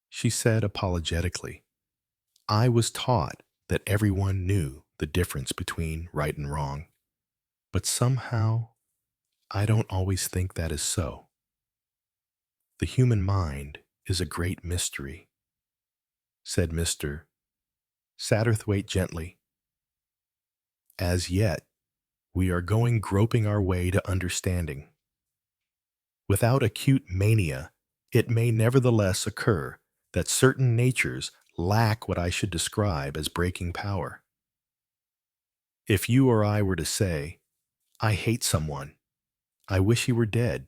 A: She said apologetically, I was taught that everyone knew the difference between right and wrong, but somehow I don't always think that is so. The human mind is a great mystery, said Mr. Satterthwaite gently. As yet, we are going groping our way to understanding. Without acute mania, it may nevertheless occur that certain natures lack what I should describe as breaking power. If you or I were to say, I hate someone, I wish he were dead,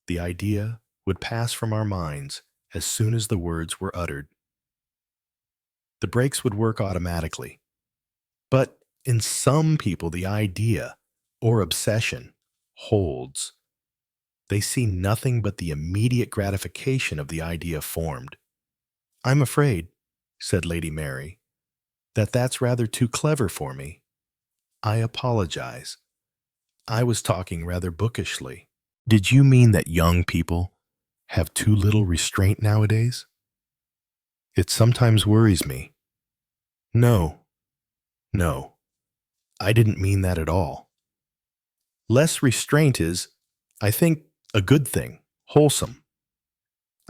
A: the idea would pass from our minds as soon as the words were uttered. The brakes would work automatically. But in some people, the idea or obsession holds. They see nothing but the immediate gratification of the idea formed. I'm afraid, said Lady Mary, that that's rather too clever for me. I apologize. I was talking rather bookishly. Did you mean that young people have too little restraint nowadays? It sometimes worries me. No, I didn't mean that at all. Less restraint is, I think, a good thing, wholesome.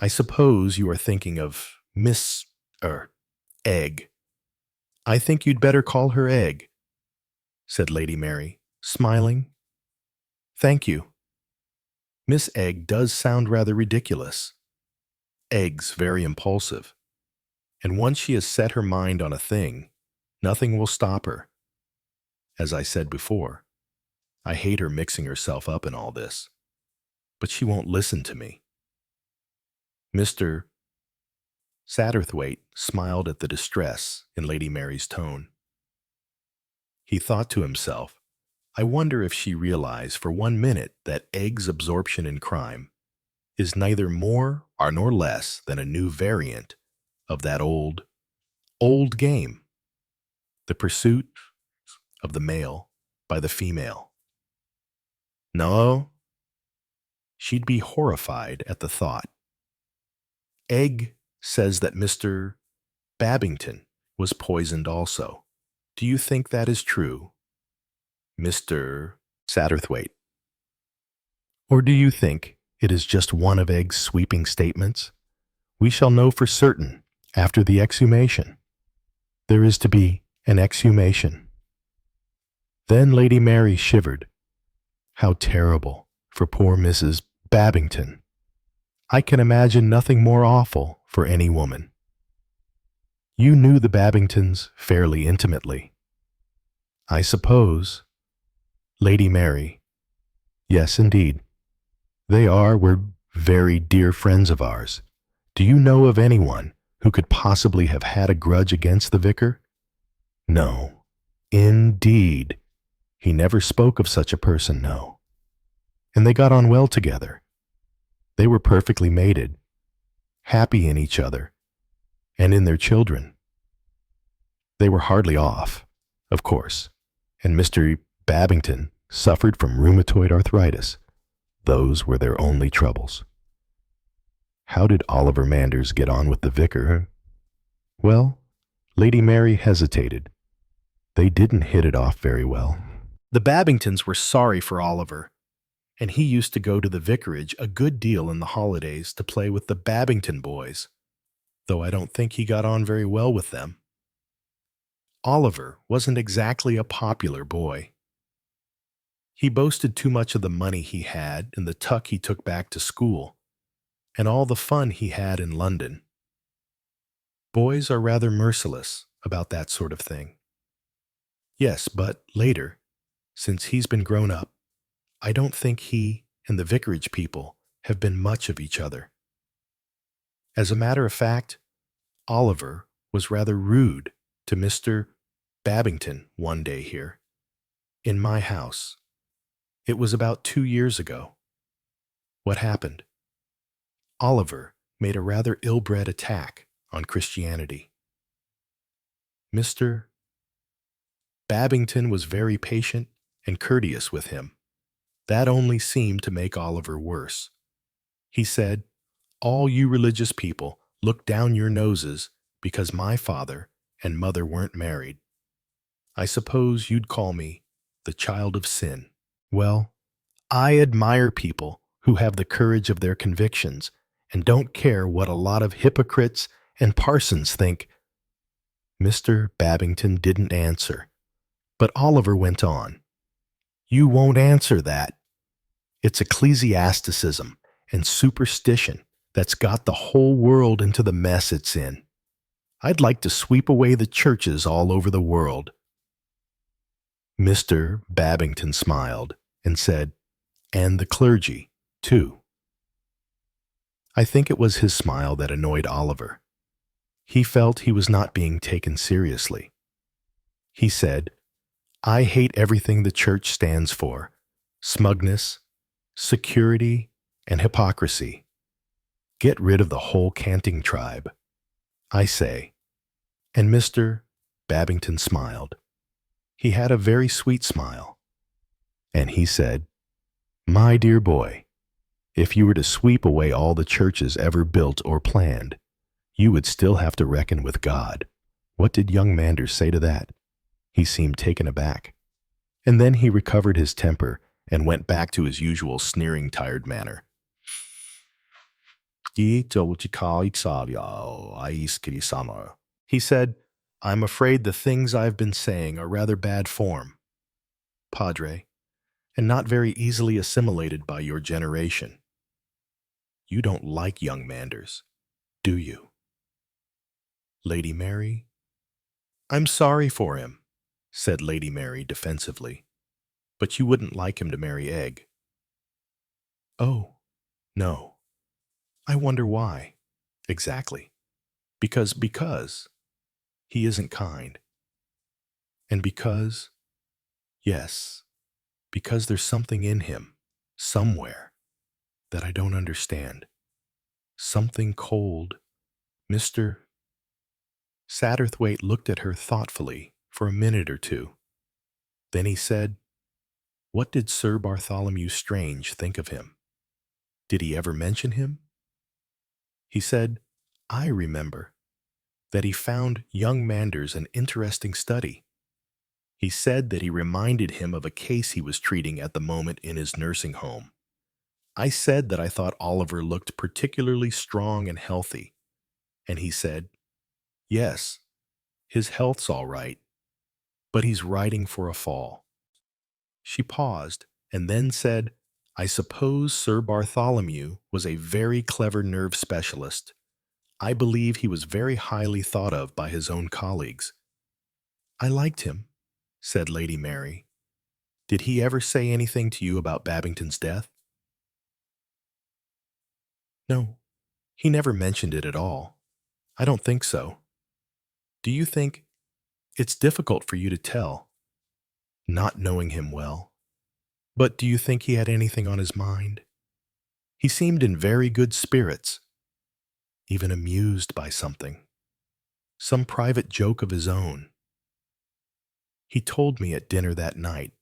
A: I suppose you are thinking of Miss, Egg. I think you'd better call her Egg, said Lady Mary, smiling. Thank you. Miss Egg does sound rather ridiculous. Egg's very impulsive, and once she has set her mind on a thing, nothing will stop her. As I said before, I hate her mixing herself up in all this, but she won't listen to me. Mr. Satterthwaite smiled at the distress in Lady Mary's tone. He thought to himself, I wonder if she realized for 1 minute that Egg's absorption in crime is neither more nor less than a new variant of that old game, the pursuit of the male by the female. No, she'd be horrified at the thought. Egg says that Mr. Babington was poisoned also. Do you think that is true, Mr. Satterthwaite? Or do you think it is just one of Egg's sweeping statements? We shall know for certain after the exhumation. There is to be an exhumation. Then Lady Mary shivered. How terrible for poor Mrs. Babington. I can imagine nothing more awful for any woman. You knew the Babingtons fairly intimately. I suppose. Lady Mary. Yes, indeed. Were very dear friends of ours. Do you know of anyone who could possibly have had a grudge against the vicar? No. Indeed. He never spoke of such a person, no. And they got on well together. They were perfectly mated, happy in each other, and in their children. They were hardly off, of course, and Mr. Babington suffered from rheumatoid arthritis. Those were their only troubles. How did Oliver Manders get on with the vicar? Well, Lady Mary hesitated. They didn't hit it off very well. The Babingtons were sorry for Oliver, and he used to go to the vicarage a good deal in the holidays to play with the Babington boys, though I don't think he got on very well with them. Oliver wasn't exactly a popular boy. He boasted too much of the money he had and the tuck he took back to school, and all the fun he had in London. Boys are rather merciless about that sort of thing. Yes, but later, since he's been grown up, I don't think he and the vicarage people have been much of each other. As a matter of fact, Oliver was rather rude to Mr. Babington one day here, in my house. It was about 2 years ago. What happened? Oliver made a rather ill-bred attack on Christianity. Mr. Babington was very patient and courteous with him. That only seemed to make Oliver worse. He said, "All you religious people look down your noses because my father and mother weren't married. I suppose you'd call me the child of sin." Well, I admire people who have the courage of their convictions and don't care what a lot of hypocrites and parsons think. Mr. Babington didn't answer, but Oliver went on. You won't answer that. It's ecclesiasticism and superstition that's got the whole world into the mess it's in. I'd like to sweep away the churches all over the world. Mr. Babington smiled and said, and the clergy, too. I think it was his smile that annoyed Oliver. He felt he was not being taken seriously. He said, I hate everything the church stands for: smugness, security, and hypocrisy. Get rid of the whole canting tribe, I say. And Mr. Babington smiled. He had a very sweet smile. And he said, My dear boy, if you were to sweep away all the churches ever built or planned, you would still have to reckon with God. What did young Manders say to that? He seemed taken aback. And then he recovered his temper and went back to his usual sneering, tired manner. He said, I'm afraid the things I've been saying are rather bad form, Padre, and not very easily assimilated by your generation. You don't like young Manders, do you? Lady Mary? I'm sorry for him, said Lady Mary defensively, but you wouldn't like him to marry Egg. Oh, no. I wonder why. Exactly. Because he isn't kind. And yes, because there's something in him, somewhere, that I don't understand. Something cold. Mr. Satterthwaite looked at her thoughtfully for a minute or two. Then he said, What did Sir Bartholomew Strange think of him? Did he ever mention him? He said, I remember, that he found young Manders an interesting study. He said that he reminded him of a case he was treating at the moment in his nursing home. I said that I thought Oliver looked particularly strong and healthy, and he said, yes, his health's all right, but he's riding for a fall. She paused and then said, I suppose Sir Bartholomew was a very clever nerve specialist. I believe he was very highly thought of by his own colleagues. I liked him, said Lady Mary. Did he ever say anything to you about Babington's death? No, he never mentioned it at all. I don't think so. Do you think it's difficult for you to tell, not knowing him well? But do you think he had anything on his mind? He seemed in very good spirits, even amused by something, some private joke of his own. He told me at dinner that night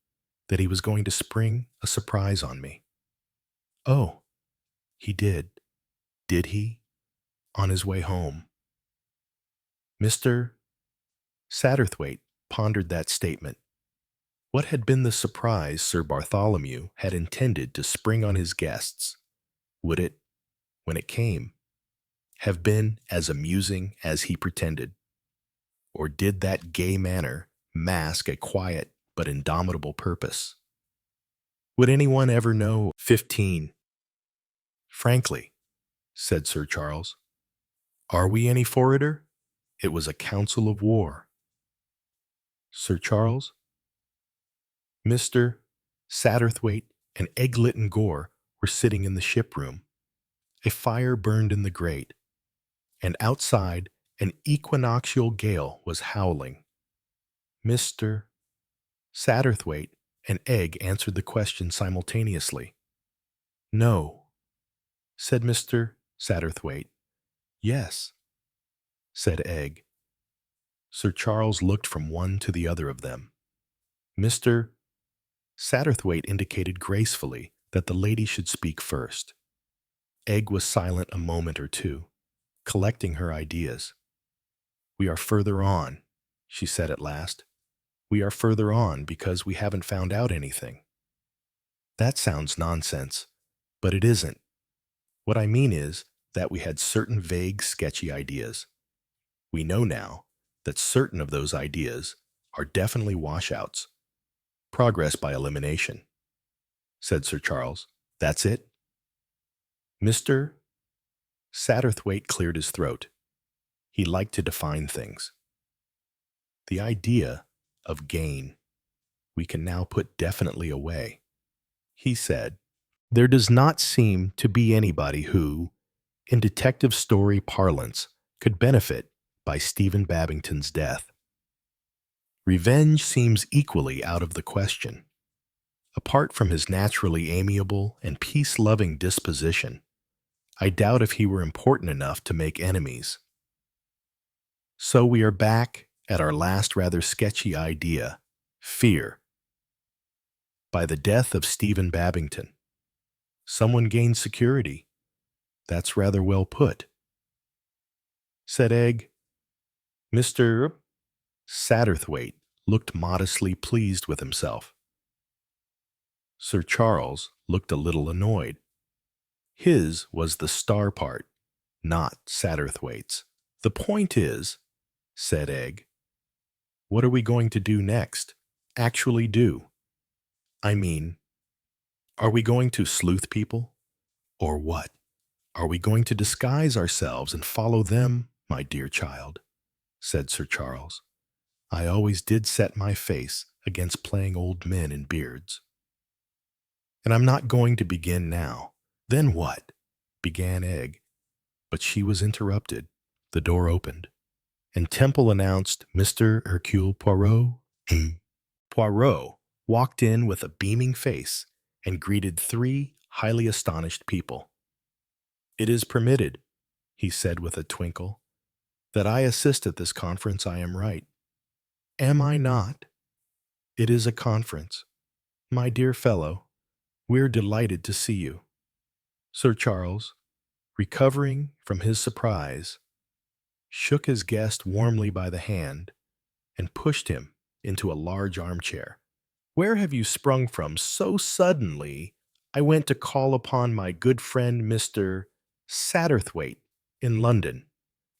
A: that he was going to spring a surprise on me. Oh, he did. Did he? On his way home. Mr. Satterthwaite pondered that statement. What had been the surprise Sir Bartholomew had intended to spring on his guests? Would it, when it came, have been as amusing as he pretended? Or did that gay manner mask a quiet but indomitable purpose? Would anyone ever know? 15. Frankly, said Sir Charles, are we any forrader? It was a council of war. Sir Charles? Mr. Satterthwaite and Eglin Gore were sitting in the ship-room. A fire burned in the grate, and outside an equinoctial gale was howling. Mr. Satterthwaite and Egg answered the question simultaneously. No, said Mr. Satterthwaite. Yes, said Egg. Sir Charles looked from one to the other of them. Mr. Satterthwaite indicated gracefully that the lady should speak first. Egg was silent a moment or two, collecting her ideas. We are further on, she said at last. We are further on because we haven't found out anything. That sounds nonsense, but it isn't. What I mean is that we had certain vague, sketchy ideas. We know now that certain of those ideas are definitely washouts. Progress by elimination, said Sir Charles. That's it? Mr. Satterthwaite cleared his throat. He liked to define things. The idea of gain we can now put definitely away. He said, there does not seem to be anybody who, in detective story parlance, could benefit by Stephen Babington's death. Revenge seems equally out of the question. Apart from his naturally amiable and peace-loving disposition, I doubt if he were important enough to make enemies. So we are back at our last rather sketchy idea, fear. By the death of Stephen Babington, someone gained security. That's rather well put, said Egg. Mr. Satterthwaite looked modestly pleased with himself. Sir Charles looked a little annoyed. His was the star part, not Satterthwaite's. The point is, said Egg, what are we going to do next? Actually do. I mean, are we going to sleuth people? Or what? Are we going to disguise ourselves and follow them, my dear child? Said Sir Charles. I always did set my face against playing old men in beards. And I'm not going to begin now. Then what? Began Egg, but she was interrupted. The door opened, and Temple announced Mr. Hercule Poirot. Poirot walked in with a beaming face and greeted three highly astonished people. It is permitted, he said with a twinkle, that I assist at this conference. I am right. Am I not? It is a conference. My dear fellow, we're delighted to see you. Sir Charles, recovering from his surprise, shook his guest warmly by the hand and pushed him into a large armchair. Where have you sprung from so suddenly? I went to call upon my good friend Mr. Satterthwaite in London.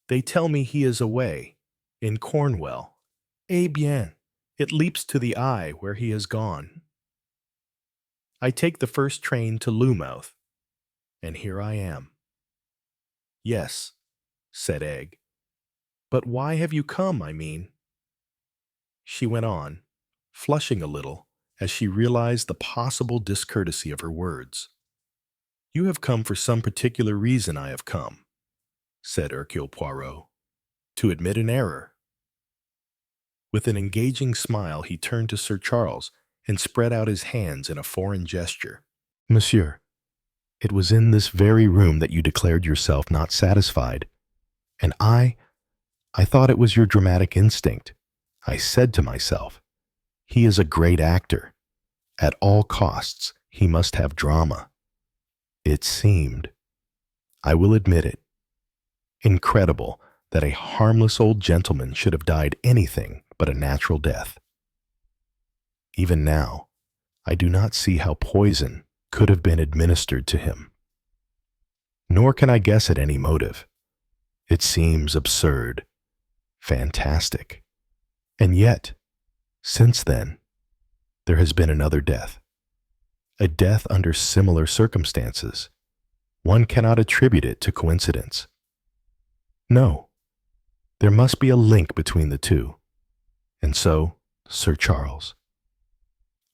A: They tell me he is away, in Cornwall. Eh bien, it leaps to the eye where he has gone. I take the first train to Loommouth, and here I am. Yes, said Egg. But why have you come, I mean? She went on, flushing a little as she realized the possible discourtesy of her words. You have come for some particular reason. I have come, said Hercule Poirot, to admit an error. With an engaging smile, he turned to Sir Charles and spread out his hands in a foreign gesture. Monsieur, it was in this very room that you declared yourself not satisfied, and I thought it was your dramatic instinct. I said to myself, he is a great actor. At all costs, he must have drama. It seemed, I will admit it, incredible that a harmless old gentleman should have died anything but a natural death. Even now, I do not see how poison could have been administered to him. Nor can I guess at any motive. It seems absurd, fantastic. And yet, since then, there has been another death. A death under similar circumstances. One cannot attribute it to coincidence. No, there must be a link between the two. And so, Sir Charles,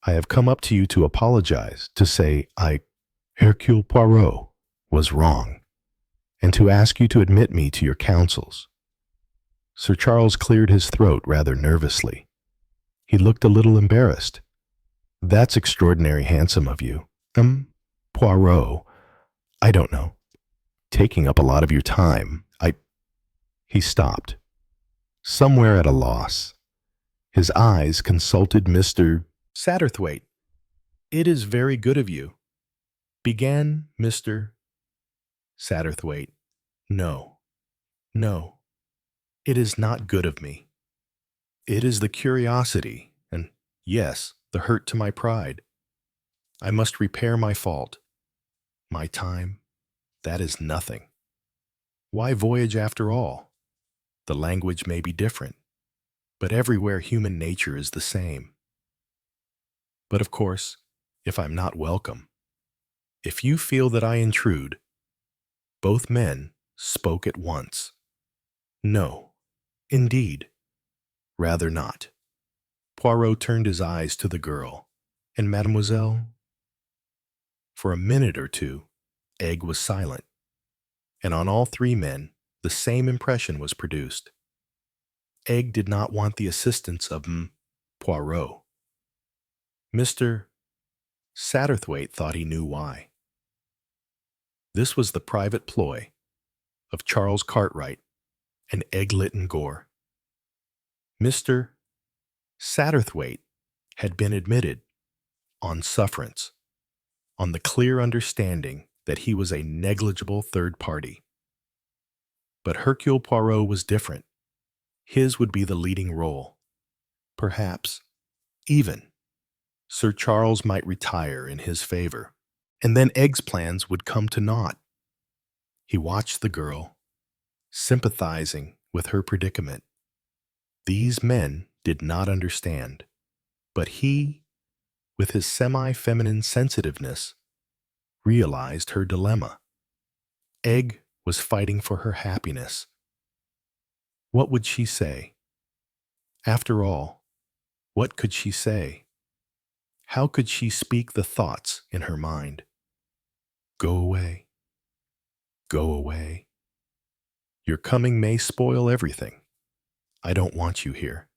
A: I have come up to you to apologize, to say Hercule Poirot, was wrong, and to ask you to admit me to your counsels. Sir Charles cleared his throat rather nervously. He looked a little embarrassed. That's extraordinary handsome of you. Poirot, I don't know. Taking up a lot of your time. He stopped, somewhere at a loss. His eyes consulted Mr. Satterthwaite. It is very good of you, began Mr. Satterthwaite. No, it is not good of me. It is the curiosity, and yes, the hurt to my pride. I must repair my fault. My time, that is nothing. Why voyage after all? The language may be different, but everywhere human nature is the same. But of course, if I'm not welcome, if you feel that I intrude, both men spoke at once. No, indeed, rather not. Poirot turned his eyes to the girl, and Mademoiselle. For a minute or two, Egg was silent, and on all three men the same impression was produced. Egg did not want the assistance of Poirot. Mr. Satterthwaite thought he knew why. This was the private ploy of Charles Cartwright and Egg Lytton Gore. Mr. Satterthwaite had been admitted on sufferance, on the clear understanding that he was a negligible third party. But Hercule Poirot was different. His would be the leading role. Perhaps, even, Sir Charles might retire in his favor, and then Egg's plans would come to naught. He watched the girl, sympathizing with her predicament. These men did not understand, but he, with his semi-feminine sensitiveness, realized her dilemma. Egg was fighting for her happiness. What would she say? After all, what could she say? How could she speak the thoughts in her mind? Go away. Go away. Your coming may spoil everything. I don't want you here.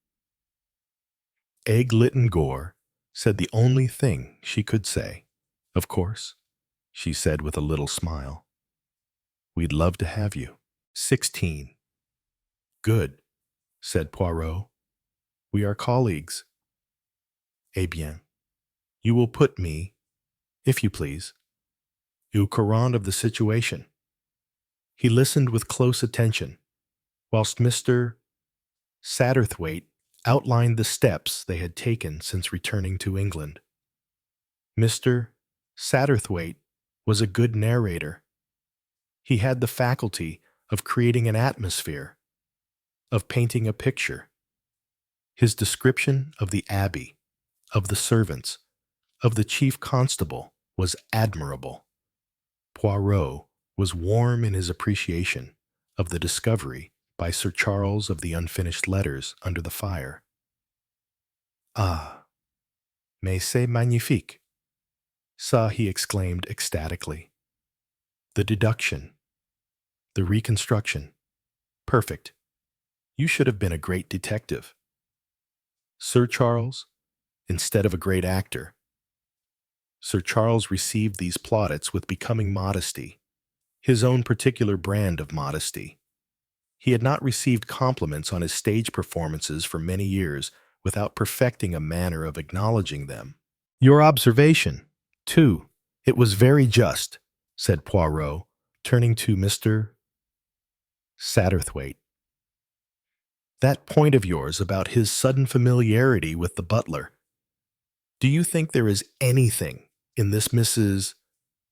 A: Egg Lytton Gore said the only thing she could say. Of course, she said with a little smile. We'd love to have you. 16. Good, said Poirot. We are colleagues. Eh bien, You will put me, if you please, au courant of the situation." He listened with close attention, whilst Mr. Satterthwaite outlined the steps they had taken since returning to England. Mr. Satterthwaite was a good narrator. He had the faculty of creating an atmosphere, of painting a picture. His description of the abbey, of the servants, of the chief constable was admirable. Poirot was warm in his appreciation of the discovery by Sir Charles of the unfinished letters under the fire. "Ah, mais c'est magnifique!" "Ça," he exclaimed ecstatically. "The deduction, the reconstruction, perfect. You should have been a great detective." Sir Charles, instead of a great actor. Sir Charles received these plaudits with becoming modesty, his own particular brand of modesty. He had not received compliments on his stage performances for many years without perfecting a manner of acknowledging them. "Your observation, too, it was very just," said Poirot, turning to Mr. Satterthwaite. "That point of yours about his sudden familiarity with the butler. Do you think there is anything in this Mrs.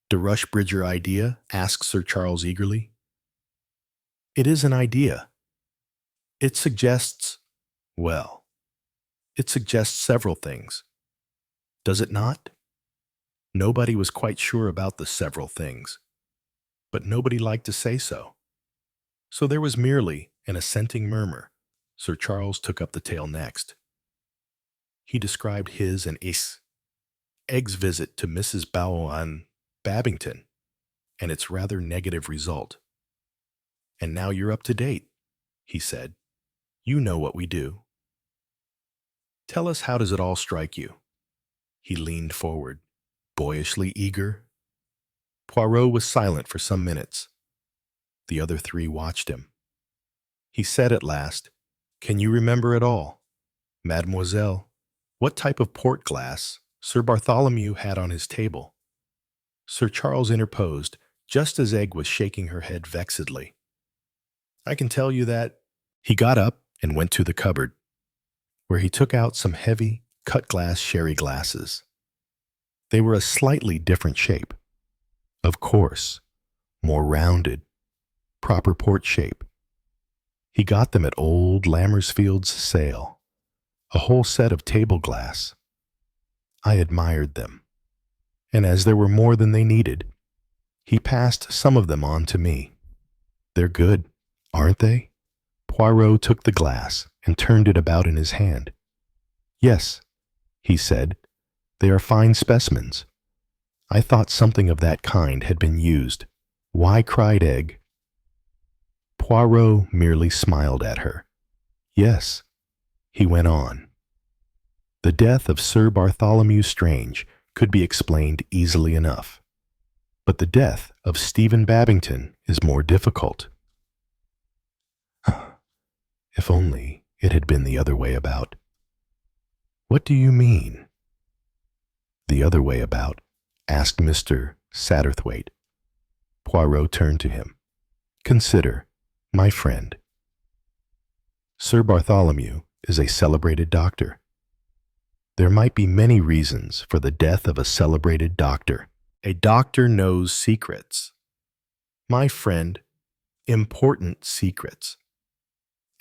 A: de Rushbridger idea?" asked Sir Charles eagerly. "It is an idea. It suggests, well, it suggests several things. Does it not?" Nobody was quite sure about the several things, but nobody liked to say so. So there was merely an assenting murmur. Sir Charles took up the tale next. He described his and Egg's visit to Mrs. Bowen Babington, and its rather negative result. "And now you're up to date," he said. "You know what we do. Tell us, how does it all strike you?" He leaned forward, boyishly eager. Poirot was silent for some minutes. The other three watched him. He said at last, "Can you remember it all? Mademoiselle, what type of port glass Sir Bartholomew had on his table?" Sir Charles interposed, just as Egg was shaking her head vexedly. "I can tell you that." He got up and went to the cupboard, where he took out some heavy, cut-glass sherry glasses. They were a slightly different shape. Of course, more rounded, proper port shape. He got them at old Lammersfield's sale, a whole set of table glass. I admired them, and as there were more than they needed, he passed some of them on to me. "They're good, aren't they?" Poirot took the glass and turned it about in his hand. "Yes," he said, "they are fine specimens. I thought something of that kind had been used." "Why?" cried Egg. Poirot merely smiled at her. "Yes," he went on. "The death of Sir Bartholomew Strange could be explained easily enough, but the death of Stephen Babington is more difficult." If only it had been the other way about. "What do you mean?" "The other way about?" asked Mr. Satterthwaite. Poirot turned to him. "Consider, my friend. Sir Bartholomew is a celebrated doctor. There might be many reasons for the death of a celebrated doctor. A doctor knows secrets. My friend, important secrets.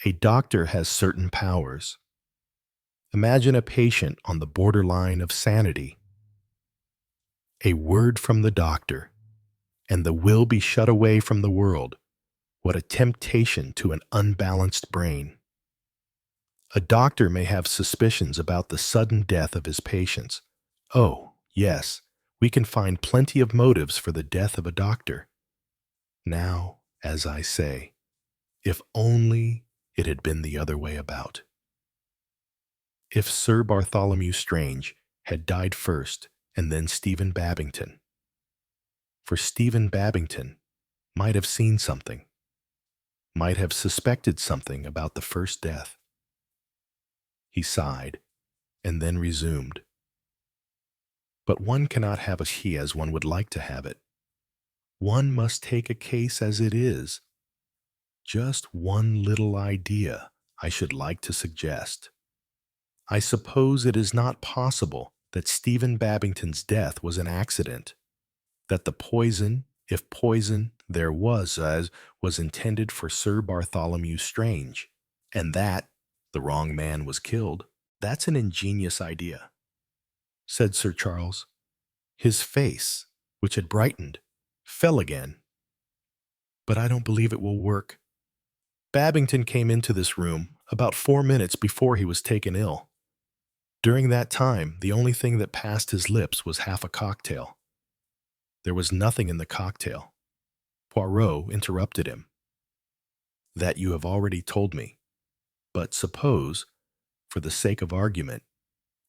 A: A doctor has certain powers. Imagine a patient on the borderline of sanity. A word from the doctor, and the will be shut away from the world. What a temptation to an unbalanced brain. A doctor may have suspicions about the sudden death of his patients. Oh, yes, we can find plenty of motives for the death of a doctor. Now, as I say, if only it had been the other way about. If Sir Bartholomew Strange had died first and then Stephen Babington. For Stephen Babington might have seen something, might have suspected something about the first death. He sighed and then resumed. But one cannot have a she as one would like to have it. One must take a case as it is. Just one little idea I should like to suggest. I suppose it is not possible that Stephen Babington's death was an accident, that the poison, if poison there was, as was intended for Sir Bartholomew Strange, and that the wrong man was killed. That's an ingenious idea, said Sir Charles. His face, which had brightened, fell again. But I don't believe it will work. Babington came into this room about 4 minutes before he was taken ill. During that time, the only thing that passed his lips was half a cocktail. There was nothing in the cocktail. Poirot interrupted him. That you have already told me. But suppose, for the sake of argument,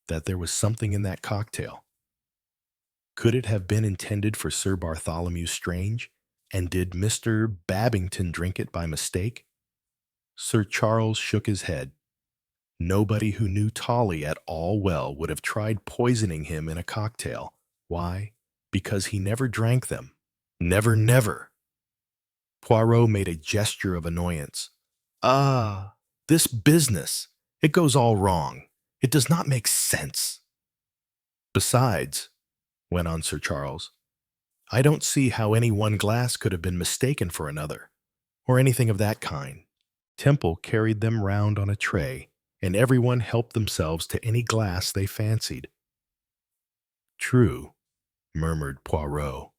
A: that there was something in that cocktail. Could it have been intended for Sir Bartholomew Strange? And did Mr. Babington drink it by mistake? Sir Charles shook his head. Nobody who knew Tolly at all well would have tried poisoning him in a cocktail. Why? Because he never drank them. Never, never. Poirot made a gesture of annoyance. Ah, this business. It goes all wrong. It does not make sense. Besides, went on Sir Charles, I don't see how any one glass could have been mistaken for another, or anything of that kind. Temple carried them round on a tray, and everyone helped themselves to any glass they fancied. True, murmured Poirot.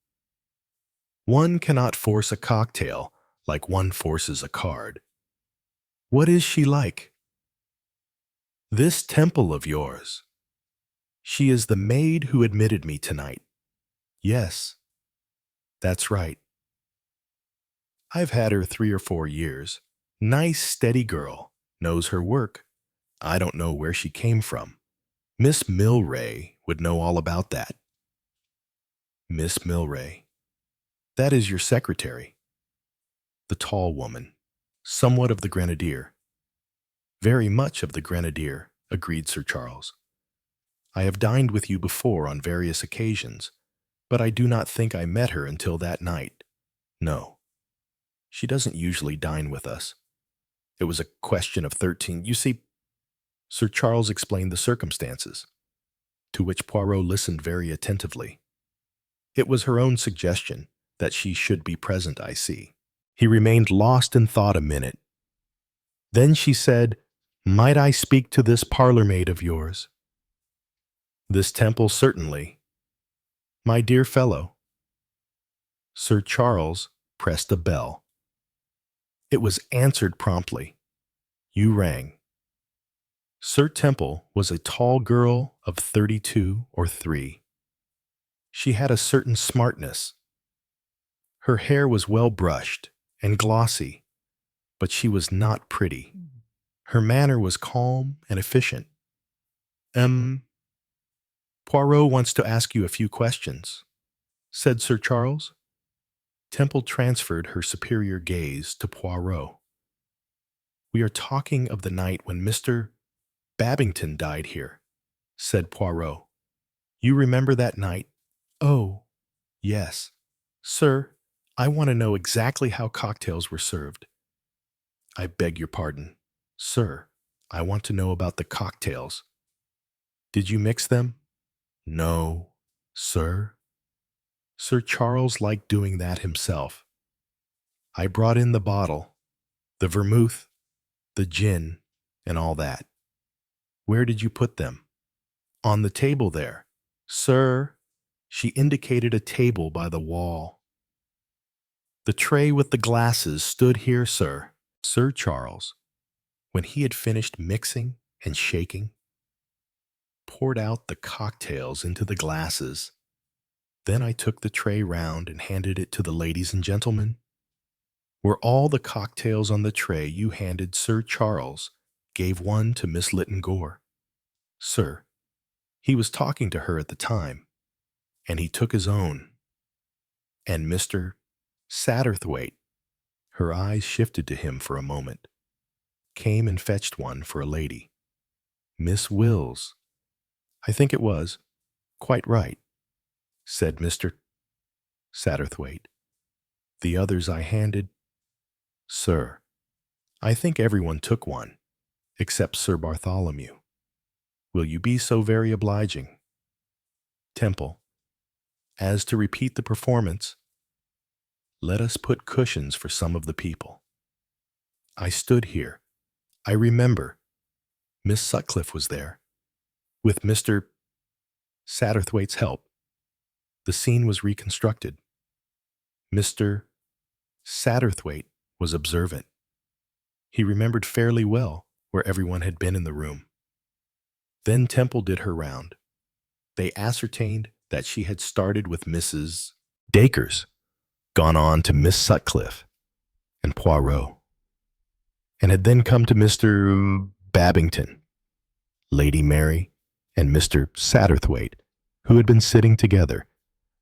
A: One cannot force a cocktail like one forces a card. What is she like? This Temple of yours. She is the maid who admitted me tonight. Yes, that's right. I've had her 3 or 4 years. Nice, steady girl, knows her work. I don't know where she came from. Miss Milray would know all about that. Miss Milray. That is your secretary. The tall woman, somewhat of the grenadier. Very much of the grenadier, agreed Sir Charles. I have dined with you before on various occasions, but I do not think I met her until that night. No, she doesn't usually dine with us. It was a question of 13. You see, Sir Charles explained the circumstances, to which Poirot listened very attentively. It was her own suggestion that she should be present, I see. He remained lost in thought a minute. Then she said, Might I speak to this parlour-maid of yours? This Temple, certainly. My dear fellow. Sir Charles pressed a bell. It was answered promptly. You rang. Sir Temple was a tall girl of 32 or 3. She had a certain smartness. Her hair was well brushed and glossy, but she was not pretty. Her manner was calm and efficient. Poirot wants to ask you a few questions, said Sir Charles. Temple transferred her superior gaze to Poirot. We are talking of the night when Mr. Babington died here, said Poirot. You remember that night? Oh, yes. Sir, I want to know exactly how cocktails were served. I beg your pardon. Sir, I want to know about the cocktails. Did you mix them? No, sir. Sir Charles liked doing that himself. I brought in the bottle, the vermouth, the gin, and all that. Where did you put them? On the table there. Sir, she indicated a table by the wall. The tray with the glasses stood here, sir. Sir Charles, when he had finished mixing and shaking, poured out the cocktails into the glasses. Then I took the tray round and handed it to the ladies and gentlemen. Were all the cocktails on the tray you handed Sir Charles gave one to Miss Lytton Gore? Sir, he was talking to her at the time, and he took his own. And Mr. Satterthwaite, her eyes shifted to him for a moment, came and fetched one for a lady. Miss Wills, I think it was, quite right. said Mr. Satterthwaite. The others I handed. Sir, I think everyone took one, except Sir Bartholomew. Will you be so very obliging? Temple, as to repeat the performance, let us put cushions for some of the people. I stood here. I remember. Miss Sutcliffe was there. With Mr. Satterthwaite's help, the scene was reconstructed. Mr. Satterthwaite was observant. He remembered fairly well where everyone had been in the room. Then Temple did her round. They ascertained that she had started with Mrs. Dacres, gone on to Miss Sutcliffe and Poirot, and had then come to Mr. Babington, Lady Mary, and Mr. Satterthwaite, who had been sitting together.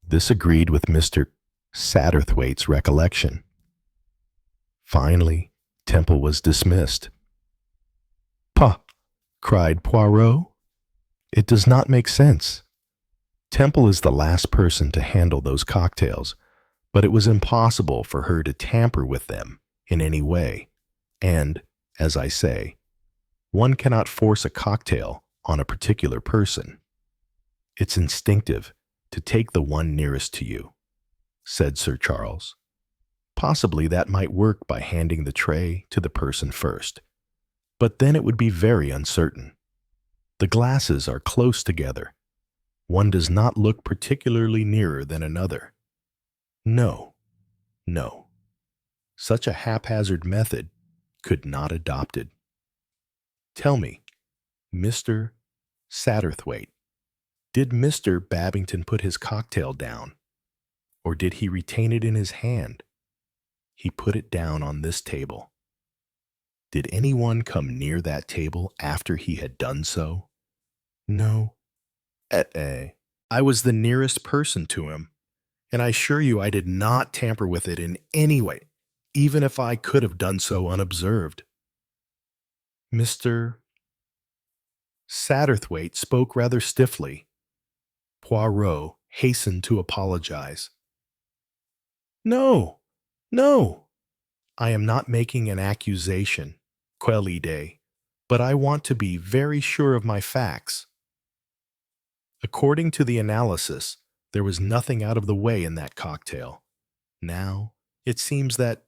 A: This agreed with Mr. Satterthwaite's recollection. Finally, Temple was dismissed. "Pah!" cried Poirot. "It does not make sense. Temple is the last person to handle those cocktails, but it was impossible for her to tamper with them in any way. And, as I say, one cannot force a cocktail on a particular person. It's instinctive to take the one nearest to you," said Sir Charles. "Possibly that might work by handing the tray to the person first, but then it would be very uncertain. The glasses are close together. One does not look particularly nearer than another. No, no. Such a haphazard method could not adopt it. Tell me, Mr. Satterthwaite, did Mr. Babington put his cocktail down, or did he retain it in his hand? He put it down on this table. Did anyone come near that table after he had done so? No. I was the nearest person to him, and I assure you I did not tamper with it in any way, even if I could have done so unobserved." Mr. Satterthwaite spoke rather stiffly. Poirot hastened to apologize. "No, no. I am not making an accusation, quelle, but I want to be very sure of my facts. According to the analysis, there was nothing out of the way in that cocktail. Now, it seems that,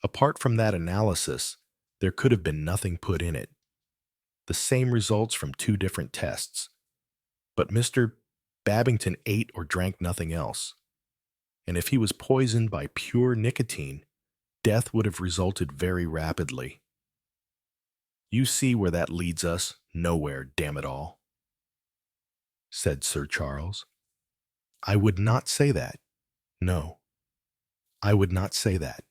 A: apart from that analysis, there could have been nothing put in it. The same results from two different tests. But Mr. Babington ate or drank nothing else. And if he was poisoned by pure nicotine, death would have resulted very rapidly. You see where that leads us? Nowhere, damn it all," said Sir Charles. "I would not say that. No, I would not say that.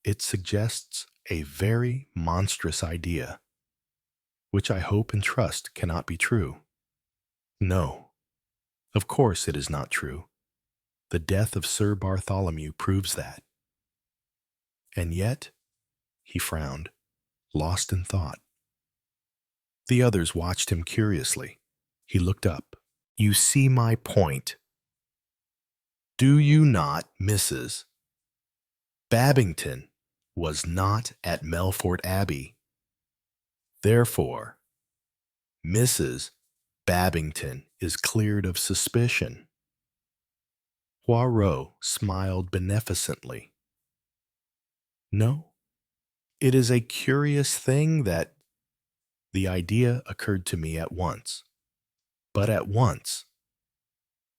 A: It suggests a very monstrous idea, which I hope and trust cannot be true. No, of course it is not true. The death of Sir Bartholomew proves that. And yet," he frowned, lost in thought. The others watched him curiously. He looked up. "You see my point. Do you not, Mrs. Babington was not at Melfort Abbey. Therefore, Mrs. Babington is cleared of suspicion." Poirot smiled beneficently. "No, it is a curious thing that the idea occurred to me at once. But at once.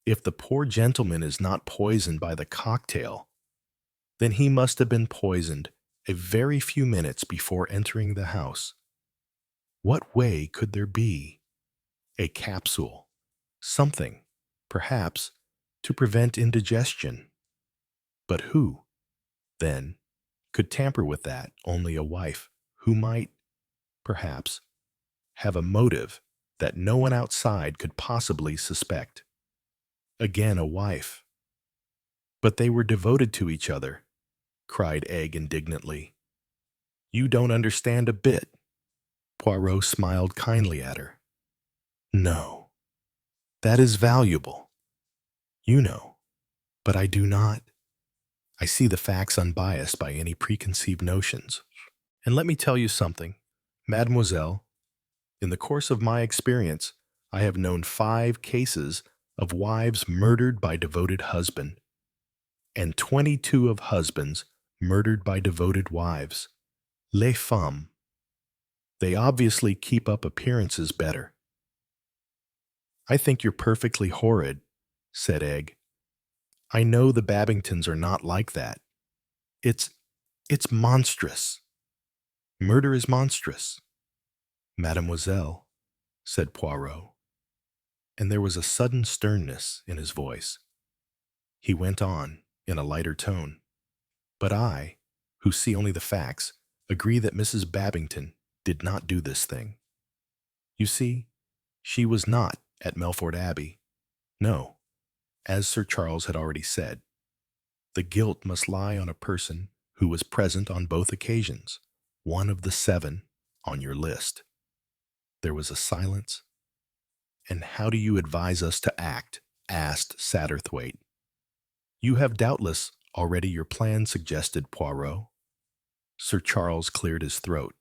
A: If the poor gentleman is not poisoned by the cocktail, then he must have been poisoned a very few minutes before entering the house. What way could there be? A capsule, something, perhaps, to prevent indigestion. But who, then, could tamper with that? Only a wife, who might, perhaps, have a motive that no one outside could possibly suspect. Again, a wife. But they were devoted to each other," cried Egg indignantly. "You don't understand a bit." Poirot smiled kindly at her. "No, that is valuable. You know, but I do not. I see the facts unbiased by any preconceived notions. And let me tell you something, Mademoiselle, in the course of my experience, I have known 5 cases of wives murdered by devoted husband, and 22 of husbands murdered by devoted wives. Les femmes. They obviously keep up appearances better. I think you're perfectly horrid, said Egg. I know the Babingtons are not like that. It's monstrous. Murder is monstrous. Mademoiselle, said Poirot, and there was a sudden sternness in his voice. He went on, in a lighter tone. But I, who see only the facts, agree that Mrs. Babington did not do this thing. You see, she was not at Melfort Abbey. No, as Sir Charles had already said, the guilt must lie on a person who was present on both occasions, one of the 7 on your list. There was a silence. And how do you advise us to act? Asked Satterthwaite. You have doubtless already your plan, suggested Poirot. Sir Charles cleared his throat.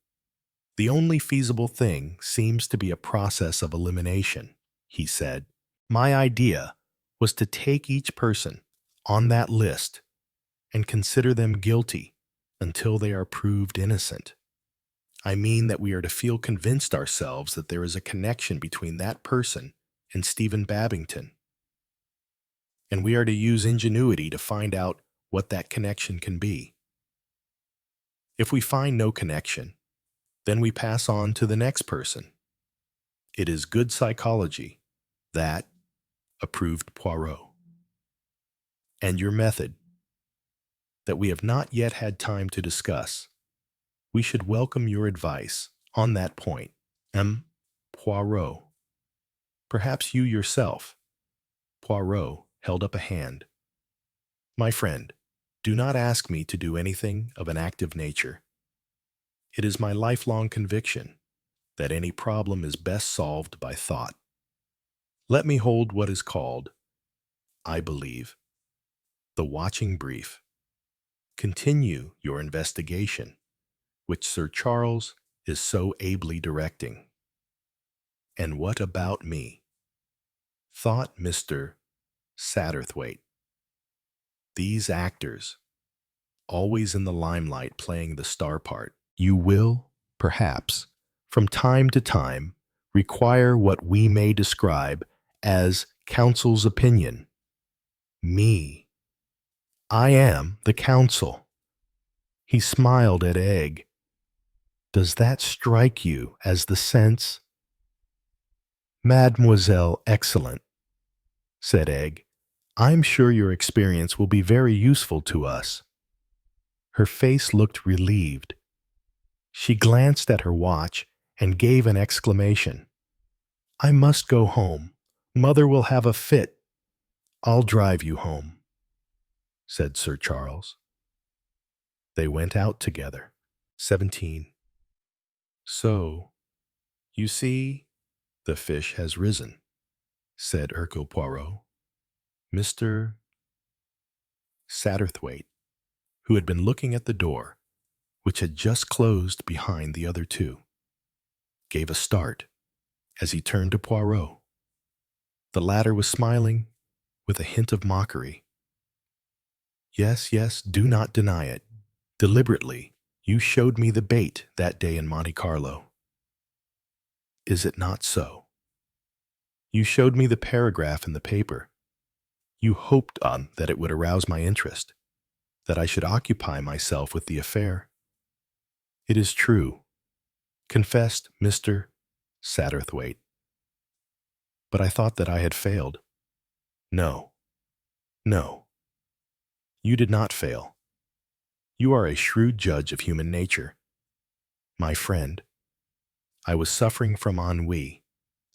A: The only feasible thing seems to be a process of elimination, he said. My idea was to take each person on that list and consider them guilty until they are proved innocent. I mean that we are to feel convinced ourselves that there is a connection between that person and Stephen Babington. And we are to use ingenuity to find out what that connection can be. If we find no connection, then we pass on to the next person. It is good psychology. That, approved Poirot. And your method, that we have not yet had time to discuss. We should welcome your advice on that point. Poirot. Perhaps you yourself. Poirot held up a hand. My friend, do not ask me to do anything of an active nature. It is my lifelong conviction that any problem is best solved by thought. Let me hold what is called, I believe, the watching brief. Continue your investigation, which Sir Charles is so ably directing. And what about me? Thought Mr. Satterthwaite. These actors, always in the limelight playing the star part, you will, perhaps, from time to time, require what we may describe as counsel's opinion. Me. I am the counsel. He smiled at Egg. Does that strike you as the sense? Mademoiselle, excellent, said Egg. I'm sure your experience will be very useful to us. Her face looked relieved. She glanced at her watch and gave an exclamation. I must go home. Mother will have a fit. I'll drive you home, said Sir Charles. They went out together. 17. So, you see, the fish has risen, said Hercule Poirot. Mr. Satterthwaite, who had been looking at the door, which had just closed behind the other 2, gave a start as he turned to Poirot. The latter was smiling with a hint of mockery. Yes, yes, do not deny it. Deliberately, you showed me the bait that day in Monte Carlo. Is it not so? You showed me the paragraph in the paper. You hoped on that it would arouse my interest, that I should occupy myself with the affair. It is true, confessed Mr. Satterthwaite. But I thought that I had failed. No, no. You did not fail. You are a shrewd judge of human nature. My friend, I was suffering from ennui.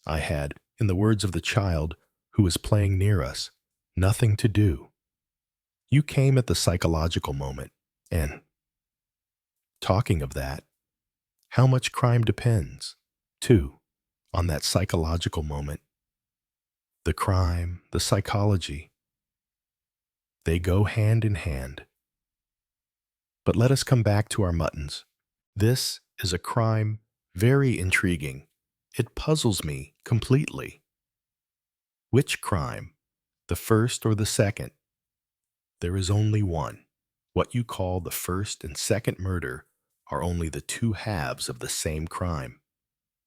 A: I had, in the words of the child who was playing near us, nothing to do. You came at the psychological moment, and, talking of that, how much crime depends, too, on that psychological moment. The crime, the psychology, They go hand in hand. But let us come back to our muttons. This is a crime very intriguing. It puzzles me completely. Which crime? The first or the second? There is only one. What you call the first and second murder are only the two halves of the same crime.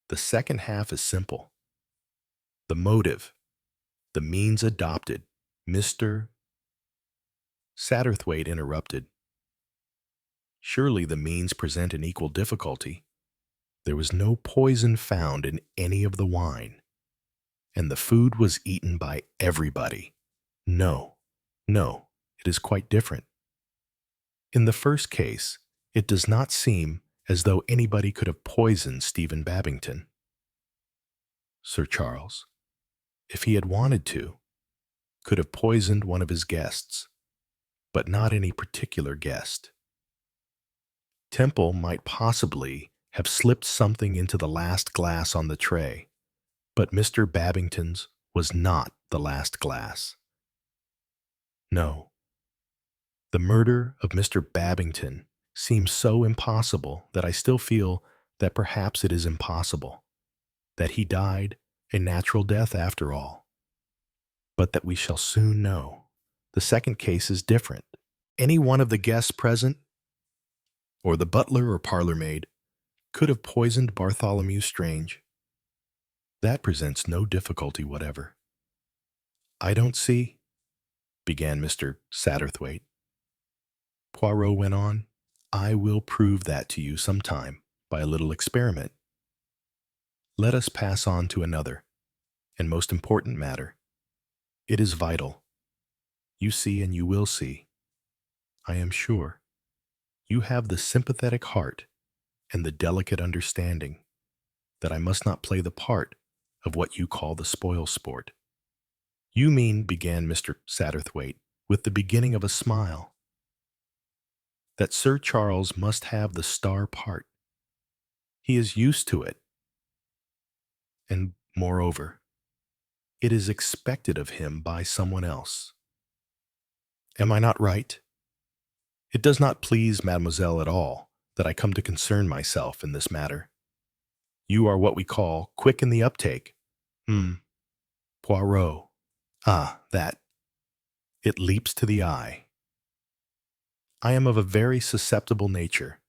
A: The second half is simple. The motive, the means adopted. Mr. Satterthwaite interrupted. Surely the means present an equal difficulty. There was no poison found in any of the wine, and the food was eaten by everybody. No, no, it is quite different. In the first case, it does not seem as though anybody could have poisoned Stephen Babington. Sir Charles, if he had wanted to, could have poisoned one of his guests, but not any particular guest. Temple might possibly have slipped something into the last glass on the tray, but Mr. Babington's was not the last glass. No. The murder of Mr. Babington seems so impossible that I still feel that perhaps it is impossible, that he died a natural death after all. But that we shall soon know. The second case is different. Any one of the guests present, or the butler or parlor maid, could have poisoned Bartholomew Strange. That presents no difficulty whatever. I don't see, began Mr. Satterthwaite. Poirot went on, I will prove that to you sometime by a little experiment. Let us pass on to another, and most important matter. It is vital. You see and you will see. I am sure. You have the sympathetic heart and the delicate understanding that I must not play the part of what you call the spoil sport. You mean, began Mr. Satterthwaite, with the beginning of a smile, that Sir Charles must have the star part. He is used to it. And, moreover, it is expected of him by someone else. Am I not right? It does not please mademoiselle at all that I come to concern myself in this matter. You are what we call quick in the uptake. Poirot. Ah, that. It leaps to the eye. I am of a very susceptible nature.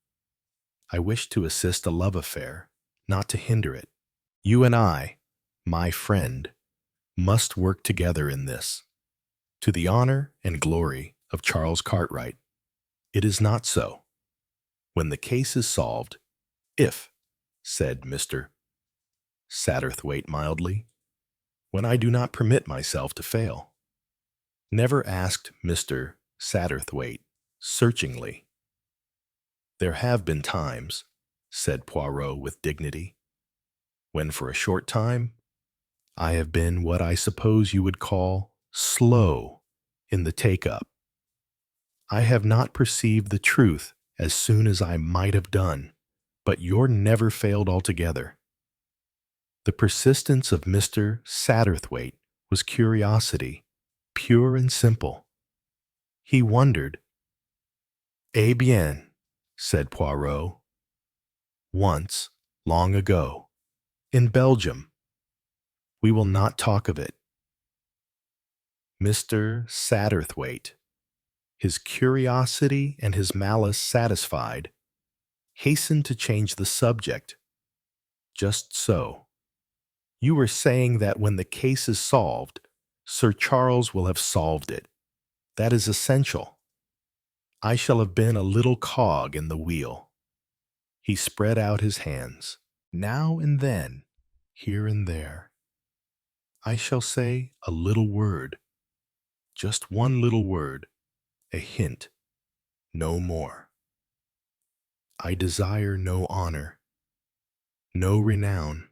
A: I wish to assist a love affair, not to hinder it. You and I, my friend, must work together in this, to the honor and glory of Charles Cartwright. It is not so. When the case is solved, if, said Mr. Satterthwaite mildly, when I do not permit myself to fail. Never asked Mr. Satterthwaite searchingly. There have been times, said Poirot with dignity, when for a short time I have been what I suppose you would call slow in the take-up. I have not perceived the truth as soon as I might have done, but your never failed altogether. The persistence of Mr. Satterthwaite was curiosity, pure and simple. He wondered. Eh bien, said Poirot. Once, long ago, in Belgium. We will not talk of it. Mr. Satterthwaite, his curiosity and his malice satisfied, hastened to change the subject. Just so. You were saying that when the case is solved, Sir Charles will have solved it. That is essential. I shall have been a little cog in the wheel. He spread out his hands. Now and then, here and there, I shall say a little word, just one little word, a hint, no more. I desire no honor, no renown.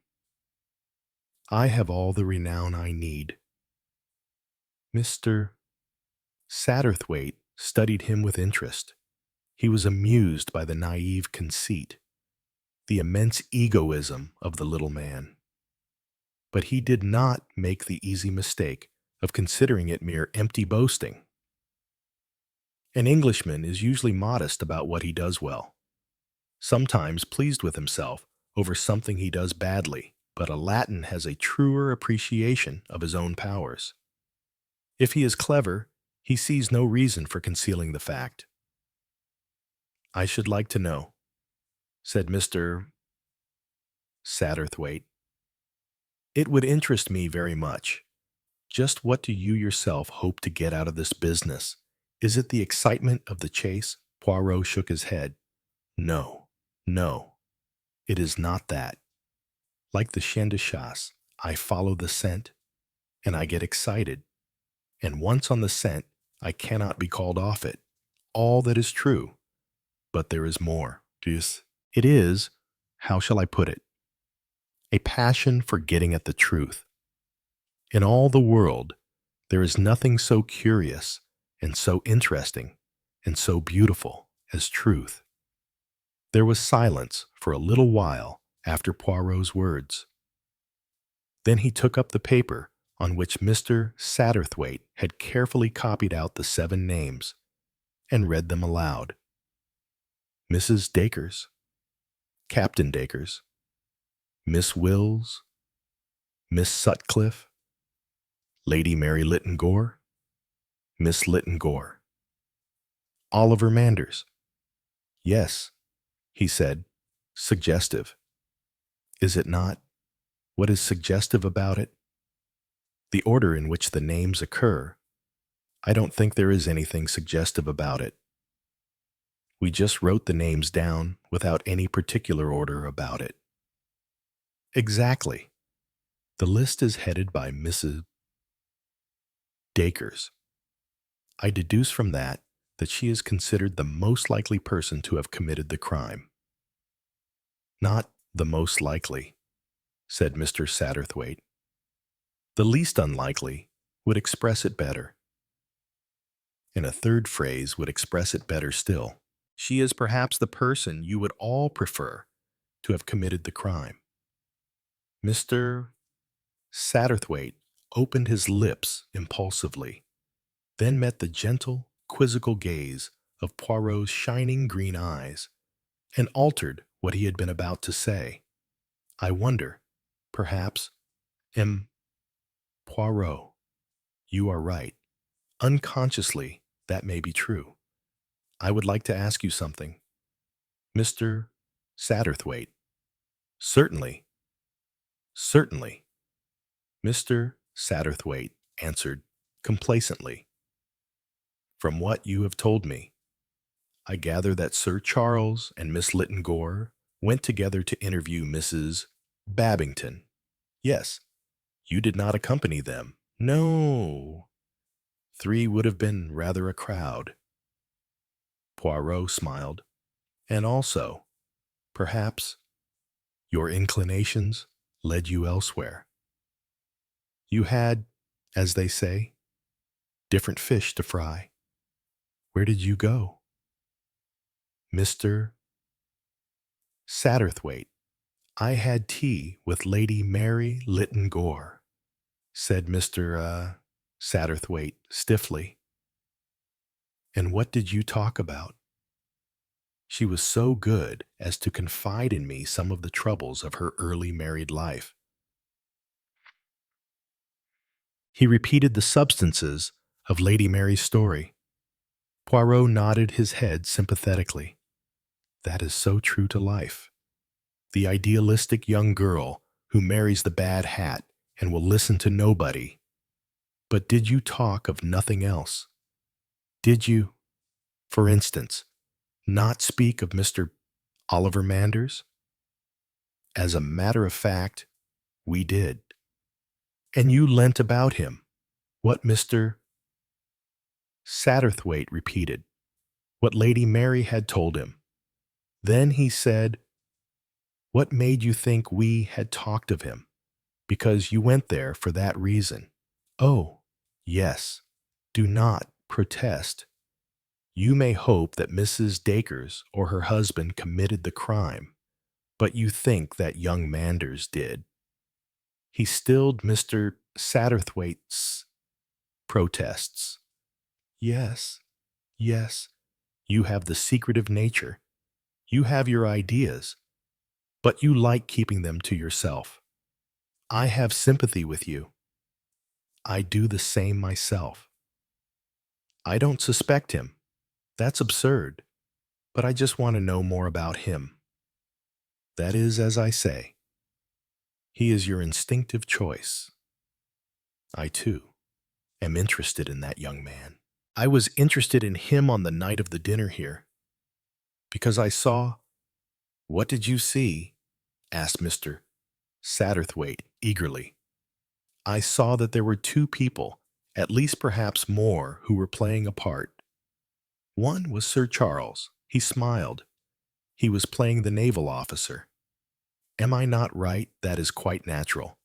A: I have all the renown I need. Mr. Satterthwaite studied him with interest. He was amused by the naive conceit, the immense egoism of the little man. But he did not make the easy mistake of considering it mere empty boasting. An Englishman is usually modest about what he does well, sometimes pleased with himself over something he does badly, but a Latin has a truer appreciation of his own powers. If he is clever, he sees no reason for concealing the fact. "I should like to know," said Mr. Satterthwaite. "It would interest me very much. Just what do you yourself hope to get out of this business? Is it the excitement of the chase?" Poirot shook his head. "No, no, it is not that. Like the chien de chasse, I follow the scent, and I get excited. And once on the scent, I cannot be called off it. All that is true. But there is more. It is, how shall I put it, a passion for getting at the truth. In all the world, there is nothing so curious and so interesting and so beautiful as truth." There was silence for a little while after Poirot's words. Then he took up the paper on which Mr. Satterthwaite had carefully copied out the 7 names and read them aloud. Mrs. Dacres, Captain Dacres, Miss Wills, Miss Sutcliffe, Lady Mary Lytton Gore, Miss Lytton Gore. Oliver Manders. "Yes," he said, "suggestive. Is it not? What is suggestive about it? The order in which the names occur. I don't think there is anything suggestive about it. We just wrote the names down without any particular order about it." "Exactly. The list is headed by Mrs. Dacres. I deduce from that she is considered the most likely person to have committed the crime." "Not the most likely," said Mr. Satterthwaite. "The least unlikely would express it better. And a third phrase would express it better still. She is perhaps the person you would all prefer to have committed the crime." Mr. Satterthwaite opened his lips impulsively, then met the gentle, quizzical gaze of Poirot's shining green eyes, and altered what he had been about to say. "I wonder, perhaps, Poirot, you are right. Unconsciously, that may be true. I would like to ask you something." Mr. Satterthwaite. "Certainly, certainly." Mr. Satterthwaite answered complacently. "From what you have told me, I gather that Sir Charles and Miss Lytton Gore went together to interview Mrs. Babington. Yes, you did not accompany them." "No. 3 would have been rather a crowd." Poirot smiled. "And also, perhaps, your inclinations led you elsewhere. You had, as they say, different fish to fry. Where did you go?" Mr. Satterthwaite. "I had tea with Lady Mary Lytton Gore," said Mr. Satterthwaite stiffly. "And what did you talk about?" "She was so good as to confide in me some of the troubles of her early married life." He repeated the substances of Lady Mary's story. Poirot nodded his head sympathetically. "That is so true to life. The idealistic young girl who marries the bad hat and will listen to nobody. But did you talk of nothing else? Did you, for instance, not speak of Mr. Oliver Manders?" "As a matter of fact, we did." "And you leant about him." What Mr. Satterthwaite repeated, what Lady Mary had told him. Then he said, "What made you think we had talked of him? Because you went there for that reason." "Oh, yes. Do not protest. You may hope that Mrs. Dacres or her husband committed the crime, but you think that young Manders did." He stilled Mr. Satterthwaite's protests. "Yes, Yes, you have the secretive nature. You have your ideas, but you like keeping them to yourself. I have sympathy with you. I do the same myself. I don't suspect him. That's absurd. But I just want to know more about him. That is, as I say, he is your instinctive choice. I, too, am interested in that young man. I was interested in him on the night of the dinner here, because I saw— What did you see? Asked Mr. Satterthwaite eagerly. I saw that there were two people, at least perhaps more, who were playing a part. One was Sir Charles. He smiled. He was playing the naval officer. Am I not right? That is quite natural.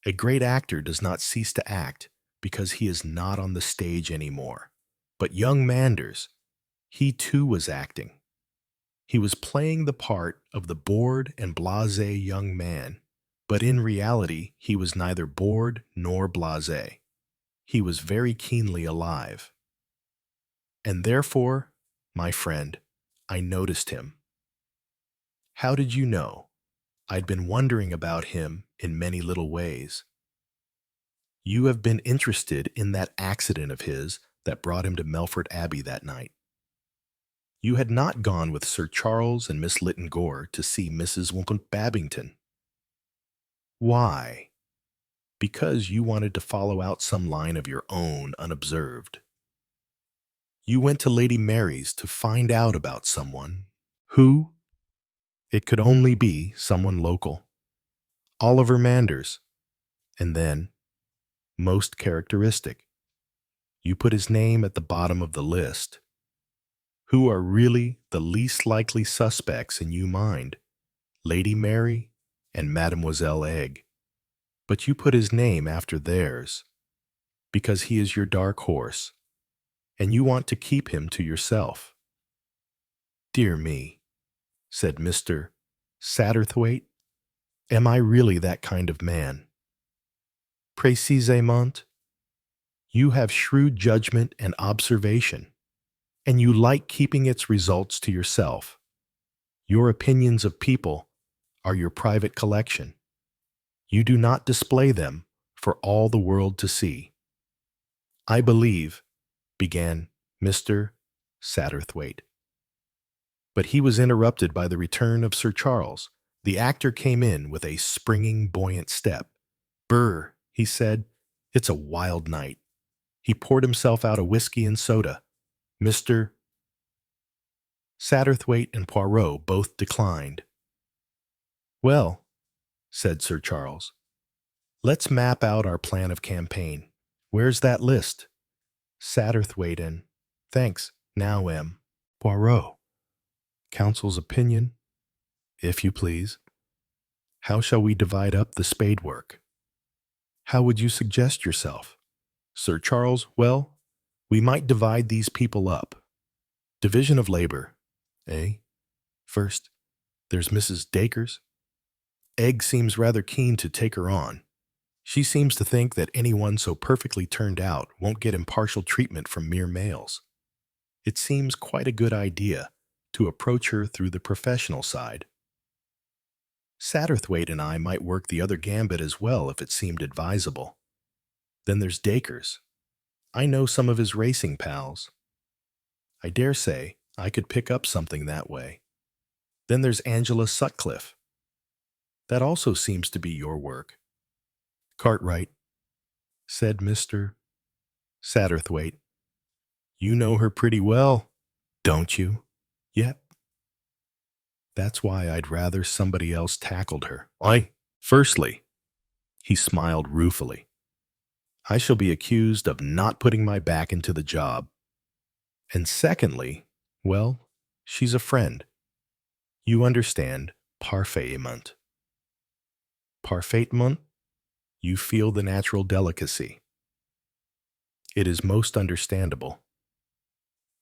A: A great actor does not cease to act because he is not on the stage anymore. But young Manders, he too was acting. He was playing the part of the bored and blasé young man, but in reality he was neither bored nor blasé. He was very keenly alive. And therefore, my friend, I noticed him. How did you know? I'd been wondering about him in many little ways. You have been interested in that accident of his that brought him to Melfort Abbey that night. You had not gone with Sir Charles and Miss Lytton Gore to see Mrs. Babington. Why? Because you wanted to follow out some line of your own unobserved. You went to Lady Mary's to find out about someone. Who? It could only be someone local. Oliver Manders. And then, most characteristic, you put his name at the bottom of the list. Who are really the least likely suspects in you mind? Lady Mary and Mademoiselle Egg. But you put his name after theirs, because he is your dark horse, and you want to keep him to yourself. Dear me, said Mr. Satterthwaite, am I really that kind of man? Précisément. You have shrewd judgment and observation, and you like keeping its results to yourself. Your opinions of people are your private collection. You do not display them for all the world to see. I believe, began Mr. Satterthwaite. But he was interrupted by the return of Sir Charles. The actor came in with a springing, buoyant step. Brr, he said, it's a wild night. He poured himself out a whiskey and soda. Mr. Satterthwaite and Poirot both declined. Well, said Sir Charles, let's map out our plan of campaign. Where's that list? Satterthwaite and— Thanks. Now, M. Poirot. Counsel's opinion, if you please. How shall we divide up the spade work? How would you suggest yourself? Sir Charles, well, we might divide these people up. Division of labor, eh? First, there's Mrs. Dacres. Egg seems rather keen to take her on. She seems to think that anyone so perfectly turned out won't get impartial treatment from mere males. It seems quite a good idea to approach her through the professional side. Satterthwaite and I might work the other gambit as well if it seemed advisable. Then there's Dacres. I know some of his racing pals. I dare say I could pick up something that way. Then there's Angela Sutcliffe. That also seems to be your work. Cartwright, said Mr. Satterthwaite. You know her pretty well, don't you? Yep. That's why I'd rather somebody else tackled her. Firstly, he smiled ruefully, I shall be accused of not putting my back into the job. And secondly, well, she's a friend. You understand, parfaitement. Parfaitement? You feel the natural delicacy. It is most understandable.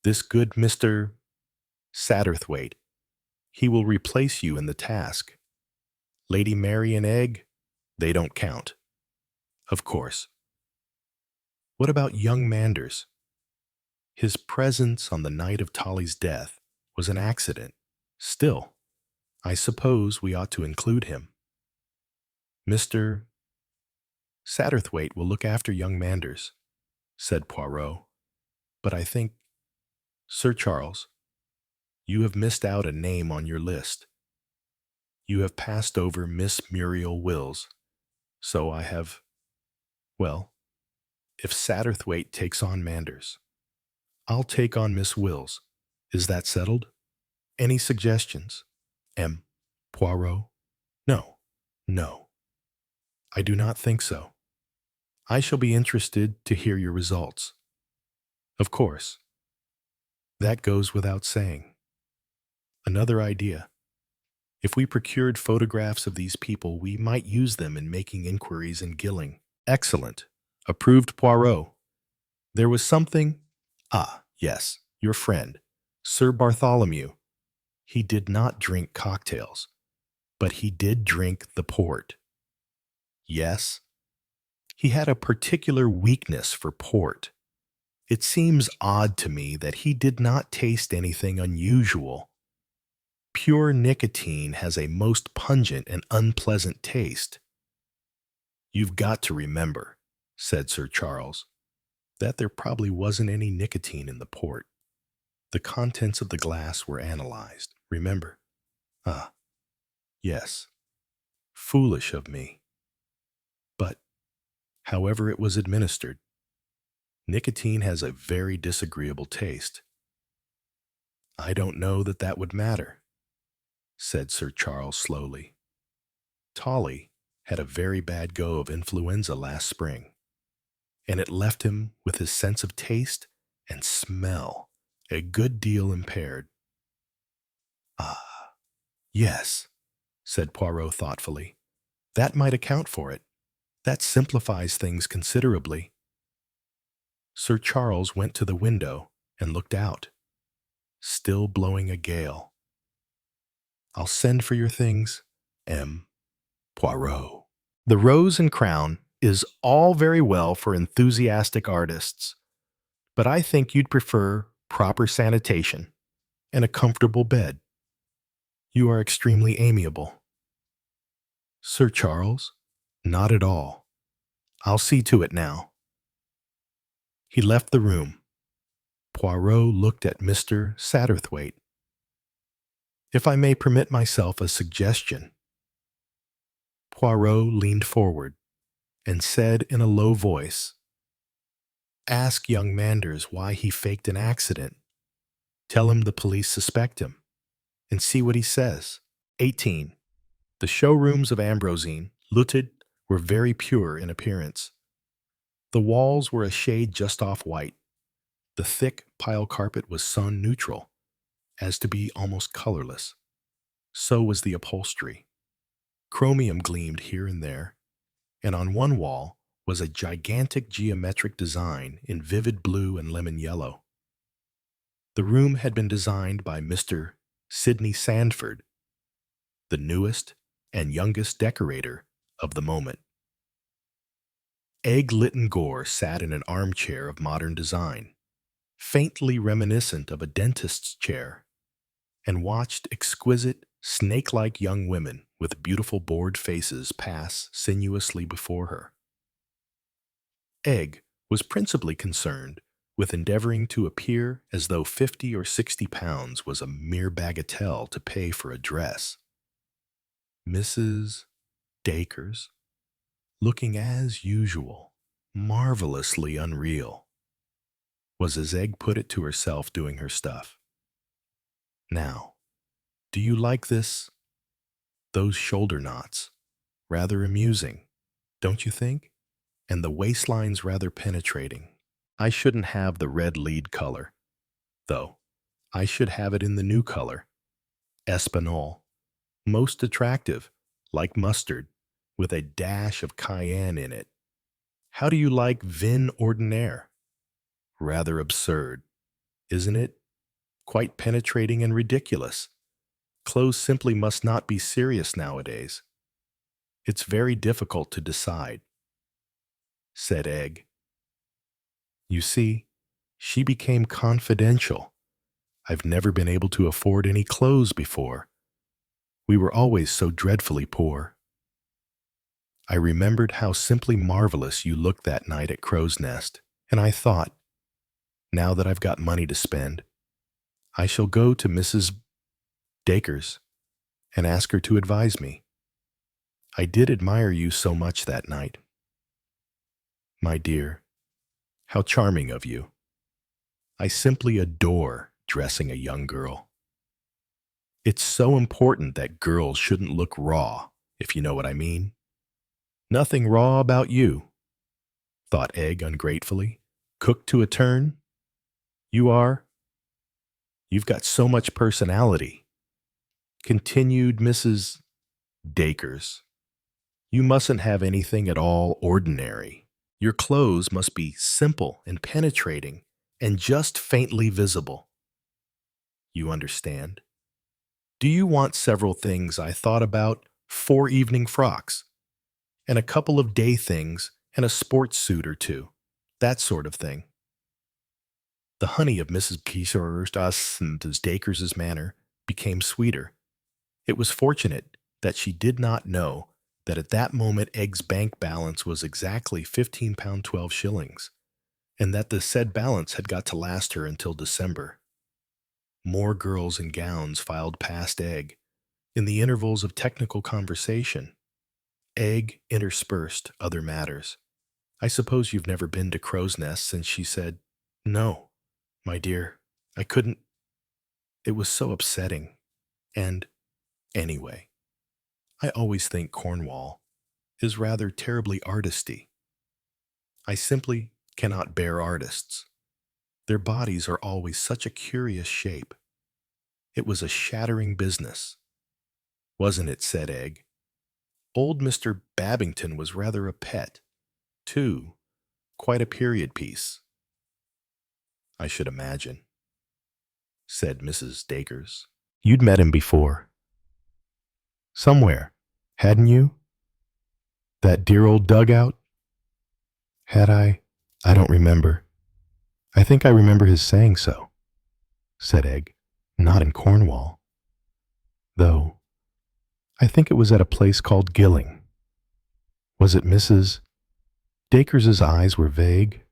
A: This good Mr. Satterthwaite, he will replace you in the task. Lady Mary and Egg, they don't count. Of course. What about young Manders? His presence on the night of Tolly's death was an accident. Still, I suppose we ought to include him. Mr. Satterthwaite will look after young Manders, said Poirot. But I think, Sir Charles, you have missed out a name on your list. You have passed over Miss Muriel Wills, so I have, well, if Satterthwaite takes on Manders, I'll take on Miss Wills. Is that settled? Any suggestions? M. Poirot? No, no. I do not think so. I shall be interested to hear your results. Of course. That goes without saying. Another idea. If we procured photographs of these people, we might use them in making inquiries in Gilling. Excellent. Approved Poirot. There was something... Ah, yes, your friend, Sir Bartholomew. He did not drink cocktails, but he did drink the port. Yes, he had a particular weakness for port. It seems odd to me that he did not taste anything unusual. Pure nicotine has a most pungent and unpleasant taste. You've got to remember, said Sir Charles, that there probably wasn't any nicotine in the port. The contents of the glass were analyzed, remember? Ah, yes. Foolish of me. But, however it was administered, nicotine has a very disagreeable taste. I don't know that that would matter, said Sir Charles slowly. Tolly had a very bad go of influenza last spring, and it left him with his sense of taste and smell a good deal impaired. Ah, yes, said Poirot thoughtfully. That might account for it. That simplifies things considerably. Sir Charles went to the window and looked out, still blowing a gale. I'll send for your things, M. Poirot. The Rose and Crown is all very well for enthusiastic artists, but I think you'd prefer proper sanitation and a comfortable bed. You are extremely amiable. Sir Charles? Not at all. I'll see to it now. He left the room. Poirot looked at Mr. Satterthwaite. If I may permit myself a suggestion. Poirot leaned forward and said in a low voice, Ask young Manders why he faked an accident. Tell him the police suspect him, and see what he says. 18. The showrooms of Ambrosine, Whodunit, were very pure in appearance. The walls were a shade just off white. The thick pile carpet was sun neutral, as to be almost colorless. So was the upholstery. Chromium gleamed here and there, and on one wall was a gigantic geometric design in vivid blue and lemon yellow. The room had been designed by Mr. Sidney Sandford, the newest and youngest decorator of the moment. Egg Lytton Gore sat in an armchair of modern design, faintly reminiscent of a dentist's chair, and watched exquisite, snake-like young women with beautiful bored faces pass sinuously before her. Egg was principally concerned with endeavoring to appear as though 50 or 60 pounds was a mere bagatelle to pay for a dress. Mrs. Dacres, looking as usual, marvelously unreal, was as Egg put it to herself doing her stuff. Now, do you like this? Those shoulder knots. Rather amusing, don't you think? And the waistline's rather penetrating. I shouldn't have the red lead color, though. I should have it in the new color, Espinal. Most attractive, like mustard, with a dash of cayenne in it. How do you like vin ordinaire? Rather absurd, isn't it? Quite penetrating and ridiculous. Clothes simply must not be serious nowadays. It's very difficult to decide, said Egg. You see, She became confidential. I've never been able to afford any clothes before. We were always so dreadfully poor. I remembered how simply marvelous you looked that night at Crow's Nest, and I thought, now that I've got money to spend, I shall go to Mrs. Dacre's and ask her to advise me. I did admire you so much that night. My dear, how charming of you. I simply adore dressing a young girl. It's so important that girls shouldn't look raw, if you know what I mean. Nothing raw about you, thought Egg ungratefully. Cooked to a turn? You've got so much personality, continued Mrs. Dacres. You mustn't have anything at all ordinary. Your clothes must be simple and penetrating and just faintly visible. You understand? Do you want several things I thought about? 4 evening frocks, and a couple of day things, and a sports suit or two. That sort of thing. The honey of Mrs. Dacres' manner became sweeter. It was fortunate that she did not know that at that moment Egg's bank balance was exactly £15 12 shillings, and that the said balance had got to last her until December. More girls in gowns filed past Egg. In the intervals of technical conversation, Egg interspersed other matters. I suppose you've never been to Crow's Nest since she said, no, my dear, I couldn't. It was so upsetting. And, anyway, I always think Cornwall is rather terribly artisty. I simply cannot bear artists. Their bodies are always such a curious shape. It was a shattering business. Wasn't it, said Egg. Old Mr. Babington was rather a pet, too, quite a period piece. I should imagine, said Mrs. Dacres. You'd met him before. Somewhere, hadn't you? That dear old dugout? Had I? I don't remember. I think I remember his saying so, said Egg. Not in Cornwall. Though, I think it was at a place called Gilling. Was it Mrs. Dacres' eyes were vague?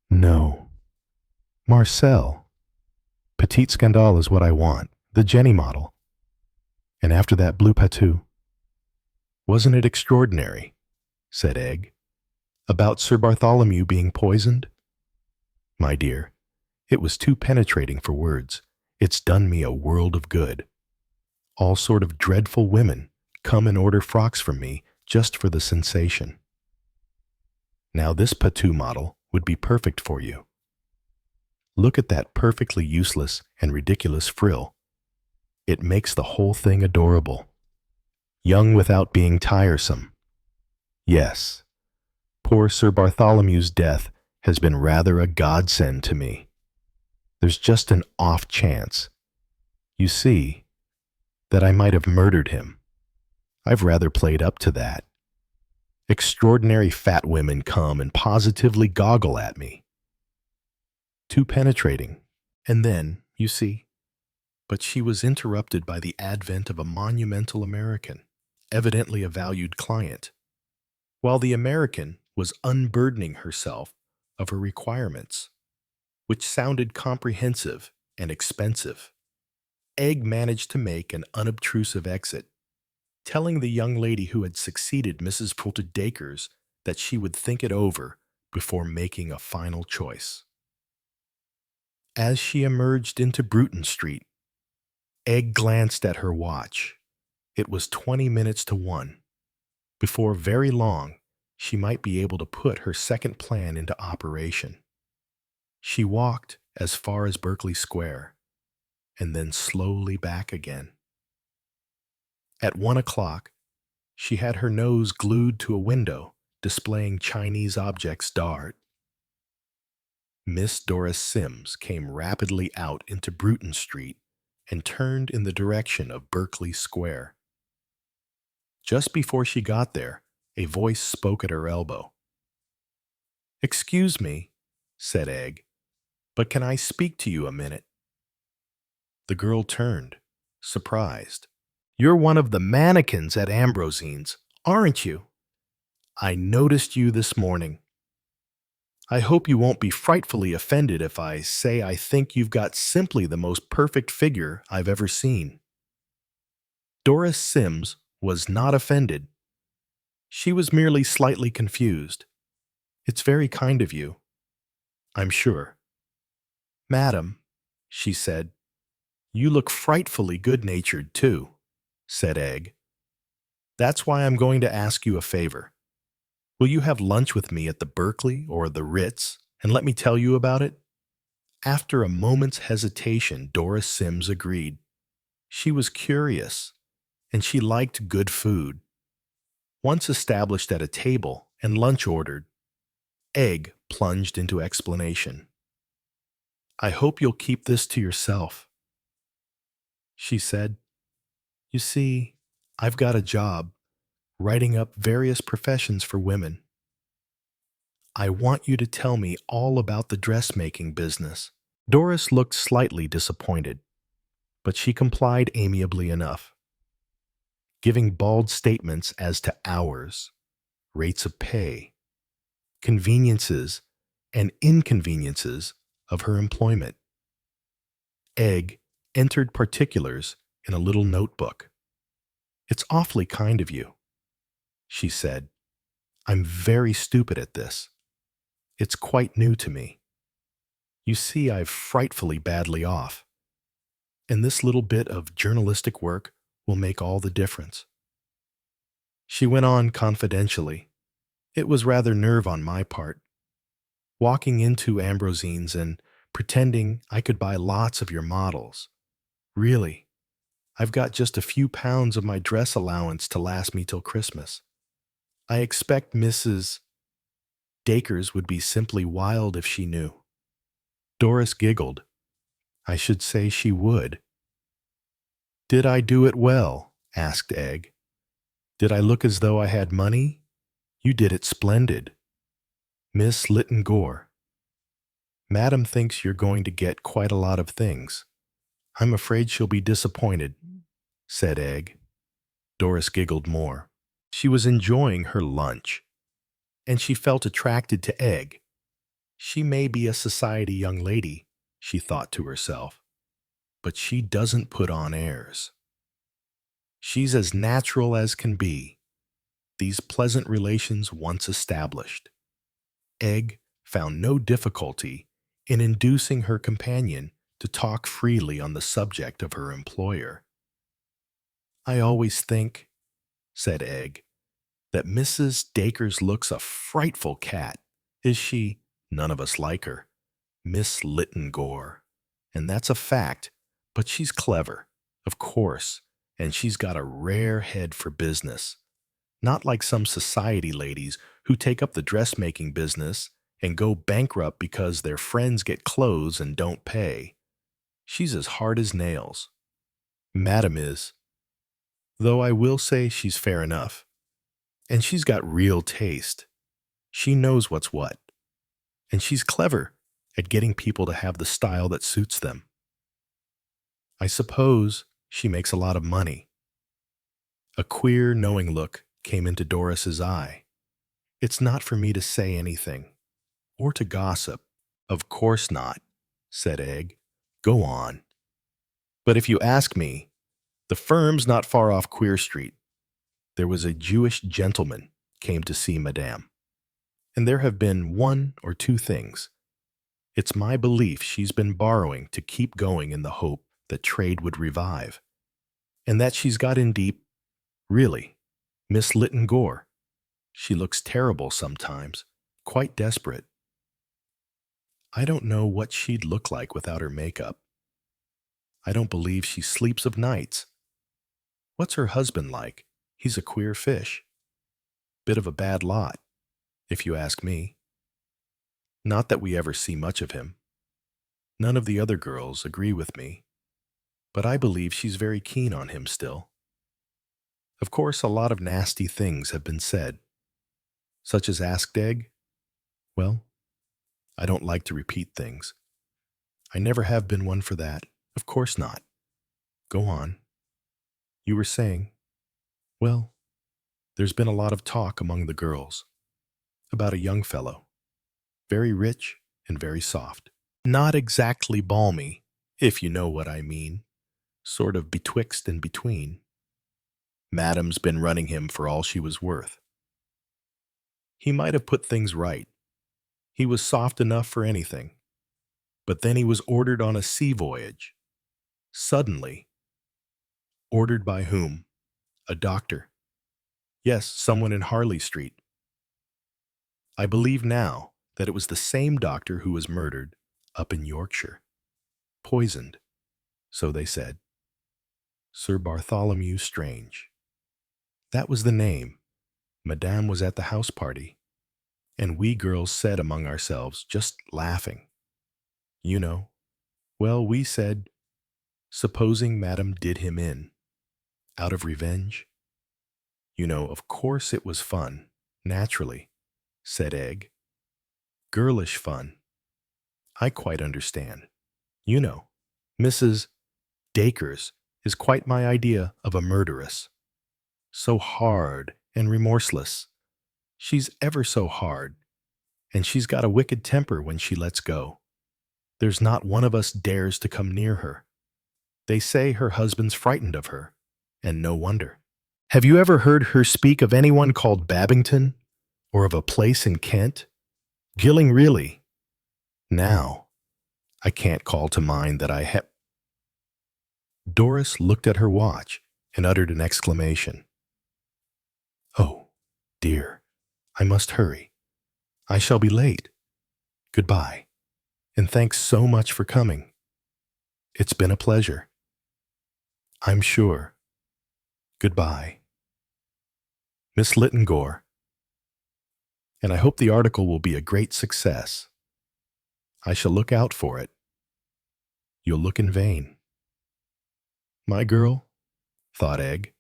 A: No. Marcel. Petite Scandale is what I want, the Jenny model. And after that blue patou. Wasn't it extraordinary, said Egg, about Sir Bartholomew being poisoned? My dear, it was too penetrating for words. It's done me a world of good. All sort of dreadful women come and order frocks from me just for the sensation. Now this patou model would be perfect for you. Look at that perfectly useless and ridiculous frill. It makes the whole thing adorable. Young without being tiresome. Yes, poor Sir Bartholomew's death has been rather a godsend to me. There's just an off chance, you see, that I might have murdered him. I've rather played up to that. Extraordinary fat women come and positively goggle at me. Too penetrating. And then, you see, but she was interrupted by the advent of a monumental American, evidently a valued client. While the American was unburdening herself of her requirements, which sounded comprehensive and expensive, Egg managed to make an unobtrusive exit, telling the young lady who had succeeded Mrs. Dacres that she would think it over before making a final choice. As she emerged into Bruton Street, Egg glanced at her watch. It was 20 minutes to 1. Before very long, she might be able to put her second plan into operation. She walked as far as Berkeley Square, and then slowly back again. At 1 o'clock, she had her nose glued to a window displaying Chinese objects d'art. Miss Doris Sims came rapidly out into Bruton Street and turned in the direction of Berkeley Square. Just before she got there, a voice spoke at her elbow. "Excuse me," said Egg. But can I speak to you a minute? The girl turned, surprised. You're one of the mannequins at Ambrosine's, aren't you? I noticed you this morning. I hope you won't be frightfully offended if I say I think you've got simply the most perfect figure I've ever seen. Doris Sims was not offended. She was merely slightly confused. It's very kind of you, I'm sure. Madam, she said, you look frightfully good-natured, too, said Egg. That's why I'm going to ask you a favor. Will you have lunch with me at the Berkeley or the Ritz and let me tell you about it? After a moment's hesitation, Doris Sims agreed. She was curious, and she liked good food. Once established at a table and lunch ordered, Egg plunged into explanation. I hope you'll keep this to yourself, she said. You see, I've got a job writing up various professions for women. I want you to tell me all about the dressmaking business. Doris looked slightly disappointed, but she complied amiably enough, giving bald statements as to hours, rates of pay, conveniences, and inconveniences of her employment. Egg entered particulars in a little notebook. It's awfully kind of you, she said. I'm very stupid at this. It's quite new to me. You see, I'm frightfully badly off, and this little bit of journalistic work will make all the difference. She went on confidentially. It was rather nerve on my part, walking into Ambrosine's and pretending I could buy lots of your models. Really, I've got just a few pounds of my dress allowance to last me till Christmas. I expect Mrs. Dacres would be simply wild if she knew. Doris giggled. I should say she would. Did I do it well? Asked Egg. Did I look as though I had money? You did it splendid. Miss Lytton Gore. Madam thinks you're going to get quite a lot of things. I'm afraid she'll be disappointed, said Egg. Doris giggled more. She was enjoying her lunch, and she felt attracted to Egg. She may be a society young lady, she thought to herself, but she doesn't put on airs. She's as natural as can be, these pleasant relations once established. Egg found no difficulty in inducing her companion to talk freely on the subject of her employer. I always think, said Egg, that Mrs. Dacres looks a frightful cat. Is she? None of us like her. Miss Lytton Gore. And that's a fact, but she's clever, of course, and she's got a rare head for business. Not like some society ladies who take up the dressmaking business and go bankrupt because their friends get clothes and don't pay. She's as hard as nails. Madam is. Though I will say she's fair enough. And she's got real taste. She knows what's what. And she's clever at getting people to have the style that suits them. I suppose she makes a lot of money. A queer, knowing look came into Doris's eye. It's not for me to say anything, or to gossip. Of course not, said Egg. Go on. But if you ask me, the firm's not far off Queer Street. There was a Jewish gentleman came to see Madame, and there have been one or two things. It's my belief she's been borrowing to keep going in the hope that trade would revive, and that she's got in deep. Really, Miss Lytton Gore. She looks terrible sometimes, quite desperate. I don't know what she'd look like without her makeup. I don't believe she sleeps of nights. What's her husband like? He's a queer fish. Bit of a bad lot, if you ask me. Not that we ever see much of him. None of the other girls agree with me, but I believe she's very keen on him still. Of course, a lot of nasty things have been said, such as asked Egg. Well, I don't like to repeat things. I never have been one for that. Of course not. Go on. You were saying, well, there's been a lot of talk among the girls about a young fellow, very rich and very soft. Not exactly balmy, if you know what I mean, sort of betwixt and between. Madam's been running him for all she was worth. He might have put things right. He was soft enough for anything. But then he was ordered on a sea voyage. Suddenly. Ordered by whom? A doctor. Yes, someone in Harley Street. I believe now that it was the same doctor who was murdered up in Yorkshire. Poisoned, so they said. Sir Bartholomew Strange. That was the name. Madame was at the house party, and we girls said among ourselves, just laughing. You know, well, we said, supposing Madame did him in, out of revenge? You know, of course it was fun, naturally, said Egg. Girlish fun. I quite understand. You know, Mrs. Dacres is quite my idea of a murderess. So hard and remorseless. She's ever so hard, and she's got a wicked temper when she lets go. There's not one of us dares to come near her. They say her husband's frightened of her, and no wonder. Have you ever heard her speak of anyone called Babington, or of a place in Kent? Gilling, really. Now, I can't call to mind that I have. Doris looked at her watch and uttered an exclamation. Oh, dear, I must hurry. I shall be late. Goodbye, and thanks so much for coming. It's been a pleasure. I'm sure. Goodbye. Miss Littengore. And I hope the article will be a great success. I shall look out for it. You'll look in vain. My girl, thought Egg,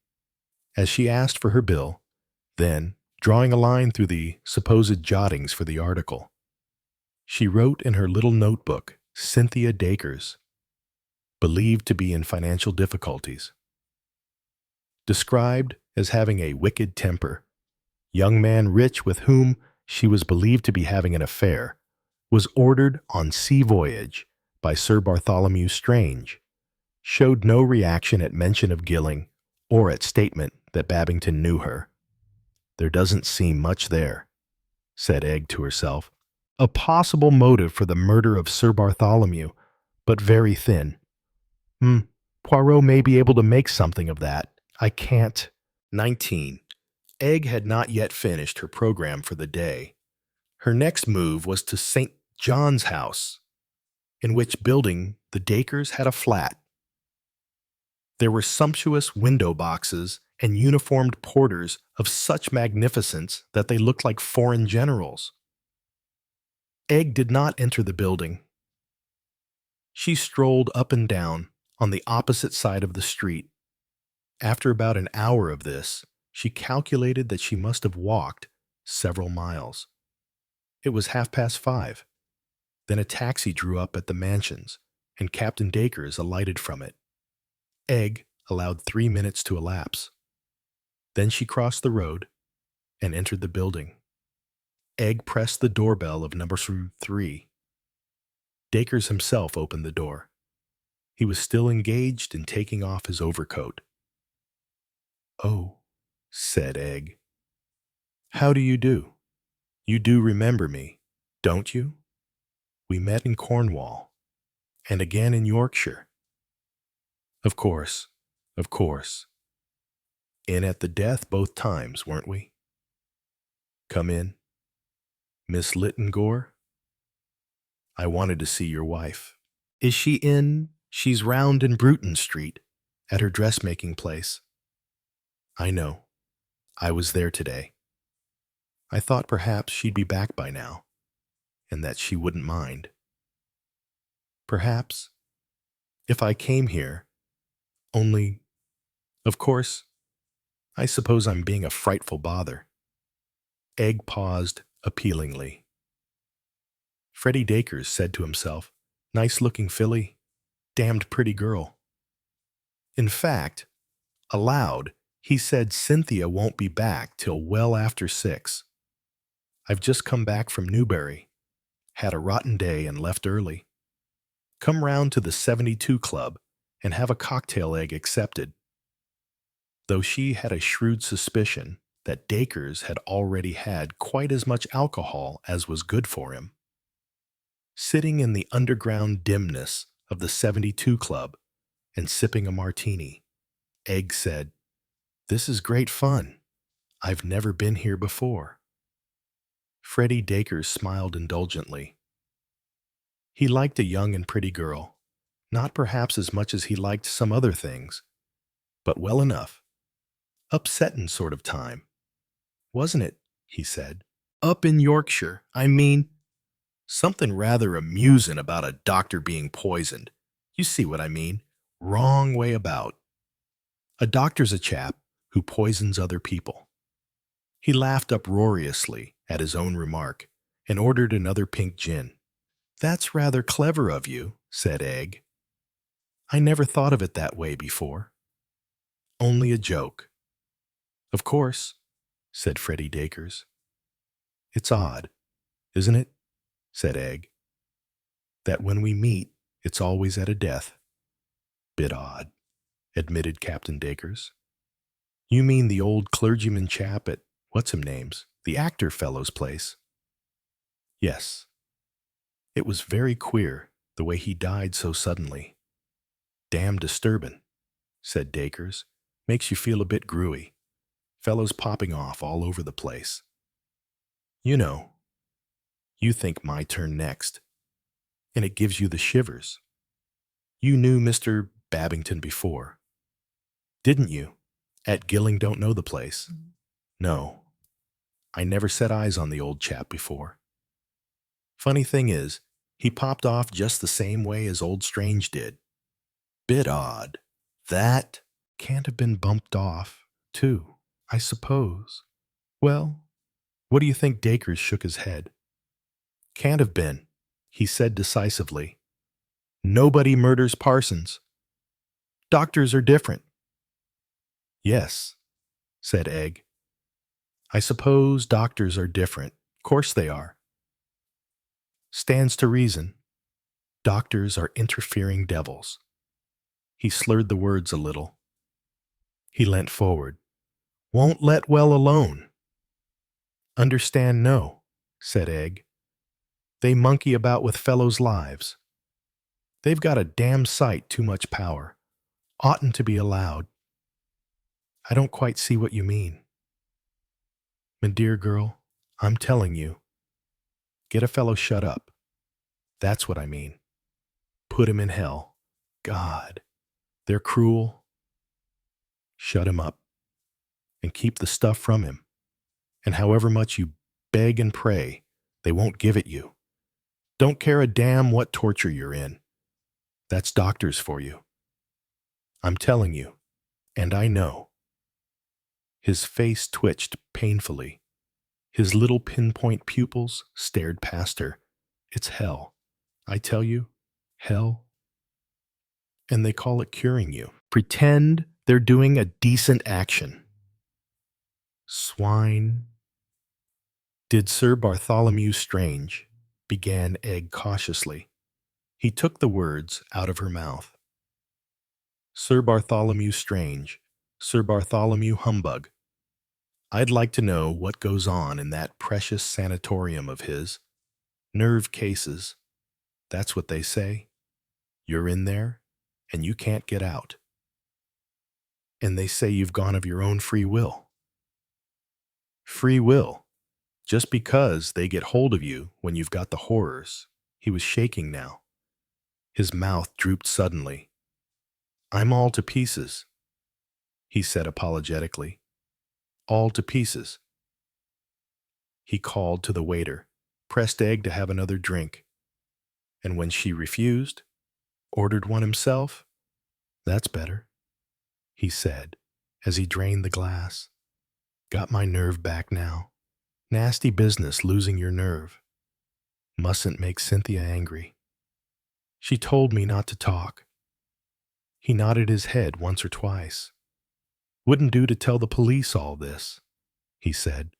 A: as she asked for her bill, then, drawing a line through the supposed jottings for the article, she wrote in her little notebook, Cynthia Dacres, believed to be in financial difficulties. Described as having a wicked temper, young man rich with whom she was believed to be having an affair, was ordered on sea voyage by Sir Bartholomew Strange, showed no reaction at mention of Gilling or at statement that Babington knew her. There doesn't seem much there, said Egg to herself. A possible motive for the murder of Sir Bartholomew, but very thin. Poirot may be able to make something of that. I can't. 19. Egg had not yet finished her program for the day. Her next move was to St. John's House, in which building the Dacres had a flat. There were sumptuous window boxes and uniformed porters of such magnificence that they looked like foreign generals. Egg did not enter the building. She strolled up and down on the opposite side of the street. After about an hour of this, she calculated that she must have walked several miles. It was 5:30. Then a taxi drew up at the mansions, and Captain Dacres alighted from it. Egg allowed 3 minutes to elapse. Then she crossed the road and entered the building. Egg pressed the doorbell of number 3. Dacres himself opened the door. He was still engaged in taking off his overcoat. Oh, said Egg. How do you do? You do remember me, don't you? We met in Cornwall, and again in Yorkshire. Of course, of course. In at the death both times, weren't we? Come in. Miss Littengore? I wanted to see your wife. Is she in? She's round in Bruton Street, at her dressmaking place. I know. I was there today. I thought perhaps she'd be back by now, and that she wouldn't mind. Perhaps, if I came here, only, of course, I suppose I'm being a frightful bother. Egg paused appealingly. Freddie Dacres said to himself, Nice-looking filly, damned pretty girl. In fact, aloud, he said Cynthia won't be back till well after 6. I've just come back from Newbury. Had a rotten day and left early. Come round to the 72 Club and have a cocktail egg accepted. Though she had a shrewd suspicion that Dacres had already had quite as much alcohol as was good for him. Sitting in the underground dimness of the 72 Club and sipping a martini, Egg said, "This is great fun. I've never been here before." Freddie Dacres smiled indulgently. He liked a young and pretty girl, not perhaps as much as he liked some other things, but well enough. Upsettin' sort of time, wasn't it? He said. Up in Yorkshire, I mean. Something rather amusin' about a doctor being poisoned. You see what I mean? Wrong way about. A doctor's a chap who poisons other people. He laughed uproariously at his own remark and ordered another pink gin. That's rather clever of you, said Egg. I never thought of it that way before. Only a joke. Of course, said Freddie Dacres. It's odd, isn't it, said Egg, that when we meet, it's always at a death. Bit odd, admitted Captain Dacres. You mean the old clergyman chap at what's-him-name's, the actor fellow's place? Yes. It was very queer, the way he died so suddenly. Damn disturbin', said Dacres. Makes you feel a bit gruey. Fellows popping off all over the place. You know, you think my turn next, and it gives you the shivers. You knew Mr. Babington before, didn't you? At Gilling don't know the place. No, I never set eyes on the old chap before. Funny thing is, he popped off just the same way as old Strange did. Bit odd. That can't have been bumped off, too, I suppose. Well, what do you think? Dacres shook his head. Can't have been, he said decisively. Nobody murders parsons. Doctors are different. Yes, said Egg. I suppose doctors are different. Course they are. Stands to reason. Doctors are interfering devils. He slurred the words a little. He leant forward. Won't let well alone. Understand no, said Egg. They monkey about with fellows' lives. They've got a damn sight too much power. Oughtn't to be allowed. I don't quite see what you mean. My dear girl, I'm telling you. Get a fellow shut up. That's what I mean. Put him in hell. God, they're cruel. Shut him up. And keep the stuff from him. And however much you beg and pray, they won't give it you. Don't care a damn what torture you're in. That's doctors for you. I'm telling you, and I know. His face twitched painfully. His little pinpoint pupils stared past her. It's hell. I tell you, hell. And they call it curing you. Pretend they're doing a decent action. Swine. Did Sir Bartholomew Strange, began Egg cautiously. He took the words out of her mouth. Sir Bartholomew Strange, Sir Bartholomew Humbug. I'd like to know what goes on in that precious sanatorium of his. Nerve cases. That's what they say. You're in there, and you can't get out. And they say you've gone of your own free will. Free will. Just because they get hold of you when you've got the horrors. He was shaking now. His mouth drooped suddenly. I'm all to pieces, he said apologetically. All to pieces. He called to the waiter, pressed Egg to have another drink, and when she refused, ordered one himself. That's better, he said as he drained the glass. Got my nerve back now. Nasty business losing your nerve. Mustn't make Cynthia angry. She told me not to talk. He nodded his head once or twice. Wouldn't do to tell the police all this, he said.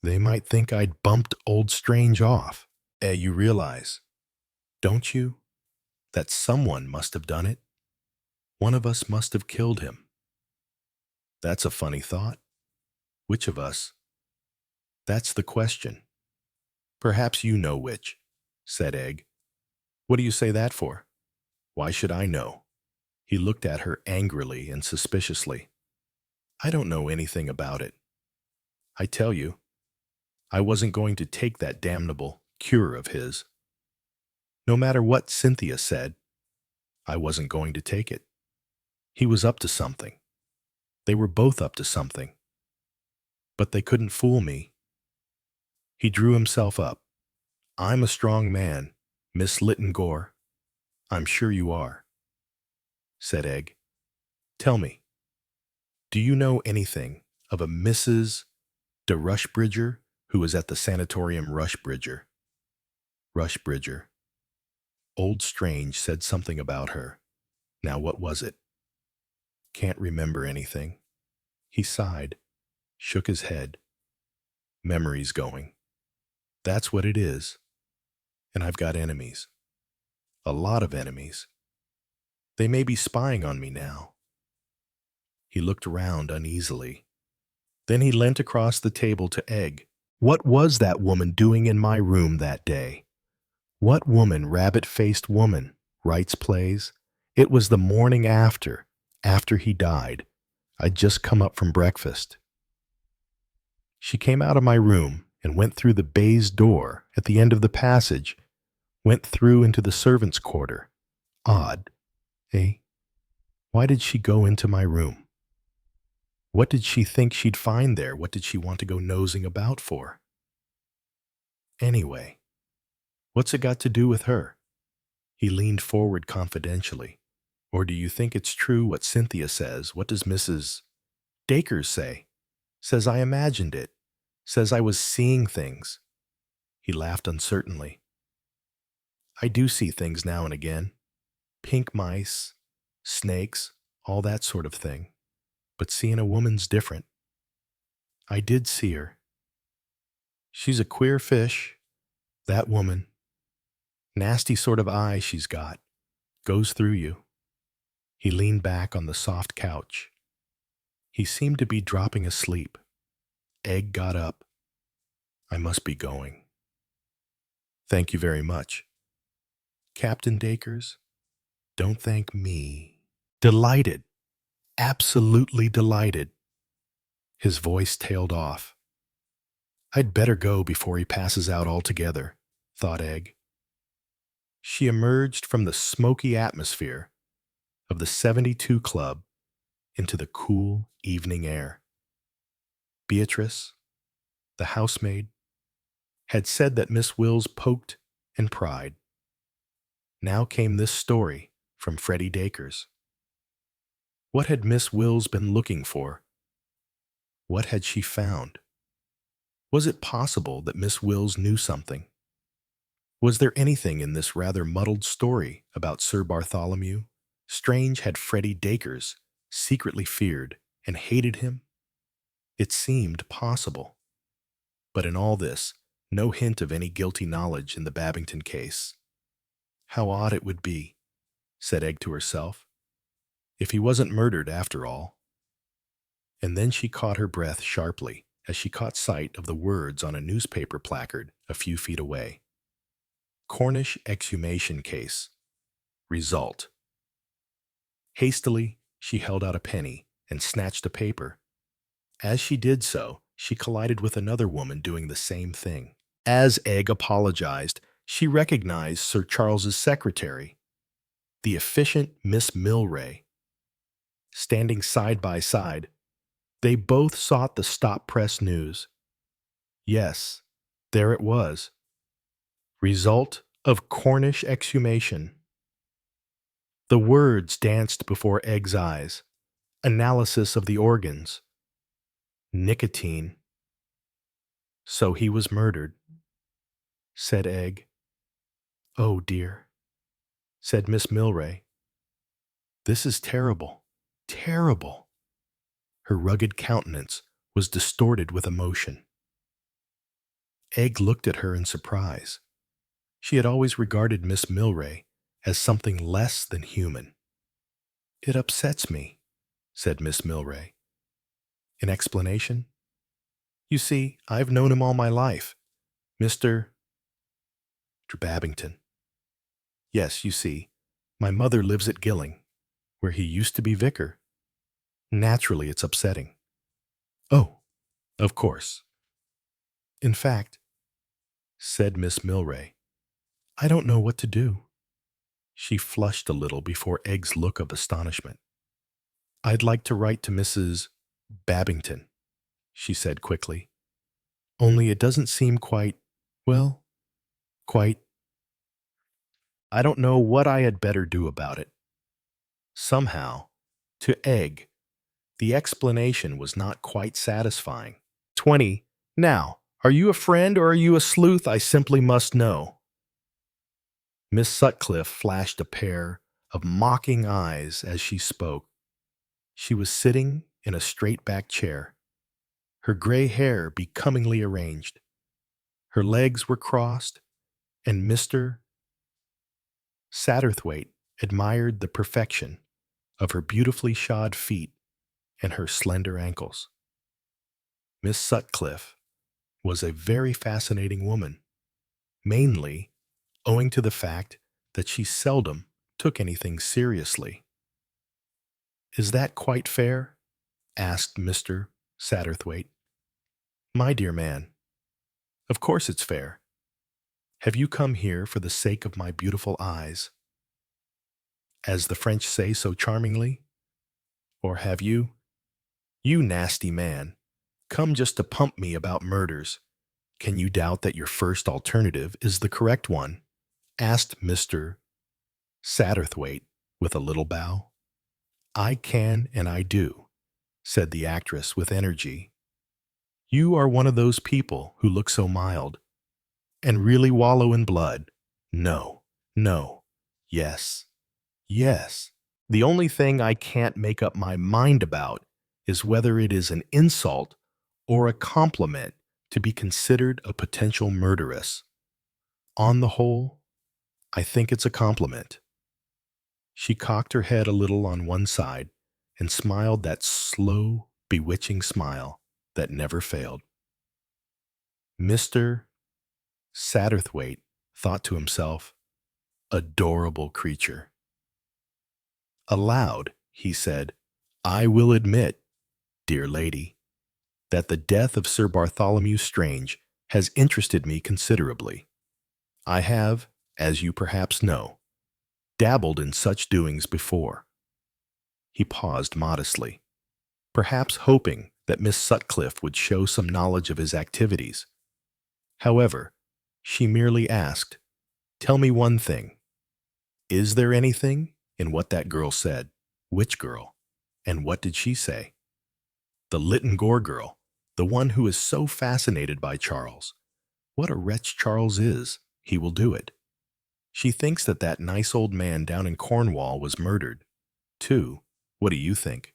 A: They might think I'd bumped old Strange off. You realize, don't you, that someone must have done it? One of us must have killed him. That's a funny thought. Which of us? That's the question. Perhaps you know which, said Egg. What do you say that for? Why should I know? He looked at her angrily and suspiciously. I don't know anything about it. I tell you, I wasn't going to take that damnable cure of his. No matter what Cynthia said, I wasn't going to take it. He was up to something. They were both up to something. But they couldn't fool me. He drew himself up. I'm a strong man, Miss Lytton Gore. I'm sure you are, said Egg. Tell me, do you know anything of a Mrs. de Rushbridger who was at the sanatorium Rushbridger? Rushbridger. Old Strange said something about her. Now what was it? Can't remember anything. He sighed, shook his head. Memory's going. That's what it is. And I've got enemies. A lot of enemies. They may be spying on me now. He looked around uneasily. Then he leant across the table to Egg. What was that woman doing in my room that day? What woman, rabbit-faced woman, writes plays? It was the morning after he died. I'd just come up from breakfast. She came out of my room and went through the baize door at the end of the passage, went through into the servants' quarter. Odd, eh? Why did she go into my room? What did she think she'd find there? What did she want to go nosing about for? Anyway, what's it got to do with her? He leaned forward confidentially. Or do you think it's true what Cynthia says? What does Mrs. Dacres say? Says I imagined it. Says I was seeing things. He laughed uncertainly. I do see things now and again. Pink mice, snakes, all that sort of thing. But seeing a woman's different. I did see her. She's a queer fish, that woman. Nasty sort of eye she's got. Goes through you. He leaned back on the soft couch. He seemed to be dropping asleep. Egg got up. I must be going. Thank you very much. Captain Dacres, don't thank me. Delighted. Absolutely delighted. His voice tailed off. I'd better go before he passes out altogether, thought Egg. She emerged from the smoky atmosphere of the 72 Club into the cool evening air. Beatrice, the housemaid, had said that Miss Wills poked and pried. Now came this story from Freddie Dacres. What had Miss Wills been looking for? What had she found? Was it possible that Miss Wills knew something? Was there anything in this rather muddled story about Sir Bartholomew? Strange had Freddie Dacres secretly feared and hated him? It seemed possible. But in all this, no hint of any guilty knowledge in the Babington case. How odd it would be, said Egg to herself, if he wasn't murdered after all. And then she caught her breath sharply as she caught sight of the words on a newspaper placard a few feet away. Cornish exhumation case. Result. Hastily, she held out a penny and snatched a paper. As she did so, she collided with another woman doing the same thing. As Egg apologized, she recognized Sir Charles's secretary, the efficient Miss Milray. Standing side by side, they both sought the stop-press news. Yes, there it was. Result of Cornish exhumation. The words danced before Egg's eyes. Analysis of the organs. Nicotine. So he was murdered, said Egg. Oh dear. said Miss Milray. "This is terrible, terrible." Her rugged countenance was distorted with emotion. Egg looked at her in surprise. She had always regarded Miss Milray as something less than human. "It upsets me," said Miss Milray. In explanation, "You see, I've known him all my life. Mr. Babington. Yes, you see, my mother lives at Gilling, where he used to be vicar. Naturally, it's upsetting." "Oh, of course." "In fact," said Miss Milray, "I don't know what to do." She flushed a little before Egg's look of astonishment. "I'd like to write to Mrs. Babington," she said quickly. "Only it doesn't seem quite, well, quite. I don't know what I had better do about it." Somehow, to Egg, the explanation was not quite satisfying. 20. "Now, are you a friend or are you a sleuth? I simply must know." Miss Sutcliffe flashed a pair of mocking eyes as she spoke. She was sitting in a straight-back chair, her gray hair becomingly arranged. Her legs were crossed, and Mr. Satterthwaite admired the perfection of her beautifully shod feet and her slender ankles. Miss Sutcliffe was a very fascinating woman, mainly owing to the fact that she seldom took anything seriously. "Is that quite fair?" asked Mr. Satterthwaite. "My dear man, of course it's fair. Have you come here for the sake of my beautiful eyes, as the French say so charmingly? Or have you, you nasty man, come just to pump me about murders? Can you doubt that your first alternative is the correct one?" asked Mr. Satterthwaite with a little bow. "I can and I do," said the actress with energy. "You are one of those people who look so mild and really wallow in blood. No, no, yes, yes. The only thing I can't make up my mind about is whether it is an insult or a compliment to be considered a potential murderess. On the whole, I think it's a compliment." She cocked her head a little on one side and smiled that slow, bewitching smile that never failed. Mr. Satterthwaite thought to himself, "Adorable creature." Aloud, he said, "I will admit, dear lady, that the death of Sir Bartholomew Strange has interested me considerably. I have, as you perhaps know, dabbled in such doings before." He paused modestly, perhaps hoping that Miss Sutcliffe would show some knowledge of his activities. However, she merely asked, "Tell me one thing. Is there anything in what that girl said?" "Which girl? And what did she say?" "The Lytton Gore girl, the one who is so fascinated by Charles. What a wretch Charles is, he will do it. She thinks that that nice old man down in Cornwall was murdered, too. What do you think?"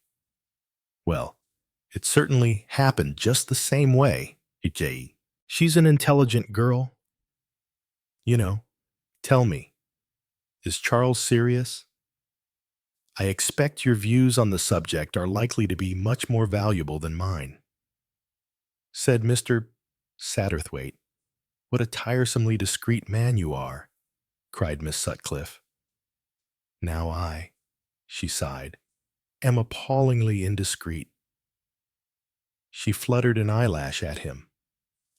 A: "Well, it certainly happened just the same way, J. She's an intelligent girl. You know, tell me, is Charles serious? I expect your views on the subject are likely to be much more valuable than mine." Said Mr. Satterthwaite. "What a tiresomely discreet man you are," cried Miss Sutcliffe. "Now I," she sighed, "am appallingly indiscreet." She fluttered an eyelash at him.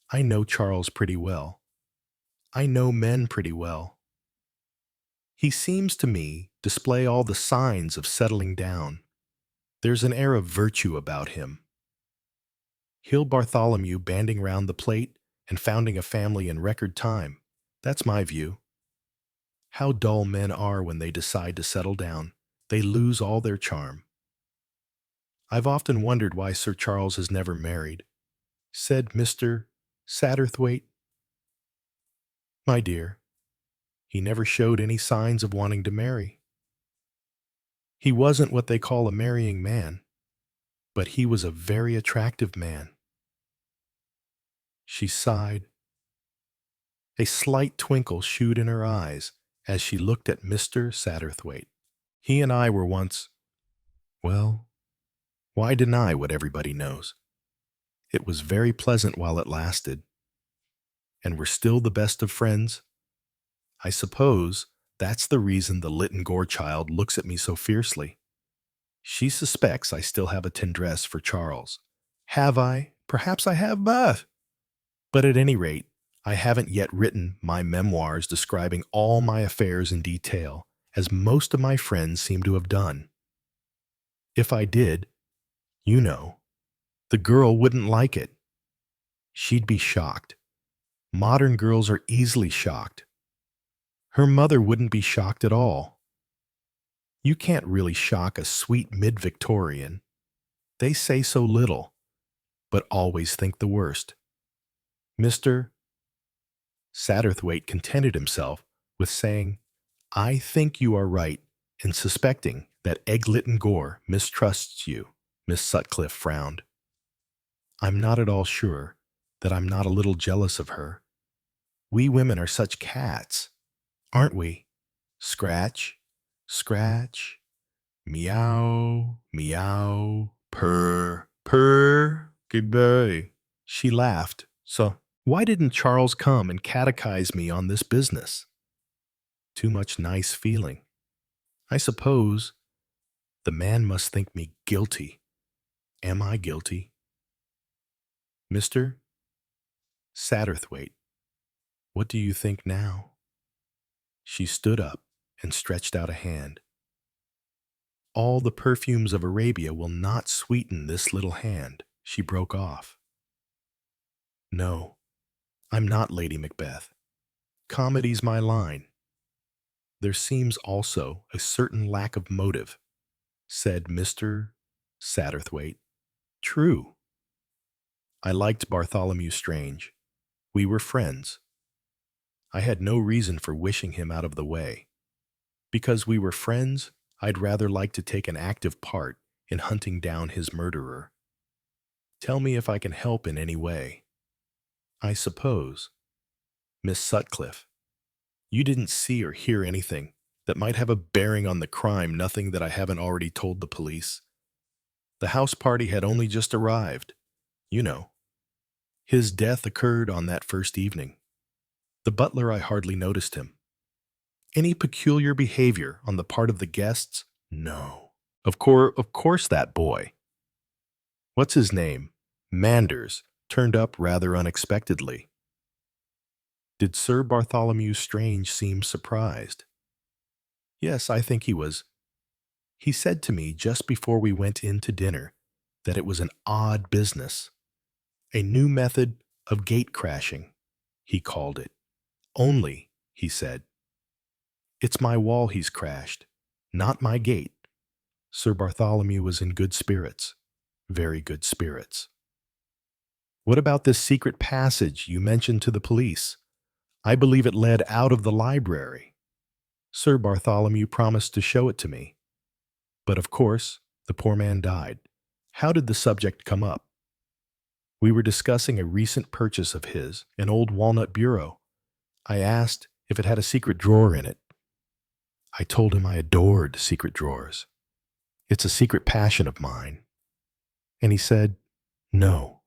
A: "I know Charles pretty well. I know men pretty well. He seems to me display all the signs of settling down. There's an air of virtue about him. He'll Bartholomew banding round the plate and founding a family in record time. That's my view. How dull men are when they decide to settle down. They lose all their charm. I've often wondered why Sir Charles has never married," said Mr. Satterthwaite. "My dear, He never showed any signs of wanting to marry. He wasn't what they call a marrying man, but he was a very attractive man. She sighed. A slight twinkle shewed in her eyes as she looked at Mr. Satterthwaite. He and I were once, well, why deny what everybody knows? It was very pleasant while it lasted, and we're still the best of friends. I suppose that's the reason the Lytton Gore child looks at me so fiercely. She suspects I still have a tendresse for Charles. Have I? Perhaps I have, but at any rate, I haven't yet written my memoirs describing all my affairs in detail, as most of my friends seem to have done. If I did, you know, the girl wouldn't like it. She'd be shocked. Modern girls are easily shocked. Her mother wouldn't be shocked at all. You can't really shock a sweet mid-Victorian. They say so little, but always think the worst. Mr. Satterthwaite contented himself with saying, I think you are right in suspecting that Egg Lytton Gore mistrusts you. Miss Sutcliffe frowned. I'm not at all sure that I'm not a little jealous of her. We women are such cats, aren't we? Scratch, scratch, meow, meow, purr, purr, goodbye. She laughed. So, why didn't Charles come and catechize me on this business? Too much nice feeling. I suppose the man must think me guilty. Am I guilty? Mr. Satterthwaite, what do you think now? She stood up and stretched out a hand. All the perfumes of Arabia will not sweeten this little hand, she broke off. No, I'm not Lady Macbeth. Comedy's my line. There seems also a certain lack of motive, said Mr. Satterthwaite. True. I liked Bartholomew Strange. We were friends. I had no reason for wishing him out of the way. Because we were friends, I'd rather like to take an active part in hunting down his murderer. Tell me if I can help in any way. I suppose, Miss Sutcliffe, you didn't see or hear anything that might have a bearing on the crime, nothing that I haven't already told the police. The house party had only just arrived. You know. His death occurred on that first evening. The butler, I hardly noticed him. Any peculiar behavior on the part of the guests? No. Of course that boy. What's his name? Manders turned up rather unexpectedly. Did Sir Bartholomew Strange seem surprised? Yes, I think he was. He said to me just before we went in to dinner that it was an odd business. A new method of gate crashing, he called it. Only, he said, it's my wall he's crashed, not my gate. Sir Bartholomew was in good spirits, very good spirits. What about this secret passage you mentioned to the police? I believe it led out of the library. Sir Bartholomew promised to show it to me. But of course, the poor man died. How did the subject come up? We were discussing a recent purchase of his, an old walnut bureau. I asked if it had a secret drawer in it. I told him I adored secret drawers. It's a secret passion of mine. And he said, no,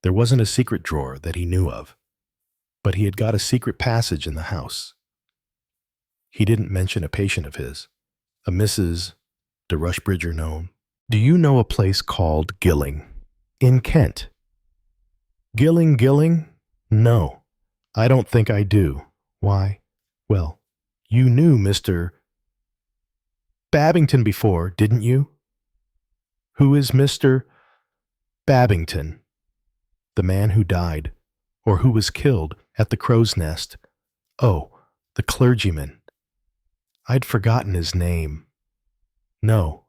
A: there wasn't a secret drawer that he knew of, but he had got a secret passage in the house. He didn't mention a patient of his, a Mrs. de Rushbridger known. Do you know a place called Gilling, in Kent? Gilling? No, I don't think I do. Why? Well, you knew Mr. Babington before, didn't you? Who is Mr. Babington? The man who died, or who was killed at the Crow's Nest. Oh, the clergyman. I'd forgotten his name. No,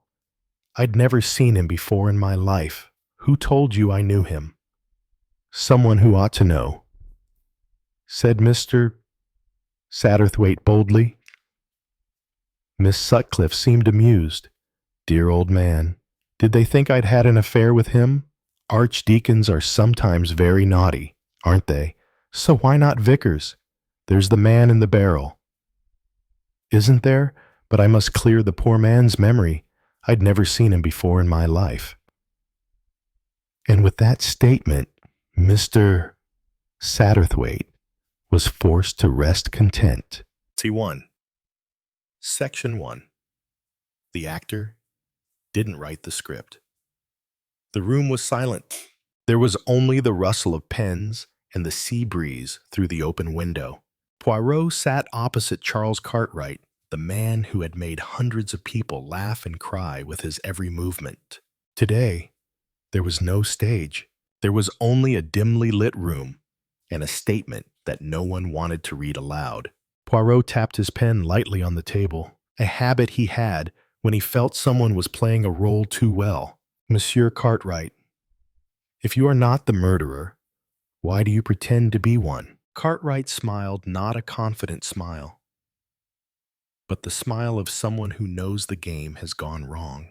A: I'd never seen him before in my life. Who told you I knew him? Someone who ought to know. Said Mr. Satterthwaite boldly. Miss Sutcliffe seemed amused. Dear old man. Did they think I'd had an affair with him? Archdeacons are sometimes very naughty, aren't they? So why not Vickers? There's the man in the barrel. Isn't there? But I must clear the poor man's memory. I'd never seen him before in my life. And with that statement, Mr. Satterthwaite was forced to rest content. C1. Section 1. The actor didn't write the script. The room was silent. There was only the rustle of pens and the sea breeze through the open window. Poirot sat opposite Charles Cartwright, the man who had made hundreds of people laugh and cry with his every movement. Today, there was no stage. There was only a dimly lit room and a statement that no one wanted to read aloud. Poirot tapped his pen lightly on the table, a habit he had when he felt someone was playing a role too well. Monsieur Cartwright, if you are not the murderer, why do you pretend to be one? Cartwright smiled not a confident smile, but the smile of someone who knows the game has gone wrong.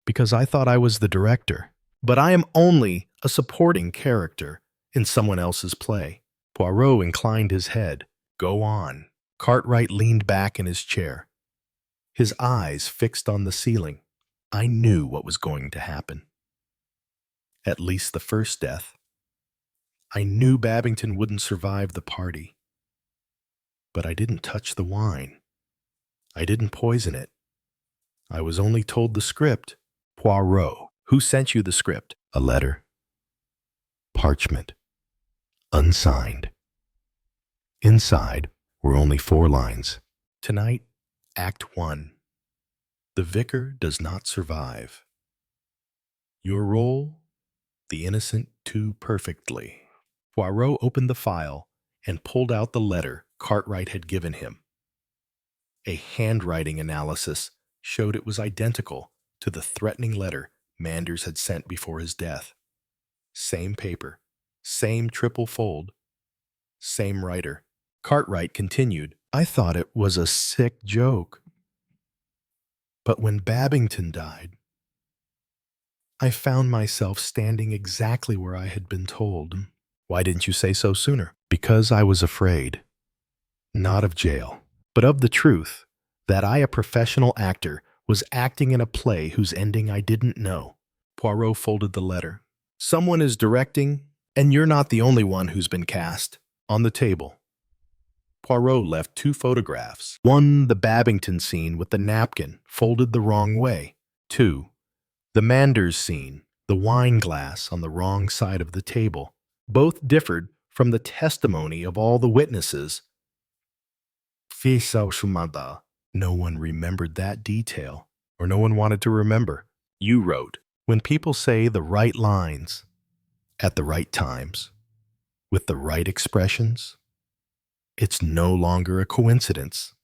A: Because I thought I was the director, but I am only a supporting character in someone else's play. Poirot inclined his head. Go on. Cartwright leaned back in his chair, his eyes fixed on the ceiling. I knew what was going to happen. At least the first death. I knew Babington wouldn't survive the party. But I didn't touch the wine. I didn't poison it. I was only told the script. Poirot, who sent you the script? A letter. Parchment. Unsigned. Inside were only 4 lines. Tonight, Act 1. The vicar does not survive. Your role, the innocent too perfectly. Poirot opened the file and pulled out the letter Cartwright had given him. A handwriting analysis showed it was identical to the threatening letter Manders had sent before his death. Same paper, same triple fold, same writer. Cartwright continued, I thought it was a sick joke. But when Babington died, I found myself standing exactly where I had been told. Why didn't you say so sooner? Because I was afraid. Not of jail, but of the truth, that I, a professional actor, was acting in a play whose ending I didn't know. Poirot folded the letter. Someone is directing, and you're not the only one who's been cast. On the table. Poirot left 2 photographs. 1, the Babington scene with the napkin, folded the wrong way. 2, the Manders scene, the wine glass on the wrong side of the table. Both differed from the testimony of all the witnesses. No one remembered that detail, or no one wanted to remember. You wrote, when people say the right lines, at the right times, with the right expressions, it's no longer a coincidence.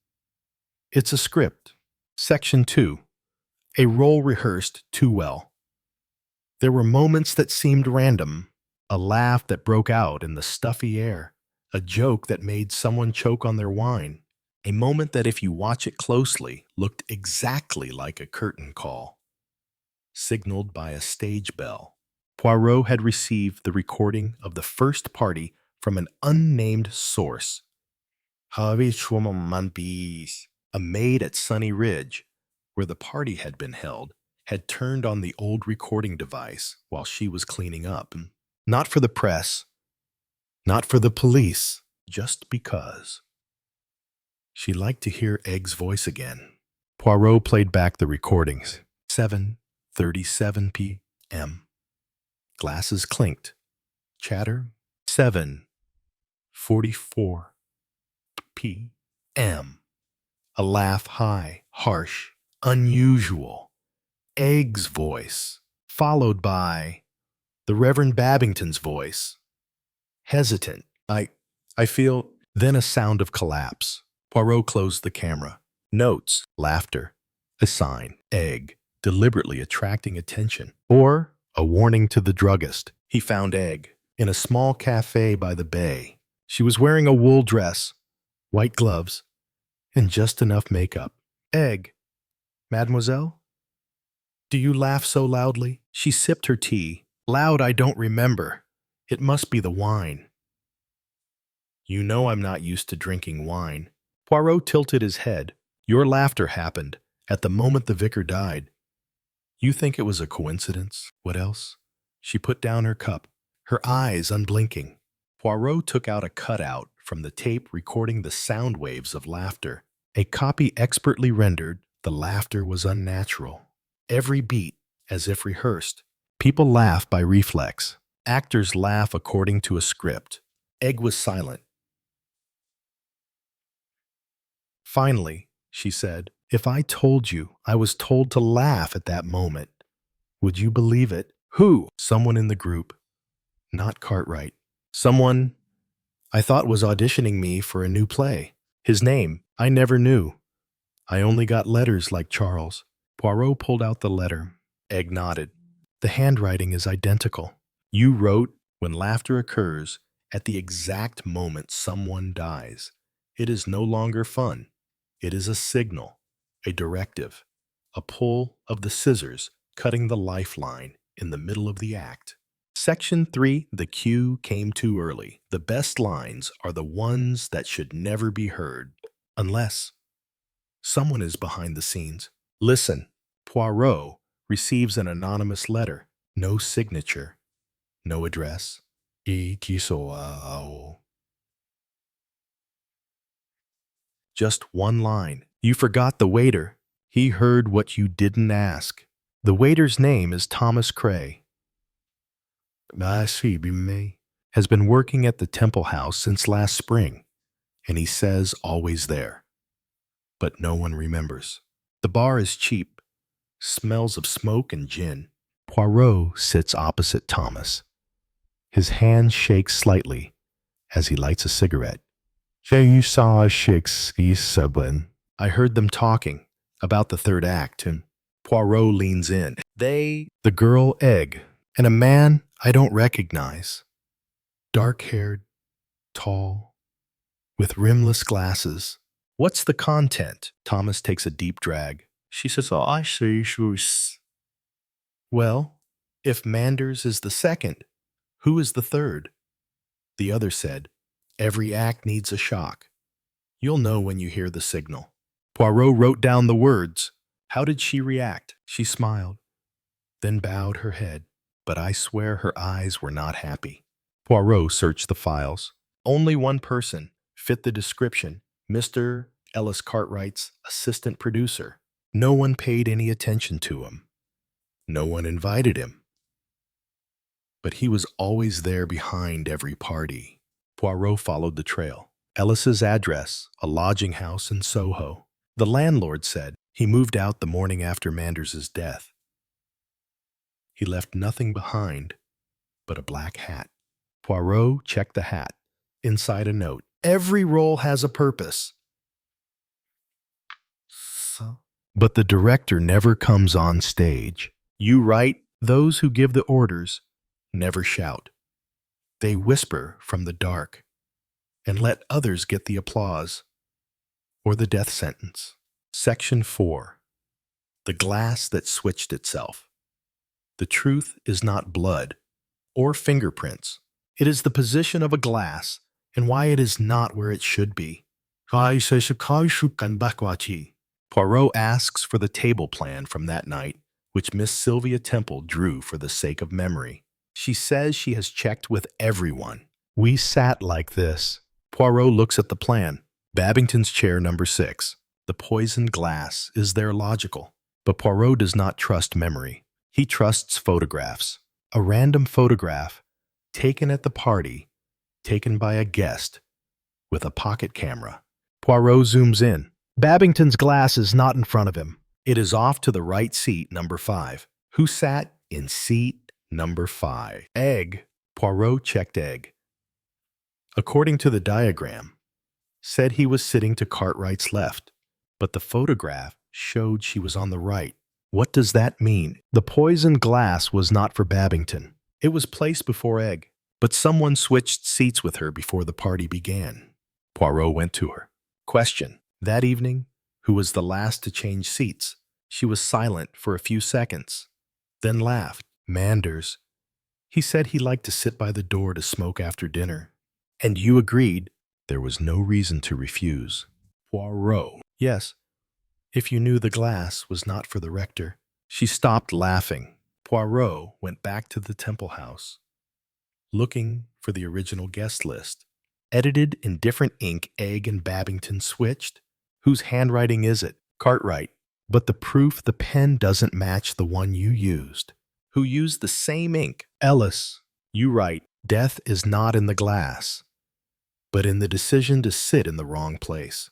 A: It's a script. Section 2. A role rehearsed too well. There were moments that seemed random, a laugh that broke out in the stuffy air, a joke that made someone choke on their wine, a moment that, if you watch it closely, looked exactly like a curtain call, signaled by a stage bell. Poirot had received the recording of the first party from an unnamed source. A maid at Sunny Ridge, where the party had been held, had turned on the old recording device while she was cleaning up. Not for the press, not for the police, just because. She liked to hear Egg's voice again. Poirot played back the recordings. 7:37 p.m. Glasses clinked. Chatter. 7:44 p.m. A laugh high, harsh, unusual. Egg's voice, followed by the Reverend Babington's voice. Hesitant. I feel. Then a sound of collapse. Poirot closed the camera. Notes. Laughter. A sign. Egg. Deliberately attracting attention. Or a warning to the druggist. He found Egg in a small cafe by the bay. She was wearing a wool dress, white gloves, and just enough makeup. Egg, mademoiselle? Do you laugh so loudly? She sipped her tea. Loud, I don't remember. It must be the wine. You know I'm not used to drinking wine. Poirot tilted his head. Your laughter happened at the moment the vicar died. You think it was a coincidence? What else? She put down her cup, her eyes unblinking. Poirot took out a cutout from the tape recording the sound waves of laughter. A copy expertly rendered, the laughter was unnatural. Every beat, as if rehearsed. People laugh by reflex. Actors laugh according to a script. Egg was silent. Finally, she said, if I told you I was told to laugh at that moment, would you believe it? Who? Someone in the group. Not Cartwright. Someone I thought was auditioning me for a new play. His name, I never knew. I only got letters like Charles. Poirot pulled out the letter. Egg nodded. The handwriting is identical. You wrote, when laughter occurs, at the exact moment someone dies. It is no longer fun. It is a signal, a directive, a pull of the scissors cutting the lifeline in the middle of the act. Section 3, the cue came too early. The best lines are the ones that should never be heard, unless someone is behind the scenes. Listen, Poirot receives an anonymous letter. No signature, no address. Just one line. You forgot the waiter. He heard what you didn't ask. The waiter's name is Thomas Cray. Has been working at the Temple House since last spring, and he says always there. But no one remembers. The bar is cheap, smells of smoke and gin. Poirot sits opposite Thomas. His hand shakes slightly as he lights a cigarette. I heard them talking about the third act, and Poirot leans in. The girl Egg, and a man I don't recognize. Dark-haired, tall, with rimless glasses. What's the content? Thomas takes a deep drag. She says, well, if Manders is the second, who is the third? The other said, every act needs a shock. You'll know when you hear the signal. Poirot wrote down the words. How did she react? She smiled, then bowed her head, but I swear her eyes were not happy. Poirot searched the files. Only one person fit the description, Mr. Ellis Cartwright's assistant producer. No one paid any attention to him. No one invited him. But he was always there behind every party. Poirot followed the trail. Ellis's address, a lodging house in Soho. The landlord said he moved out the morning after Manders's death. He left nothing behind but a black hat. Poirot checked the hat. Inside a note. Every role has a purpose. But the director never comes on stage. You write, those who give the orders never shout. They whisper from the dark and let others get the applause or the death sentence. Section 4. The glass that switched itself. The truth is not blood or fingerprints. It is the position of a glass and why it is not where it should be. Poirot asks for the table plan from that night, which Miss Sylvia Temple drew for the sake of memory. She says she has checked with everyone. We sat like this. Poirot looks at the plan. Babington's chair number 6. The poisoned glass is there logical. But Poirot does not trust memory. He trusts photographs. A random photograph taken at the party, taken by a guest with a pocket camera. Poirot zooms in. Babington's glass is not in front of him. It is off to the right seat, number 5. Who sat in seat number 5? Egg. Poirot checked Egg. According to the diagram, said he was sitting to Cartwright's left, but the photograph showed she was on the right. What does that mean? The poisoned glass was not for Babington. It was placed before Egg, but someone switched seats with her before the party began. Poirot went to her. Question. That evening, who was the last to change seats? She was silent for a few seconds, then laughed. Manders. He said he liked to sit by the door to smoke after dinner. And you agreed? There was no reason to refuse. Poirot. Yes, if you knew the glass was not for the rector. She stopped laughing. Poirot went back to the Temple House, looking for the original guest list. Edited in different ink, Egg and Babington switched. Whose handwriting is it? Cartwright. But the proof the pen doesn't match the one you used. Who used the same ink? Ellis. You write, death is not in the glass, but in the decision to sit in the wrong place.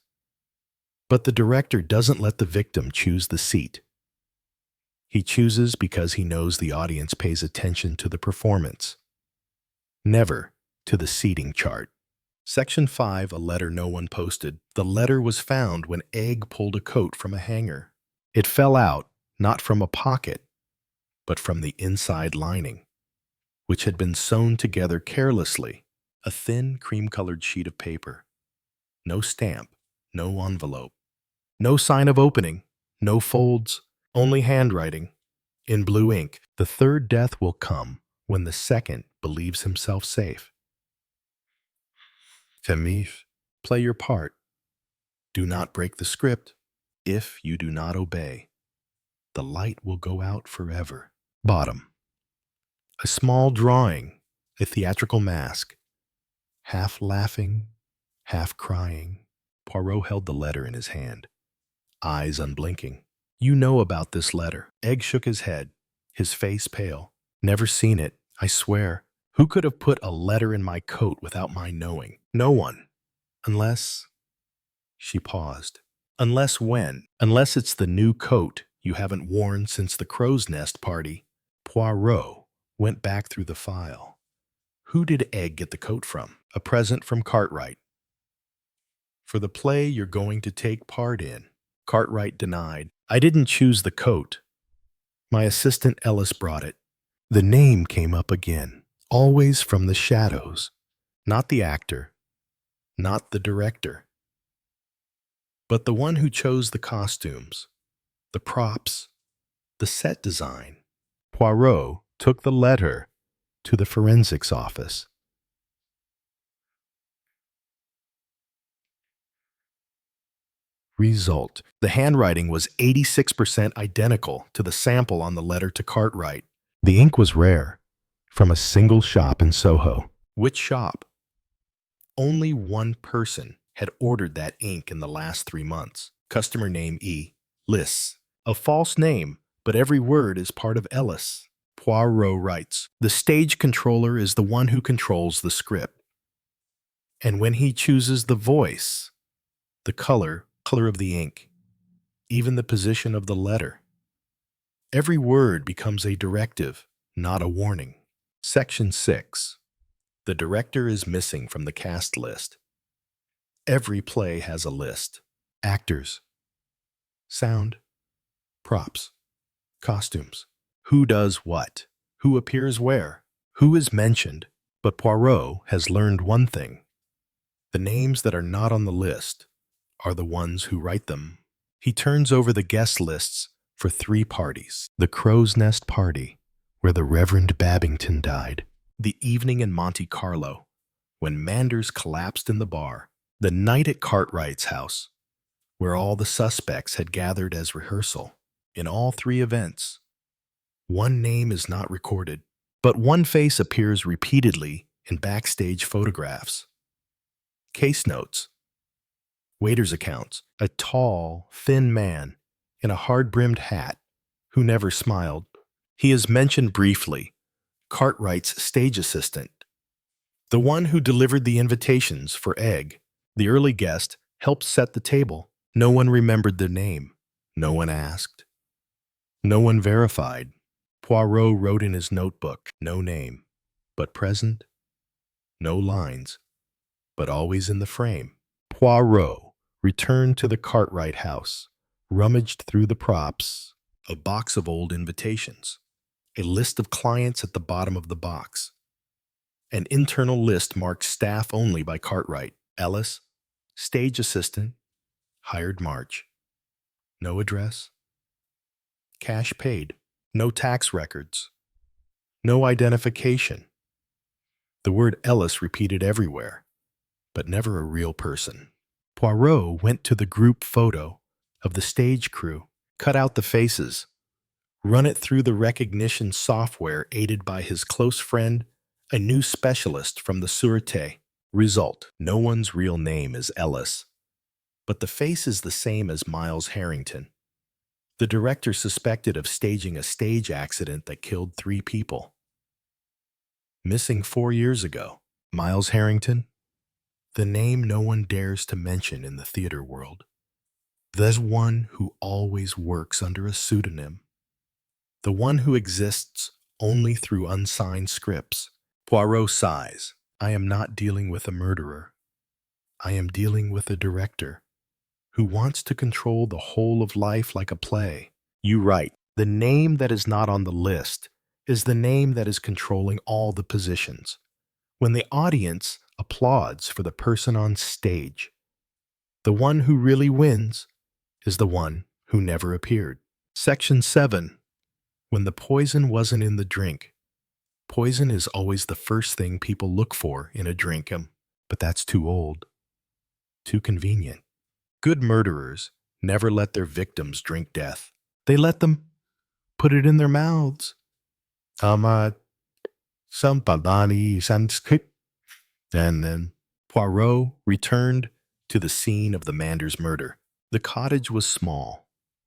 A: But the director doesn't let the victim choose the seat. He chooses because he knows the audience pays attention to the performance, never to the seating chart. Section 5, a letter no one posted. The letter was found when Egg pulled a coat from a hanger. It fell out, not from a pocket, but from the inside lining, which had been sewn together carelessly. A thin, cream-colored sheet of paper. No stamp, no envelope. No sign of opening, no folds, only handwriting. In blue ink, the third death will come when the second believes himself safe. Femif, play your part. Do not break the script. If you do not obey, the light will go out forever. Bottom. A small drawing, a theatrical mask. Half laughing, half crying. Poirot held the letter in his hand, eyes unblinking. You know about this letter. Egg shook his head, his face pale. Never seen it, I swear. Who could have put a letter in my coat without my knowing? No one. Unless... She paused. Unless when? Unless it's the new coat you haven't worn since the crow's nest party. Poirot went back through the file. Who did Egg get the coat from? A present from Cartwright. For the play you're going to take part in. Cartwright denied. I didn't choose the coat. My assistant Ellis brought it. The name came up again, always from the shadows. Not the actor, not the director, but the one who chose the costumes, the props, the set design. Poirot took the letter to the forensics office. Result. The handwriting was 86% identical to the sample on the letter to Cartwright. The ink was rare, from a single shop in Soho. Which shop? Only one person had ordered that ink in the last 3 months. Customer name E. Liss. A false name, but every word is part of Ellis. Poirot writes, the stage controller is the one who controls the script. And when he chooses the voice, the color of the ink, even the position of the letter, every word becomes a directive, not a warning. Section 6. The director is missing from the cast list. Every play has a list. Actors, sound, props, costumes. Who does what? Who appears where? Who is mentioned? But Poirot has learned one thing. The names that are not on the list are the ones who write them. He turns over the guest lists for 3 parties. The Crow's Nest party, where the Reverend Babington died. The evening in Monte Carlo, when Manders collapsed in the bar. The night at Cartwright's house, where all the suspects had gathered as rehearsal. In all 3 events, one name is not recorded, but one face appears repeatedly in backstage photographs. Case notes. Waiter's accounts. A tall, thin man in a hard-brimmed hat who never smiled. He is mentioned briefly. Cartwright's stage assistant. The one who delivered the invitations for Egg. The early guest helped set the table. No one remembered their name. No one asked. No one verified. Poirot wrote in his notebook, no name, but present. No lines, but always in the frame. Poirot returned to the Cartwright house, rummaged through the props, a box of old invitations, a list of clients at the bottom of the box, an internal list marked staff only by Cartwright, Ellis, stage assistant, Hired March. No address. Cash paid. No tax records. No identification. The word Ellis repeated everywhere, but never a real person. Poirot went to the group photo of the stage crew, cut out the faces, run it through the recognition software aided by his close friend, a new specialist from the Sûreté. Result: no one's real name is Ellis, but the face is the same as Miles Harrington. The director suspected of staging a stage accident that killed 3 people. Missing 4 years ago. Miles Harrington, the name no one dares to mention in the theater world. The one who always works under a pseudonym. The one who exists only through unsigned scripts. Poirot sighs. I am not dealing with a murderer. I am dealing with a director who wants to control the whole of life like a play. You write, the name that is not on the list is the name that is controlling all the positions. When the audience applauds for the person on stage, the one who really wins is the one who never appeared. Section 7. When the poison wasn't in the drink. Poison is always the first thing people look for in a drink, but that's too old, too convenient. Good murderers never let their victims drink death. They let them put it in their mouths. And then Poirot returned to the scene of the Manders murder. The cottage was small,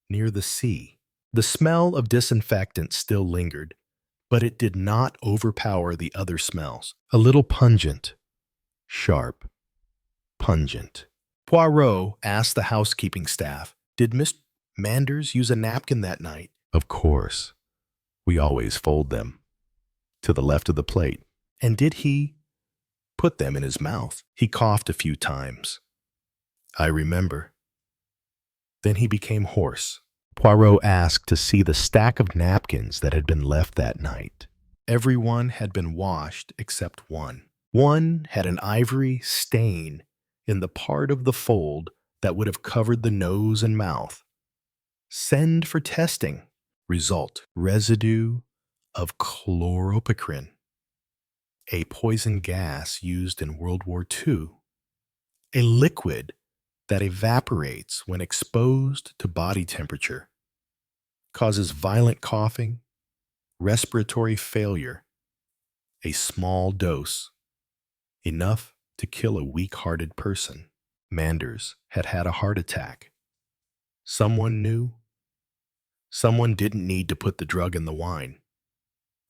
A: near the sea. The smell of disinfectant still lingered, but it did not overpower the other smells. A little pungent, sharp, pungent. Poirot asked the housekeeping staff, did Miss Manders use a napkin that night? Of course. We always fold them to the left of the plate. And did he put them in his mouth? He coughed a few times. I remember. Then he became hoarse. Poirot asked to see the stack of napkins that had been left that night. Everyone had been washed except one. One had an ivory stain in the part of the fold that would have covered the nose and mouth. Send for testing. Result: residue of chloropicrin, a poison gas used in World War II, a liquid that evaporates when exposed to body temperature, causes violent coughing, respiratory failure, a small dose, enough to kill a weak-hearted person. Manders had had a heart attack. Someone knew. Someone didn't need to put the drug in the wine.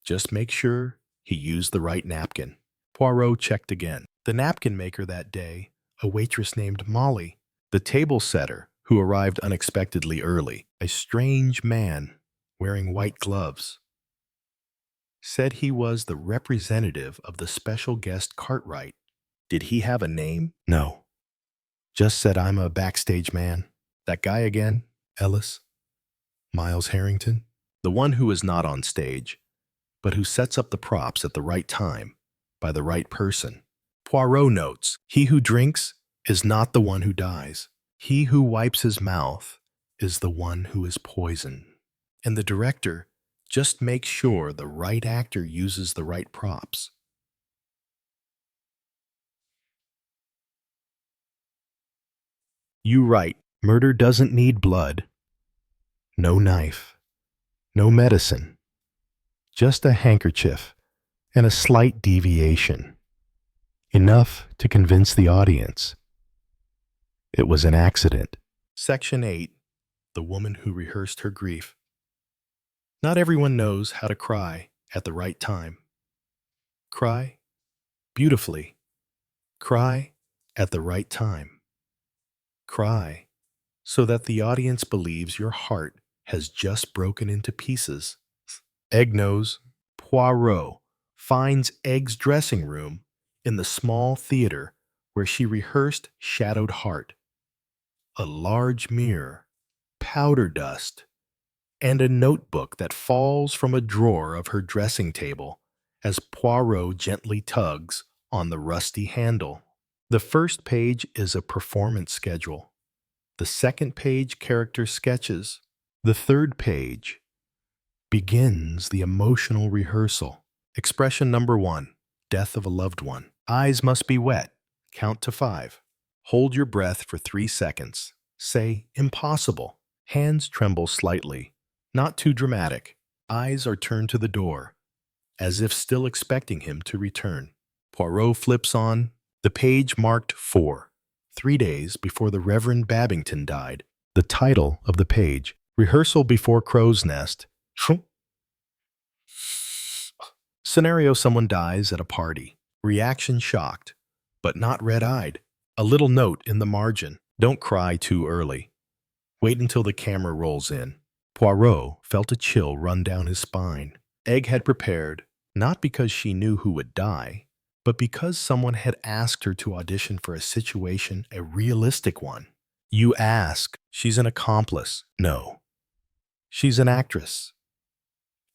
A: Just make sure he used the right napkin. Poirot checked again. The napkin maker that day, a waitress named Molly. The table setter, who arrived unexpectedly early, a strange man wearing white gloves, said he was the representative of the special guest Cartwright. Did he have a name? No. Just said, I'm a backstage man. That guy again? Ellis? Miles Harrington? The one who is not on stage, but who sets up the props at the right time, by the right person. Poirot notes, he who drinks is not the one who dies. He who wipes his mouth is the one who is poisoned. And the director just makes sure the right actor uses the right props. You write, murder doesn't need blood. No knife. No medicine. Just a handkerchief and a slight deviation. Enough to convince the audience. It was an accident. Section 8. The woman who rehearsed her grief. Not everyone knows how to cry at the right time. Cry beautifully. Cry at the right time. Cry so that the audience believes your heart has just broken into pieces. Eggnose. Poirot finds Egg's dressing room in the small theater where she rehearsed Shadowed Heart. A large mirror, powder dust, and a notebook that falls from a drawer of her dressing table as Poirot gently tugs on the rusty handle. The first page is a performance schedule. The second page, character sketches. The third page begins the emotional rehearsal. Expression number 1, death of a loved one. Eyes must be wet. Count to 5. Hold your breath for 3 seconds. Say, impossible. Hands tremble slightly. Not too dramatic. Eyes are turned to the door, as if still expecting him to return. Poirot flips on the page marked 4. 3 days before the Reverend Babington died. The title of the page, Rehearsal Before Crow's Nest. Scenario: someone dies at a party. Reaction: shocked, but not red-eyed. A little note in the margin: don't cry too early. Wait until the camera rolls in. Poirot felt a chill run down his spine. Egg had prepared, not because she knew who would die, but because someone had asked her to audition for a situation, a realistic one. You ask, she's an accomplice. No. She's an actress.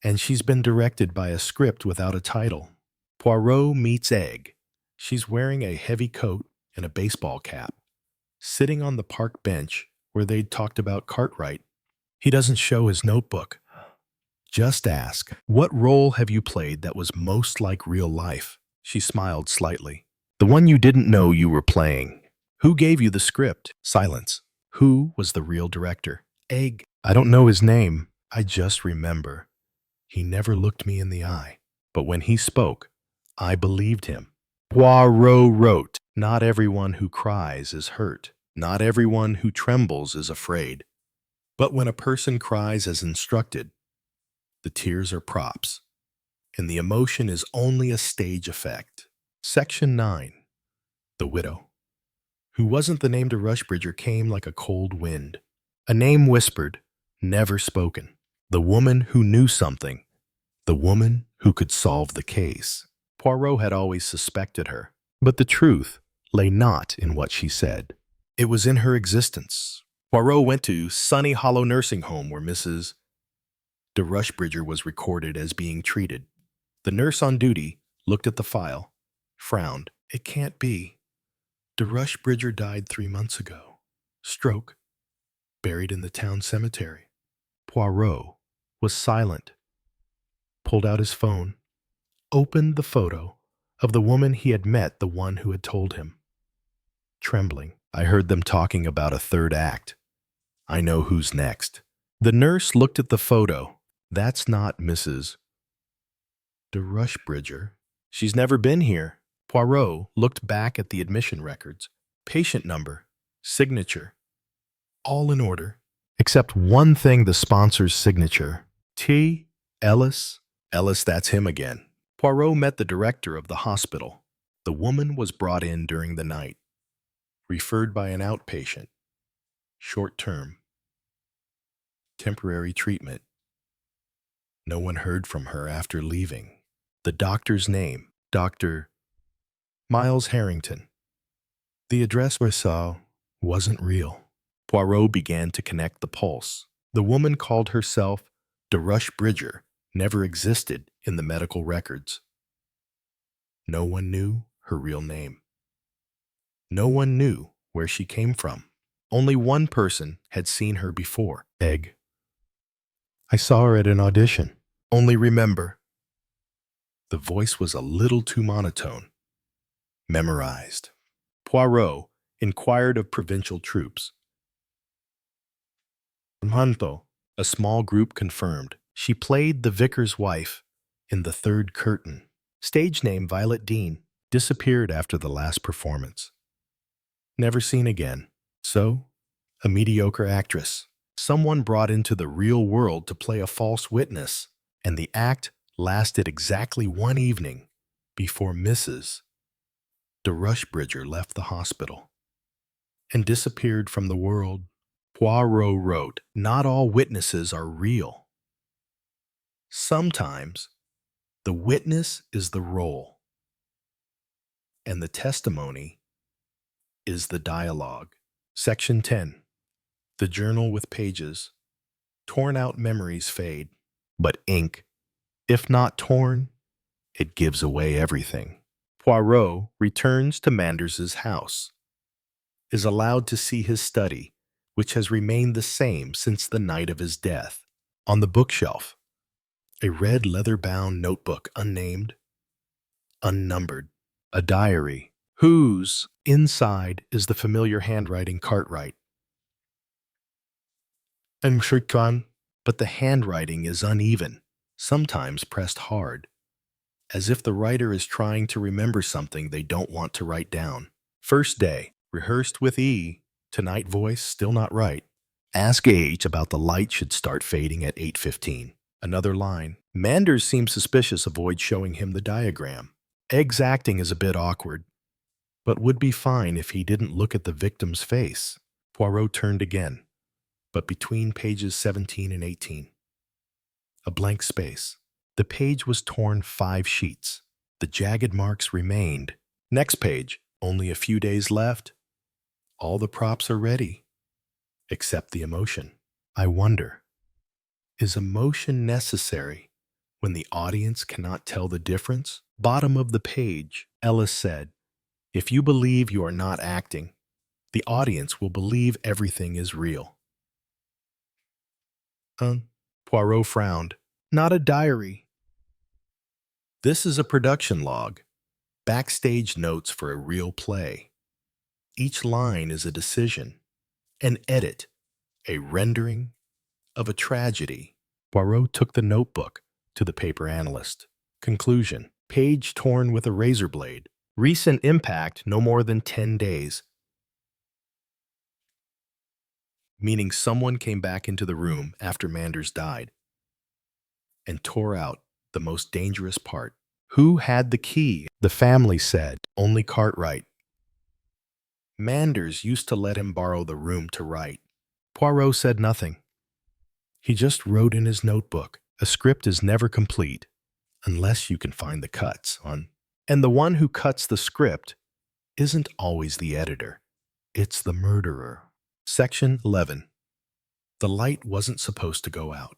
A: And she's been directed by a script without a title. Poirot meets Egg. She's wearing a heavy coat and a baseball cap, sitting on the park bench where they'd talked about Cartwright. He doesn't show his notebook. Just ask, what role have you played that was most like real life? She smiled slightly. The one you didn't know you were playing. Who gave you the script? Silence. Who was the real director? Egg. I don't know his name. I just remember. He never looked me in the eye. But when he spoke, I believed him. Poirot wrote, not everyone who cries is hurt. Not everyone who trembles is afraid. But when a person cries as instructed, the tears are props, and the emotion is only a stage effect. Section 9. The Widow. Who wasn't the name to Rushbridger came like a cold wind. A name whispered, never spoken. The woman who knew something. The woman who could solve the case. Poirot had always suspected her, but the truth lay not in what she said. It was in her existence. Poirot went to Sunny Hollow Nursing Home where Mrs. de Rushbridger was recorded as being treated. The nurse on duty looked at the file, frowned. It can't be. De Rushbridger died 3 months ago. Stroke. Buried in the town cemetery. Poirot was silent, pulled out his phone, opened the photo of the woman he had met, the one who had told him. Trembling, I heard them talking about a third act. I know who's next. The nurse looked at the photo. That's not Mrs. de Rushbridger. She's never been here. Poirot looked back at the admission records. Patient number, signature, all in order, except one thing: the sponsor's signature. T. Ellis. Ellis, that's him again. Poirot met the director of the hospital. The woman was brought in during the night, referred by an outpatient. Short term. Temporary treatment. No one heard from her after leaving. The doctor's name, Dr. Miles Harrington. The address we saw wasn't real. Poirot began to connect the pulse. The woman called herself de Rushbridger, never existed in the medical records. No one knew her real name. No one knew where she came from. Only one person had seen her before. Egg. I saw her at an audition. Only remember. The voice was a little too monotone. Memorized. Poirot inquired of provincial troops. Manto. A small group confirmed. She played the vicar's wife in The Third Curtain. Stage name Violet Dean. Disappeared after the last performance. Never seen again. So, a mediocre actress. Someone brought into the real world to play a false witness, and the act lasted exactly one evening before Mrs. de Rushbridger left the hospital and disappeared from the world. Poirot wrote, not all witnesses are real. Sometimes the witness is the role, and the testimony is the dialogue. Section 10. The journal with pages. Torn out memories fade, but ink, if not torn, it gives away everything. Poirot returns to Manders's house, is allowed to see his study, which has remained the same since the night of his death. On the bookshelf, a red leather-bound notebook, unnamed, unnumbered, a diary, whose inside is the familiar handwriting Cartwright. I'm sure, but the handwriting is uneven, sometimes pressed hard, as if the writer is trying to remember something they don't want to write down. First day, rehearsed with E, tonight voice still not right. Ask H about the light should start fading at 8:15. Another line. Manders seems suspicious, avoid showing him the diagram. Egg's acting is a bit awkward, but would be fine if he didn't look at the victim's face. Poirot turned again, but between pages 17 and 18. A blank space. The page was torn 5 sheets. The jagged marks remained. Next page. Only a few days left. All the props are ready, except the emotion. I wonder, is emotion necessary when the audience cannot tell the difference? Bottom of the page, Ellis said, if you believe you are not acting, the audience will believe everything is real. Poirot frowned. Not a diary. This is a production log. Backstage notes for a real play. Each line is a decision, an edit, a rendering of a tragedy. Poirot took the notebook to the paper analyst. Conclusion. Page torn with a razor blade. Recent impact no more than 10 days. Meaning someone came back into the room after Manders died and tore out the most dangerous part. Who had the key? The family said, only Cartwright. Manders used to let him borrow the room to write. Poirot said nothing. He just wrote in his notebook. A script is never complete unless you can find the cuts on. And the one who cuts the script isn't always the editor. It's the murderer. Section 11. The light wasn't supposed to go out.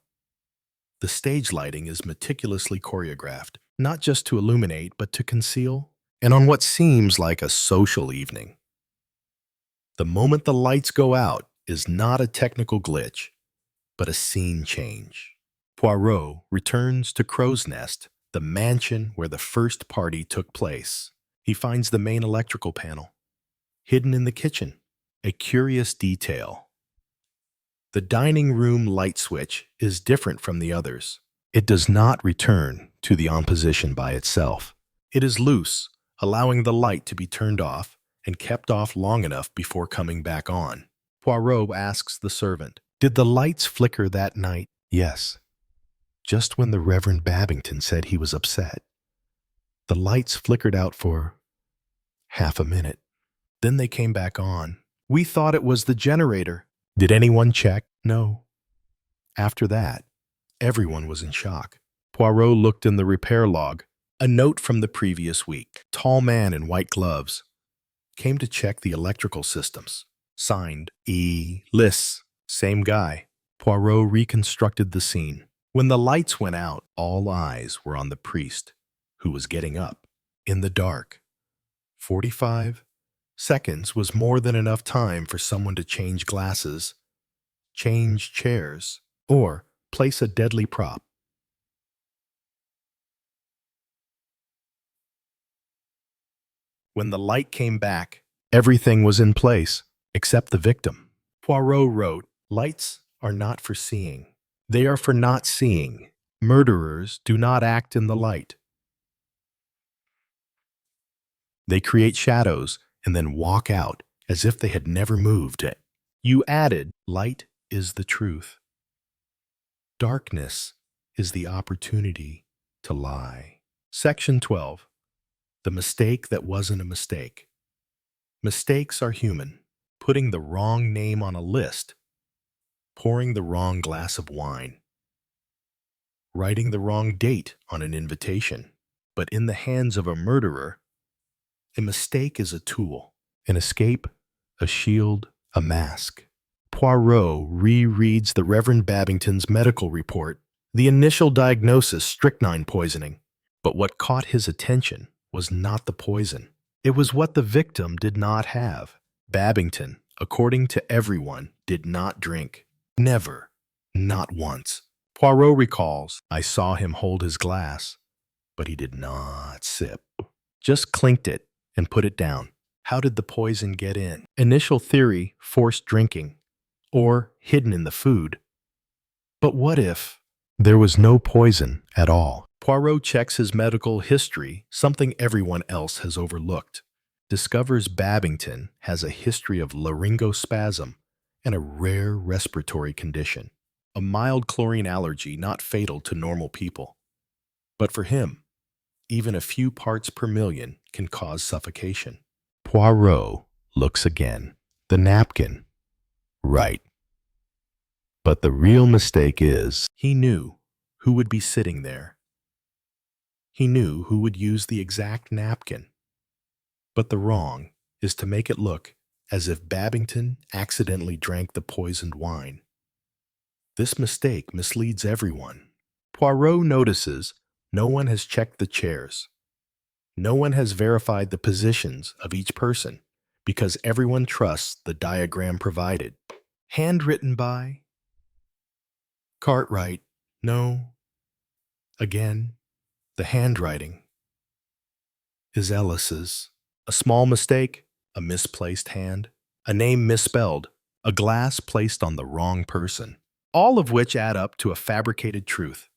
A: The stage lighting is meticulously choreographed, not just to illuminate, but to conceal, and on what seems like a social evening. The moment the lights go out is not a technical glitch, but a scene change. Poirot returns to Crow's Nest, the mansion where the first party took place. He finds the main electrical panel, hidden in the kitchen, a curious detail. The dining room light switch is different from the others. It does not return to the on position by itself. It is loose, allowing the light to be turned off and kept off long enough before coming back on. Poirot asks the servant, did the lights flicker that night? Yes. Just when the Reverend Babington said he was upset. The lights flickered out for half a minute. Then they came back on. We thought it was the generator. Did anyone check? No. After that, everyone was in shock. Poirot looked in the repair log. A note from the previous week. Tall man in white gloves. Came to check the electrical systems. Signed, E. Liss. Same guy. Poirot reconstructed the scene. When the lights went out, all eyes were on the priest, who was getting up. In the dark. 45 seconds was more than enough time for someone to change glasses, change chairs, or place a deadly prop. When the light came back, everything was in place, except the victim. Poirot wrote, lights are not for seeing. They are for not seeing. Murderers do not act in the light. They create shadows and then walk out as if they had never moved. You added, light is the truth. Darkness is the opportunity to lie. Section 12. The mistake that wasn't a mistake. Mistakes are human. Putting the wrong name on a list. Pouring the wrong glass of wine. Writing the wrong date on an invitation. But in the hands of a murderer, a mistake is a tool, an escape, a shield, a mask. Poirot rereads the Reverend Babington's medical report, the initial diagnosis, strychnine poisoning. But what caught his attention was not the poison. It was what the victim did not have. Babington, according to everyone, did not drink. Never. Not once. Poirot recalls, I saw him hold his glass, but he did not sip. Just clinked it and put it down. How did the poison get in? Initial theory, forced drinking, or hidden in the food. But what if there was no poison at all? Poirot checks his medical history, something everyone else has overlooked. Discovers Babington has a history of laryngospasm and a rare respiratory condition. A mild chlorine allergy not fatal to normal people. But for him, even a few parts per million can cause suffocation. Poirot looks again. The napkin. Right. But the real mistake is, he knew who would be sitting there. He knew who would use the exact napkin. But the wrong is to make it look as if Babington accidentally drank the poisoned wine. This mistake misleads everyone. Poirot notices no one has checked the chairs. No one has verified the positions of each person because everyone trusts the diagram provided. Handwritten by Cartwright. No. Again, the handwriting is Ellis's. A small mistake, a misplaced hand, a name misspelled, a glass placed on the wrong person, all of which add up to a fabricated truth.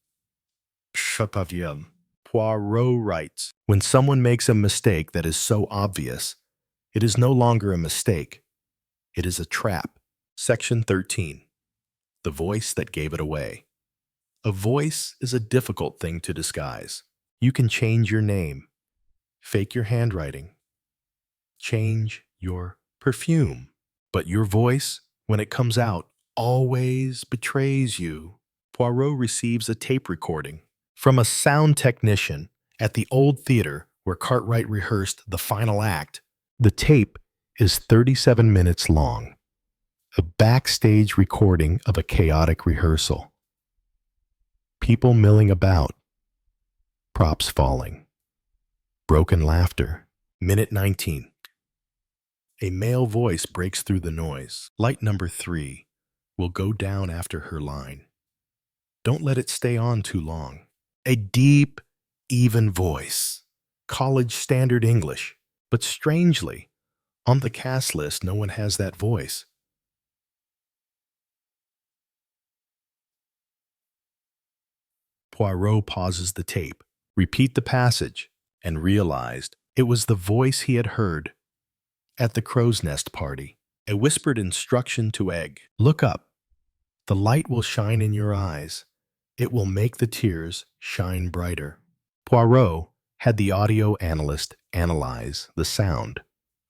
A: Poirot writes, when someone makes a mistake that is so obvious, it is no longer a mistake. It is a trap. Section 13. The voice that gave it away. A voice is a difficult thing to disguise. You can change your name, fake your handwriting, change your perfume, but your voice, when it comes out, always betrays you. Poirot receives a tape recording from a sound technician at the old theater where Cartwright rehearsed the final act. The tape is 37 minutes long, a backstage recording of a chaotic rehearsal. People milling about, props falling, broken laughter. Minute 19. A male voice breaks through the noise. Light number 3 will go down after her line. Don't let it stay on too long. A deep, even voice. College standard English. But strangely, on the cast list, no one has that voice. Poirot pauses the tape, repeat the passage, and realized it was the voice he had heard at the crow's nest party. A whispered instruction to Egg. Look up. The light will shine in your eyes. It will make the tears shine brighter. Poirot had the audio analyst analyze the sound.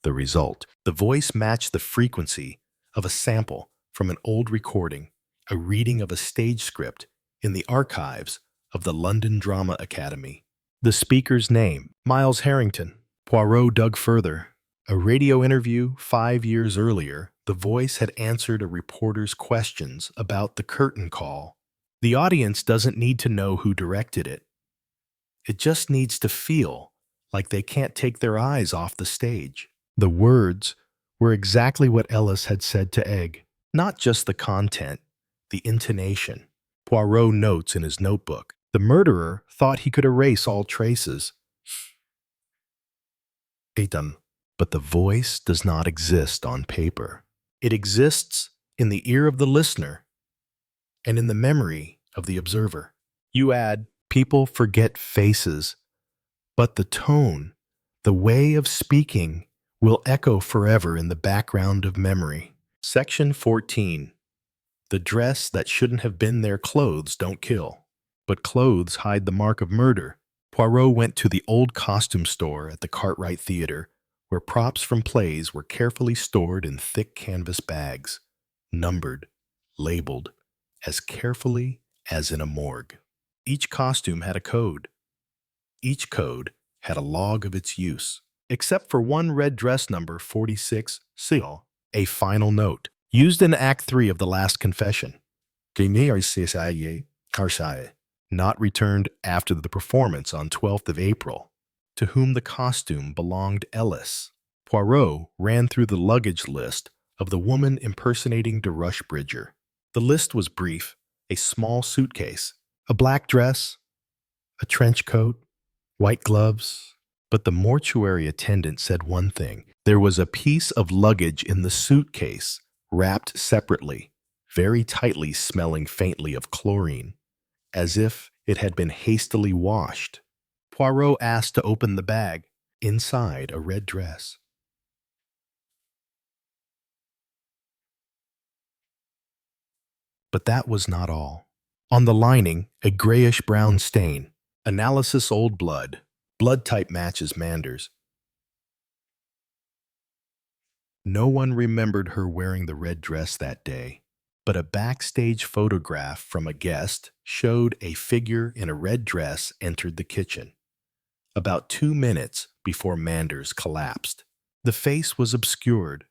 A: The result. The voice matched the frequency of a sample from an old recording, a reading of a stage script in the archives of the London Drama Academy. The speaker's name, Miles Harrington. Poirot dug further. A radio interview 5 years earlier, the voice had answered a reporter's questions about the curtain call. The audience doesn't need to know who directed it. It just needs to feel like they can't take their eyes off the stage. The words were exactly what Ellis had said to Egg, not just the content, the intonation. Poirot notes in his notebook, the murderer thought he could erase all traces. But the voice does not exist on paper. It exists in the ear of the listener and in the memory of the observer. You add, people forget faces, but the tone, the way of speaking, will echo forever in the background of memory. Section 14. The dress that shouldn't have been there. Clothes don't kill, but clothes hide the mark of murder. Poirot went to the old costume store at the Cartwright Theater, where props from plays were carefully stored in thick canvas bags, numbered, labeled, as carefully as in a morgue. Each costume had a code. Each code had a log of its use, except for one red dress number 46, a final note, used in Act 3 of The Last Confession. Not returned after the performance on 12th of April. To whom the costume belonged. Ellis. Poirot ran through the luggage list of the woman impersonating the Rushbridger. The list was brief: a small suitcase, a black dress, a trench coat, white gloves. But the mortuary attendant said one thing: there was a piece of luggage in the suitcase, wrapped separately, very tightly, smelling faintly of chlorine, as if it had been hastily washed. Poirot asked to open the bag. Inside, a red dress. But that was not all. On the lining, a grayish-brown stain. Analysis: old blood. Blood type matches Mander's. No one remembered her wearing the red dress that day, but a backstage photograph from a guest showed a figure in a red dress entered the kitchen about 2 minutes before Manders collapsed. The face was obscured,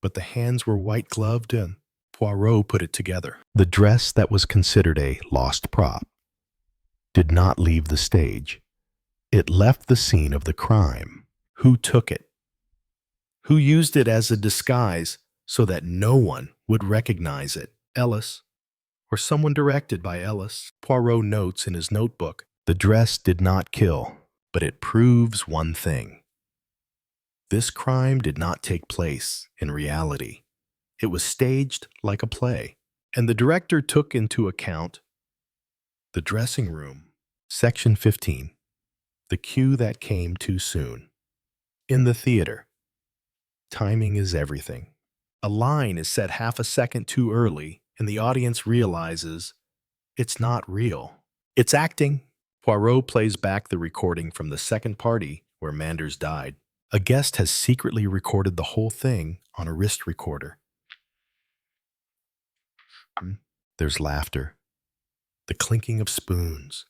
A: but the hands were white-gloved, and Poirot put it together. The dress that was considered a lost prop did not leave the stage. It left the scene of the crime. Who took it? Who used it as a disguise so that no one would recognize it? Ellis, or someone directed by Ellis. Poirot notes in his notebook, the dress did not kill, but it proves one thing. This crime did not take place in reality. It was staged like a play, and the director took into account the dressing room. Section 15. The cue that came too soon. In the theater, timing is everything. A line is set half a second too early, and the audience realizes it's not real. It's acting. Poirot plays back the recording from the second party where Manders died. A guest has secretly recorded the whole thing on a wrist recorder. There's laughter, the clinking of spoons,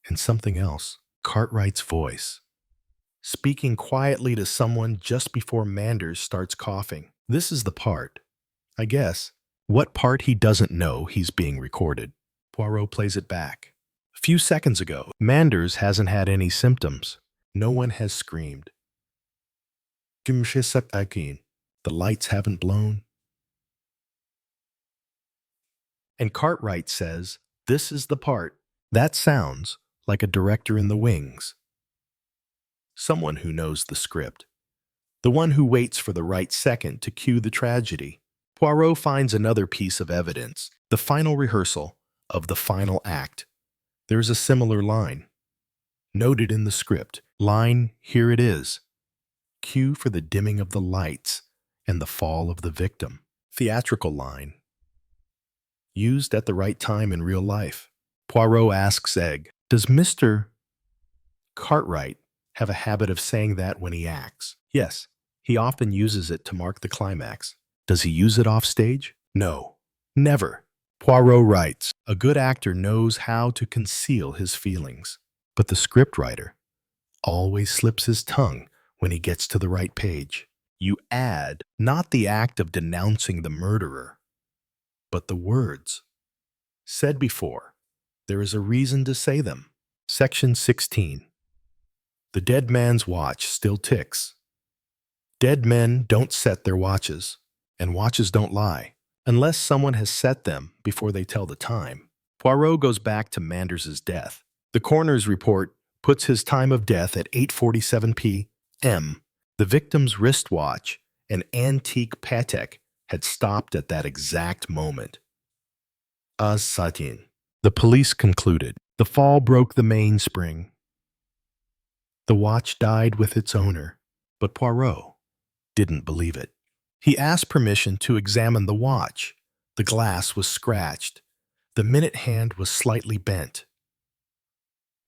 A: and something else. Cartwright's voice, speaking quietly to someone just before Manders starts coughing. This is the part, I guess, what part he doesn't know he's being recorded. Poirot plays it back. A few seconds ago, Manders hasn't had any symptoms. No one has screamed. The lights haven't blown. And Cartwright says, this is the part. That sounds like a director in the wings. Someone who knows the script. The one who waits for the right second to cue the tragedy. Poirot finds another piece of evidence, the final rehearsal of the final act. There's a similar line. Noted in the script. Line, here it is. Cue for the dimming of the lights and the fall of the victim. Theatrical line. Used at the right time in real life. Poirot asks Egg, does Mr. Cartwright have a habit of saying that when he acts? Yes, he often uses it to mark the climax. Does he use it off stage? No, never. Poirot writes, a good actor knows how to conceal his feelings, but the scriptwriter always slips his tongue when he gets to the right page. You add not the act of denouncing the murderer, but the words. Said before, there is a reason to say them. Section 16. The dead man's watch still ticks. Dead men don't set their watches, and watches don't lie, unless someone has set them before they tell the time. Poirot goes back to Manders's death. The coroner's report puts his time of death at 8:47 p.m. The victim's wristwatch, an antique Patek, had stopped at that exact moment. As satin. The police concluded. The fall broke the mainspring. The watch died with its owner, but Poirot didn't believe it. He asked permission to examine the watch. The glass was scratched. The minute hand was slightly bent,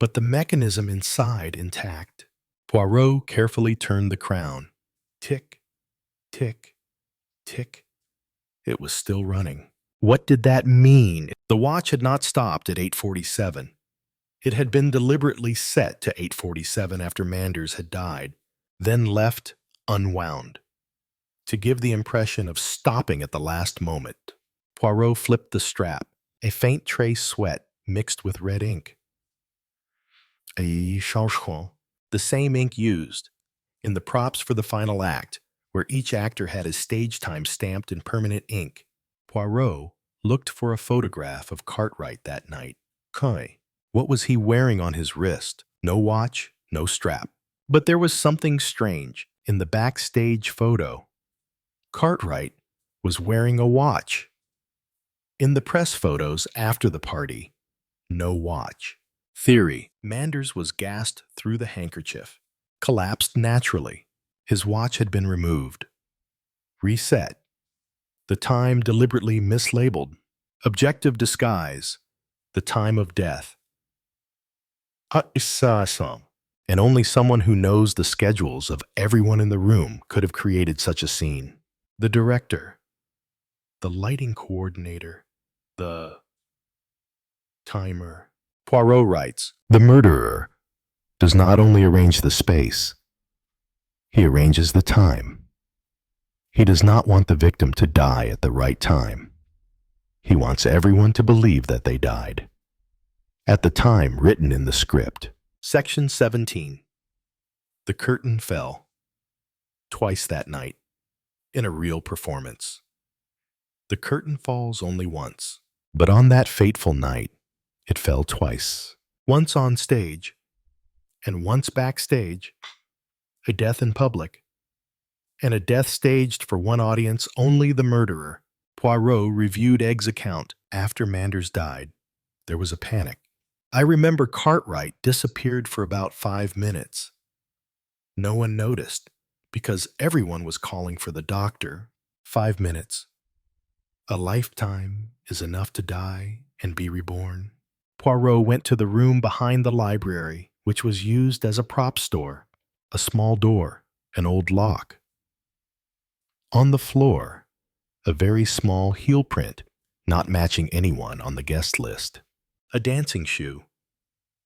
A: but the mechanism inside intact. Poirot carefully turned the crown. Tick, tick, tick. It was still running. What did that mean? The watch had not stopped at 8:47. It had been deliberately set to 8:47 after Manders had died, then left unwound, to give the impression of stopping at the last moment. Poirot flipped the strap. A faint trace sweat mixed with red ink. The same ink used in the props for the final act, where each actor had his stage time stamped in permanent ink. Poirot looked for a photograph of Cartwright that night. What was he wearing on his wrist? No watch, no strap. But there was something strange. In the backstage photo, Cartwright was wearing a watch. In the press photos after the party, no watch. Theory: Manders was gassed through the handkerchief. Collapsed naturally. His watch had been removed. Reset. The time deliberately mislabeled. Objective disguise. The time of death. And only someone who knows the schedules of everyone in the room could have created such a scene. The director, the lighting coordinator, the timer. Poirot writes, "The murderer does not only arrange the space, he arranges the time. He does not want the victim to die at the right time. He wants everyone to believe that they died at the time written in the script." Section 17. The curtain fell. Twice that night, in a real performance. The curtain falls only once, but on that fateful night, it fell twice. Once on stage, and once backstage. A death in public, and a death staged for one audience, only the murderer. Poirot reviewed Egg's account after Manders died. There was a panic. "I remember Cartwright disappeared for about 5 minutes. No one noticed, because everyone was calling for the doctor. 5 minutes. A lifetime is enough to die and be reborn." Poirot went to the room behind the library, which was used as a prop store. A small door, an old lock. On the floor, a very small heel print, not matching anyone on the guest list. A dancing shoe,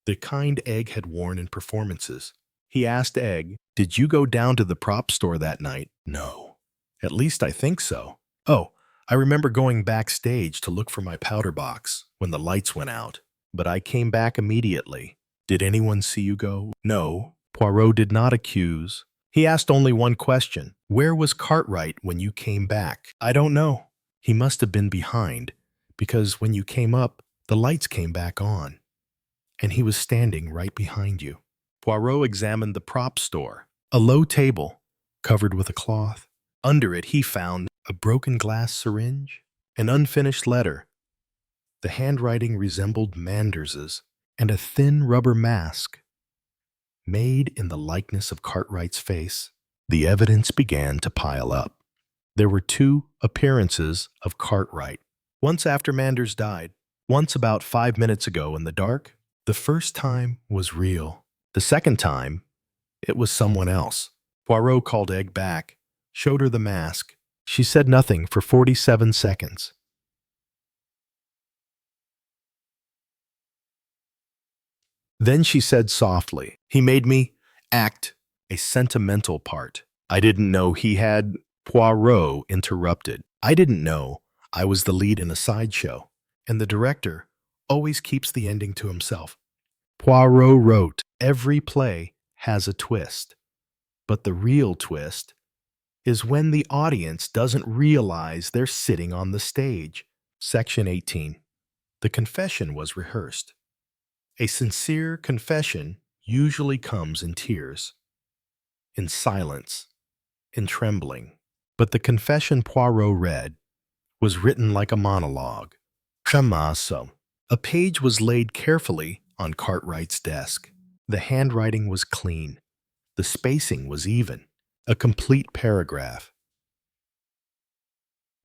A: the kind Egg had worn in performances. He asked Egg, "Did you go down to the prop store that night?" "No. At least I think so. Oh, I remember going backstage to look for my powder box when the lights went out, but I came back immediately. Did anyone see you go?" "No." Poirot did not accuse. He asked only one question. "Where was Cartwright when you came back?" "I don't know. He must have been behind, because when you came up, the lights came back on, and he was standing right behind you." Poirot examined the prop store. A low table, covered with a cloth. Under it he found a broken glass syringe, an unfinished letter. The handwriting resembled Manders's, and a thin rubber mask made in the likeness of Cartwright's face. The evidence began to pile up. There were 2 appearances of Cartwright. Once after Manders died, once about 5 minutes ago in the dark. The first time was real. The second time, it was someone else. Poirot called Egg back, showed her the mask. She said nothing for 47 seconds. Then she said softly, "He made me act a sentimental part. I didn't know he had." Poirot interrupted. "I didn't know I was the lead in a sideshow, and the director always keeps the ending to himself." Poirot wrote, "Every play has a twist, but the real twist is when the audience doesn't realize they're sitting on the stage." Section 18. The confession was rehearsed. A sincere confession usually comes in tears, in silence, in trembling. But the confession Poirot read was written like a monologue. Tremasso. A page was laid carefully on Cartwright's desk. The handwriting was clean. The spacing was even. A complete paragraph.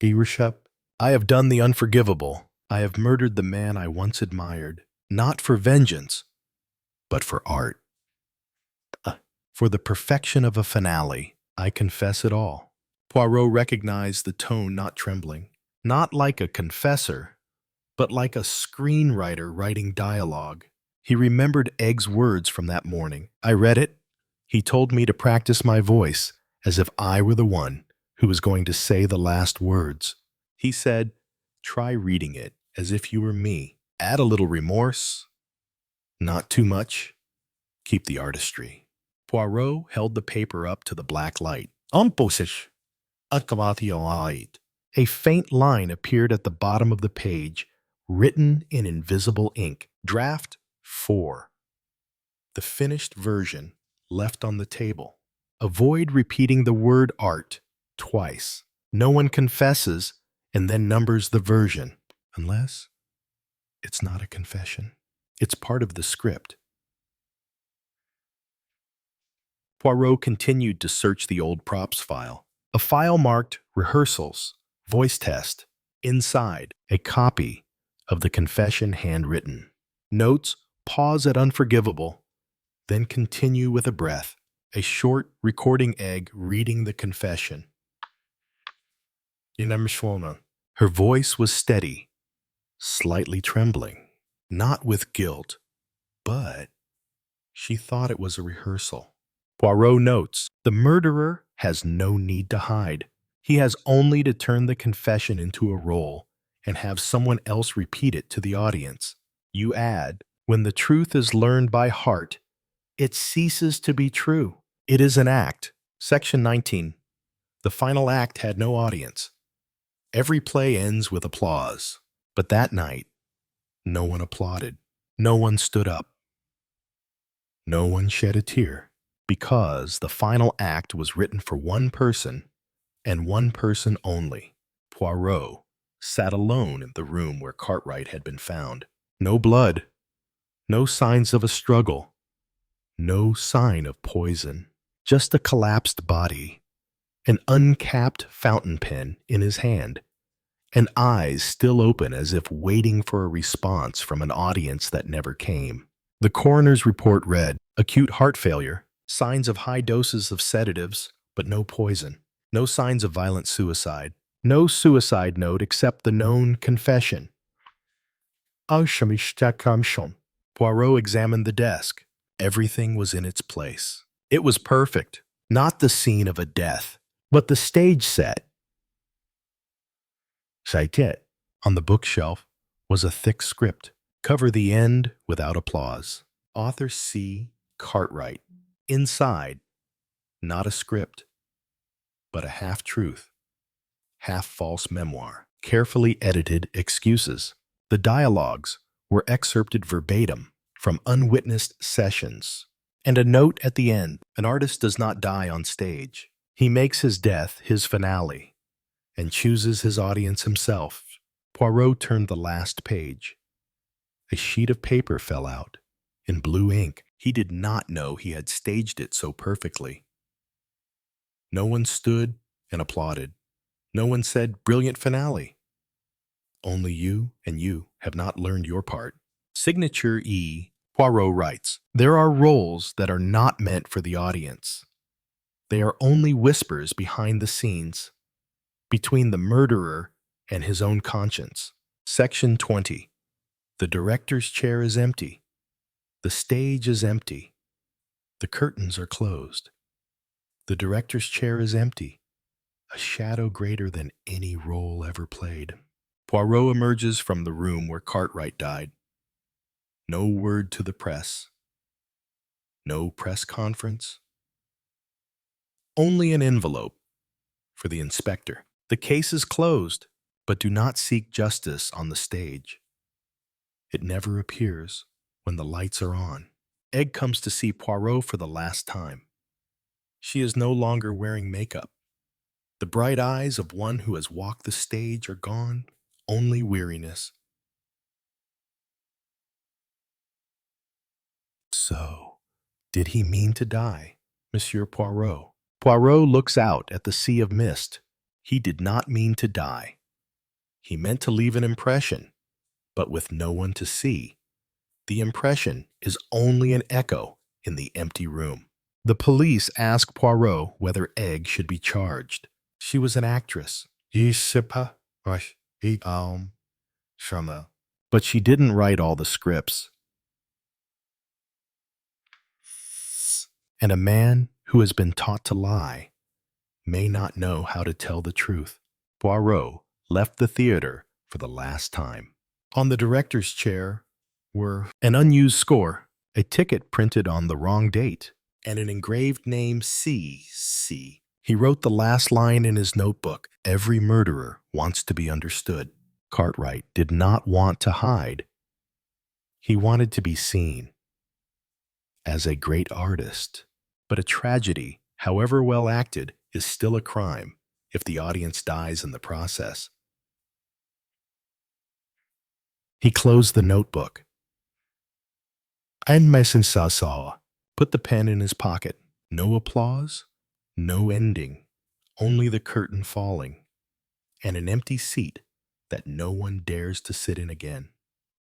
A: "Irishep, I have done the unforgivable. I have murdered the man I once admired, not for vengeance, but for art. For the perfection of a finale, I confess it all." Poirot recognized the tone, not trembling. Not like a confessor, but like a screenwriter writing dialogue. He remembered Egg's words from that morning. "I read it. He told me to practice my voice as if I were the one who was going to say the last words. He said, 'Try reading it as if you were me. Add a little remorse. Not too much. Keep the artistry.'" Poirot held the paper up to the black light. "Impossible. A faint line appeared at the bottom of the page, written in invisible ink. Draft 4. The finished version left on the table. Avoid repeating the word art twice. No one confesses and then numbers the version, unless it's not a confession. It's part of the script. Poirot continued to search the old props file. A file marked rehearsals, voice test. Inside, a copy of the confession handwritten. Notes, pause at unforgivable, then continue with a breath. A short recording egg reading the confession. Her voice was steady, slightly trembling, not with guilt, but she thought it was a rehearsal. Poirot notes, the murderer has no need to hide. He has only to turn the confession into a role and have someone else repeat it to the audience. You add, when the truth is learned by heart, it ceases to be true. It is an act. Section 19. The final act had no audience. Every play ends with applause. But that night, no one applauded. No one stood up. No one shed a tear, because the final act was written for one person, and one person only. Poirot sat alone in the room where Cartwright had been found. No blood, no signs of a struggle, no sign of poison, just a collapsed body, an uncapped fountain pen in his hand, and eyes still open as if waiting for a response from an audience that never came. The coroner's report read, acute heart failure, signs of high doses of sedatives, but no poison, no signs of violent suicide, no suicide note except the known confession. Poirot examined the desk. Everything was in its place. It was perfect, not the scene of a death, but the stage set. On the bookshelf was a thick script. Cover the end without applause. Author C. Cartwright. Inside, not a script, but a half-truth, half-false memoir. Carefully edited excuses. The dialogues were excerpted verbatim from unwitnessed sessions. And a note at the end, an artist does not die on stage. He makes his death his finale and chooses his audience himself. Poirot turned the last page. A sheet of paper fell out in blue ink. He did not know he had staged it so perfectly. No one stood and applauded. No one said, brilliant finale. Only you and you have not learned your part. Signature E. Poirot writes, there are roles that are not meant for the audience. They are only whispers behind the scenes, between the murderer and his own conscience. Section 20. The director's chair is empty. The stage is empty. The curtains are closed. The director's chair is empty. A shadow greater than any role ever played. Poirot emerges from the room where Cartwright died. No word to the press. No press conference. Only an envelope for the inspector. The case is closed, but do not seek justice on the stage. It never appears when the lights are on. Egg comes to see Poirot for the last time. She is no longer wearing makeup. The bright eyes of one who has walked the stage are gone, only weariness. So, did he mean to die, Monsieur Poirot? Poirot looks out at the sea of mist. He did not mean to die. He meant to leave an impression, but with no one to see. The impression is only an echo in the empty room. The police ask Poirot whether Egg should be charged. She was an actress. But she didn't write all the scripts. And a man who has been taught to lie may not know how to tell the truth. Poirot left the theater for the last time. On the director's chair were an unused score, a ticket printed on the wrong date, and an engraved name C. He wrote the last line in his notebook: "Every murderer wants to be understood." Cartwright did not want to hide. He wanted to be seen as a great artist. But a tragedy, however well acted, is still a crime if the audience dies in the process. He closed the notebook. And Mason saw, put the pen in his pocket. No applause, no ending, only the curtain falling, and an empty seat that no one dares to sit in again.